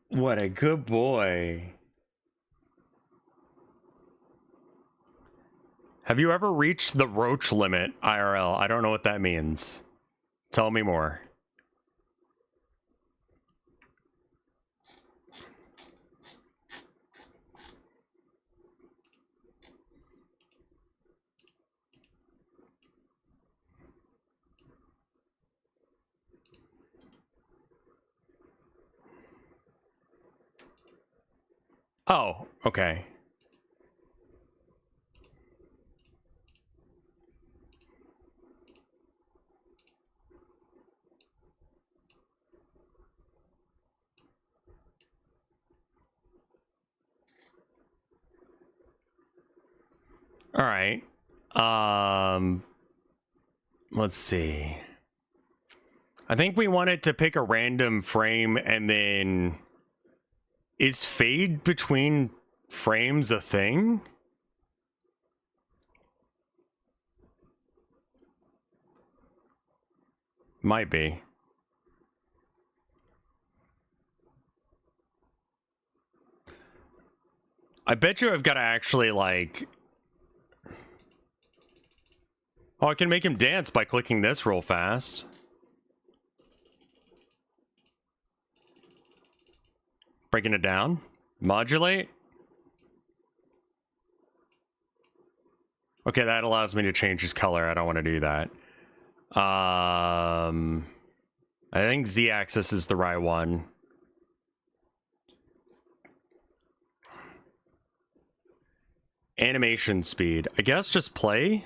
What a good boy. Have you ever reached the roach limit, IRL? I don't know what that means. Tell me more. Oh, okay. All right. Let's see. I think we wanted to pick a random frame and then is fade between frames a thing? Might be. I bet you I've got to actually like... Oh, I can make him dance by clicking this real fast. Breaking it down. Modulate. Okay, that allows me to change his color. I don't want to do that. I think Z-axis is the right one. Animation speed. I guess just play.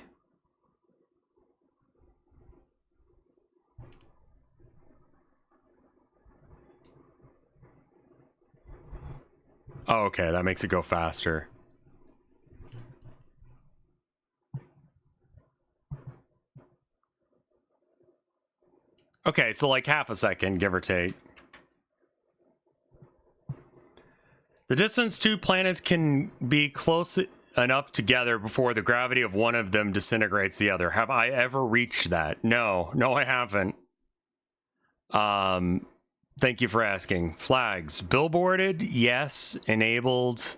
Oh, okay, that makes it go faster. Okay, so like half a second, give or take. The distance two planets can be close enough together before the gravity of one of them disintegrates the other. Have I ever reached that? No, I haven't. Thank you for asking. Flags. Billboarded, yes. Enabled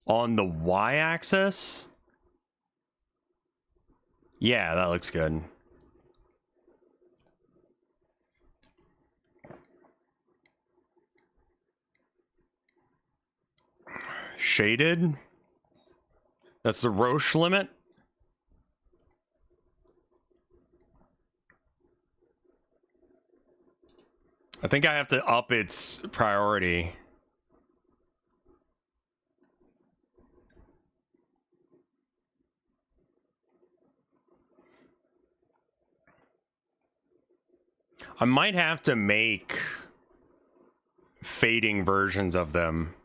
on the y-axis. Yeah, that looks good. Shaded. That's the Roche limit. I think I have to up its priority. I might have to make fading versions of them.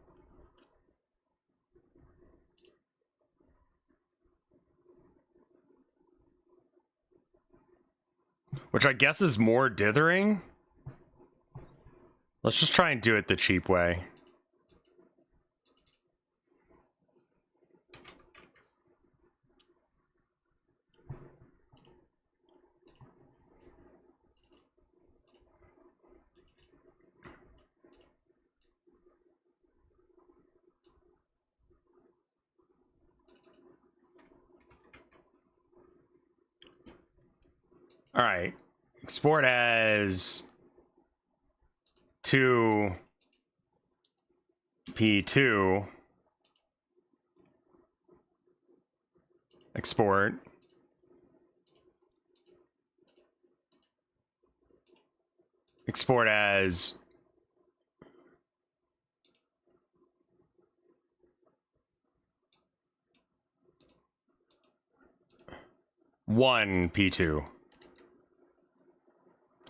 Which I guess is more dithering. Let's just try and do it the cheap way. All right. Export as 2p2. Export. Export as 1p2.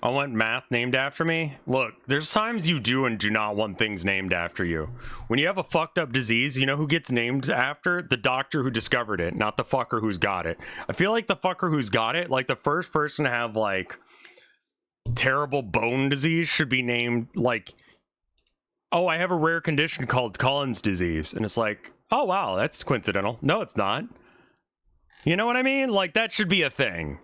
I want math named after me. Look, there's times you do and do not want things named after you. When you have a fucked up disease, you know who gets named after? The doctor who discovered it, not the fucker who's got it. I feel like the fucker who's got it, like the first person to have like terrible bone disease should be named like, oh, I have a rare condition called Cullen's disease. And it's like, oh wow, that's coincidental. No, it's not. You know what I mean? Like that should be a thing.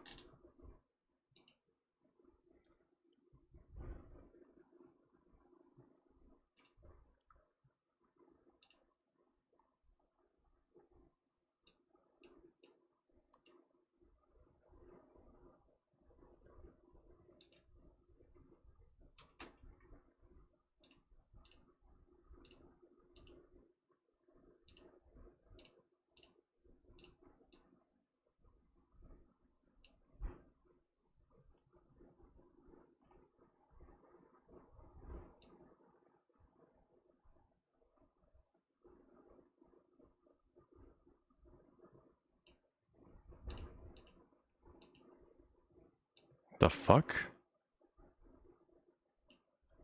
The fuck?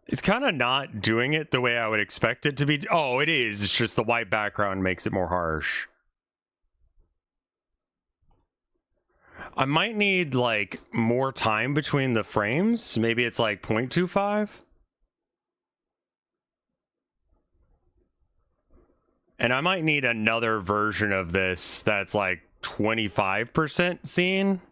It's kind of not doing it the way I would expect it to be. Oh, it is. It's just the white background makes it more harsh. I might need like more time between the frames. Maybe it's like 0.25. And I might need another version of this that's like 25% scene.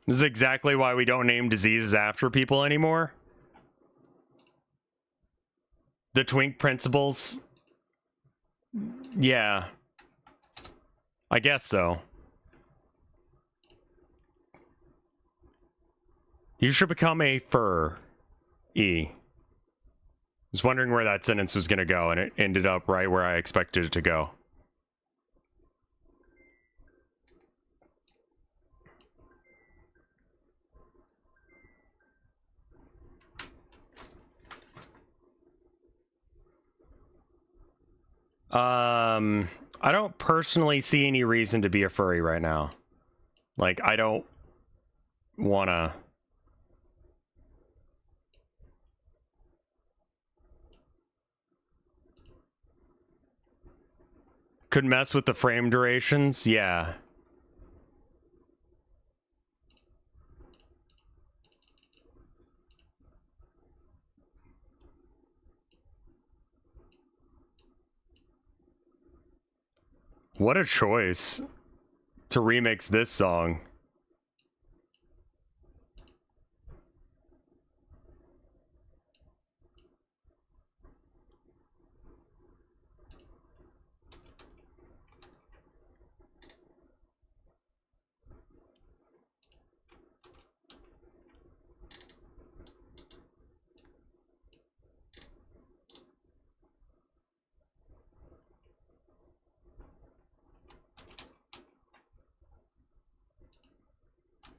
This is exactly why we don't name diseases after people anymore. The Twink principles. Yeah. I guess so. You should become a fur-y. Was wondering where that sentence was going to go, and it ended up right where I expected it to go. I don't personally see any reason to be a furry right now. Like, I don't wanna... Could mess with the frame durations? Yeah. What a choice to remix this song.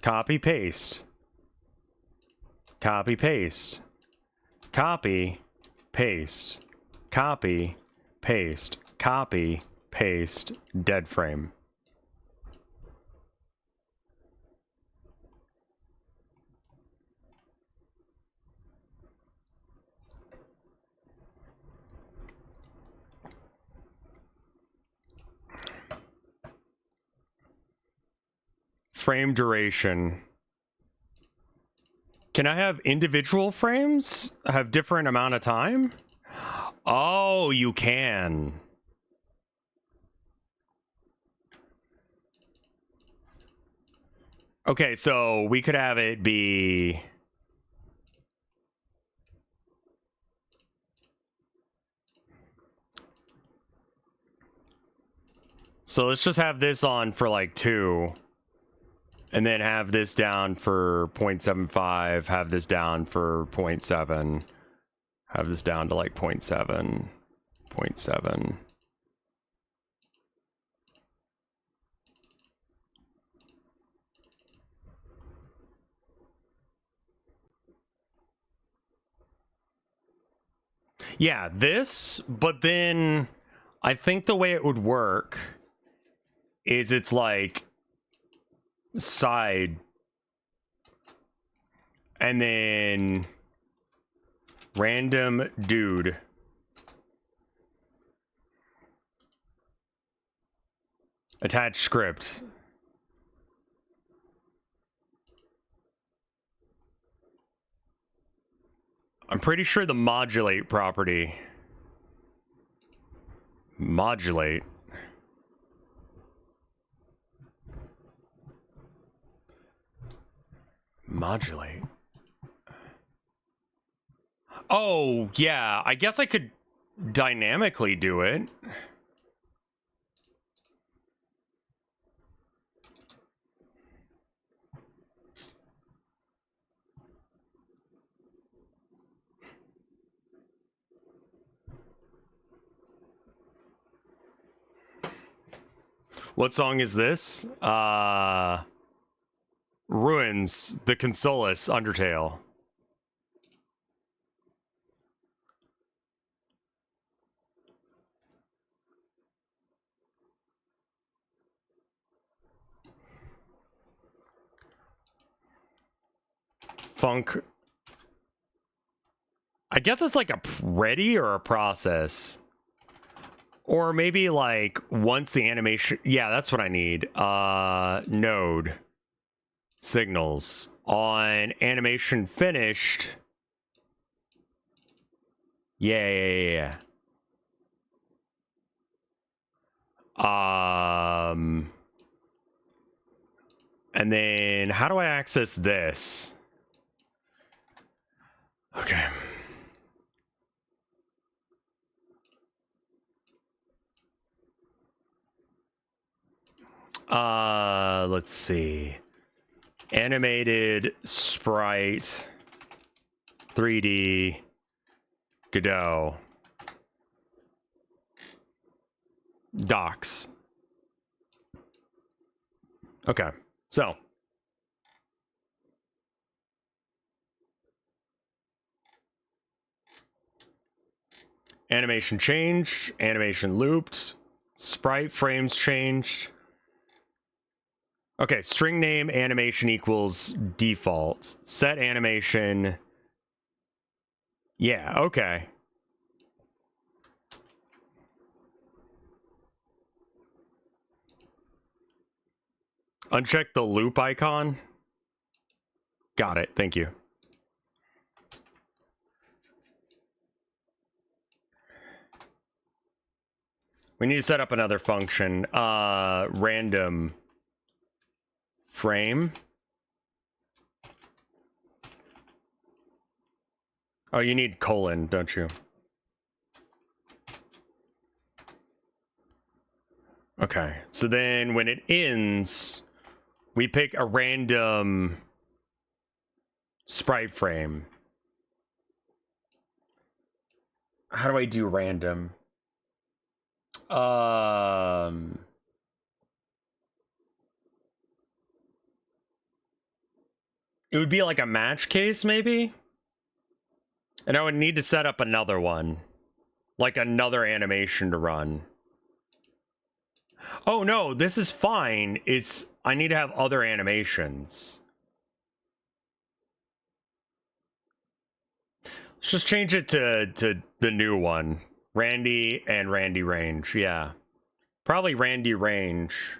Copy, paste. Copy, paste. Copy, paste. Copy, paste. Copy, paste. Dead frame. Frame duration. Can I have individual frames have different amount of time? Oh, you can. Okay, so we could have it be... So let's just have this on for like 2. And then have this down for 0.75, have this down for 0.7, have this down to like 0.7, 0.7. Yeah, this, but then I think the way it would work is it's like side and then random dude. Attach script. I'm pretty sure the modulate property. Modulate. Modulate. Oh, yeah. I guess I could dynamically do it. What song is this? Ruins, the Consolas, Undertale. Funk. I guess it's like a ready or a process. Or maybe like once the animation. Yeah, that's what I need. Node. Signals. On animation finished. Yeah. And then how do I access this? Okay. Let's see. Animated sprite 3D Godot docs. Okay, so animation changed, animation looped, sprite frames changed. Okay, string name animation equals default. Set animation. Yeah, okay. Uncheck the loop icon. Got it, thank you. We need to set up another function. Random frame. Oh, you need colon, don't you? Okay, so then when it ends, we pick a random sprite frame. How do I do random? It would be like a match case, maybe? And I would need to set up another one. Like another animation to run. Oh no, this is fine. It's I need to have other animations. Let's just change it to the new one. Randy and Randy Range, yeah. Probably Randy Range.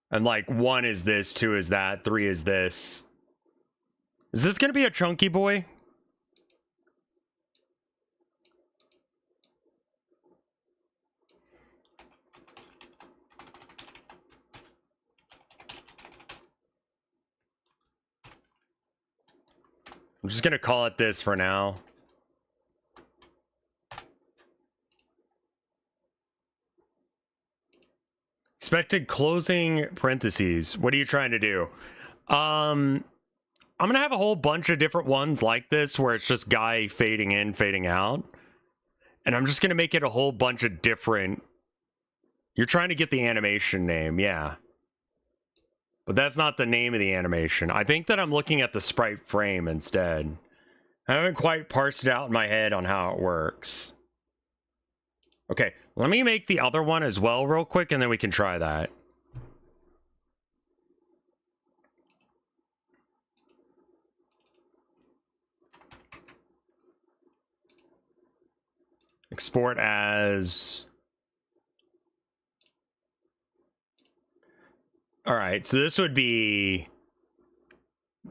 And like 1 is this, 2 is that, 3 is this. Is this gonna be a chunky boy? I'm just gonna call it this for now. Expected closing parentheses. What are you trying to do? I'm gonna have a whole bunch of different ones like this where it's just guy fading in, fading out. And I'm just gonna make it a whole bunch of different... You're trying to get the animation name, yeah. But that's not the name of the animation. I think that I'm looking at the sprite frame instead. I haven't quite parsed it out in my head on how it works. Okay, let me make the other one as well real quick, and then we can try that. Export as... All right, so this would be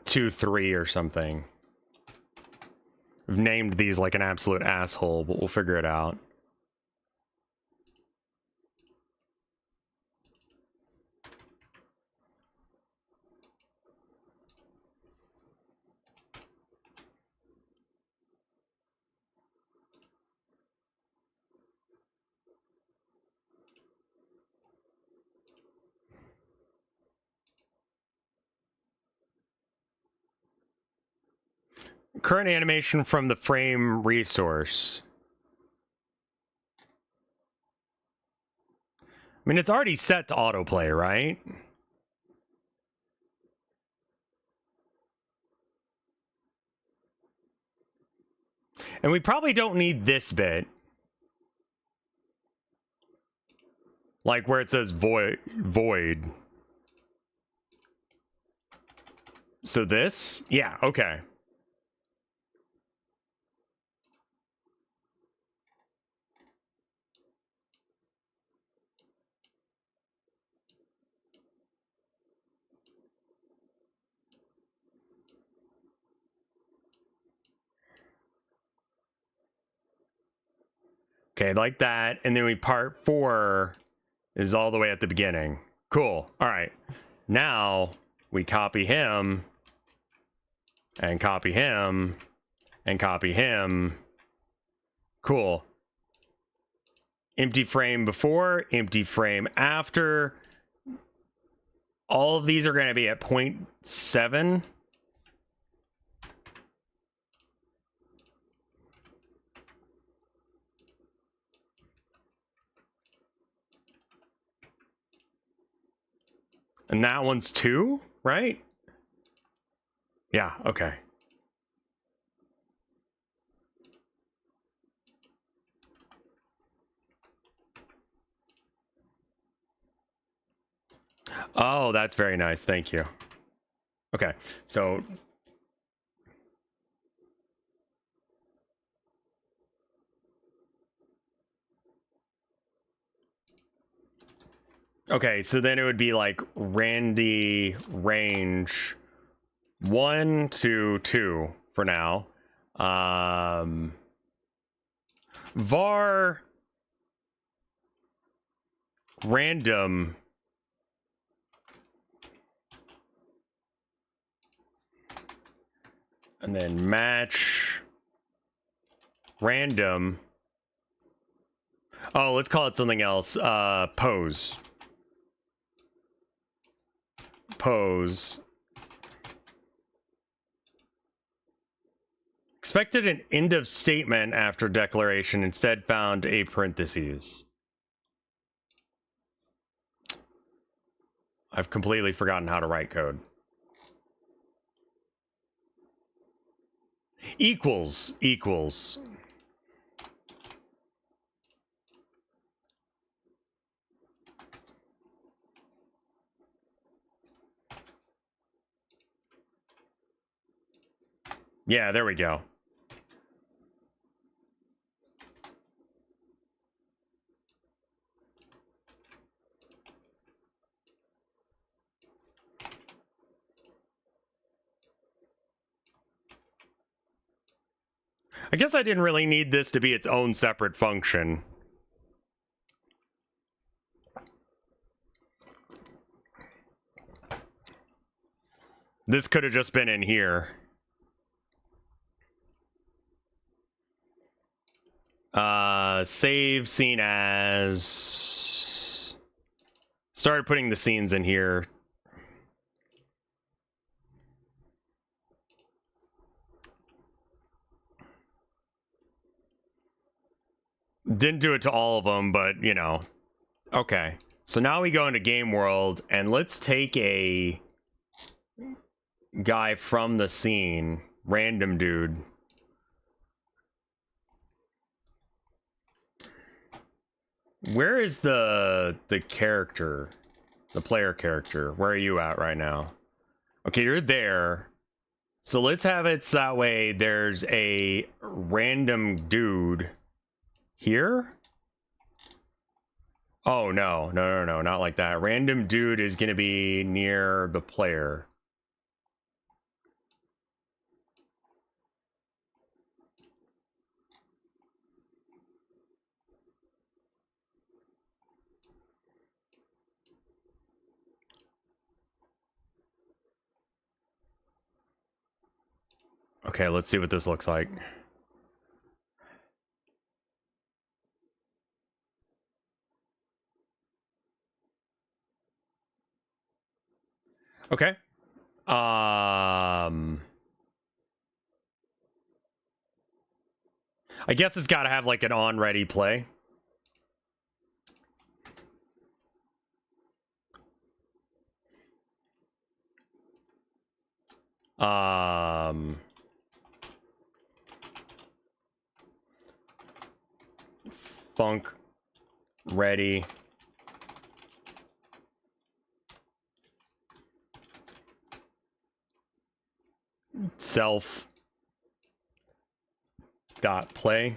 2.3 or something. I've named these like an absolute asshole, but we'll figure it out. Current animation from the frame resource. I mean, it's already set to autoplay, right? And we probably don't need this bit. Like where it says void. So this? Yeah, okay. Okay, like that. And then part 4 is all the way at the beginning. Cool. All right. Now we copy him and copy him and copy him. Cool. Empty frame before, empty frame after. all of these are going to be at 0.7. And that one's 2, right? Yeah, okay. Oh, that's very nice. Thank you. Okay, so okay, so then it would be like Randy range 1 to 2 for now. Var random and then match random. Oh, let's call it something else. Pose. Expected an end of statement after declaration, instead found a parentheses. I've completely forgotten how to write code. Equals. Yeah, there we go. I guess I didn't really need this to be its own separate function. This could have just been in here. Save scene as. Started putting the scenes in here. Didn't do it to all of them, but you know. Okay. So now we go into game world and let's take a guy from the scene, random dude. Where is the character, the player character? Where are you at right now? Okay, you're there. So let's have it so that way there's a random dude here. Oh, no, not like that. Random dude is going to be near the player. Okay, let's see what this looks like. Okay. I guess it's got to have like an on ready play. Funk ready. Self dot play.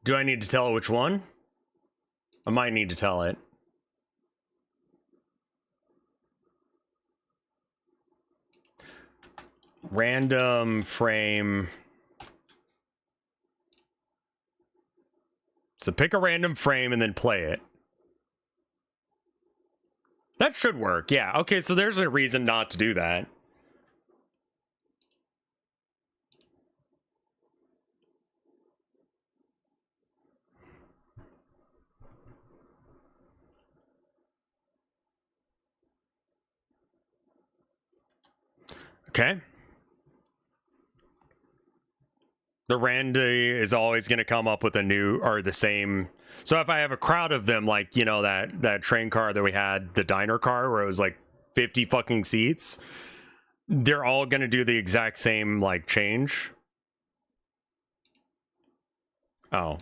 Do I need to tell it which one? I might need to tell it. Random frame. So pick a random frame and then play it. That should work. Yeah. Okay, so there's a reason not to do that. Okay. The Randy is always going to come up with a new or the same. So if I have a crowd of them, like, you know, that train car that we had, the diner car, where it was like 50 fucking seats, they're all going to do the exact same, like, change. Oh.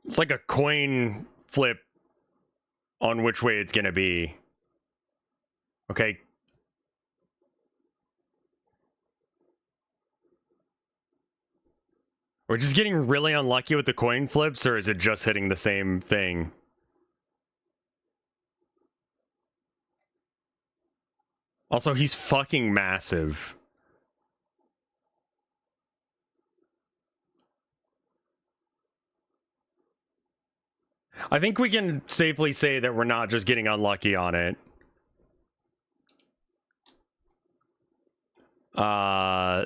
It's like a coin flip on which way it's going to be. Okay. We're just getting really unlucky with the coin flips, or is it just hitting the same thing? Also, he's fucking massive. I think we can safely say that we're not just getting unlucky on it.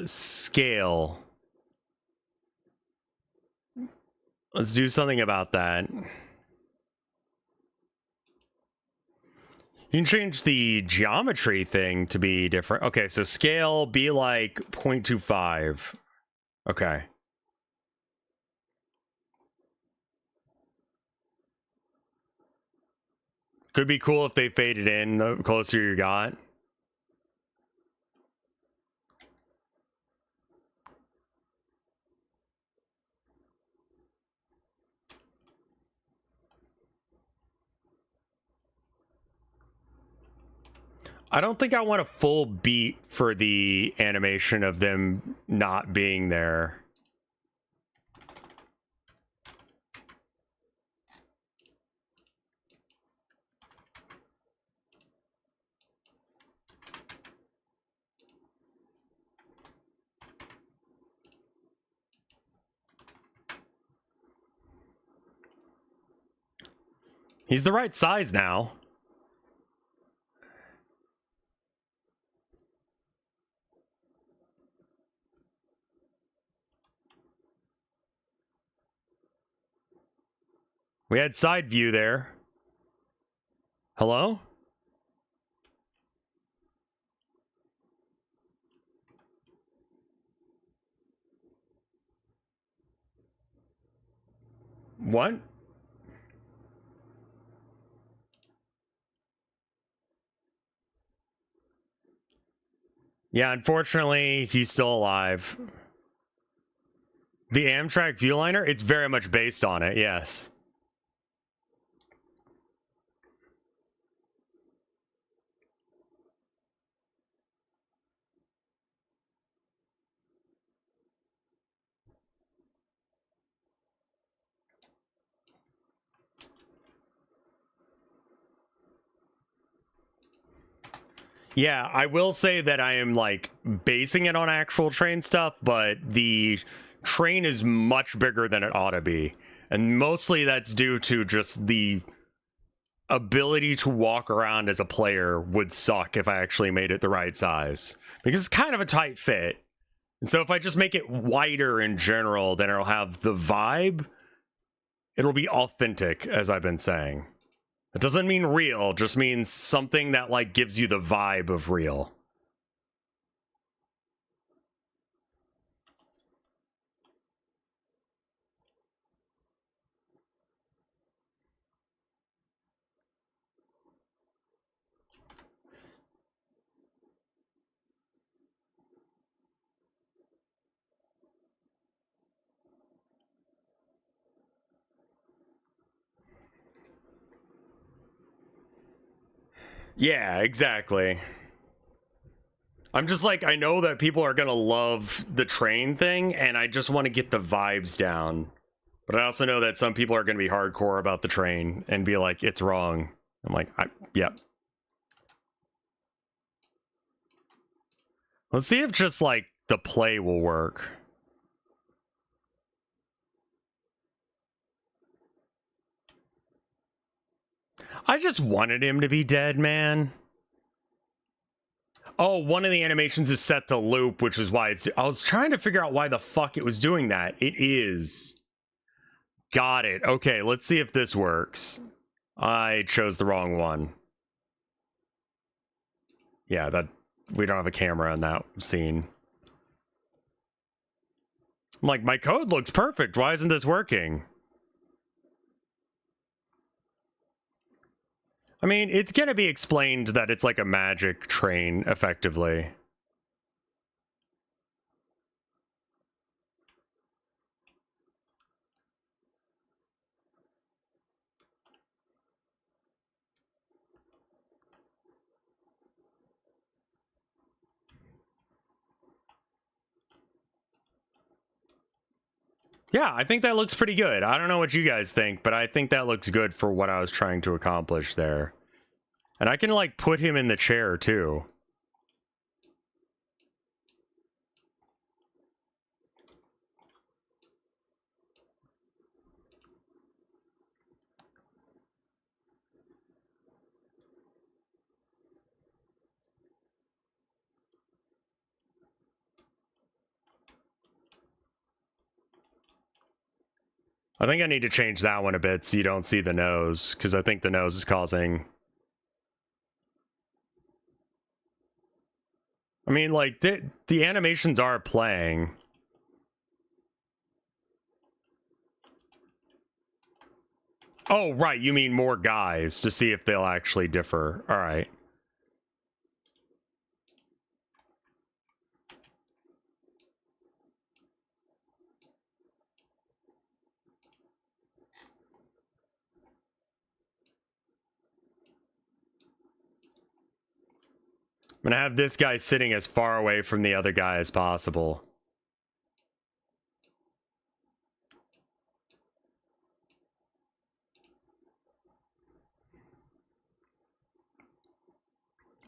Scale. Let's do something about that. You can change the geometry thing to be different. Okay, so scale be like 0.25. Okay. Could be cool if they faded in the closer you got. I don't think I want a full beat for the animation of them not being there. He's the right size now. We had side view there. Hello? What? Yeah, unfortunately, he's still alive. The Amtrak Viewliner, it's very much based on it, yes. Yeah, I will say that I am, like, basing it on actual train stuff, but the train is much bigger than it ought to be. And mostly that's due to just the ability to walk around as a player would suck if I actually made it the right size. Because it's kind of a tight fit. And so if I just make it wider in general, then it'll have the vibe. It'll be authentic, as I've been saying. It doesn't mean real, just means something that, like, gives you the vibe of real. Yeah, exactly. I'm just like, I know that people are gonna love the train thing, and I just want to get the vibes down. But I also know that some people are gonna be hardcore about the train and be like, it's wrong. I'm like, yep. Let's see if just, like, the play will work. I just wanted him to be dead, man. Oh, one of the animations is set to loop, which is why it's... I was trying to figure out why the fuck it was doing that. It is. Got it. Okay, let's see if this works. I chose the wrong one. Yeah, that... We don't have a camera in that scene. I'm like, my code looks perfect. Why isn't this working? I mean, it's gonna be explained that it's like a magic train, effectively. Yeah, I think that looks pretty good. I don't know what you guys think, but I think that looks good for what I was trying to accomplish there. And I can, like, put him in the chair, too. I think I need to change that one a bit so you don't see the nose, because I think the nose is causing... I mean, like, the animations are playing. Oh, right, you mean more guys to see if they'll actually differ. All right. I'm gonna have this guy sitting as far away from the other guy as possible.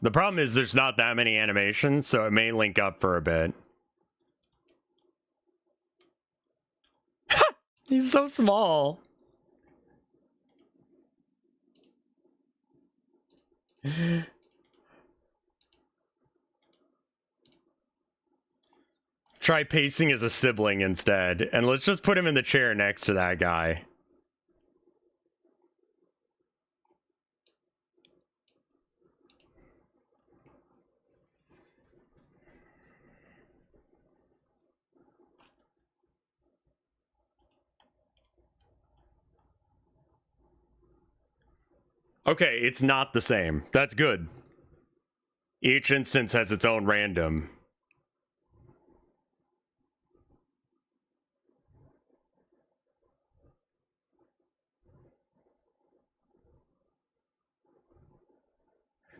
The problem is there's not that many animations, so it may link up for a bit. He's so small. Try pacing as a sibling instead, and let's just put him in the chair next to that guy. Okay, it's not the same. That's good. Each instance has its own random.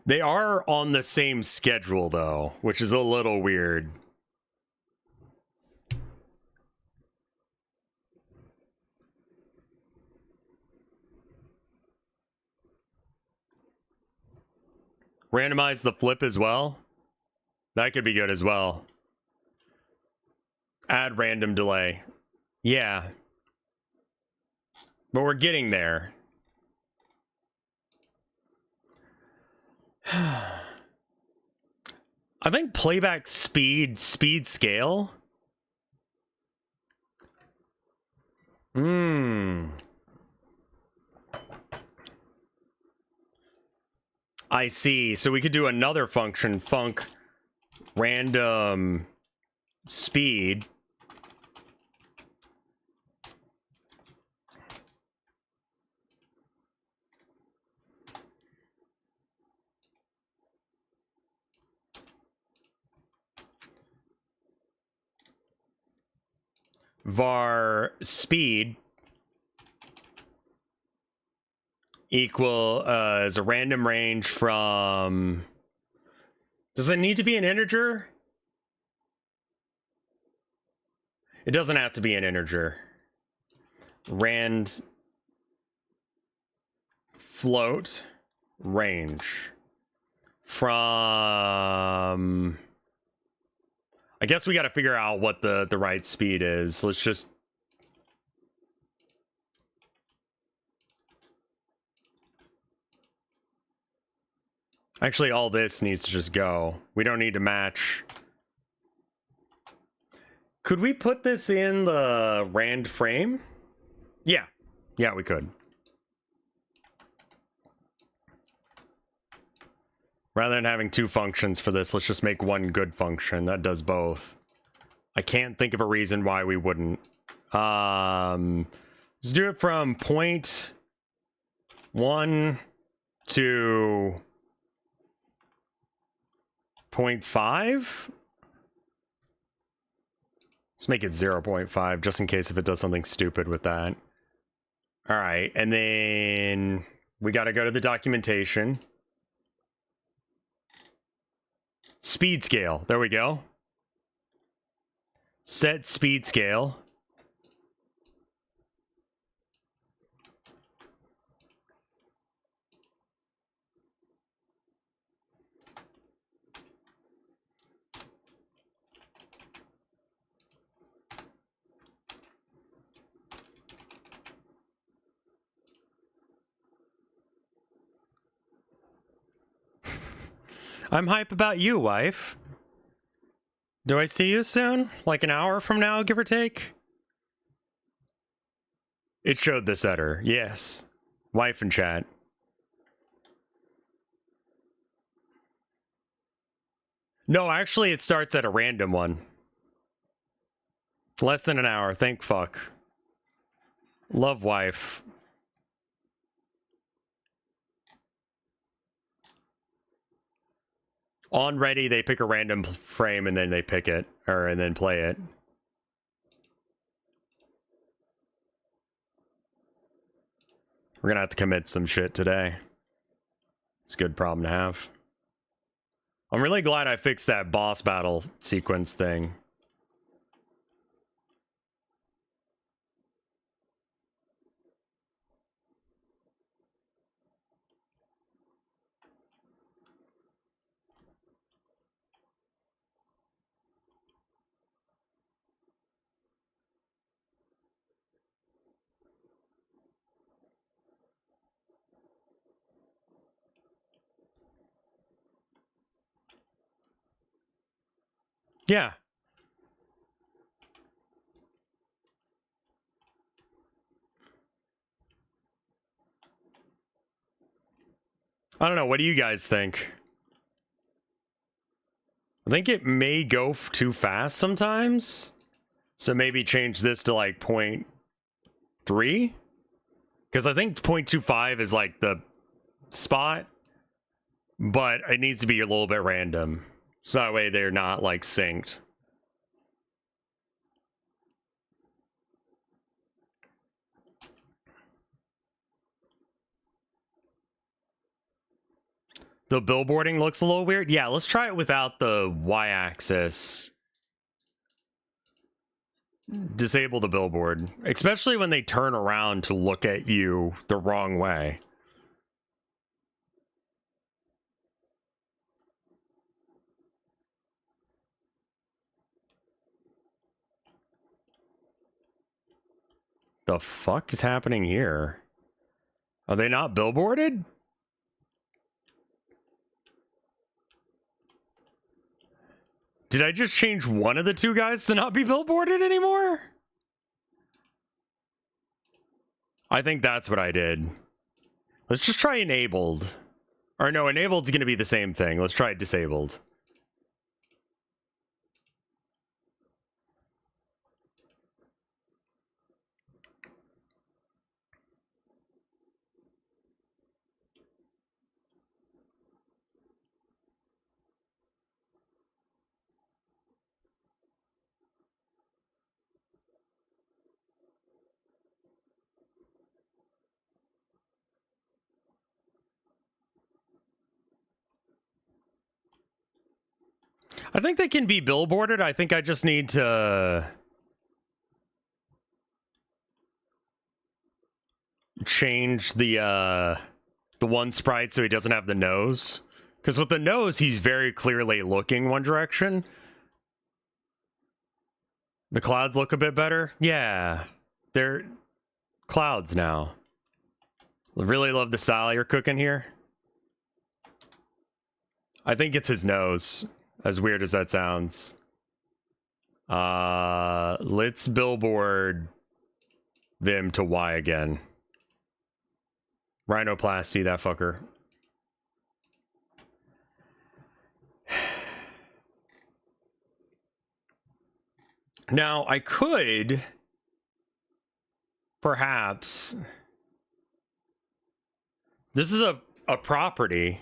They are on the same schedule, though, which is a little weird. Randomize the flip as well. That could be good as well. Add random delay. Yeah. But we're getting there. I think playback speed scale. I see. So we could do another function, func random speed. Var speed equal is a random range from... Does it need to be an integer? It doesn't have to be an integer. Rand float range from... I guess we got to figure out what the right speed is. Let's just... Actually, all this needs to just go. We don't need to match. Could we put this in the rand frame? Yeah. Yeah, we could. Rather than having two functions for this, let's just make one good function that does both. I can't think of a reason why we wouldn't. Let's do it from point 1 to 0.5. Let's make it 0.5 just in case if it does something stupid with that. All right, and then we got to go to the documentation. Speed scale. There we go. Set speed scale. I'm hype about you, wife. Do I see you soon? Like an hour from now, give or take? It showed the setter. Yes. Wife in chat. No, actually, it starts at a random one. Less than an hour. Thank fuck. Love wife. On ready, they pick a random frame and then they pick it, and then play it. We're gonna have to commit some shit today. It's a good problem to have. I'm really glad I fixed that boss battle sequence thing. Yeah. I don't know. What do you guys think? I think it may go too fast sometimes. So maybe change this to like 0.3. Because I think 0.25 is like the spot. But it needs to be a little bit random. So that way they're not like synced. The billboarding looks a little weird. Yeah, let's try it without the y-axis. Disable the billboard. Especially when they turn around to look at you the wrong way. The fuck is happening here? Are they not billboarded? Did I just change one of the two guys to not be billboarded anymore? I think that's what I did. Let's just try enabled. Or no, enabled's gonna be the same thing. Let's try disabled. I think they can be billboarded. I think I just need to change the one sprite so he doesn't have the nose. Because with the nose, he's very clearly looking one direction. The clouds look a bit better. Yeah, they're clouds now. I really love the style you're cooking here. I think it's his nose, as weird as that sounds. Let's billboard them to Y again. Rhinoplasty, that fucker. Now, I could perhaps... This is a property.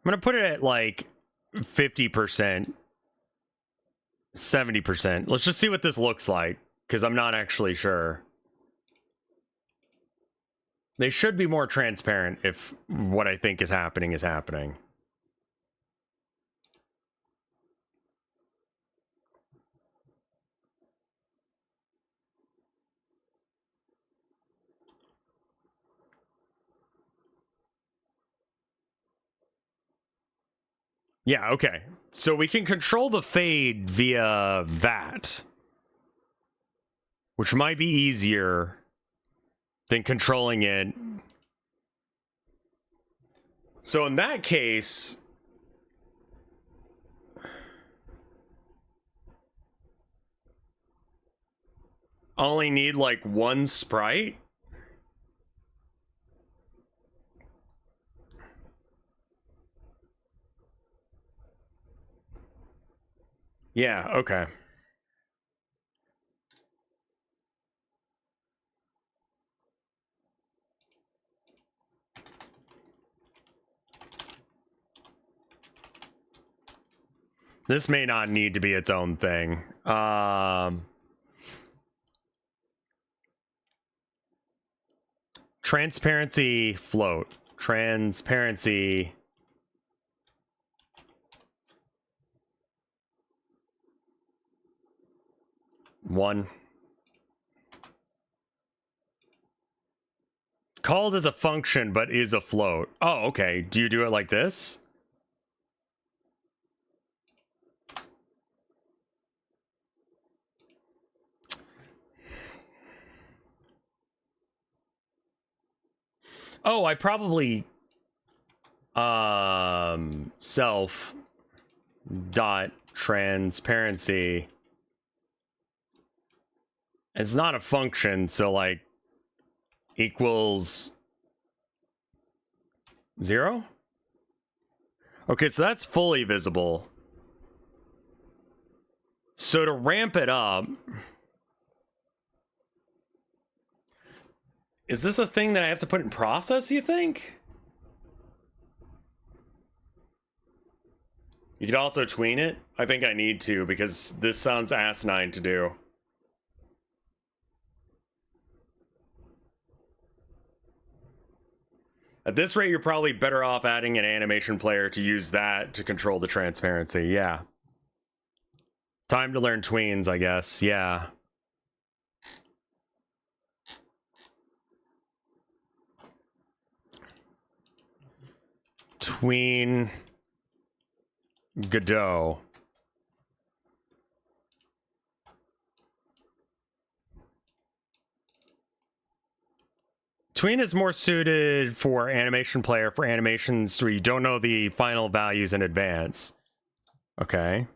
I'm going to put it at like 50%, 70%. Let's just see what this looks like, because I'm not actually sure. They should be more transparent if what I think is happening is happening. Yeah, okay. So we can control the fade via that, which might be easier than controlling it. So in that case, only need like one sprite. Yeah, okay. This may not need to be its own thing. Transparency float. Transparency. One. Called as a function, but is a float. Oh, okay. Do you do it like this? Oh, I probably self dot transparency. It's not a function, so like equals 0. Okay, so that's fully visible. So to ramp it up, is this a thing that I have to put in process, you think? You could also tween it. I think I need to, because this sounds asinine to do. At this rate, you're probably better off adding an animation player to use that to control the transparency. Yeah. Time to learn tweens, I guess. Yeah. Tween Godot. Tween is more suited for animation player for animations where you don't know the final values in advance. Okay.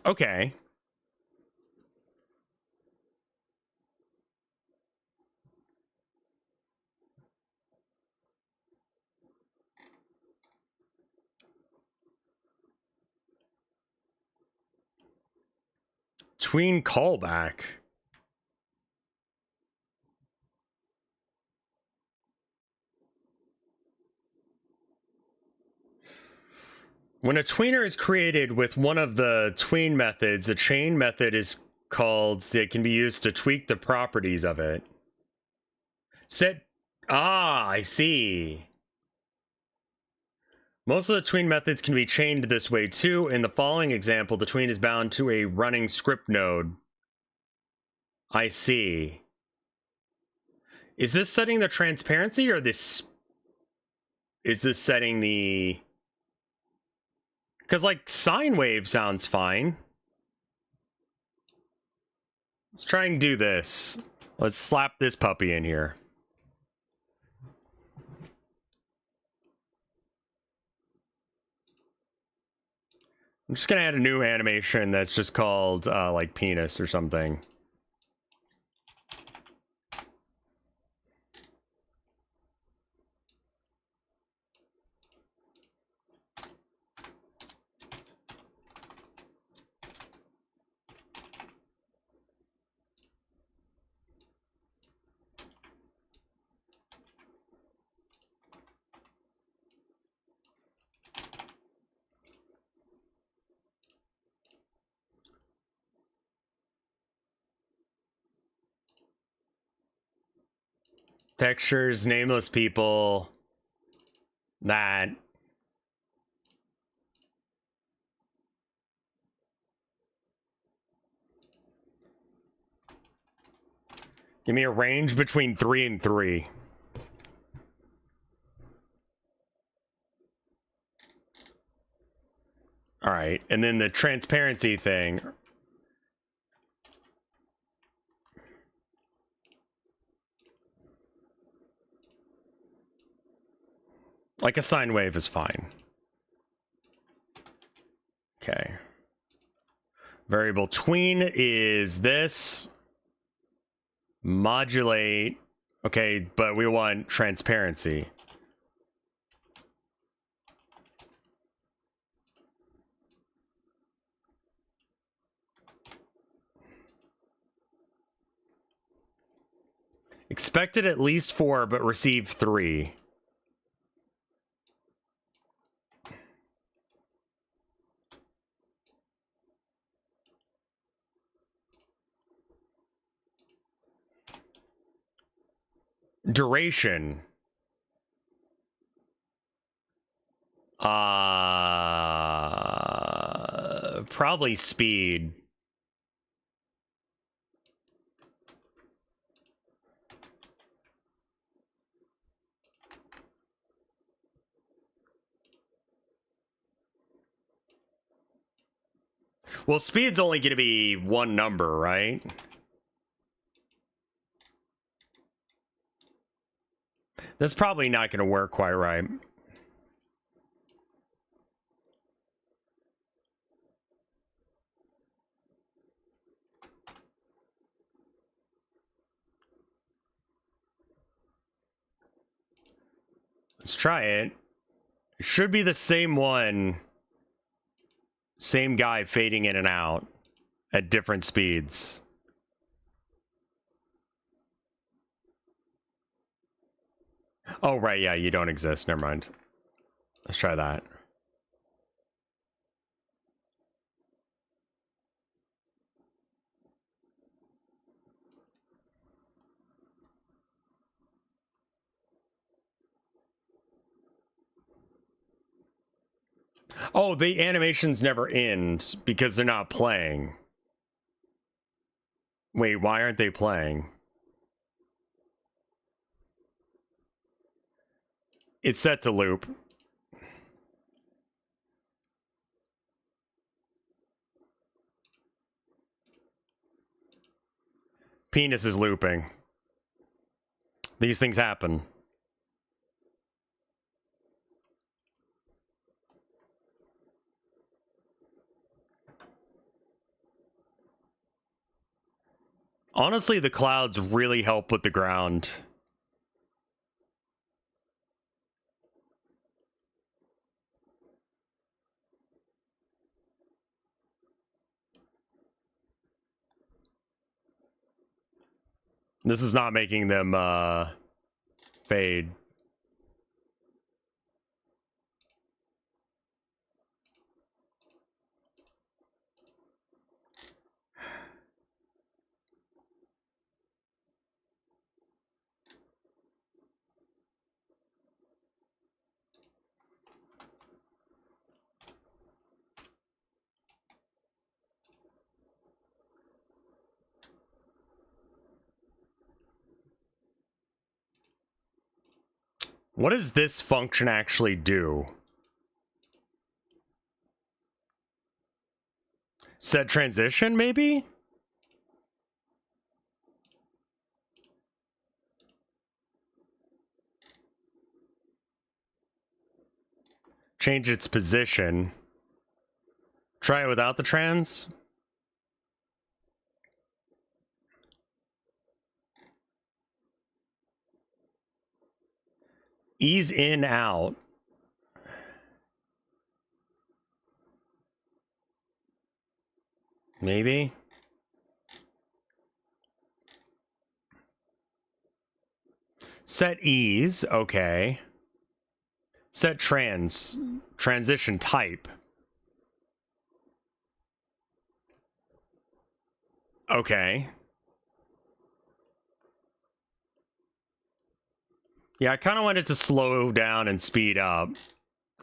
Okay. Tween callback. When a tweener is created with one of the tween methods, a chain method is called that can be used to tweak the properties of it. Set. Ah, I see. Most of the tween methods can be chained this way too. In the following example, the tween is bound to a running script node. I see. Is this setting the transparency or this? Is this setting the? Because like sine wave sounds fine. Let's try and do this. Let's slap this puppy in here. I'm just gonna add a new animation that's just called like penis or something. Textures, nameless people. That. Give me a range between 3 and 3. All right, and then the transparency thing. Like a sine wave is fine. Okay. Variable tween is this. Modulate. Okay, but we want transparency. Expected at least 4, but received 3. Duration. Probably speed. Well, speed's only going to be one number, right? That's probably not going to work quite right. Let's try it. It should be the same one. Same guy fading in and out at different speeds. Oh, right, yeah, you don't exist. Never mind. Let's try that. Oh, the animations never end because they're not playing. Wait, why aren't they playing? It's set to loop. Penis is looping. These things happen. Honestly, the clouds really help with the ground. This is not making them fade. What does this function actually do? Set transition, maybe? Change its position. Try it without the trans. Ease in, out. Maybe. Set ease, okay. Set transition type. Okay. Yeah, I kind of wanted to slow down and speed up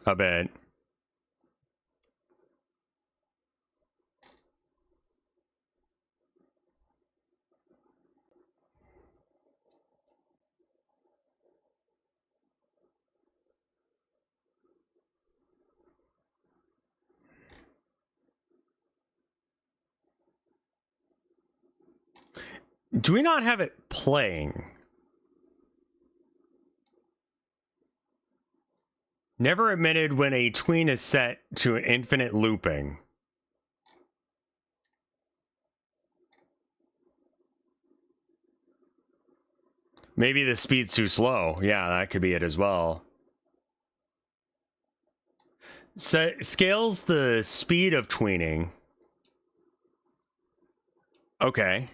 a bit. Do we not have it playing? Never admitted when a tween is set to an infinite looping. Maybe the speed's too slow. Yeah, that could be it as well. Scales the speed of tweening. Okay.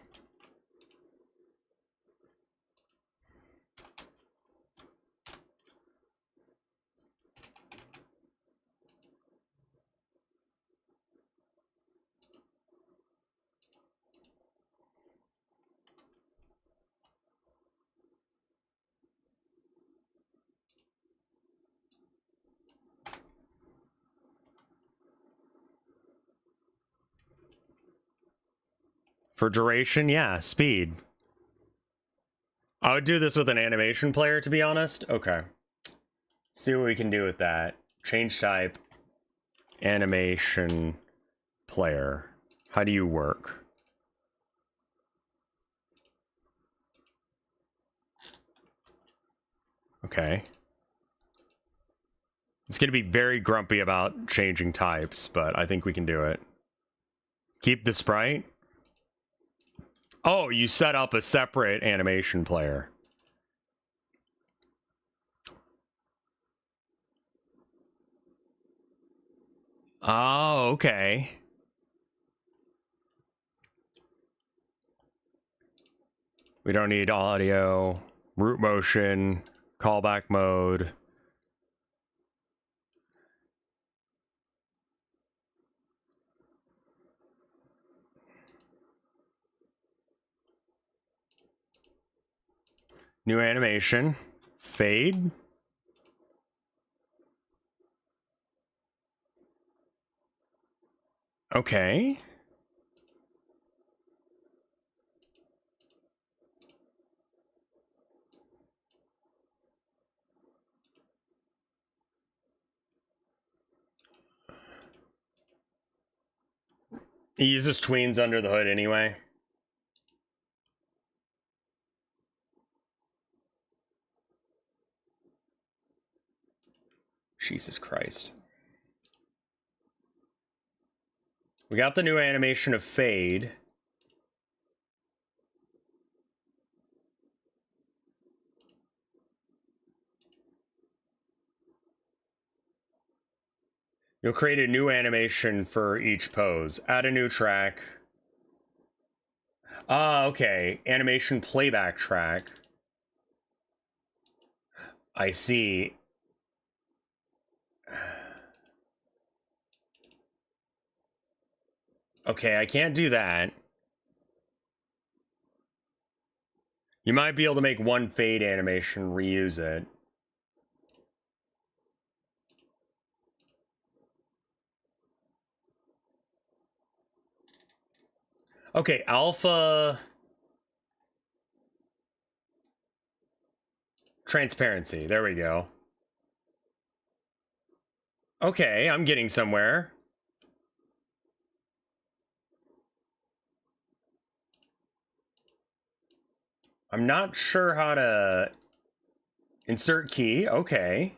For duration, yeah, speed. I would do this with an animation player, to be honest. Okay. See what we can do with that. Change type. Animation player. How do you work? Okay. It's going to be very grumpy about changing types, but I think we can do it. Keep the sprite. Oh, you set up a separate animation player. Oh, okay. We don't need audio, root motion, callback mode. New animation. Fade. Okay. He uses tweens under the hood anyway. Jesus Christ. We got the new animation of fade. You'll create a new animation for each pose. Add a new track. Ah, okay. Animation playback track. I see. Okay, I can't do that. You might be able to make one fade animation, reuse it. Okay, alpha transparency. There we go. Okay, I'm getting somewhere. I'm not sure how to insert key. Okay.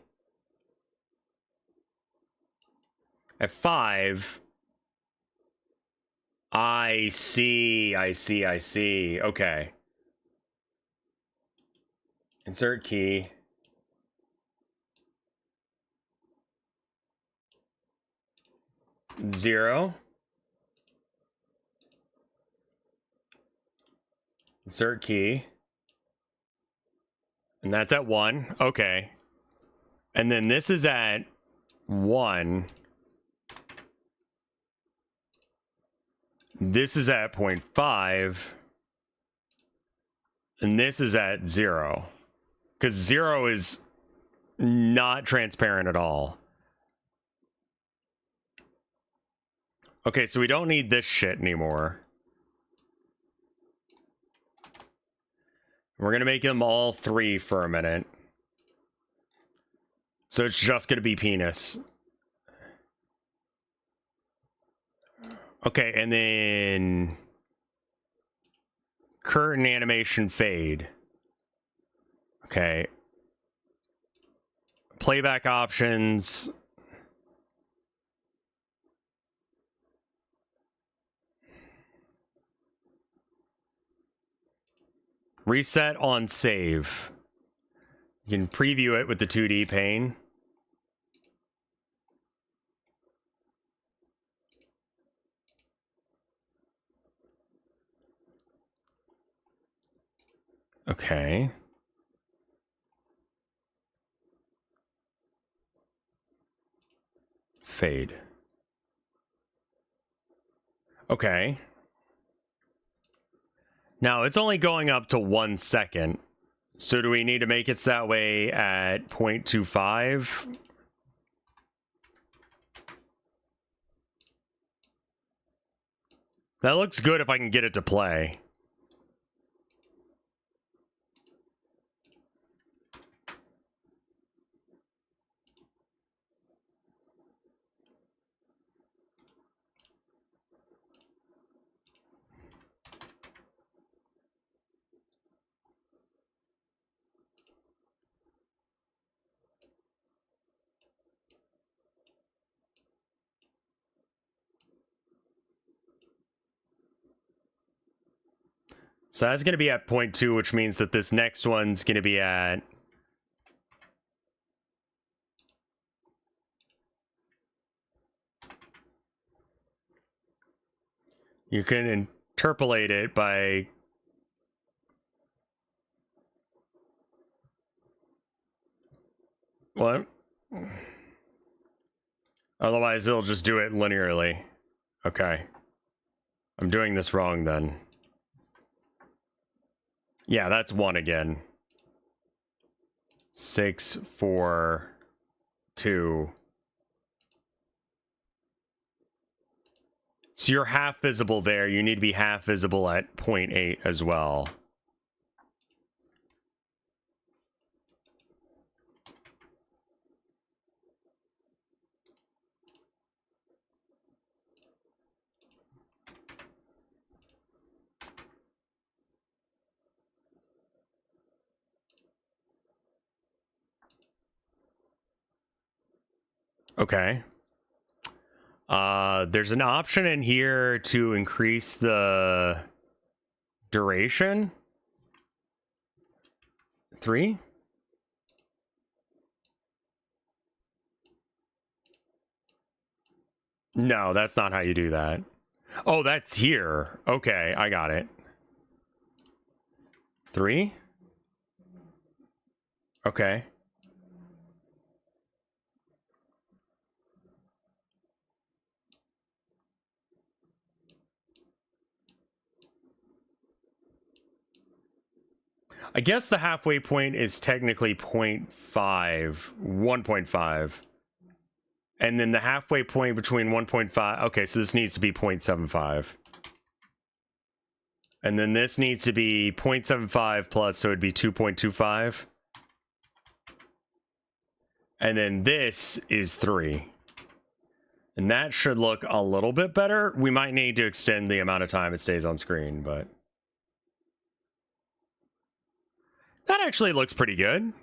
At 5. I see. Okay. Insert key. Zero. Insert key. And that's at 1. Okay. And then this is at 1. This is at 0.5. And this is at 0. Because 0 is not transparent at all. Okay, so we don't need this shit anymore. We're going to make them all 3 for a minute. So it's just going to be penis. Okay, and then curtain animation fade. Okay. Playback options. Reset on save. You can preview it with the 2D pane. Okay. Fade. Okay. Now it's only going up to 1 second. So do we need to make it that way at 0.25? That looks good if I can get it to play. So that's going to be at 0.2, which means that this next one's going to be at... You can interpolate it by... What? Otherwise, it'll just do it linearly. Okay. I'm doing this wrong then. Yeah, that's 1 again. 6, 4, 2. So you're half visible there. You need to be half visible at 0.8 as well. Okay. There's an option in here to increase the duration. 3? No, that's not how you do that. Oh, that's here. Okay, I got it. 3? Okay. I guess the halfway point is technically 0.5, 1.5. And then the halfway point between 1.5, okay, so this needs to be 0.75. And then this needs to be 0.75 plus, so it'd be 2.25. And then this is 3. And that should look a little bit better. We might need to extend the amount of time it stays on screen, but that actually looks pretty good.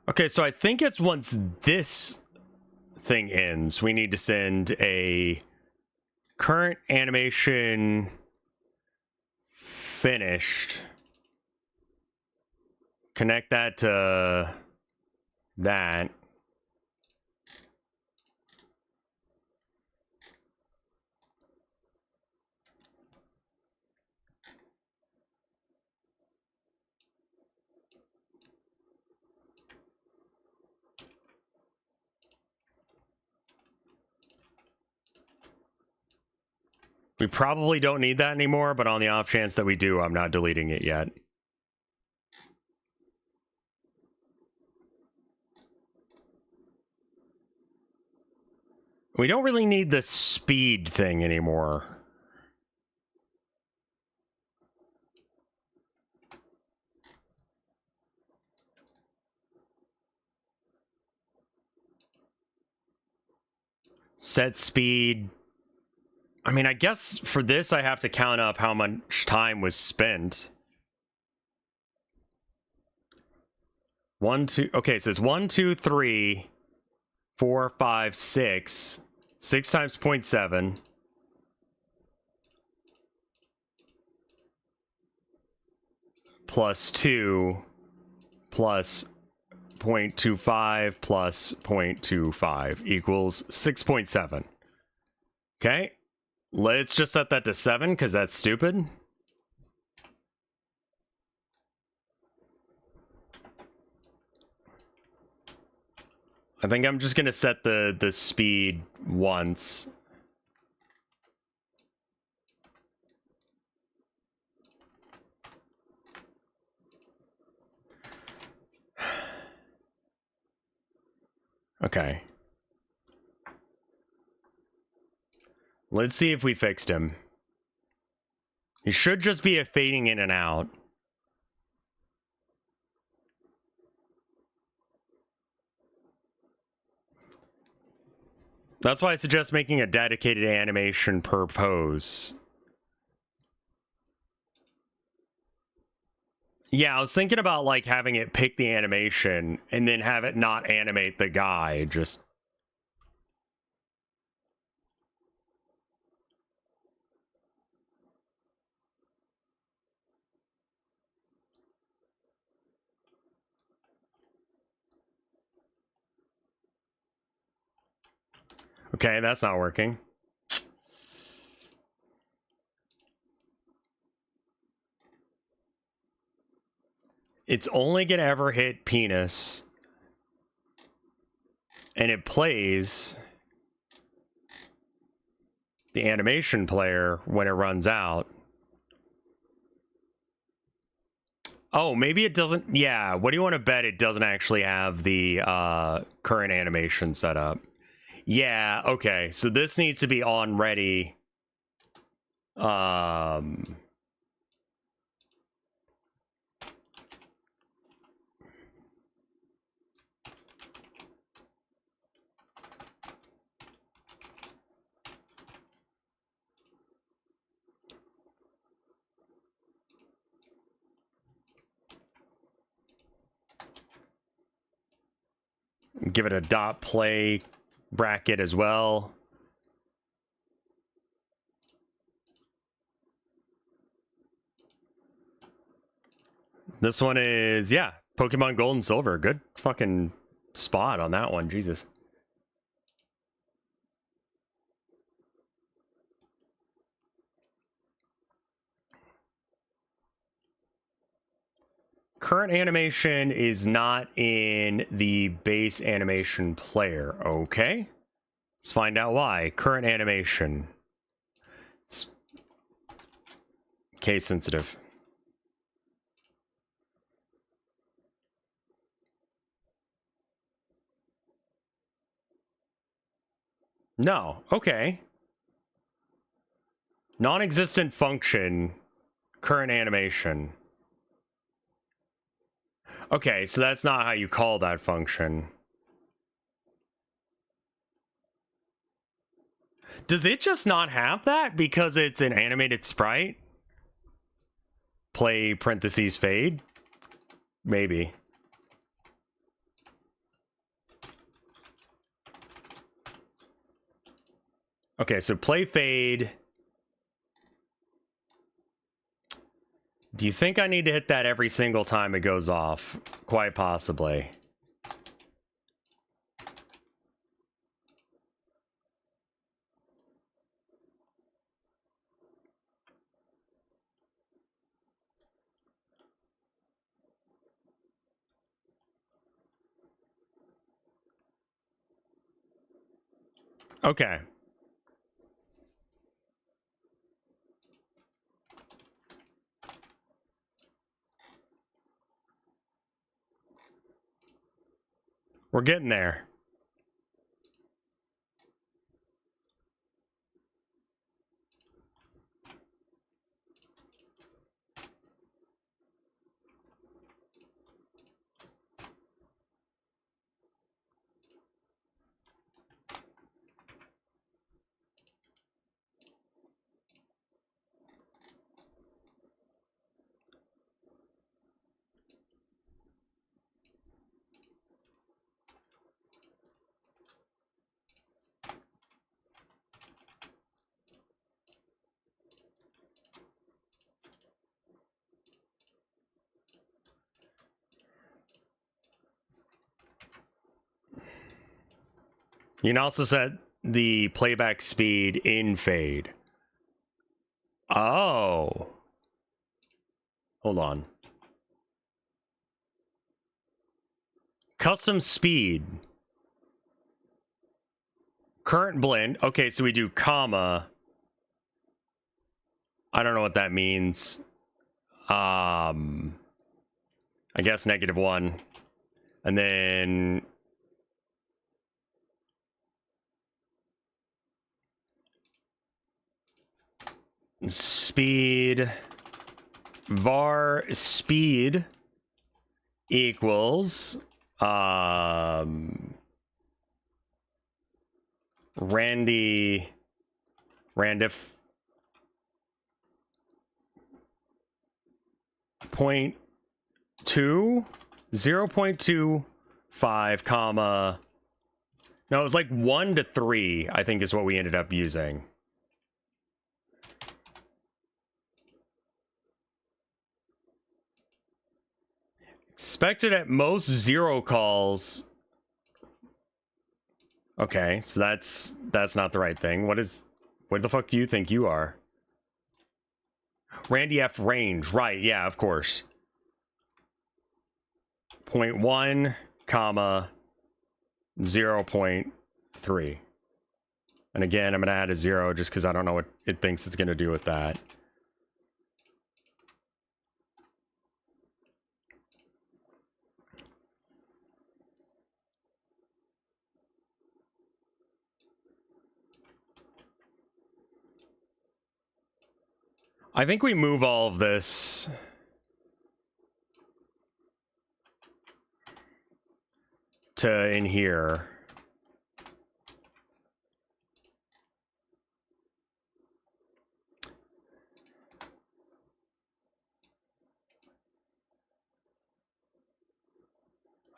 Okay, so I think it's once this thing ends, we need to send a current animation finished. Connect that to that. We probably don't need that anymore, but on the off chance that we do, I'm not deleting it yet. We don't really need the speed thing anymore. Set speed. I mean, I guess for this, I have to count up how much time was spent. 1, 2. Okay, so it's 1, 2, 3, 4, 5, 6. 6 times 0.7. Plus 2 plus 0.25 plus 0.25 equals 6.7. Okay. Let's just set that to 7 because that's stupid. I think I'm just gonna set the speed once. Okay. Let's see if we fixed him. He should just be a fading in and out. That's why I suggest making a dedicated animation per pose. Yeah, I was thinking about like having it pick the animation and then have it not animate the guy, just... Okay, that's not working. It's only gonna ever hit penis. And it plays the animation player when it runs out. Oh, maybe it doesn't. Yeah, what do you want to bet it doesn't actually have the current animation set up? Yeah, okay. So this needs to be on ready. Give it a dot play bracket as well. This one is, yeah, Pokemon Gold and Silver. Good fucking spot on that one. Jesus. Current animation is not in the base animation player. Okay. Let's find out why. Current animation. It's case sensitive. No. Okay. Non-existent function. Current animation. Okay, so that's not how you call that function. Does it just not have that because it's an animated sprite? Play parentheses fade? Maybe. Okay, so play fade. Do you think I need to hit that every single time it goes off? Quite possibly. Okay. We're getting there. You can also set the playback speed in fade. Oh. Hold on. Custom speed. Current blend. Okay, so we do comma. I don't know what that means. I guess -1. And then speed var speed equals randif 0.25 comma, no, it was like 1 to 3, I think is what we ended up using. Expected at most 0 calls. Okay, so that's not the right thing. What the fuck do you think you are? Randy F range, right, yeah, of course. 0.1 comma 0.3. And again, I'm gonna add a 0 just because I don't know what it thinks it's gonna do with that. I think we move all of this to in here.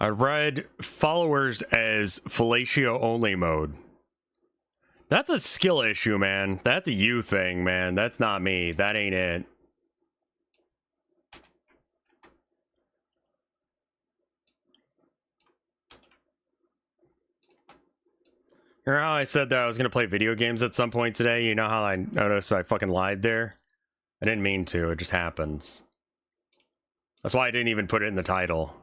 I read followers as fellatio only mode. That's a skill issue, man. That's a you thing, man. That's not me. That ain't it. Remember how I said that I was going to play video games at some point today? You know how I noticed I fucking lied there? I didn't mean to. It just happens. That's why I didn't even put it in the title.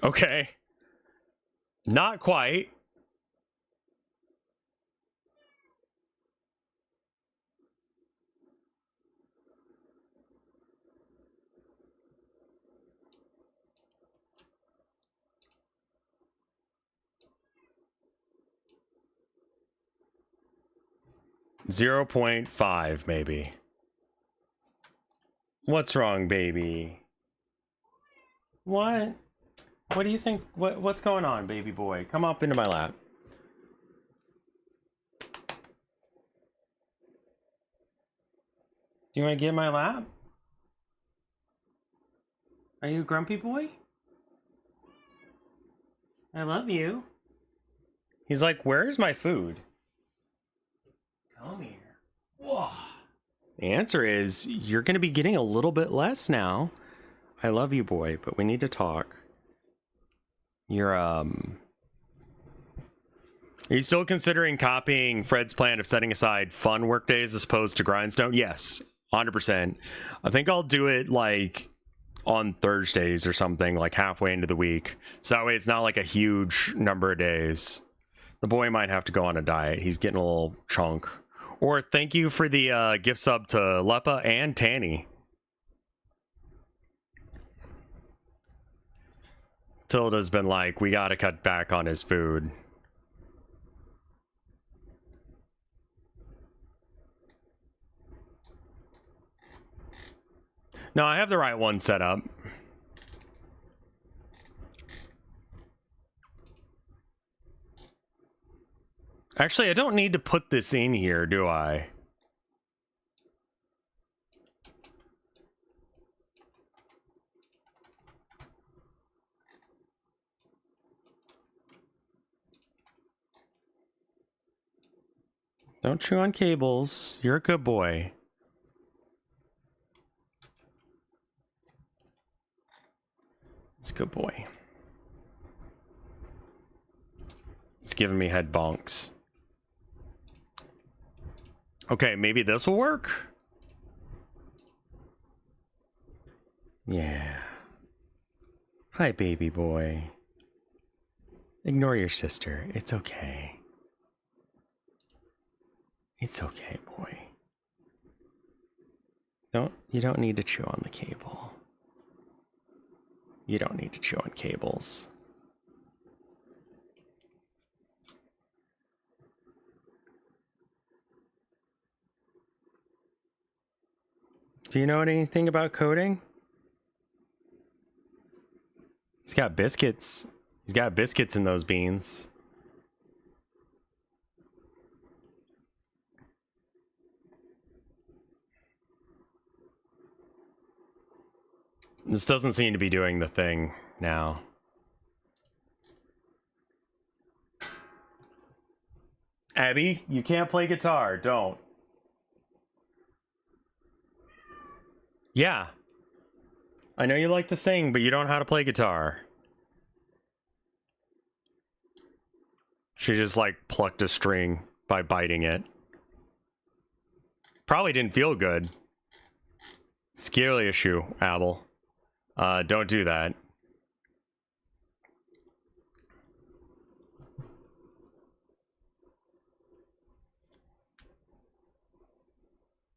Okay. Not quite. 0.5 maybe. What's wrong, baby? What? What do you think? What's going on, baby boy? Come up into my lap. Do you want to get in my lap? Are you a grumpy boy? I love you. He's like, where's my food? Come here. Whoa. The answer is, you're going to be getting a little bit less now. I love you, boy, but we need to talk. You're, Are you still considering copying Fred's plan of setting aside fun work days as opposed to grindstone? Yes, 100%. I think I'll do it, like, on Thursdays or something, like halfway into the week. So that way it's not like a huge number of days. The boy might have to go on a diet. He's getting a little chunk. Or thank you for the gift sub to Lepa and Tanny. Tilda's been like, we gotta cut back on his food. No, I have the right one set up. Actually, I don't need to put this in here, do I? Don't chew on cables. You're a good boy. It's a good boy. It's giving me head bonks. Okay, maybe this will work? Yeah. Hi, baby boy. Ignore your sister. It's okay. It's okay, boy. You don't need to chew on the cable. You don't need to chew on cables. Do you know anything about coding? He's got biscuits. He's got biscuits in those beans. This doesn't seem to be doing the thing now. Abby, you can't play guitar. Don't. Yeah. I know you like to sing, but you don't know how to play guitar. She just, like, plucked a string by biting it. Probably didn't feel good. Skill issue, Abel. Don't do that.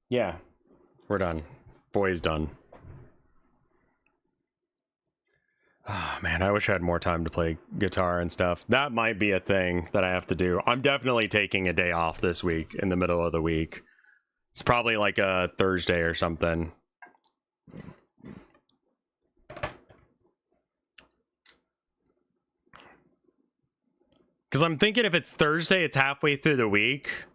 Yeah. We're done. Boy's done. Oh, man, I wish I had more time to play guitar and stuff. That might be a thing that I have to do. I'm definitely taking a day off this week in the middle of the week. It's probably like a Thursday or something. Because I'm thinking if it's Thursday, it's halfway through the week.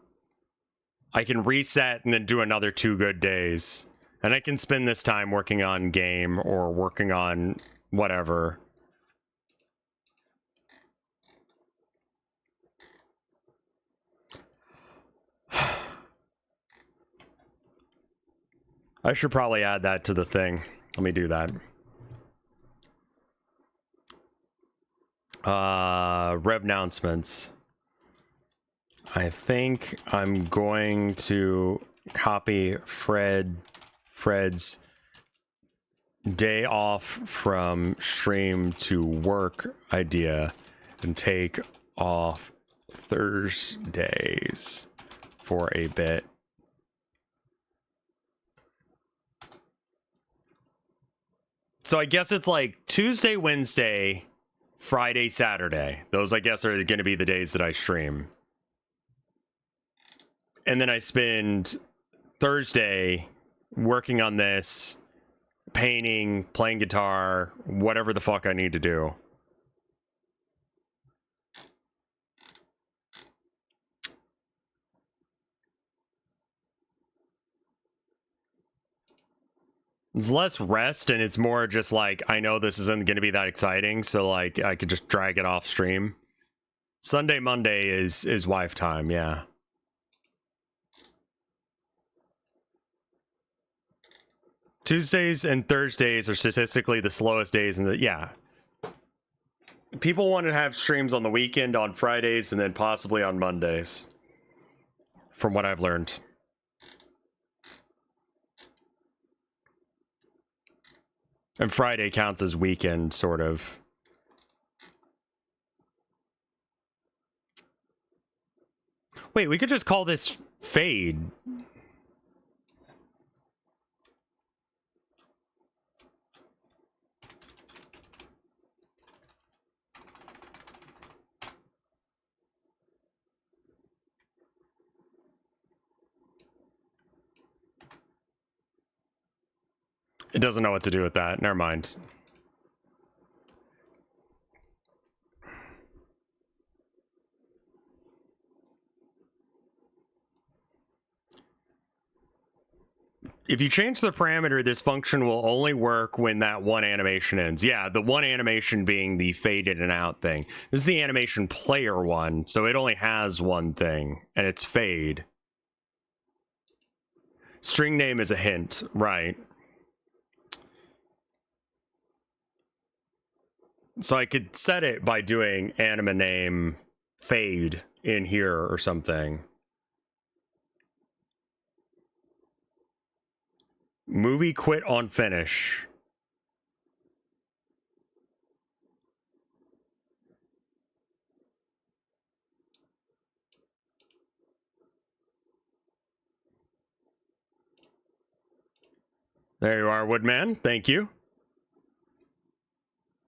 I can reset and then do another 2 good days. And I can spend this time working on game or working on whatever. I should probably add that to the thing. Let me do that. Rev announcements. I think I'm going to copy Fred's day off from stream to work idea and take off Thursdays for a bit. So I guess it's like Tuesday, Wednesday, Friday, Saturday. Those, I guess, are going to be the days that I stream. and then I spend Thursday working on this, painting, playing guitar, whatever the fuck I need to do. It's less rest, and it's more just like, I know this isn't going to be that exciting, so like I could just drag it off stream. Sunday, Monday is wife time, yeah. Tuesdays and Thursdays are statistically the slowest days in the, yeah. People want to have streams on the weekend on Fridays and then possibly on Mondays, from what I've learned. And Friday counts as weekend, sort of. Wait, we could just call this Fade. It doesn't know what to do with that. Never mind. If you change the parameter, this function will only work when that one animation ends. Yeah, the one animation being the fade in and out thing. This is the animation player one, so it only has one thing, and it's fade. String name is a hint, right? So I could set it by doing anima name fade in here or something. Movie quit on finish. There you are, Woodman. Thank you.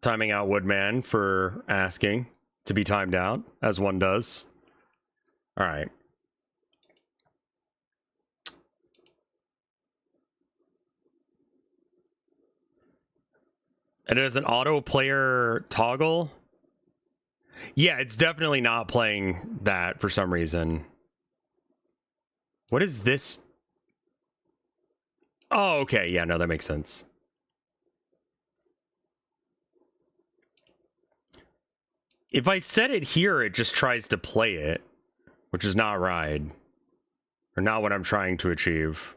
Timing out Woodman for asking to be timed out, as one does. All right. And it has an auto player toggle. Yeah, it's definitely not playing that for some reason. What is this? Oh, okay. Yeah, no, that makes sense. If I set it here, it just tries to play it, which is not right. Or not what I'm trying to achieve.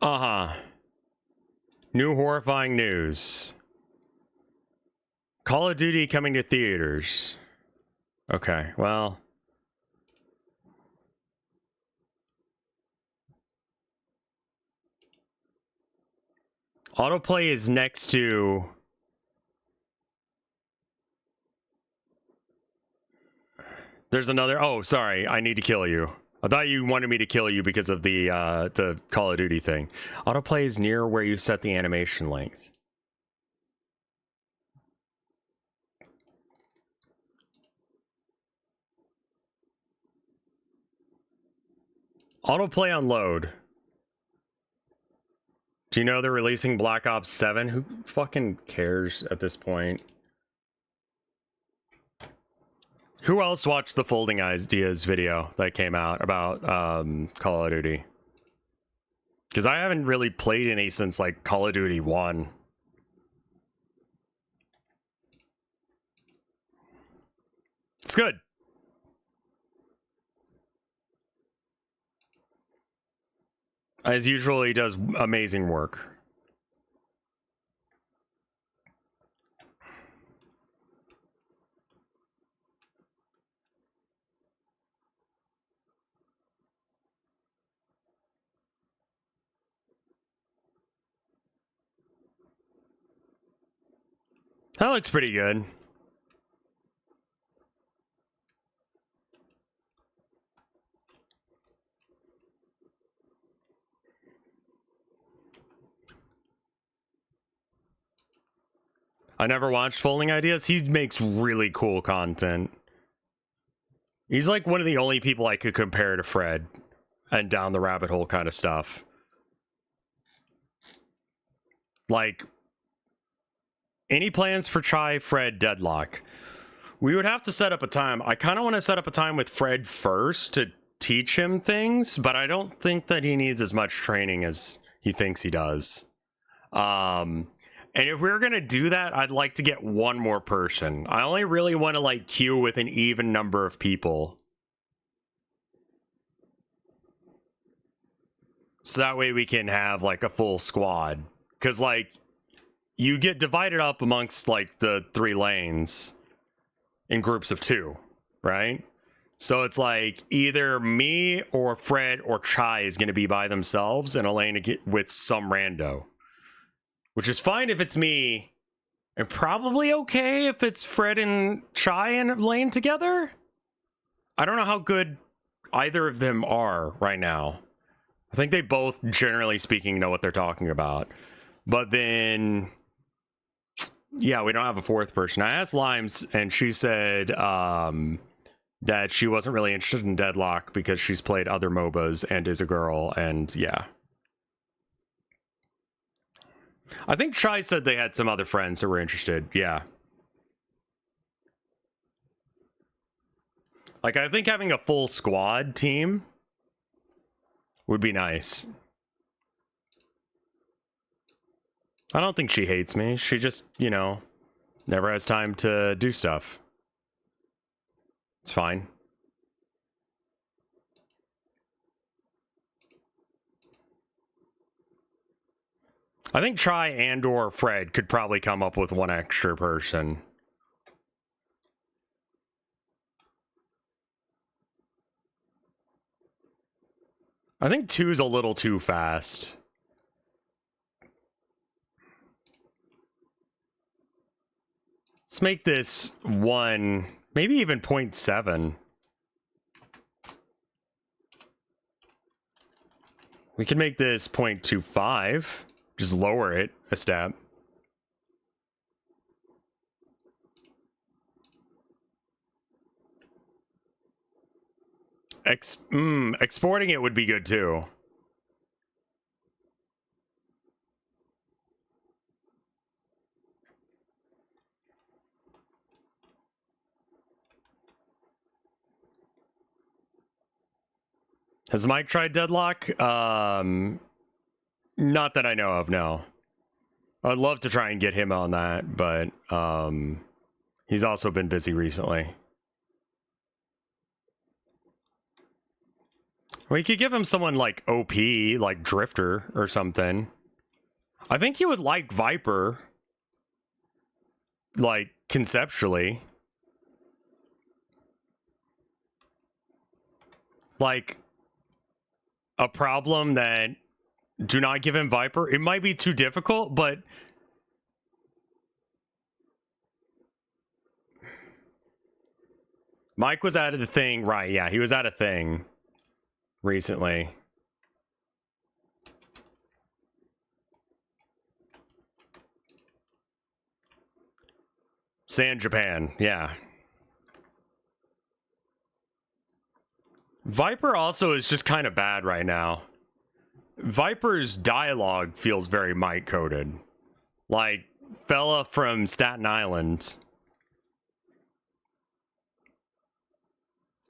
Uh-huh. New horrifying news. Call of Duty coming to theaters. Okay, well. Autoplay is next to... There's another... Oh, sorry. I need to kill you. I thought you wanted me to kill you because of the Call of Duty thing. Autoplay is near where you set the animation length. Autoplay on load. Do you know they're releasing Black Ops 7? Who fucking cares at this point? Who else watched the Folding Ideas video that came out about Call of Duty? Because I haven't really played any since like Call of Duty 1. It's good. As usual, he does amazing work. That looks pretty good. I never watched Folding Ideas. He makes really cool content. He's like one of the only people I could compare to Fred and down the rabbit hole kind of stuff. Like, any plans for Chai, Fred, Deadlock? We would have to set up a time. I kind of want to set up a time with Fred first to teach him things, but I don't think that he needs as much training as he thinks he does. And if we're going to do that, I'd like to get one more person. I only really want to like queue with an even number of people. So that way we can have like a full squad. Because like you get divided up amongst like the 3 lanes in groups of 2, right? So it's like either me or Fred or Chai is going to be by themselves in a lane with some rando. Which is fine if it's me, and probably okay if it's Fred and Chai in a lane together. I don't know how good either of them are right now. I think they both, generally speaking, know what they're talking about. But then, yeah, we don't have a 4th person. I asked Limes, and she said that she wasn't really interested in Deadlock because she's played other MOBAs and is a girl, and yeah. I think Chai said they had some other friends that were interested, yeah. Like, I think having a full squad team would be nice. I don't think she hates me. She just, you know, never has time to do stuff. It's fine. I think Chai and or Fred could probably come up with one extra person. I think 2's a little too fast. Let's make this 1, maybe even 0.7. We can make this 0.25. Just lower it a step. Exporting it would be good too. Has Mike tried Deadlock? Not that I know of, no. I'd love to try and get him on that, but he's also been busy recently. We could give him someone like OP, like Drifter or something. I think he would like Viper, like conceptually. Like a problem that do not give him Viper. It might be too difficult, but Mike was out of the thing, right? Yeah, he was out of thing recently. San Japan, yeah. Viper also is just kind of bad right now. Viper's dialogue feels very Mike coded. Like fella from Staten Island.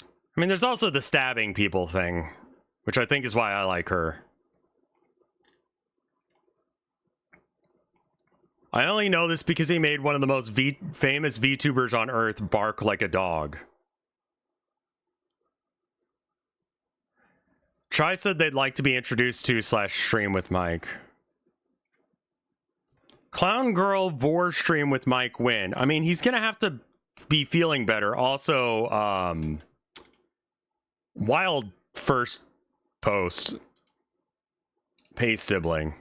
I mean, there's also the stabbing people thing, which I think is why I like her. I only know this because he made one of the most famous VTubers on Earth bark like a dog. Chai said they'd like to be introduced to / stream with Mike. Clown Girl Vor stream with Mike win. I mean, he's gonna have to be feeling better. Also, Wild first post. Pace sibling.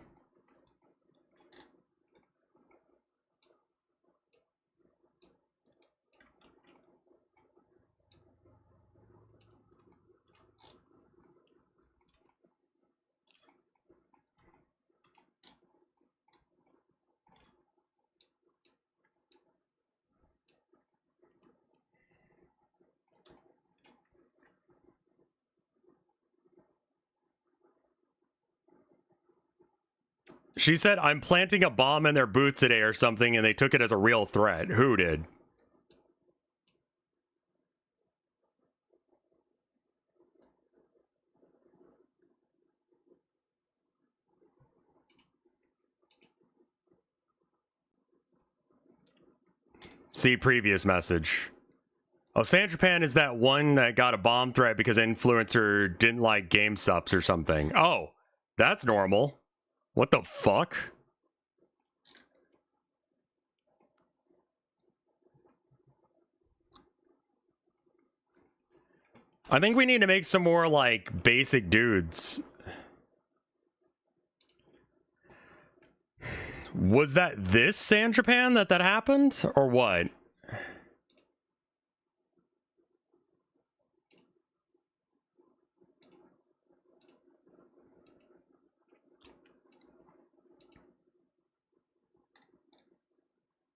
She said, I'm planting a bomb in their booth today or something, and they took it as a real threat. Who did? See previous message. Oh, San Japan is that one that got a bomb threat because an influencer didn't like game subs or something. Oh, that's normal. What the fuck? I think we need to make some more, like, basic dudes. Was that this San Japan that happened? Or what?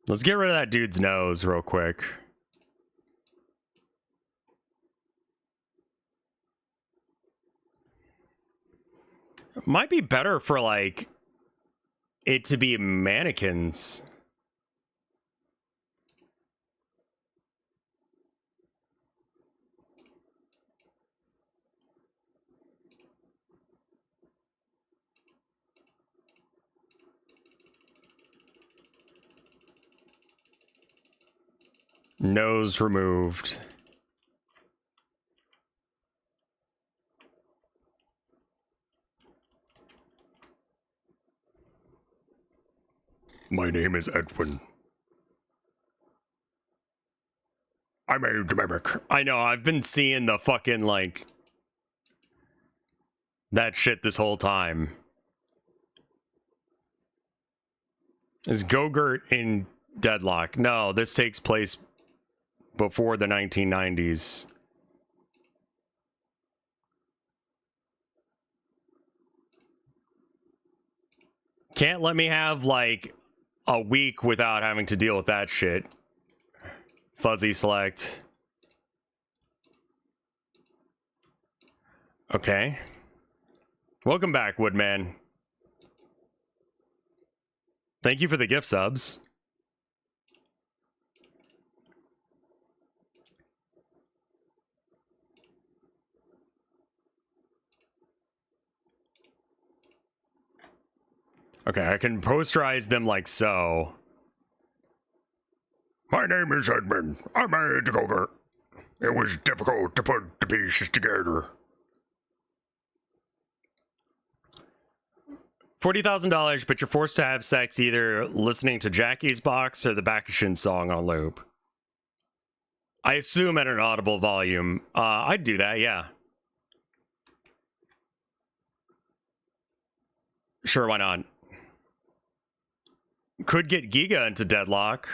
Let's get rid of that dude's nose real quick. Might be better for, like, it to be mannequins. Nose removed. My name is Edwin. I'm a mimic. I know, I've been seeing the fucking, like, that shit this whole time. Is Go-Gurt in Deadlock? No, this takes place before the 1990s. Can't let me have, like, a week without having to deal with that shit. Fuzzy select. Okay. Welcome back, Woodman. Thank you for the gift subs. Okay, I can posterize them like so. My name is Edmund. I'm a Go-Gurt. It was difficult to put the pieces together. $40,000, but you're forced to have sex either listening to Jackie's Box or the Bakushin song on loop. I assume at an audible volume. I'd do that, yeah. Sure, why not? Could get Giga into Deadlock.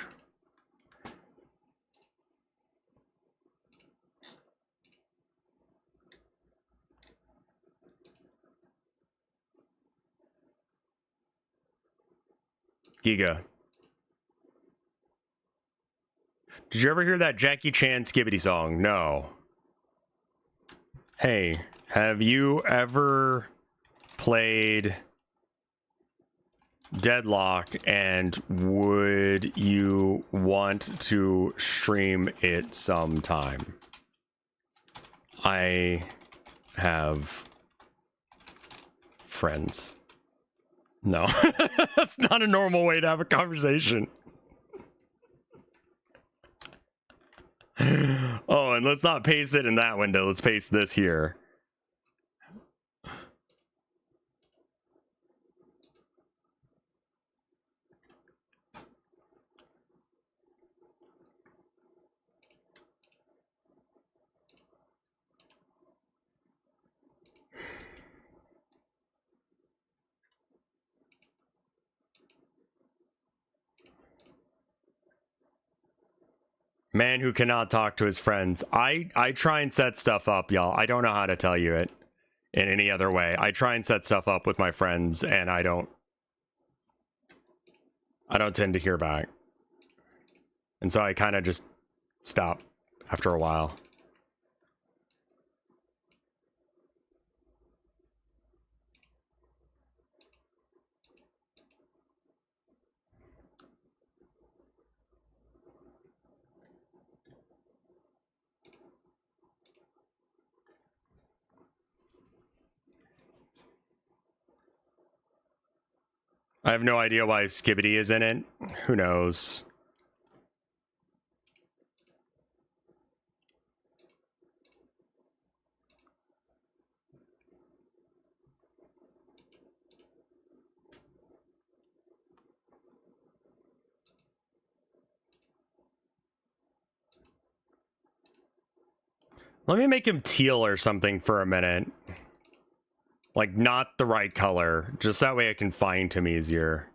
Giga. Did you ever hear that Jackie Chan Skibbity song? No. Hey, have you ever played Deadlock, and would you want to stream it sometime? I have friends. No, that's not a normal way to have a conversation. Oh, and let's not paste it in that window. Let's paste this here. Man who cannot talk to his friends. I try and set stuff up, y'all. I don't know how to tell you it in any other way. I try and set stuff up with my friends, and I don't tend to hear back. And so I kind of just stop after a while. I have no idea why Skibidi is in it. Who knows? Let me make him teal or something for a minute. Like, not the right color. Just that way I can find him easier.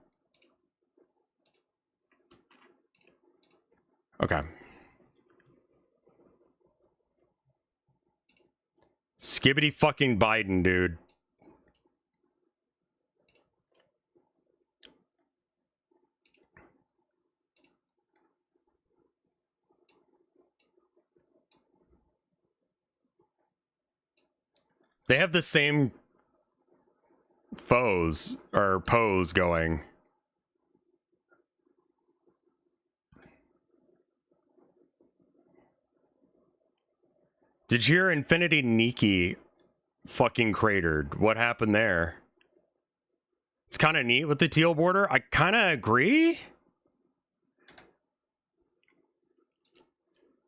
Okay. Skibidi fucking Biden, dude. They have the same foes or pose going. Did you hear Infinity Nikki fucking cratered? What happened there? It's kind of neat with the teal border. I kind of agree.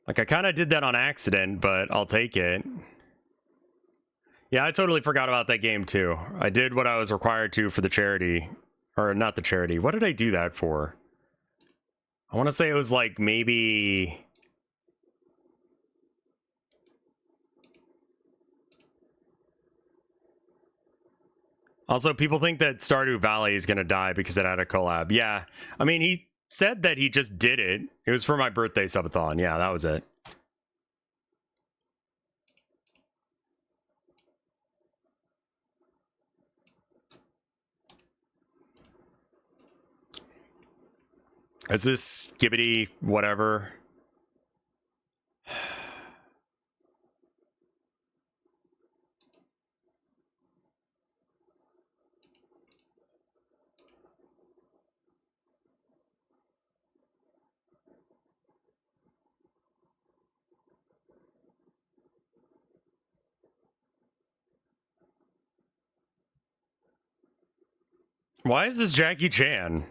Like, I kind of did that on accident, but I'll take it. Yeah, I totally forgot about that game, too. I did what I was required to for the charity. Or, not the charity. What did I do that for? I want to say it was, like, maybe... Also, people think that Stardew Valley is going to die because it had a collab. Yeah, I mean, he said that he just did it. It was for my birthday subathon. Yeah, that was it. Is this Skibidi whatever? Why is this Jackie Chan?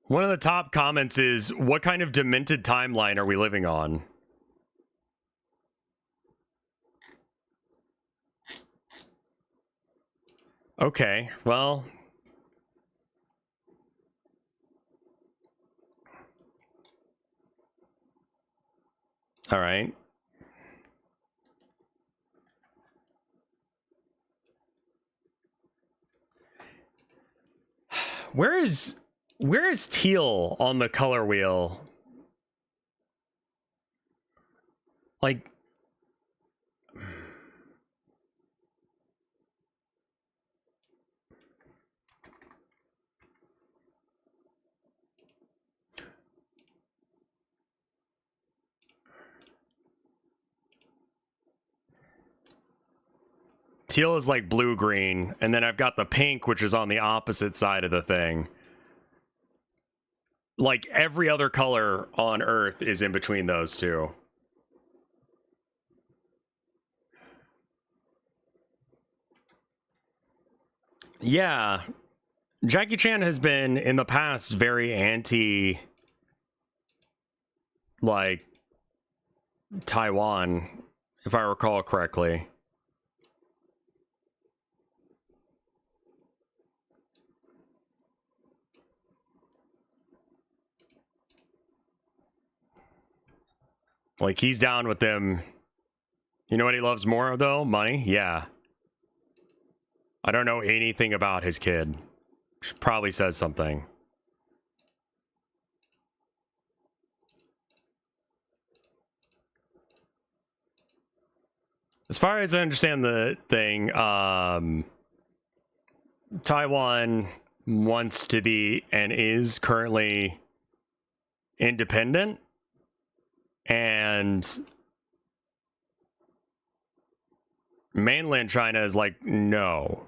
One of the top comments is, what kind of demented timeline are we living on? Okay, well... All right. Where is teal on the color wheel? Like, teal is like blue-green, and then I've got the pink, which is on the opposite side of the thing. Like, every other color on Earth is in between those two. Yeah. Jackie Chan has been, in the past, very anti... like, Taiwan, if I recall correctly. Like, he's down with them. You know what he loves more, though? Money? Yeah. I don't know anything about his kid. Probably says something. As far as I understand the thing, Taiwan wants to be and is currently independent, and mainland China is like, no.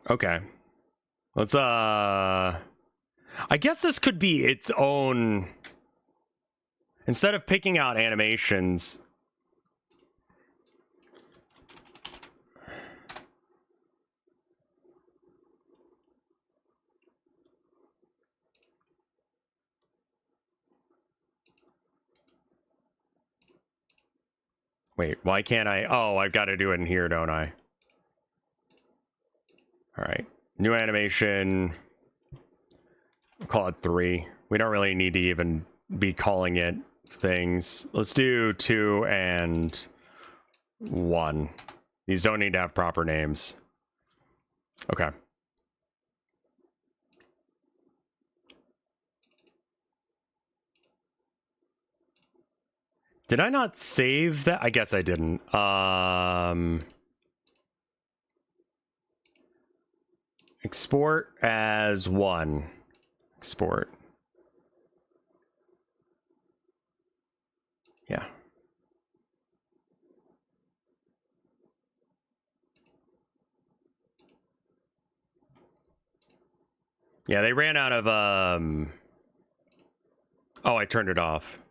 Okay. Let's I guess this could be its own. Instead of picking out animations. Wait, why can't I? Oh, I've got to do it in here, don't I? All right. New animation. We'll call it 3. We don't really need to even be calling it things. Let's do 2 and 1. These don't need to have proper names. Okay. Did I not save that? I guess I didn't. Export as 1. Export. Yeah. Yeah, they ran out of oh, I turned it off.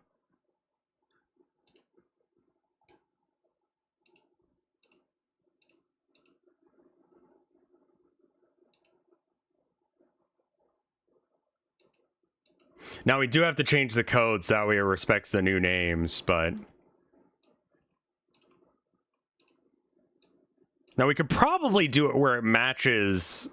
Now we do have to change the code so that way it respects the new names, but now we could probably do it where it matches.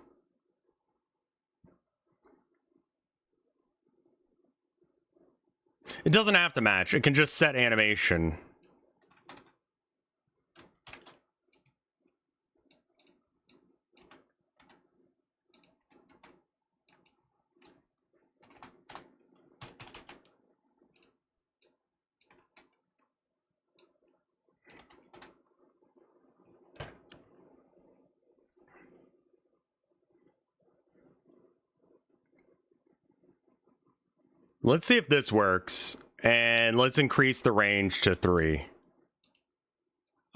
It doesn't have to match. It can just set animation. Let's see if this works. And let's increase the range to 3.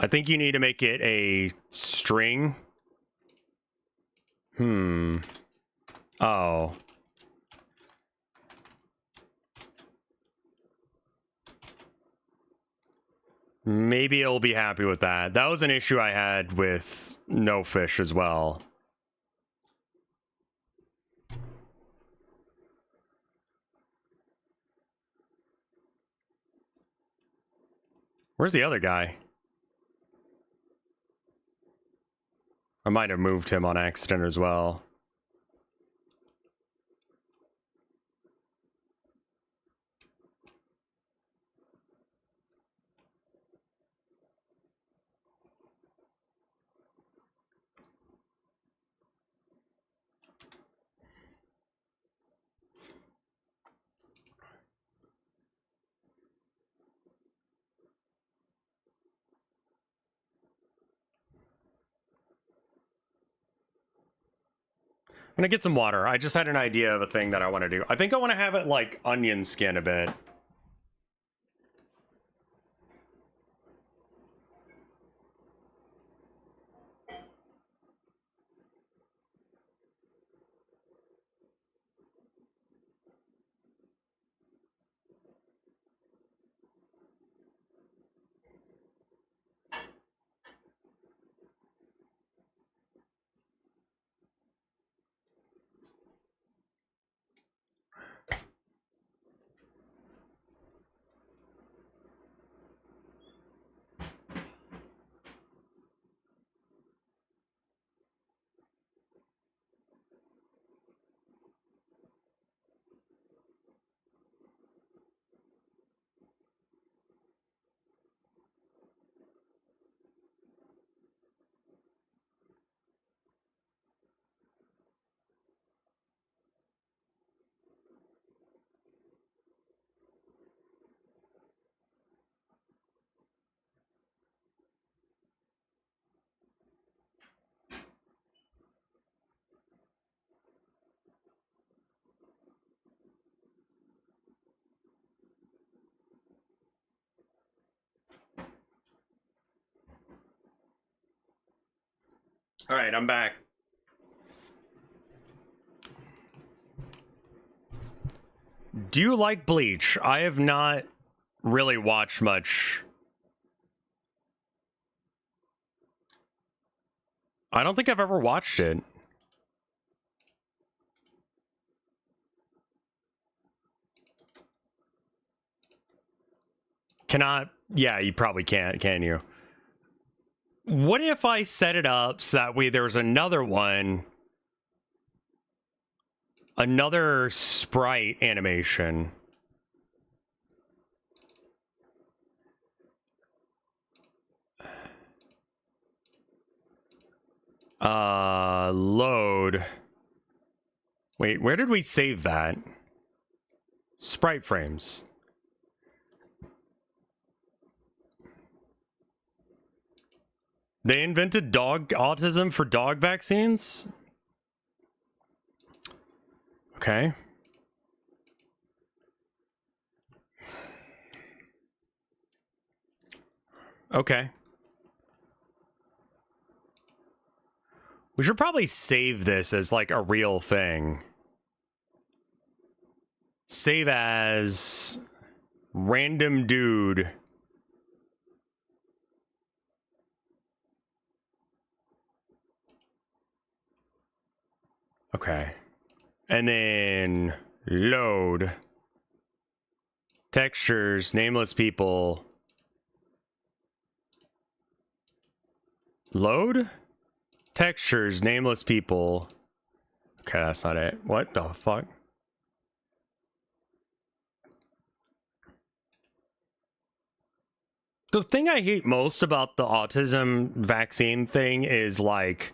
I think you need to make it a string. Oh. Maybe it'll be happy with that. That was an issue I had with No Fish as well. Where's the other guy? I might have moved him on accident as well. I'm gonna get some water. I just had an idea of a thing that I want to do. I think I want to have it like onion skin a bit. All right, I'm back. Do you like Bleach? I have not really watched much. I don't think I've ever watched it. Cannot. Yeah, you probably can't, can you? What if I set it up so that way there's another one, another sprite animation? Load. Wait, where did we save that? Sprite frames. They invented dog autism for dog vaccines? Okay. Okay. We should probably save this as like a real thing. Save as random dude. Okay. And then load. Textures, nameless people. Load? Textures, nameless people. Okay, that's not it. What the fuck? The thing I hate most about the autism vaccine thing is like,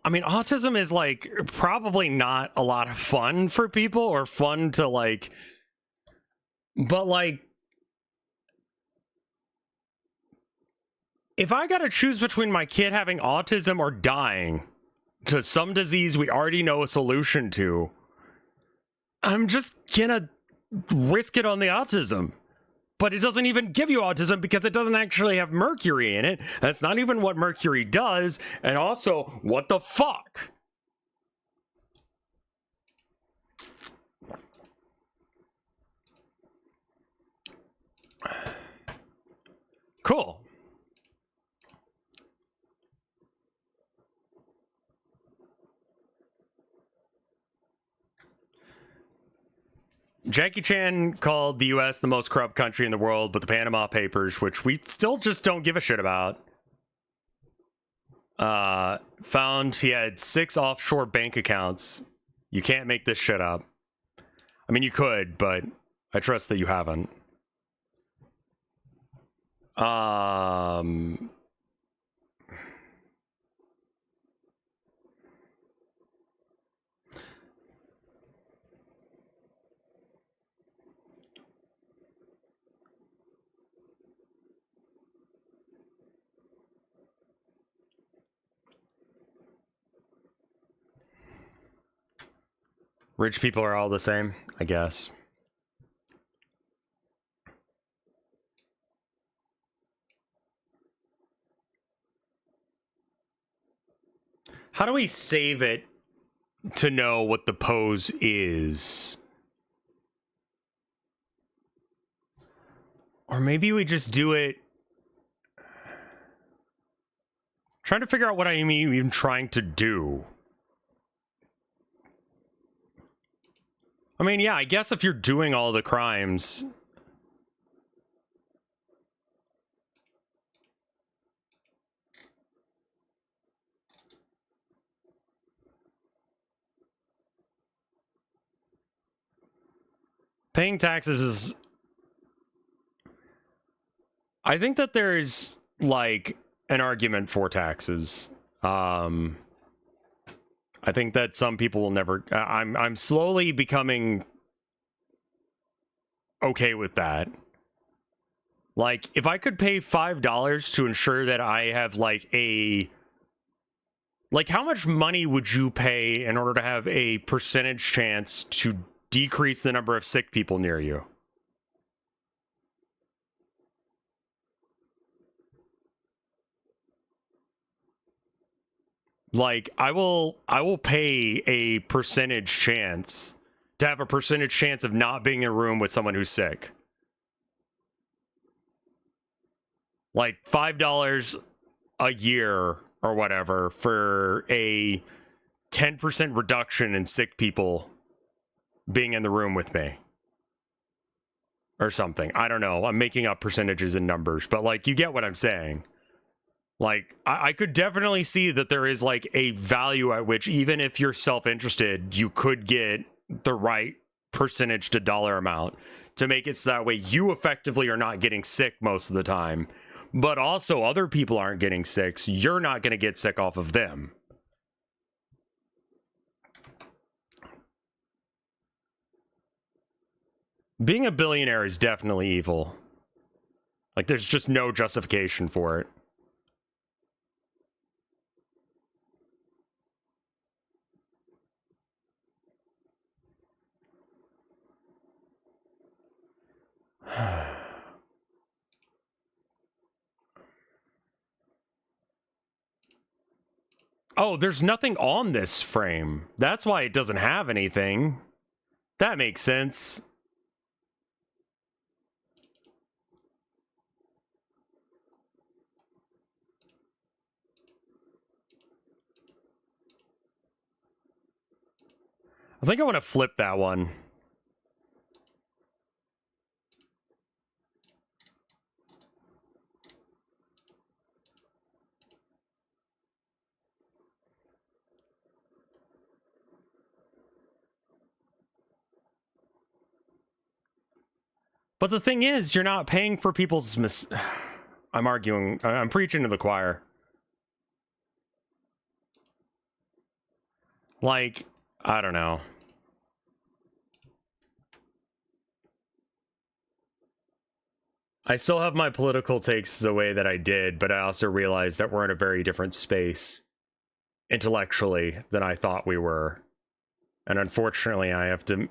I mean, autism is like probably not a lot of fun for people or fun to like, but like, if I gotta choose between my kid having autism or dying to some disease we already know a solution to, I'm just gonna risk it on the autism. But it doesn't even give you autism because it doesn't actually have mercury in it. That's not even what mercury does. And also, what the fuck? Cool. Jackie Chan called the US the most corrupt country in the world, but the Panama Papers, which we still just don't give a shit about, found he had 6 offshore bank accounts. You can't make this shit up. I mean, you could, but I trust that you haven't. Rich people are all the same, I guess. How do we save it to know what the pose is? Or maybe we just do it. Trying to figure out what I'm even trying to do. I mean, yeah, I guess if you're doing all the crimes. Paying taxes is. I think that there's like an argument for taxes. I think that some people will never. I'm slowly becoming okay with that. Like, if I could pay $5 to ensure that I have like a. Like, how much money would you pay in order to have a percentage chance to decrease the number of sick people near you? Like I will pay a percentage chance to have a percentage chance of not being in a room with someone who's sick. Like $5 a year or whatever for a 10% reduction in sick people being in the room with me. Or something. I don't know. I'm making up percentages and numbers, but like you get what I'm saying. Like I could definitely see that there is like a value at which even if you're self-interested, you could get the right percentage to dollar amount to make it so that way you effectively are not getting sick most of the time, but also other people aren't getting sick, so you're not going to get sick off of them. Being a billionaire is definitely evil. Like there's just no justification for it. Oh, there's nothing on this frame. That's why it doesn't have anything. That makes sense. I think I want to flip that one. But the thing is, you're not paying for people's I'm arguing. I'm preaching to the choir. Like, I don't know. I still have my political takes the way that I did, but I also realized that we're in a very different space intellectually than I thought we were. And unfortunately, I have to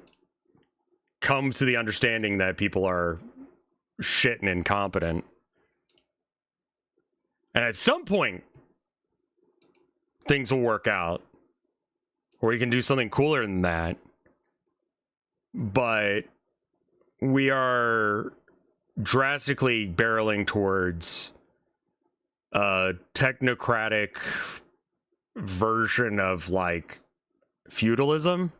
come to the understanding that people are shit and incompetent. And at some point, things will work out. Or we can do something cooler than that. But we are drastically barreling towards a technocratic version of like feudalism.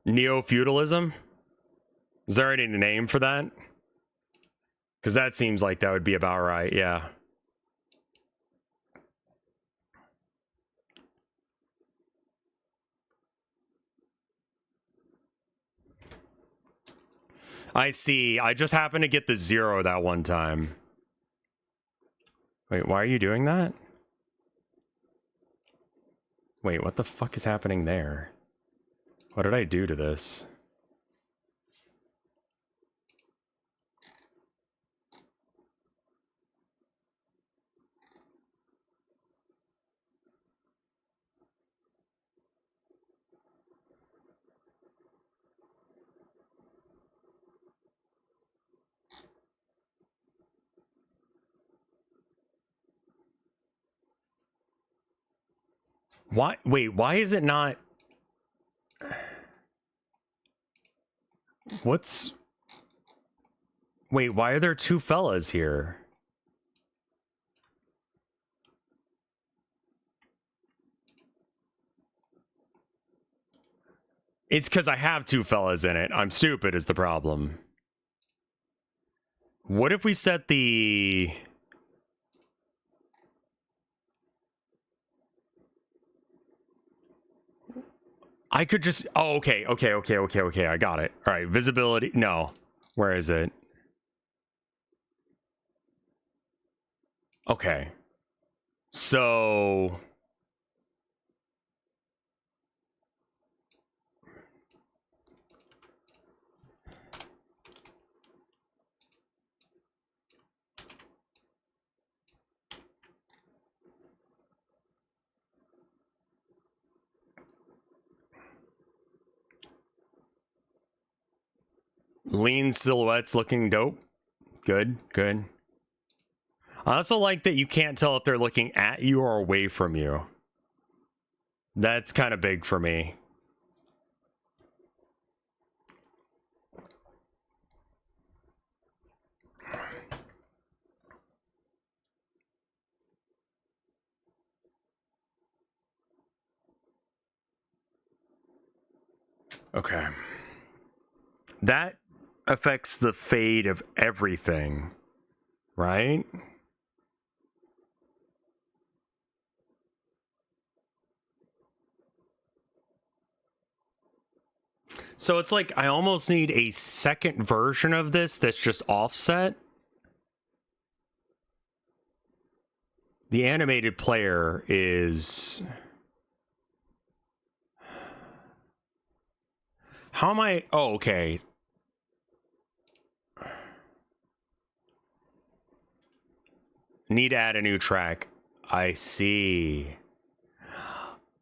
Neo-feudalism? Is there already a name for that? Because that seems like that would be about right, yeah. I see. I just happened to get the 0 that one time. Wait, why are you doing that? Wait, what the fuck is happening there? What did I do to this? Why? Wait, why is it not? What's... Wait, why are there two fellas here? It's because I have two fellas in it. I'm stupid is the problem. What if we set the... I could just... Oh, okay. I got it. All right, visibility. No. Where is it? Okay. So... Lean silhouettes looking dope. Good, good. I also like that you can't tell if they're looking at you or away from you. That's kind of big for me. Okay. That affects the fade of everything, right? So it's like I almost need a second version of this that's just offset. The animated player is... How am I... Oh, okay. Need to add a new track. I see.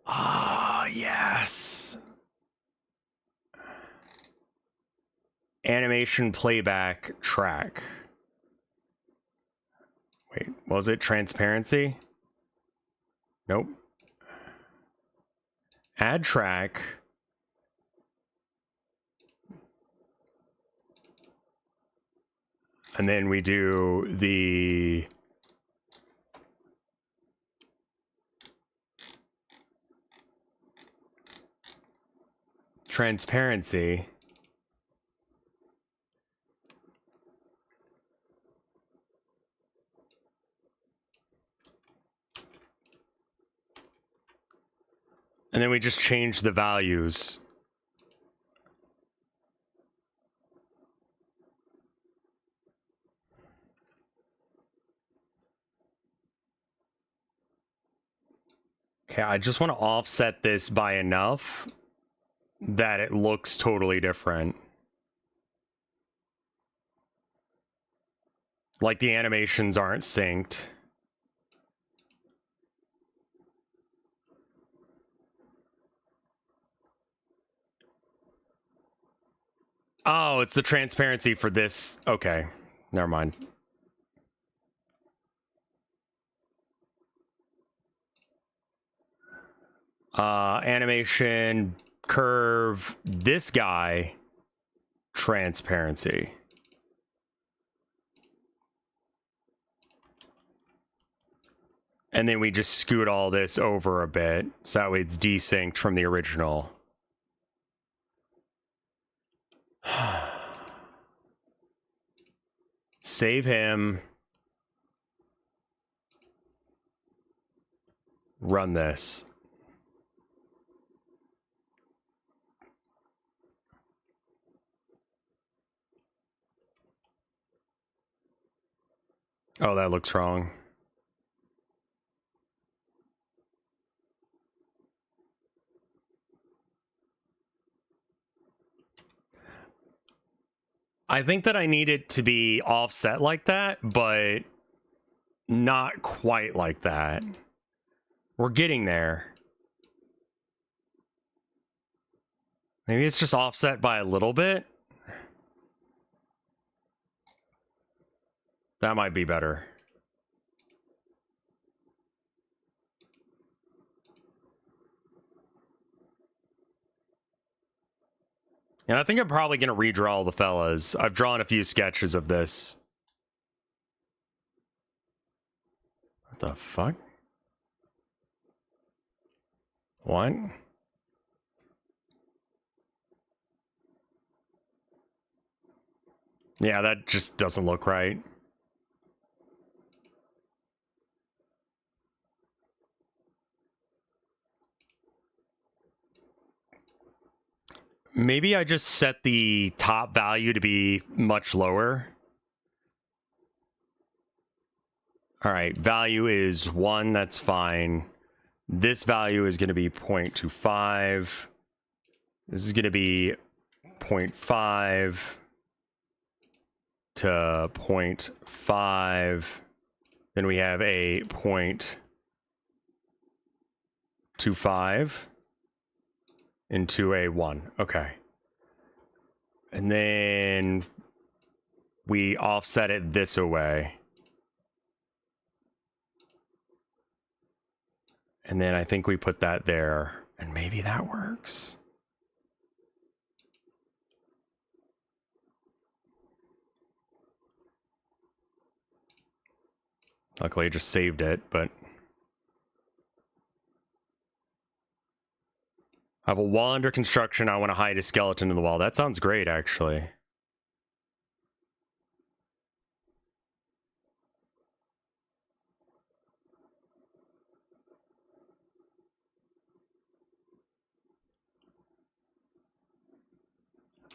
Ah, yes. Animation playback track. Wait, was it transparency? Nope. Add track. And then we do the... transparency. And then we just change the values. Okay, I just want to offset this by enough that it looks totally different. Like the animations aren't synced. Oh, it's the transparency for this. Okay, never mind. Animation, curve, this guy, transparency. And then we just scoot all this over a bit, so that way it's desynced from the original. Save him. Run this. Oh, that looks wrong. I think that I need it to be offset like that, but not quite like that. We're getting there. Maybe it's just offset by a little bit. That might be better. And I think I'm probably going to redraw all the fellas. I've drawn a few sketches of this. What the fuck? What? Yeah, that just doesn't look right. Maybe I just set the top value to be much lower. All right, value is 1, that's fine. This value is going to be 0.25. This is going to be 0.5 to 0.5. Then we have a 0.25 into a 1. Okay. And then we offset it this away. And then I think we put that there, and maybe that works. Luckily, I just saved it, but I have a wall under construction. I want to hide a skeleton in the wall. That sounds great, actually.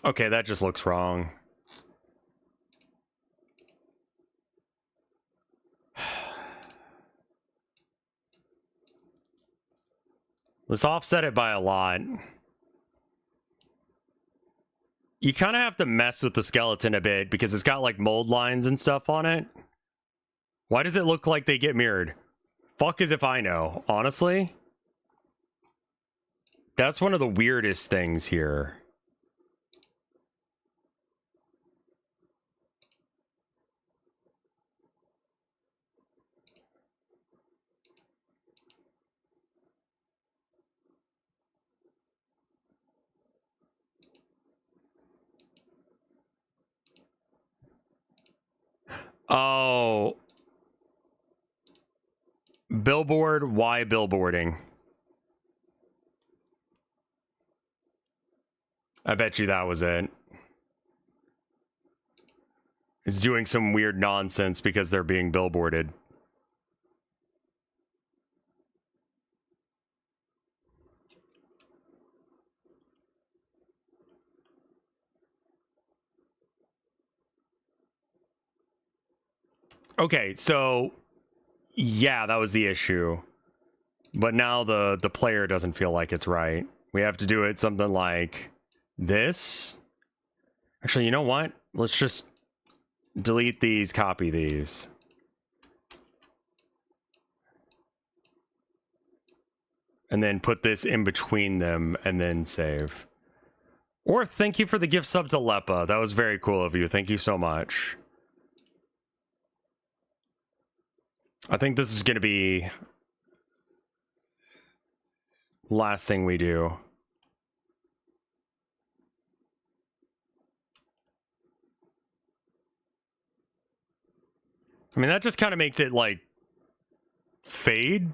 Okay, that just looks wrong. Let's offset it by a lot. You kind of have to mess with the skeleton a bit because it's got like mold lines and stuff on it. Why does it look like they get mirrored? Fuck as if I know, honestly. That's one of the weirdest things here. Oh. Billboard, why billboarding? I bet you that was it. It's doing some weird nonsense because they're being billboarded. Okay, so yeah, that was the issue. But now the player doesn't feel like it's right. We have to do it something like this. Actually, you know what? Let's just delete these, copy these. And then put this in between them and then save. Or thank you for the gift sub to Lepa. That was very cool of you. Thank you so much. I think this is going to be last thing we do. I mean, that just kind of makes it like fade.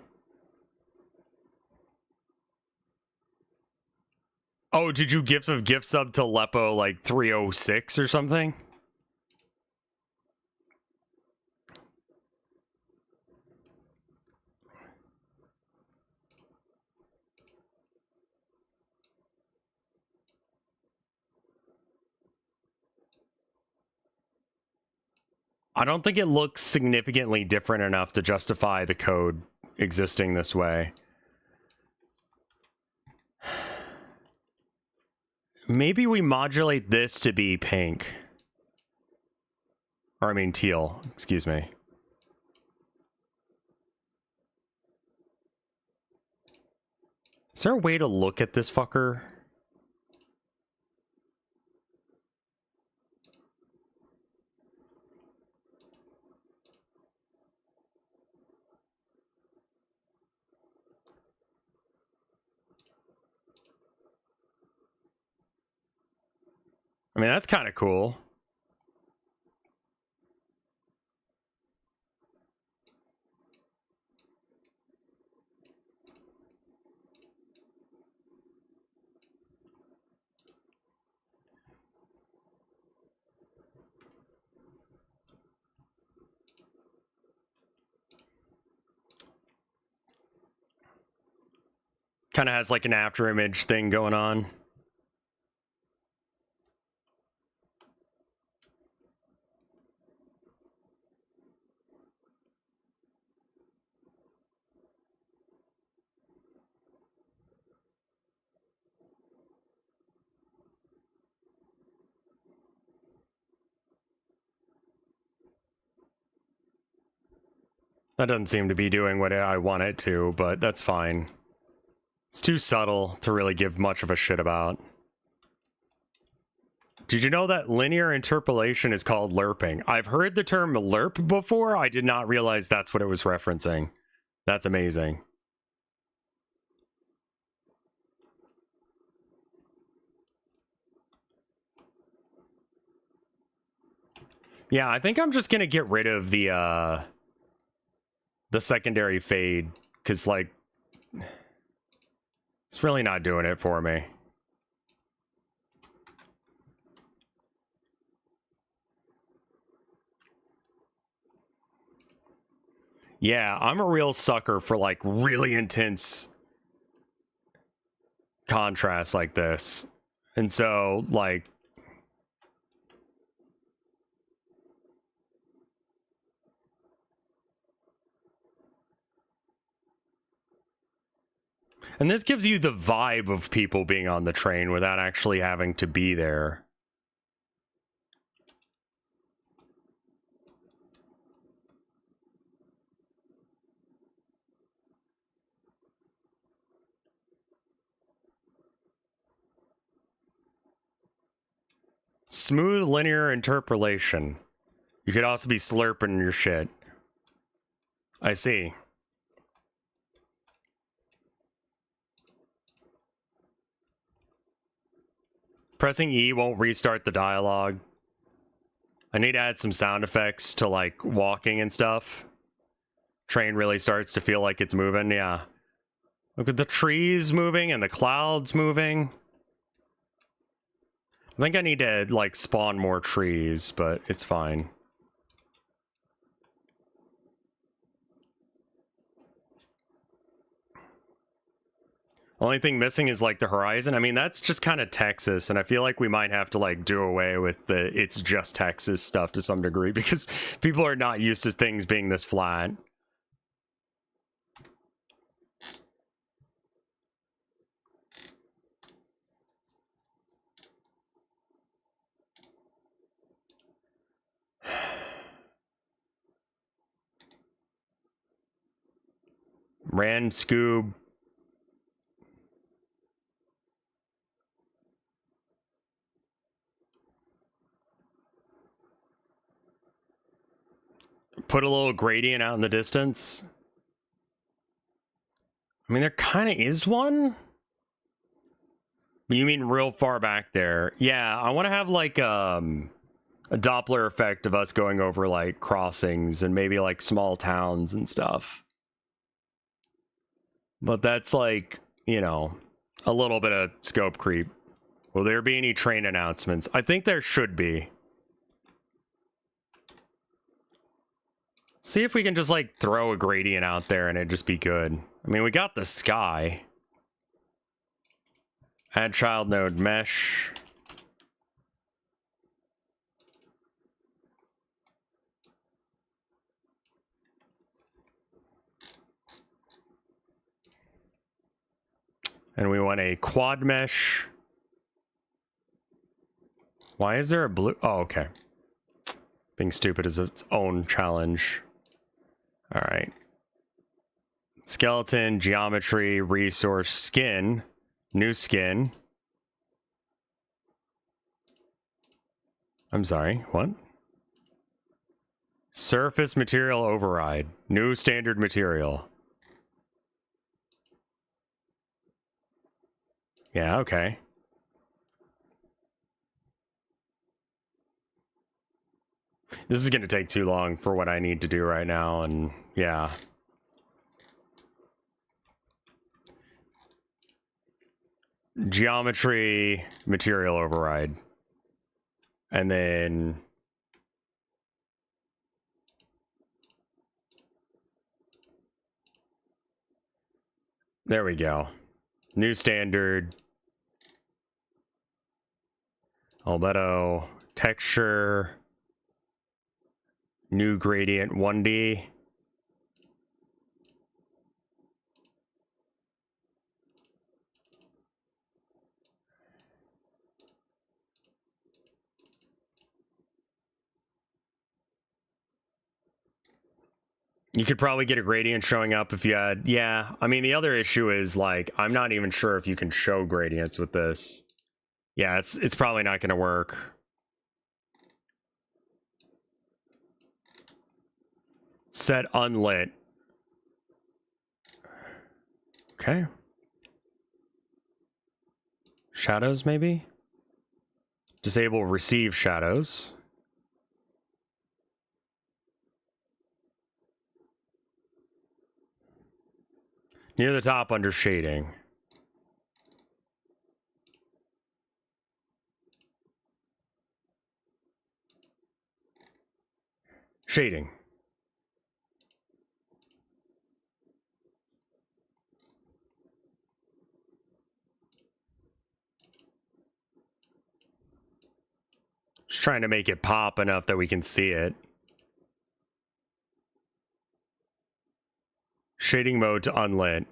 Oh, did you gift of gift sub to Lepo like 306 or something? I don't think it looks significantly different enough to justify the code existing this way. Maybe we modulate this to be pink. Or I mean teal, excuse me. Is there a way to look at this fucker? I mean, that's kind of cool. Kind of has like an after image thing going on. That doesn't seem to be doing what I want it to, but that's fine. It's too subtle to really give much of a shit about. Did you know that linear interpolation is called lerping? I've heard the term lerp before. I did not realize that's what it was referencing. That's amazing. Yeah, I think I'm just gonna get rid of the secondary fade, because, like, it's really not doing it for me. Yeah, I'm a real sucker for, like, really intense contrast like this. And so, like, and this gives you the vibe of people being on the train without actually having to be there. Smooth linear interpolation. You could also be slurping your shit. I see. Pressing E won't restart the dialogue. I need to add some sound effects to, like, walking and stuff. Train really starts to feel like it's moving, yeah. Look at the trees moving and the clouds moving. I think I need to, like, spawn more trees, but it's fine. Only thing missing is, like, the horizon. I mean, that's just kind of Texas, and I feel like we might have to, like, do away with the it's just Texas stuff to some degree, because people are not used to things being this flat. Rand Scoob. Put a little gradient out in the distance. I mean, there kind of is one. You mean real far back there? Yeah, I want to have, like, a Doppler effect of us going over, like, crossings and maybe, like, small towns and stuff. But that's, like, you know, a little bit of scope creep. Will there be any train announcements? I think there should be. See if we can just, like, throw a gradient out there and it'd just be good. I mean, we got the sky. Add child node mesh. And we want a quad mesh. Why is there a blue? Oh, okay. Being stupid is its own challenge. All right. Skeleton, geometry, resource, skin. New skin. I'm sorry, what? Surface material override. New standard material. Yeah, okay. This is going to take too long for what I need to do right now, and yeah. Geometry, material override. And then... there we go. New standard. Albedo. Texture. New gradient 1D. You could probably get a gradient showing up if you had... yeah, I mean, the other issue is, like, I'm not even sure if you can show gradients with this. Yeah, it's probably not going to work. Set unlit. Okay. Shadows, maybe? Disable receive shadows. Near the top under shading. Shading. Just trying to make it pop enough that we can see it. Shading mode to unlit.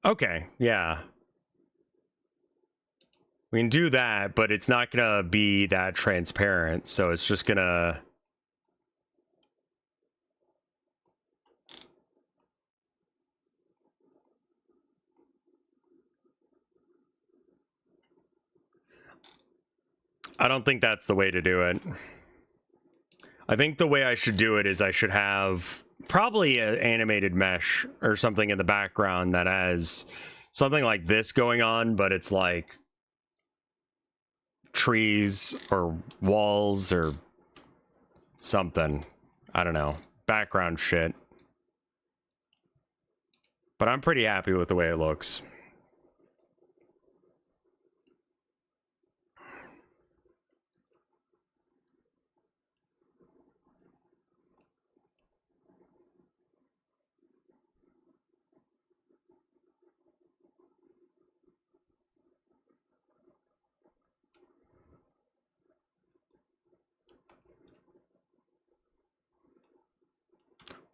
Okay, yeah. We can do that, but it's not gonna be that transparent, so it's just gonna... I don't think that's the way to do it. I think the way I should do it is I should have probably an animated mesh or something in the background that has something like this going on, but it's like trees or walls or something. I don't know. Background shit. But I'm pretty happy with the way it looks.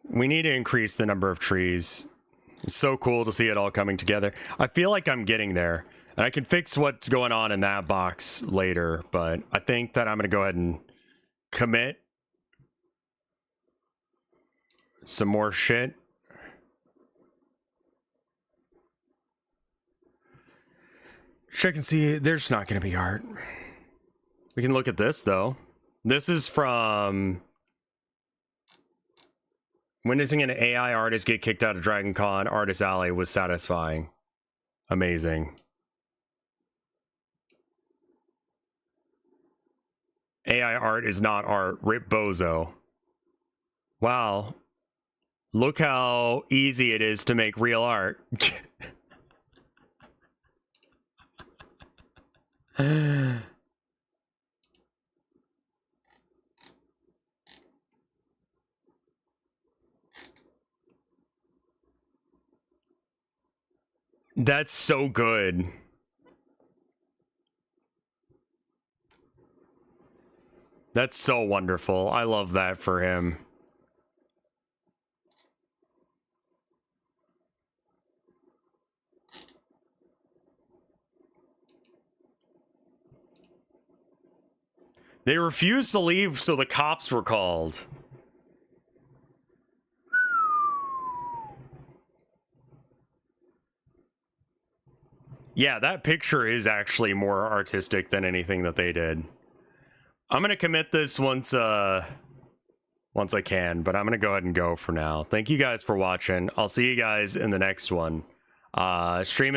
We need to increase the number of trees. It's so cool to see it all coming together. I feel like I'm getting there. And I can fix what's going on in that box later, but I think that I'm going to go ahead and commit some more shit. Check and see. There's not going to be art. We can look at this, though. This is from... Witnessing an AI artist get kicked out of Dragon Con Artist Alley was satisfying. Amazing. AI art is not art. Rip Bozo. Wow. Look how easy it is to make real art. That's so good. That's so wonderful. I love that for him. They refused to leave, so the cops were called. Yeah, that picture is actually more artistic than anything that they did. I'm gonna commit this once I can, but I'm gonna go ahead and go for now. Thank you guys for watching. I'll see you guys in the next one. Stream